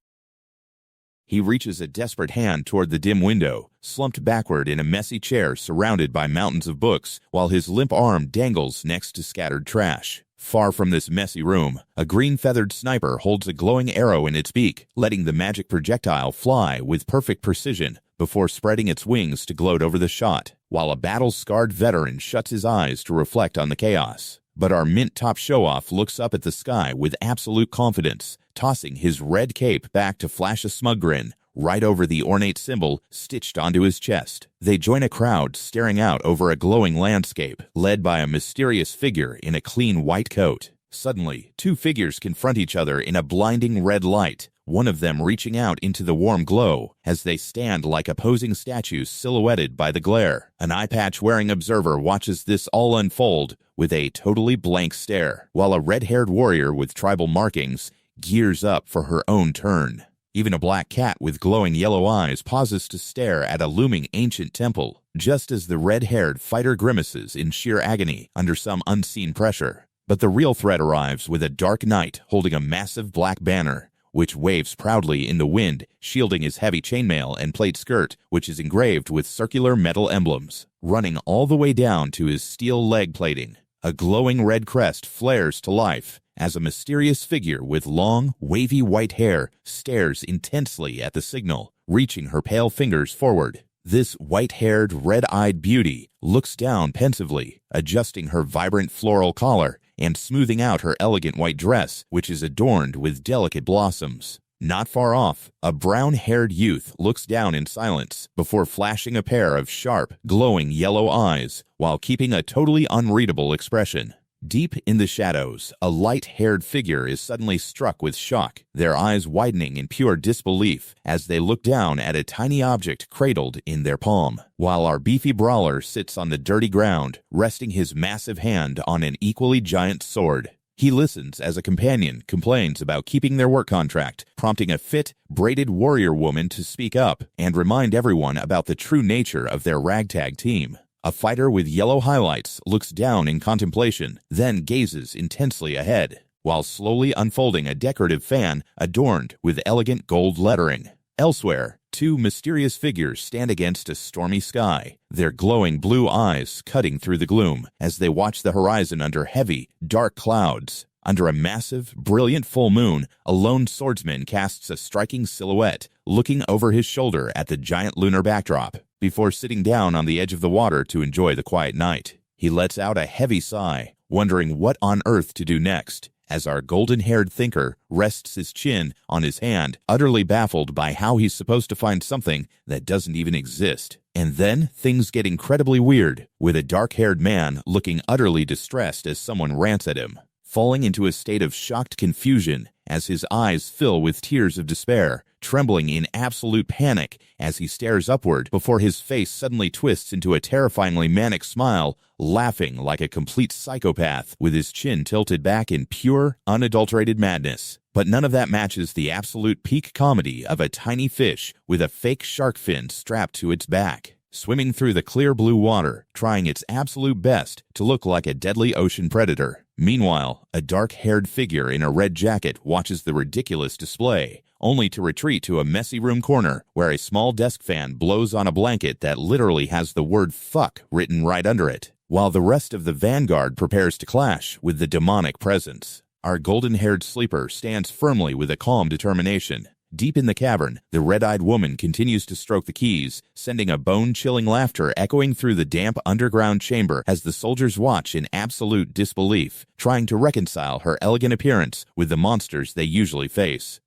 He reaches a desperate hand toward the dim window, slumped backward in a messy chair surrounded by mountains of books, while his limp arm dangles next to scattered trash. Far from this messy room, a green-feathered sniper holds a glowing arrow in its beak, letting the magic projectile fly with perfect precision before spreading its wings to gloat over the shot, while a battle-scarred veteran shuts his eyes to reflect on the chaos. But our mint-top show-off looks up at the sky with absolute confidence, tossing his red cape back to flash a smug grin right over the ornate symbol stitched onto his chest. They join a crowd staring out over a glowing landscape, led by a mysterious figure in a clean white coat. Suddenly, two figures confront each other in a blinding red light, one of them reaching out into the warm glow as they stand like opposing statues silhouetted by the glare. An eye-patch-wearing observer watches this all unfold with a totally blank stare, while a red-haired warrior with tribal markings gears up for her own turn. Even a black cat with glowing yellow eyes pauses to stare at a looming ancient temple, just as the red-haired fighter grimaces in sheer agony under some unseen pressure. But the real threat arrives with a dark knight holding a massive black banner, which waves proudly in the wind, shielding his heavy chainmail and plate skirt, which is engraved with circular metal emblems, running all the way down to his steel leg plating. A glowing red crest flares to life as a mysterious figure with long, wavy white hair stares intensely at the signal, reaching her pale fingers forward. This white-haired, red-eyed beauty looks down pensively, adjusting her vibrant floral collar and smoothing out her elegant white dress, which is adorned with delicate blossoms. Not far off, a brown-haired youth looks down in silence before flashing a pair of sharp, glowing yellow eyes while keeping a totally unreadable expression. Deep in the shadows, a light-haired figure is suddenly struck with shock, their eyes widening in pure disbelief as they look down at a tiny object cradled in their palm, while our beefy brawler sits on the dirty ground, resting his massive hand on an equally giant sword. He listens as a companion complains about keeping their work contract, prompting a fit, braided warrior woman to speak up and remind everyone about the true nature of their ragtag team. A fighter with yellow highlights looks down in contemplation, then gazes intensely ahead, while slowly unfolding a decorative fan adorned with elegant gold lettering. Elsewhere, two mysterious figures stand against a stormy sky, their glowing blue eyes cutting through the gloom as they watch the horizon under heavy, dark clouds. Under a massive, brilliant full moon, a lone swordsman casts a striking silhouette, looking over his shoulder at the giant lunar backdrop, before sitting down on the edge of the water to enjoy the quiet night. He lets out a heavy sigh, wondering what on earth to do next, as our golden-haired thinker rests his chin on his hand, utterly baffled by how he's supposed to find something that doesn't even exist. And then things get incredibly weird, with a dark-haired man looking utterly distressed as someone rants at him, falling into a state of shocked confusion as his eyes fill with tears of despair, trembling in absolute panic as he stares upward before his face suddenly twists into a terrifyingly manic smile, laughing like a complete psychopath with his chin tilted back in pure, unadulterated madness. But none of that matches the absolute peak comedy of a tiny fish with a fake shark fin strapped to its back, swimming through the clear blue water, trying its absolute best to look like a deadly ocean predator. Meanwhile, a dark-haired figure in a red jacket watches the ridiculous display, only to retreat to a messy room corner where a small desk fan blows on a blanket that literally has the word fuck written right under it, while the rest of the vanguard prepares to clash with the demonic presence. Our golden-haired sleeper stands firmly with a calm determination, Deep in the cavern, the red-eyed woman continues to stroke the keys, sending a bone-chilling laughter echoing through the damp underground chamber as the soldiers watch in absolute disbelief, trying to reconcile her elegant appearance with the monsters they usually face.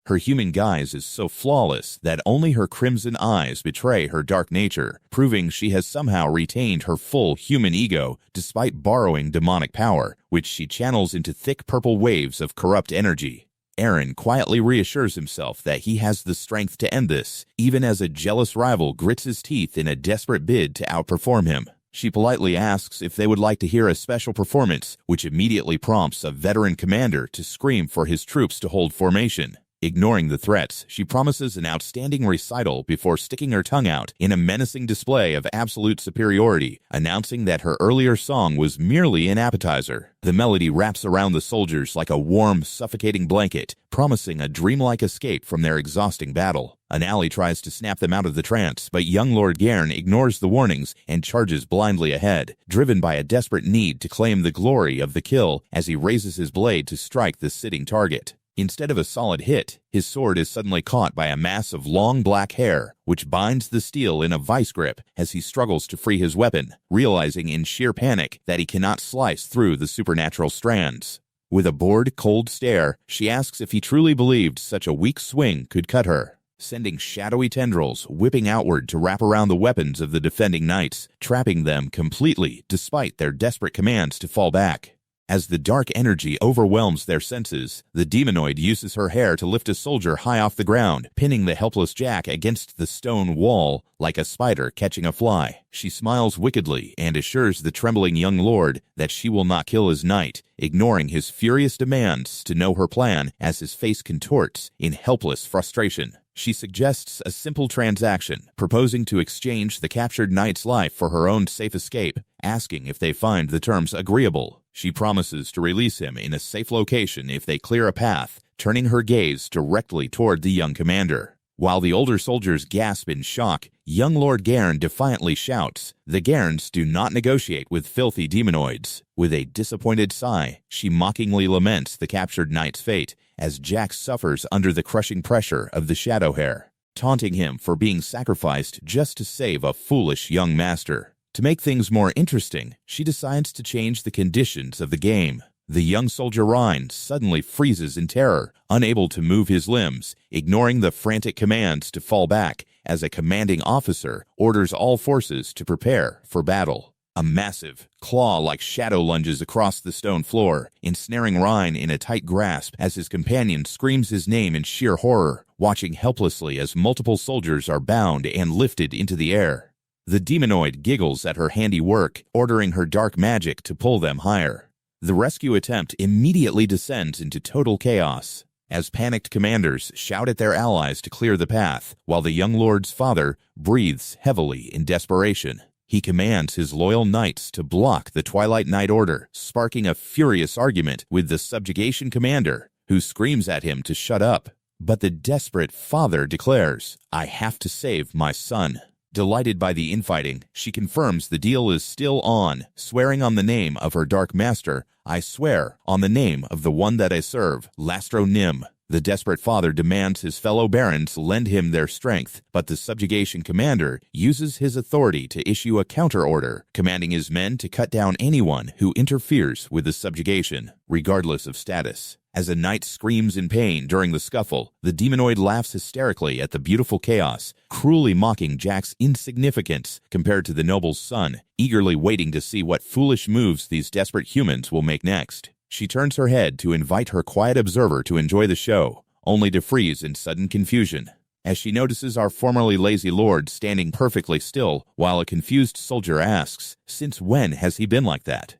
Her human guise is so flawless that only her crimson eyes betray her dark nature, proving she has somehow retained her full human ego despite borrowing demonic power, which she channels into thick purple waves of corrupt energy. Airen quietly reassures himself that he has the strength to end this, even as a jealous rival grits his teeth in a desperate bid to outperform him. She politely asks if they would like to hear a special performance, which immediately prompts a veteran commander to scream for his troops to hold formation. Ignoring the threats, she promises an outstanding recital before sticking her tongue out in a menacing display of absolute superiority, announcing that her earlier song was merely an appetizer. The melody wraps around the soldiers like a warm, suffocating blanket, promising a dreamlike escape from their exhausting battle. An ally tries to snap them out of the trance, but young Lord Garen ignores the warnings and charges blindly ahead, driven by a desperate need to claim the glory of the kill as he raises his blade to strike the sitting target. Instead of a solid hit, his sword is suddenly caught by a mass of long black hair, which binds the steel in a vice grip as he struggles to free his weapon, realizing in sheer panic that he cannot slice through the supernatural strands. With a bored, cold stare, she asks if he truly believed such a weak swing could cut her, sending shadowy tendrils whipping outward to wrap around the weapons of the defending knights, trapping them completely despite their desperate commands to fall back. As the dark energy overwhelms their senses, the demonoid uses her hair to lift a soldier high off the ground, pinning the helpless Jack against the stone wall like a spider catching a fly. She smiles wickedly and assures the trembling young lord that she will not kill his knight, ignoring his furious demands to know her plan as his face contorts in helpless frustration. She suggests a simple transaction, proposing to exchange the captured knight's life for her own safe escape, asking if they find the terms agreeable. She promises to release him in a safe location if they clear a path, turning her gaze directly toward the young commander. While the older soldiers gasp in shock, young Lord Garen defiantly shouts, "The Garens do not negotiate with filthy demonoids." With a disappointed sigh, she mockingly laments the captured knight's fate as Jack suffers under the crushing pressure of the shadow hair, taunting him for being sacrificed just to save a foolish young master. To make things more interesting, she decides to change the conditions of the game. The young soldier Rhine suddenly freezes in terror, unable to move his limbs, ignoring the frantic commands to fall back as a commanding officer orders all forces to prepare for battle. A massive, claw-like shadow lunges across the stone floor, ensnaring Rhine in a tight grasp as his companion screams his name in sheer horror, watching helplessly as multiple soldiers are bound and lifted into the air. The demonoid giggles at her handiwork, ordering her dark magic to pull them higher. The rescue attempt immediately descends into total chaos, as panicked commanders shout at their allies to clear the path, while the young lord's father breathes heavily in desperation. He commands his loyal knights to block the Twilight Knight Order, sparking a furious argument with the subjugation commander, who screams at him to shut up. But the desperate father declares, "I have to save my son." Delighted by the infighting, she confirms the deal is still on, swearing on the name of her dark master, "I swear on the name of the one that I serve, Lastro Nim." The desperate father demands his fellow barons lend him their strength, but the subjugation commander uses his authority to issue a counter-order, commanding his men to cut down anyone who interferes with the subjugation, regardless of status. As a knight screams in pain during the scuffle, the demonoid laughs hysterically at the beautiful chaos, cruelly mocking Jack's insignificance compared to the noble's son, eagerly waiting to see what foolish moves these desperate humans will make next. She turns her head to invite her quiet observer to enjoy the show, only to freeze in sudden confusion, as she notices our formerly lazy lord standing perfectly still while a confused soldier asks, "Since when has he been like that?"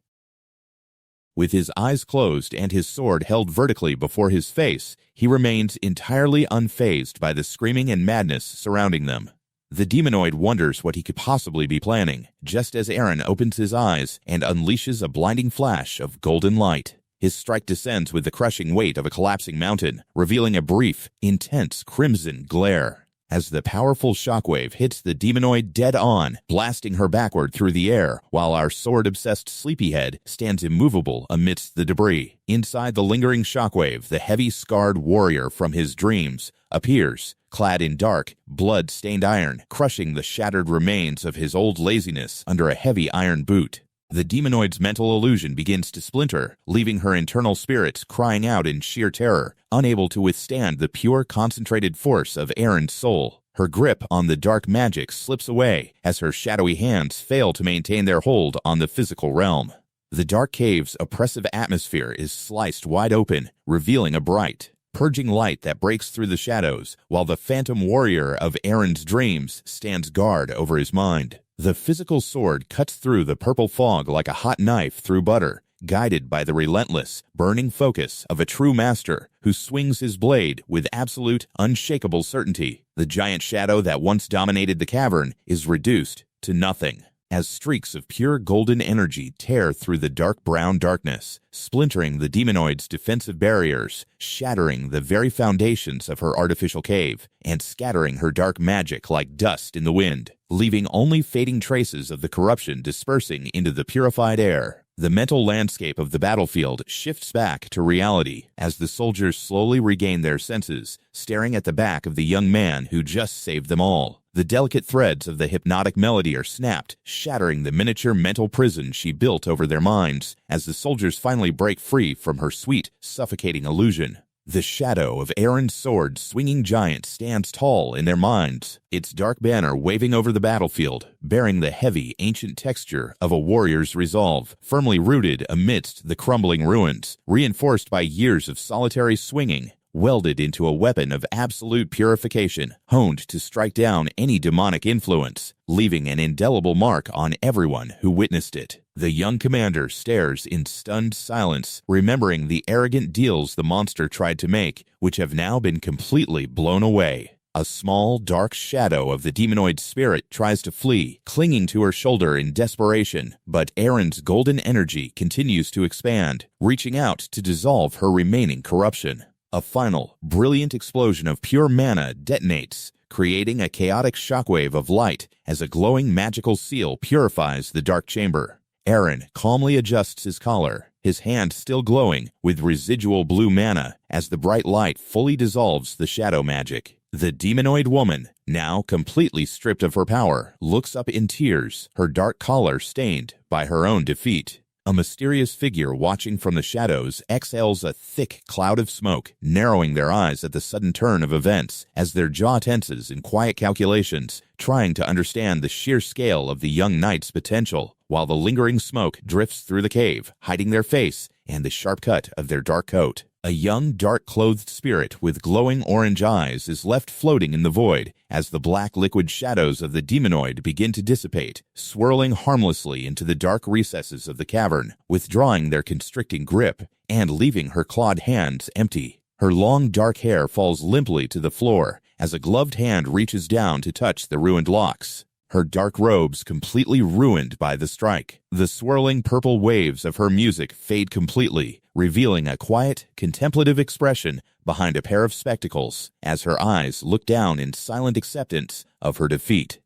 With his eyes closed and his sword held vertically before his face, he remains entirely unfazed by the screaming and madness surrounding them. The demonoid wonders what he could possibly be planning, just as Airen opens his eyes and unleashes a blinding flash of golden light. His strike descends with the crushing weight of a collapsing mountain, revealing a brief, intense crimson glare. as the powerful shockwave hits the demonoid dead on, blasting her backward through the air, while our sword-obsessed sleepyhead stands immovable amidst the debris. Inside the lingering shockwave, the heavy, scarred warrior from his dreams appears, clad in dark, blood-stained iron, crushing the shattered remains of his old laziness under a heavy iron boot. The demonoid's mental illusion begins to splinter, leaving her internal spirits crying out in sheer terror, unable to withstand the pure concentrated force of Airen's soul. Her grip on the dark magic slips away as her shadowy hands fail to maintain their hold on the physical realm. The dark cave's oppressive atmosphere is sliced wide open, revealing a bright, purging light that breaks through the shadows, while the phantom warrior of Airen's dreams stands guard over his mind. The physical sword cuts through the purple fog like a hot knife through butter, guided by the relentless, burning focus of a true master who swings his blade with absolute, unshakable certainty. The giant shadow that once dominated the cavern is reduced to nothing, as streaks of pure golden energy tear through the dark brown darkness, splintering the demonoid's defensive barriers, shattering the very foundations of her artificial cave, and scattering her dark magic like dust in the wind, leaving only fading traces of the corruption dispersing into the purified air. The mental landscape of the battlefield shifts back to reality as the soldiers slowly regain their senses, staring at the back of the young man who just saved them all. The delicate threads of the hypnotic melody are snapped, shattering the miniature mental prison she built over their minds as the soldiers finally break free from her sweet, suffocating illusion. The shadow of Airen's sword swinging giant stands tall in their minds, its dark banner waving over the battlefield, bearing the heavy, ancient texture of a warrior's resolve, firmly rooted amidst the crumbling ruins, reinforced by years of solitary swinging, welded into a weapon of absolute purification, honed to strike down any demonic influence, leaving an indelible mark on everyone who witnessed it. The young commander stares in stunned silence, remembering the arrogant deals the monster tried to make, which have now been completely blown away. A small, dark shadow of the demonoid spirit tries to flee, clinging to her shoulder in desperation, but Airen's golden energy continues to expand, reaching out to dissolve her remaining corruption. A final, brilliant explosion of pure mana detonates, creating a chaotic shockwave of light as a glowing magical seal purifies the dark chamber. Airen calmly adjusts his collar, his hand still glowing with residual blue mana as the bright light fully dissolves the shadow magic. The demonoid woman, now completely stripped of her power, looks up in tears, her dark collar stained by her own defeat. A mysterious figure watching from the shadows exhales a thick cloud of smoke, narrowing their eyes at the sudden turn of events as their jaw tenses in quiet calculations, trying to understand the sheer scale of the young knight's potential, while the lingering smoke drifts through the cave, hiding their face and the sharp cut of their dark coat. A young, dark-clothed spirit with glowing orange eyes is left floating in the void as the black liquid shadows of the demonoid begin to dissipate, swirling harmlessly into the dark recesses of the cavern, withdrawing their constricting grip and leaving her clawed hands empty. Her long, dark hair falls limply to the floor as a gloved hand reaches down to touch the ruined locks, her dark robes completely ruined by the strike. The swirling purple waves of her music fade completely, revealing a quiet, contemplative expression behind a pair of spectacles as her eyes look down in silent acceptance of her defeat.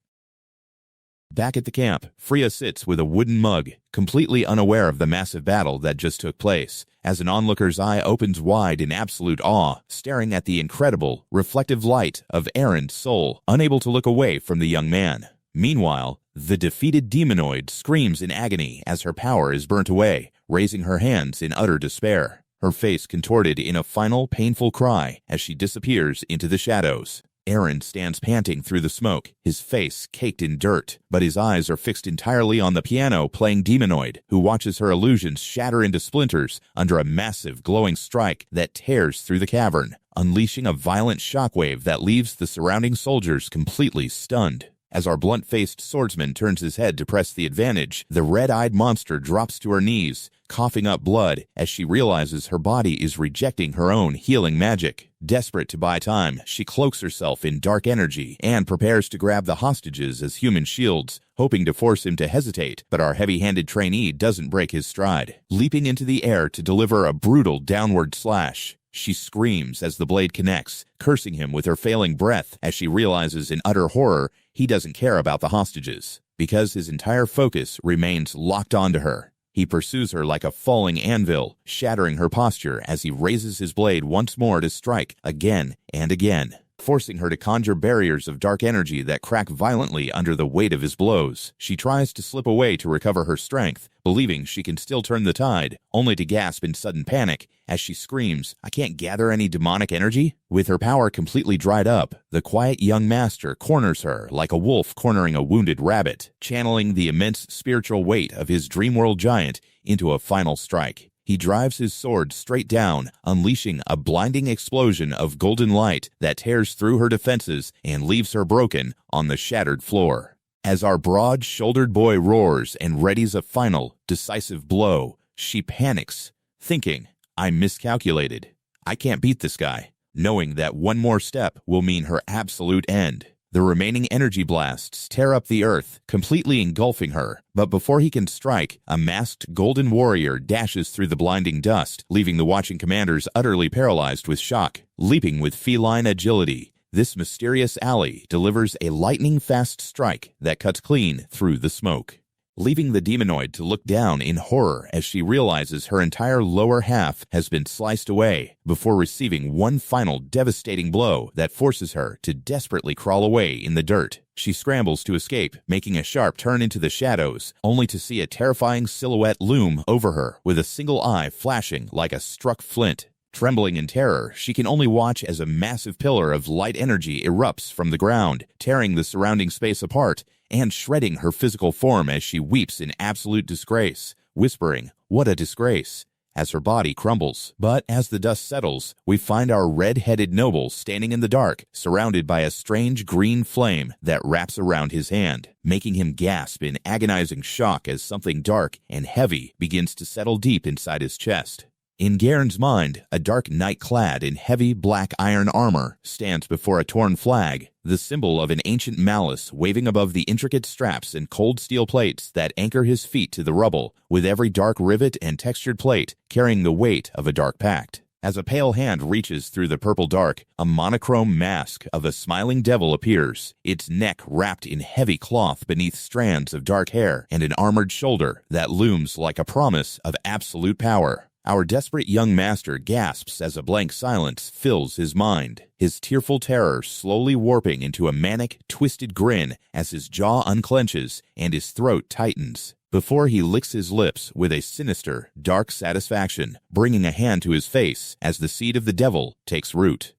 Back at the camp, Freya sits with a wooden mug, completely unaware of the massive battle that just took place, as an onlooker's eye opens wide in absolute awe, staring at the incredible, reflective light of Airen's soul, unable to look away from the young man. Meanwhile, the defeated demonoid screams in agony as her power is burnt away, raising her hands in utter despair, her face contorted in a final painful cry as she disappears into the shadows. Airen stands panting through the smoke, his face caked in dirt, but his eyes are fixed entirely on the piano-playing demonoid, who watches her illusions shatter into splinters under a massive glowing strike that tears through the cavern, unleashing a violent shockwave that leaves the surrounding soldiers completely stunned. As our blunt-faced swordsman turns his head to press the advantage, the red-eyed monster drops to her knees, coughing up blood as she realizes her body is rejecting her own healing magic. Desperate to buy time, she cloaks herself in dark energy and prepares to grab the hostages as human shields, hoping to force him to hesitate, but our heavy-handed trainee doesn't break his stride. Leaping into the air to deliver a brutal downward slash, She screams as the blade connects, cursing him with her failing breath as she realizes in utter horror he doesn't care about the hostages, because his entire focus remains locked onto her. He pursues her like a falling anvil, shattering her posture as he raises his blade once more to strike again and again, forcing her to conjure barriers of dark energy that crack violently under the weight of his blows. She tries to slip away to recover her strength, believing she can still turn the tide, only to gasp in sudden panic as she screams, "I can't gather any demonic energy?" With her power completely dried up, the quiet young master corners her like a wolf cornering a wounded rabbit, channeling the immense spiritual weight of his dreamworld giant into a final strike. He drives his sword straight down, unleashing a blinding explosion of golden light that tears through her defenses and leaves her broken on the shattered floor. As our broad-shouldered boy roars and readies a final, decisive blow, she panics, thinking, "I miscalculated. I can't beat this guy," knowing that one more step will mean her absolute end. The remaining energy blasts tear up the earth, completely engulfing her. But before he can strike, a masked golden warrior dashes through the blinding dust, leaving the watching commanders utterly paralyzed with shock. Leaping with feline agility, this mysterious ally delivers a lightning-fast strike that cuts clean through the smoke, leaving the demonoid to look down in horror as she realizes her entire lower half has been sliced away, before receiving one final devastating blow that forces her to desperately crawl away in the dirt. She scrambles to escape, making a sharp turn into the shadows, only to see a terrifying silhouette loom over her with a single eye flashing like a struck flint. Trembling in terror, she can only watch as a massive pillar of light energy erupts from the ground, tearing the surrounding space apart and shredding her physical form as she weeps in absolute disgrace, whispering, "What a disgrace," as her body crumbles. But as the dust settles, we find our red-headed noble standing in the dark, surrounded by a strange green flame that wraps around his hand, making him gasp in agonizing shock as something dark and heavy begins to settle deep inside his chest. In Garen's mind, a dark knight clad in heavy black iron armor stands before a torn flag, the symbol of an ancient malice waving above the intricate straps and cold steel plates that anchor his feet to the rubble, with every dark rivet and textured plate carrying the weight of a dark pact. As a pale hand reaches through the purple dark, a monochrome mask of a smiling devil appears, its neck wrapped in heavy cloth beneath strands of dark hair and an armored shoulder that looms like a promise of absolute power. Our desperate young master gasps as a blank silence fills his mind, his tearful terror slowly warping into a manic, twisted grin as his jaw unclenches and his throat tightens, before he licks his lips with a sinister, dark satisfaction, bringing a hand to his face as the seed of the devil takes root.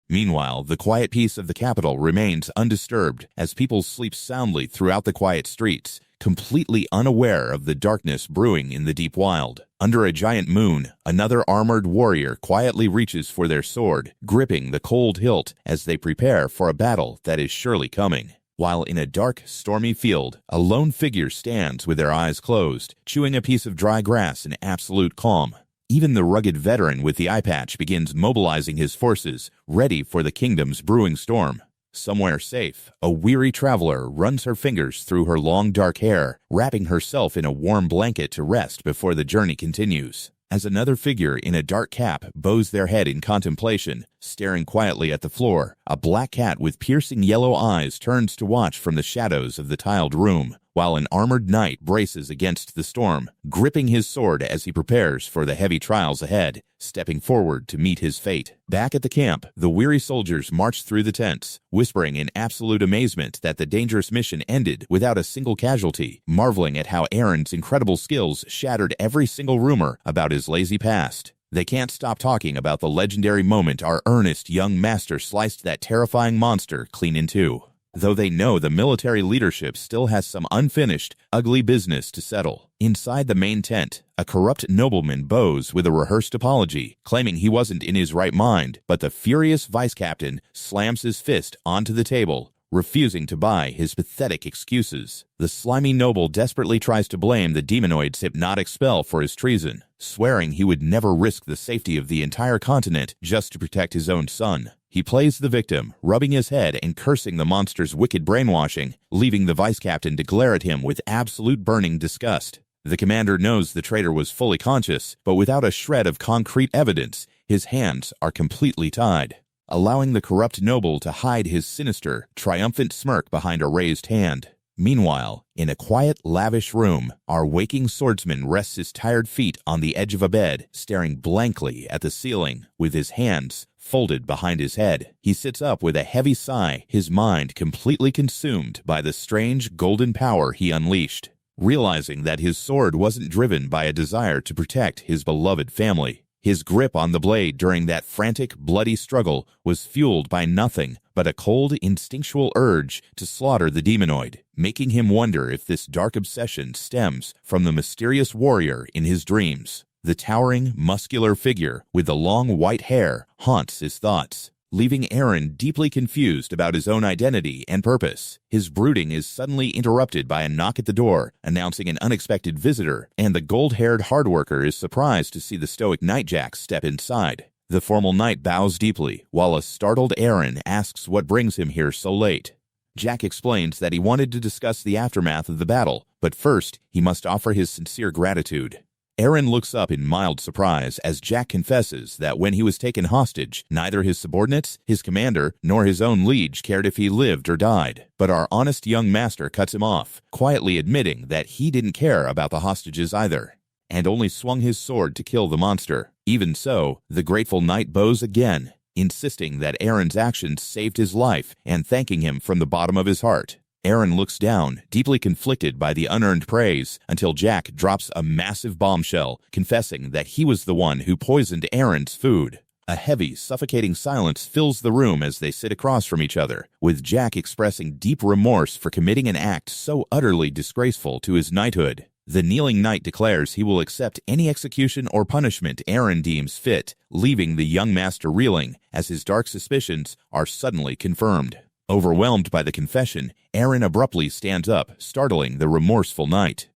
Meanwhile, the quiet peace of the capital remains undisturbed as people sleep soundly throughout the quiet streets, completely unaware of the darkness brewing in the deep wild. Under a giant moon, another armored warrior quietly reaches for their sword, gripping the cold hilt as they prepare for a battle that is surely coming. While in a dark, stormy field, a lone figure stands with their eyes closed, chewing a piece of dry grass in absolute calm. Even the rugged veteran with the eye patch begins mobilizing his forces, ready for the kingdom's brewing storm. Somewhere safe, a weary traveler runs her fingers through her long dark hair, wrapping herself in a warm blanket to rest before the journey continues. As another figure in a dark cap bows their head in contemplation, staring quietly at the floor, a black cat with piercing yellow eyes turns to watch from the shadows of the tiled room, while an armored knight braces against the storm, gripping his sword as he prepares for the heavy trials ahead, stepping forward to meet his fate. Back at the camp, the weary soldiers march through the tents, whispering in absolute amazement that the dangerous mission ended without a single casualty, marveling at how Airen's incredible skills shattered every single rumor about his lazy past. They can't stop talking about the legendary moment our earnest young master sliced that terrifying monster clean in two, though they know the military leadership still has some unfinished, ugly business to settle. Inside the main tent, a corrupt nobleman bows with a rehearsed apology, claiming he wasn't in his right mind, but the furious vice captain slams his fist onto the table, refusing to buy his pathetic excuses. The slimy noble desperately tries to blame the demonoid's hypnotic spell for his treason, swearing he would never risk the safety of the entire continent just to protect his own son. He plays the victim, rubbing his head and cursing the monster's wicked brainwashing, leaving the vice captain to glare at him with absolute burning disgust. The commander knows the traitor was fully conscious, but without a shred of concrete evidence, his hands are completely tied, allowing the corrupt noble to hide his sinister, triumphant smirk behind a raised hand. Meanwhile, in a quiet, lavish room, our waking swordsman rests his tired feet on the edge of a bed, staring blankly at the ceiling, with his hands folded behind his head. He sits up with a heavy sigh, his mind completely consumed by the strange golden power he unleashed, realizing that his sword wasn't driven by a desire to protect his beloved family. His grip on the blade during that frantic, bloody struggle was fueled by nothing but a cold, instinctual urge to slaughter the demonoid, making him wonder if this dark obsession stems from the mysterious warrior in his dreams. The towering, muscular figure with the long white hair haunts his thoughts, leaving Airen deeply confused about his own identity and purpose. His brooding is suddenly interrupted by a knock at the door, announcing an unexpected visitor, and the gold-haired hardworker is surprised to see the stoic Nightjack step inside. The formal knight bows deeply, while a startled Airen asks what brings him here so late. Jack explains that he wanted to discuss the aftermath of the battle, but first he must offer his sincere gratitude. Airen looks up in mild surprise as Jack confesses that when he was taken hostage, neither his subordinates, his commander, nor his own liege cared if he lived or died. But our honest young master cuts him off, quietly admitting that he didn't care about the hostages either, and only swung his sword to kill the monster. Even so, the grateful knight bows again, insisting that Airen's actions saved his life and thanking him from the bottom of his heart. Airen looks down, deeply conflicted by the unearned praise, until Jack drops a massive bombshell, confessing that he was the one who poisoned Airen's food. A heavy, suffocating silence fills the room as they sit across from each other, with Jack expressing deep remorse for committing an act so utterly disgraceful to his knighthood. The kneeling knight declares he will accept any execution or punishment Airen deems fit, leaving the young master reeling as his dark suspicions are suddenly confirmed. Overwhelmed by the confession, Airen abruptly stands up, startling the remorseful knight.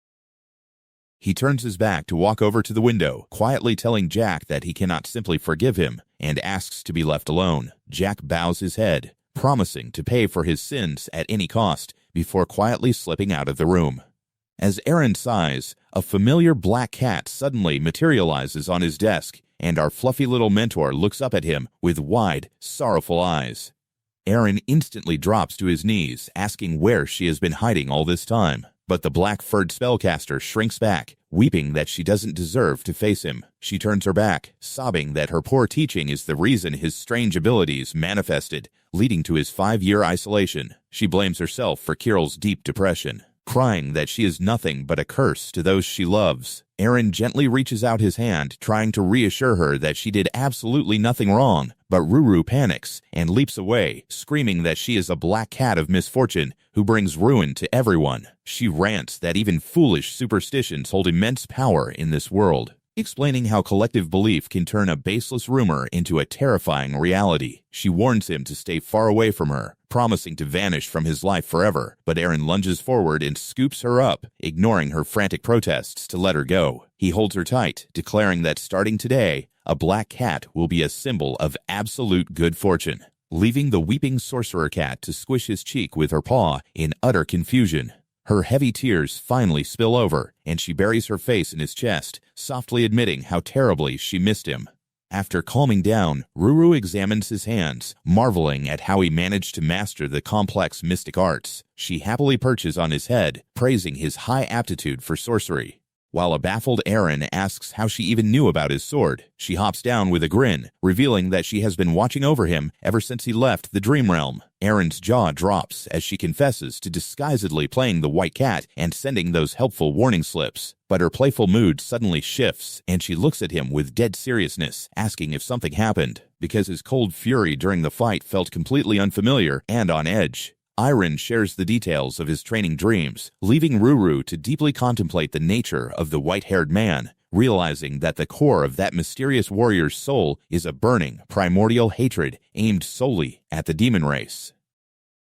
He turns his back to walk over to the window, quietly telling Jack that he cannot simply forgive him, and asks to be left alone. Jack bows his head, promising to pay for his sins at any cost, before quietly slipping out of the room. As Airen sighs, a familiar black cat suddenly materializes on his desk, and our fluffy little mentor looks up at him with wide, sorrowful eyes. Airen instantly drops to his knees, asking where she has been hiding all this time. But the black-furred spellcaster shrinks back, weeping that she doesn't deserve to face him. She turns her back, sobbing that her poor teaching is the reason his strange abilities manifested, leading to his 5-year isolation. She blames herself for Kirill's deep depression, crying that she is nothing but a curse to those she loves. Airen gently reaches out his hand, trying to reassure her that she did absolutely nothing wrong, but Ruru panics and leaps away, screaming that she is a black cat of misfortune who brings ruin to everyone. She rants that even foolish superstitions hold immense power in this world, explaining how collective belief can turn a baseless rumor into a terrifying reality. She warns him to stay far away from her, promising to vanish from his life forever, but Airen lunges forward and scoops her up, ignoring her frantic protests to let her go. He holds her tight, declaring that starting today, a black cat will be a symbol of absolute good fortune, leaving the weeping sorcerer cat to squish his cheek with her paw in utter confusion. Her heavy tears finally spill over, and she buries her face in his chest, softly admitting how terribly she missed him. After calming down, Ruru examines his hands, marveling at how he managed to master the complex mystic arts. She happily perches on his head, praising his high aptitude for sorcery. While a baffled Airen asks how she even knew about his sword, she hops down with a grin, revealing that she has been watching over him ever since he left the Dream Realm. Airen's jaw drops as she confesses to disguisedly playing the white cat and sending those helpful warning slips. But her playful mood suddenly shifts, and she looks at him with dead seriousness, asking if something happened, because his cold fury during the fight felt completely unfamiliar and on edge. Airen shares the details of his training dreams, leaving Ruru to deeply contemplate the nature of the white-haired man, realizing that the core of that mysterious warrior's soul is a burning, primordial hatred aimed solely at the demon race.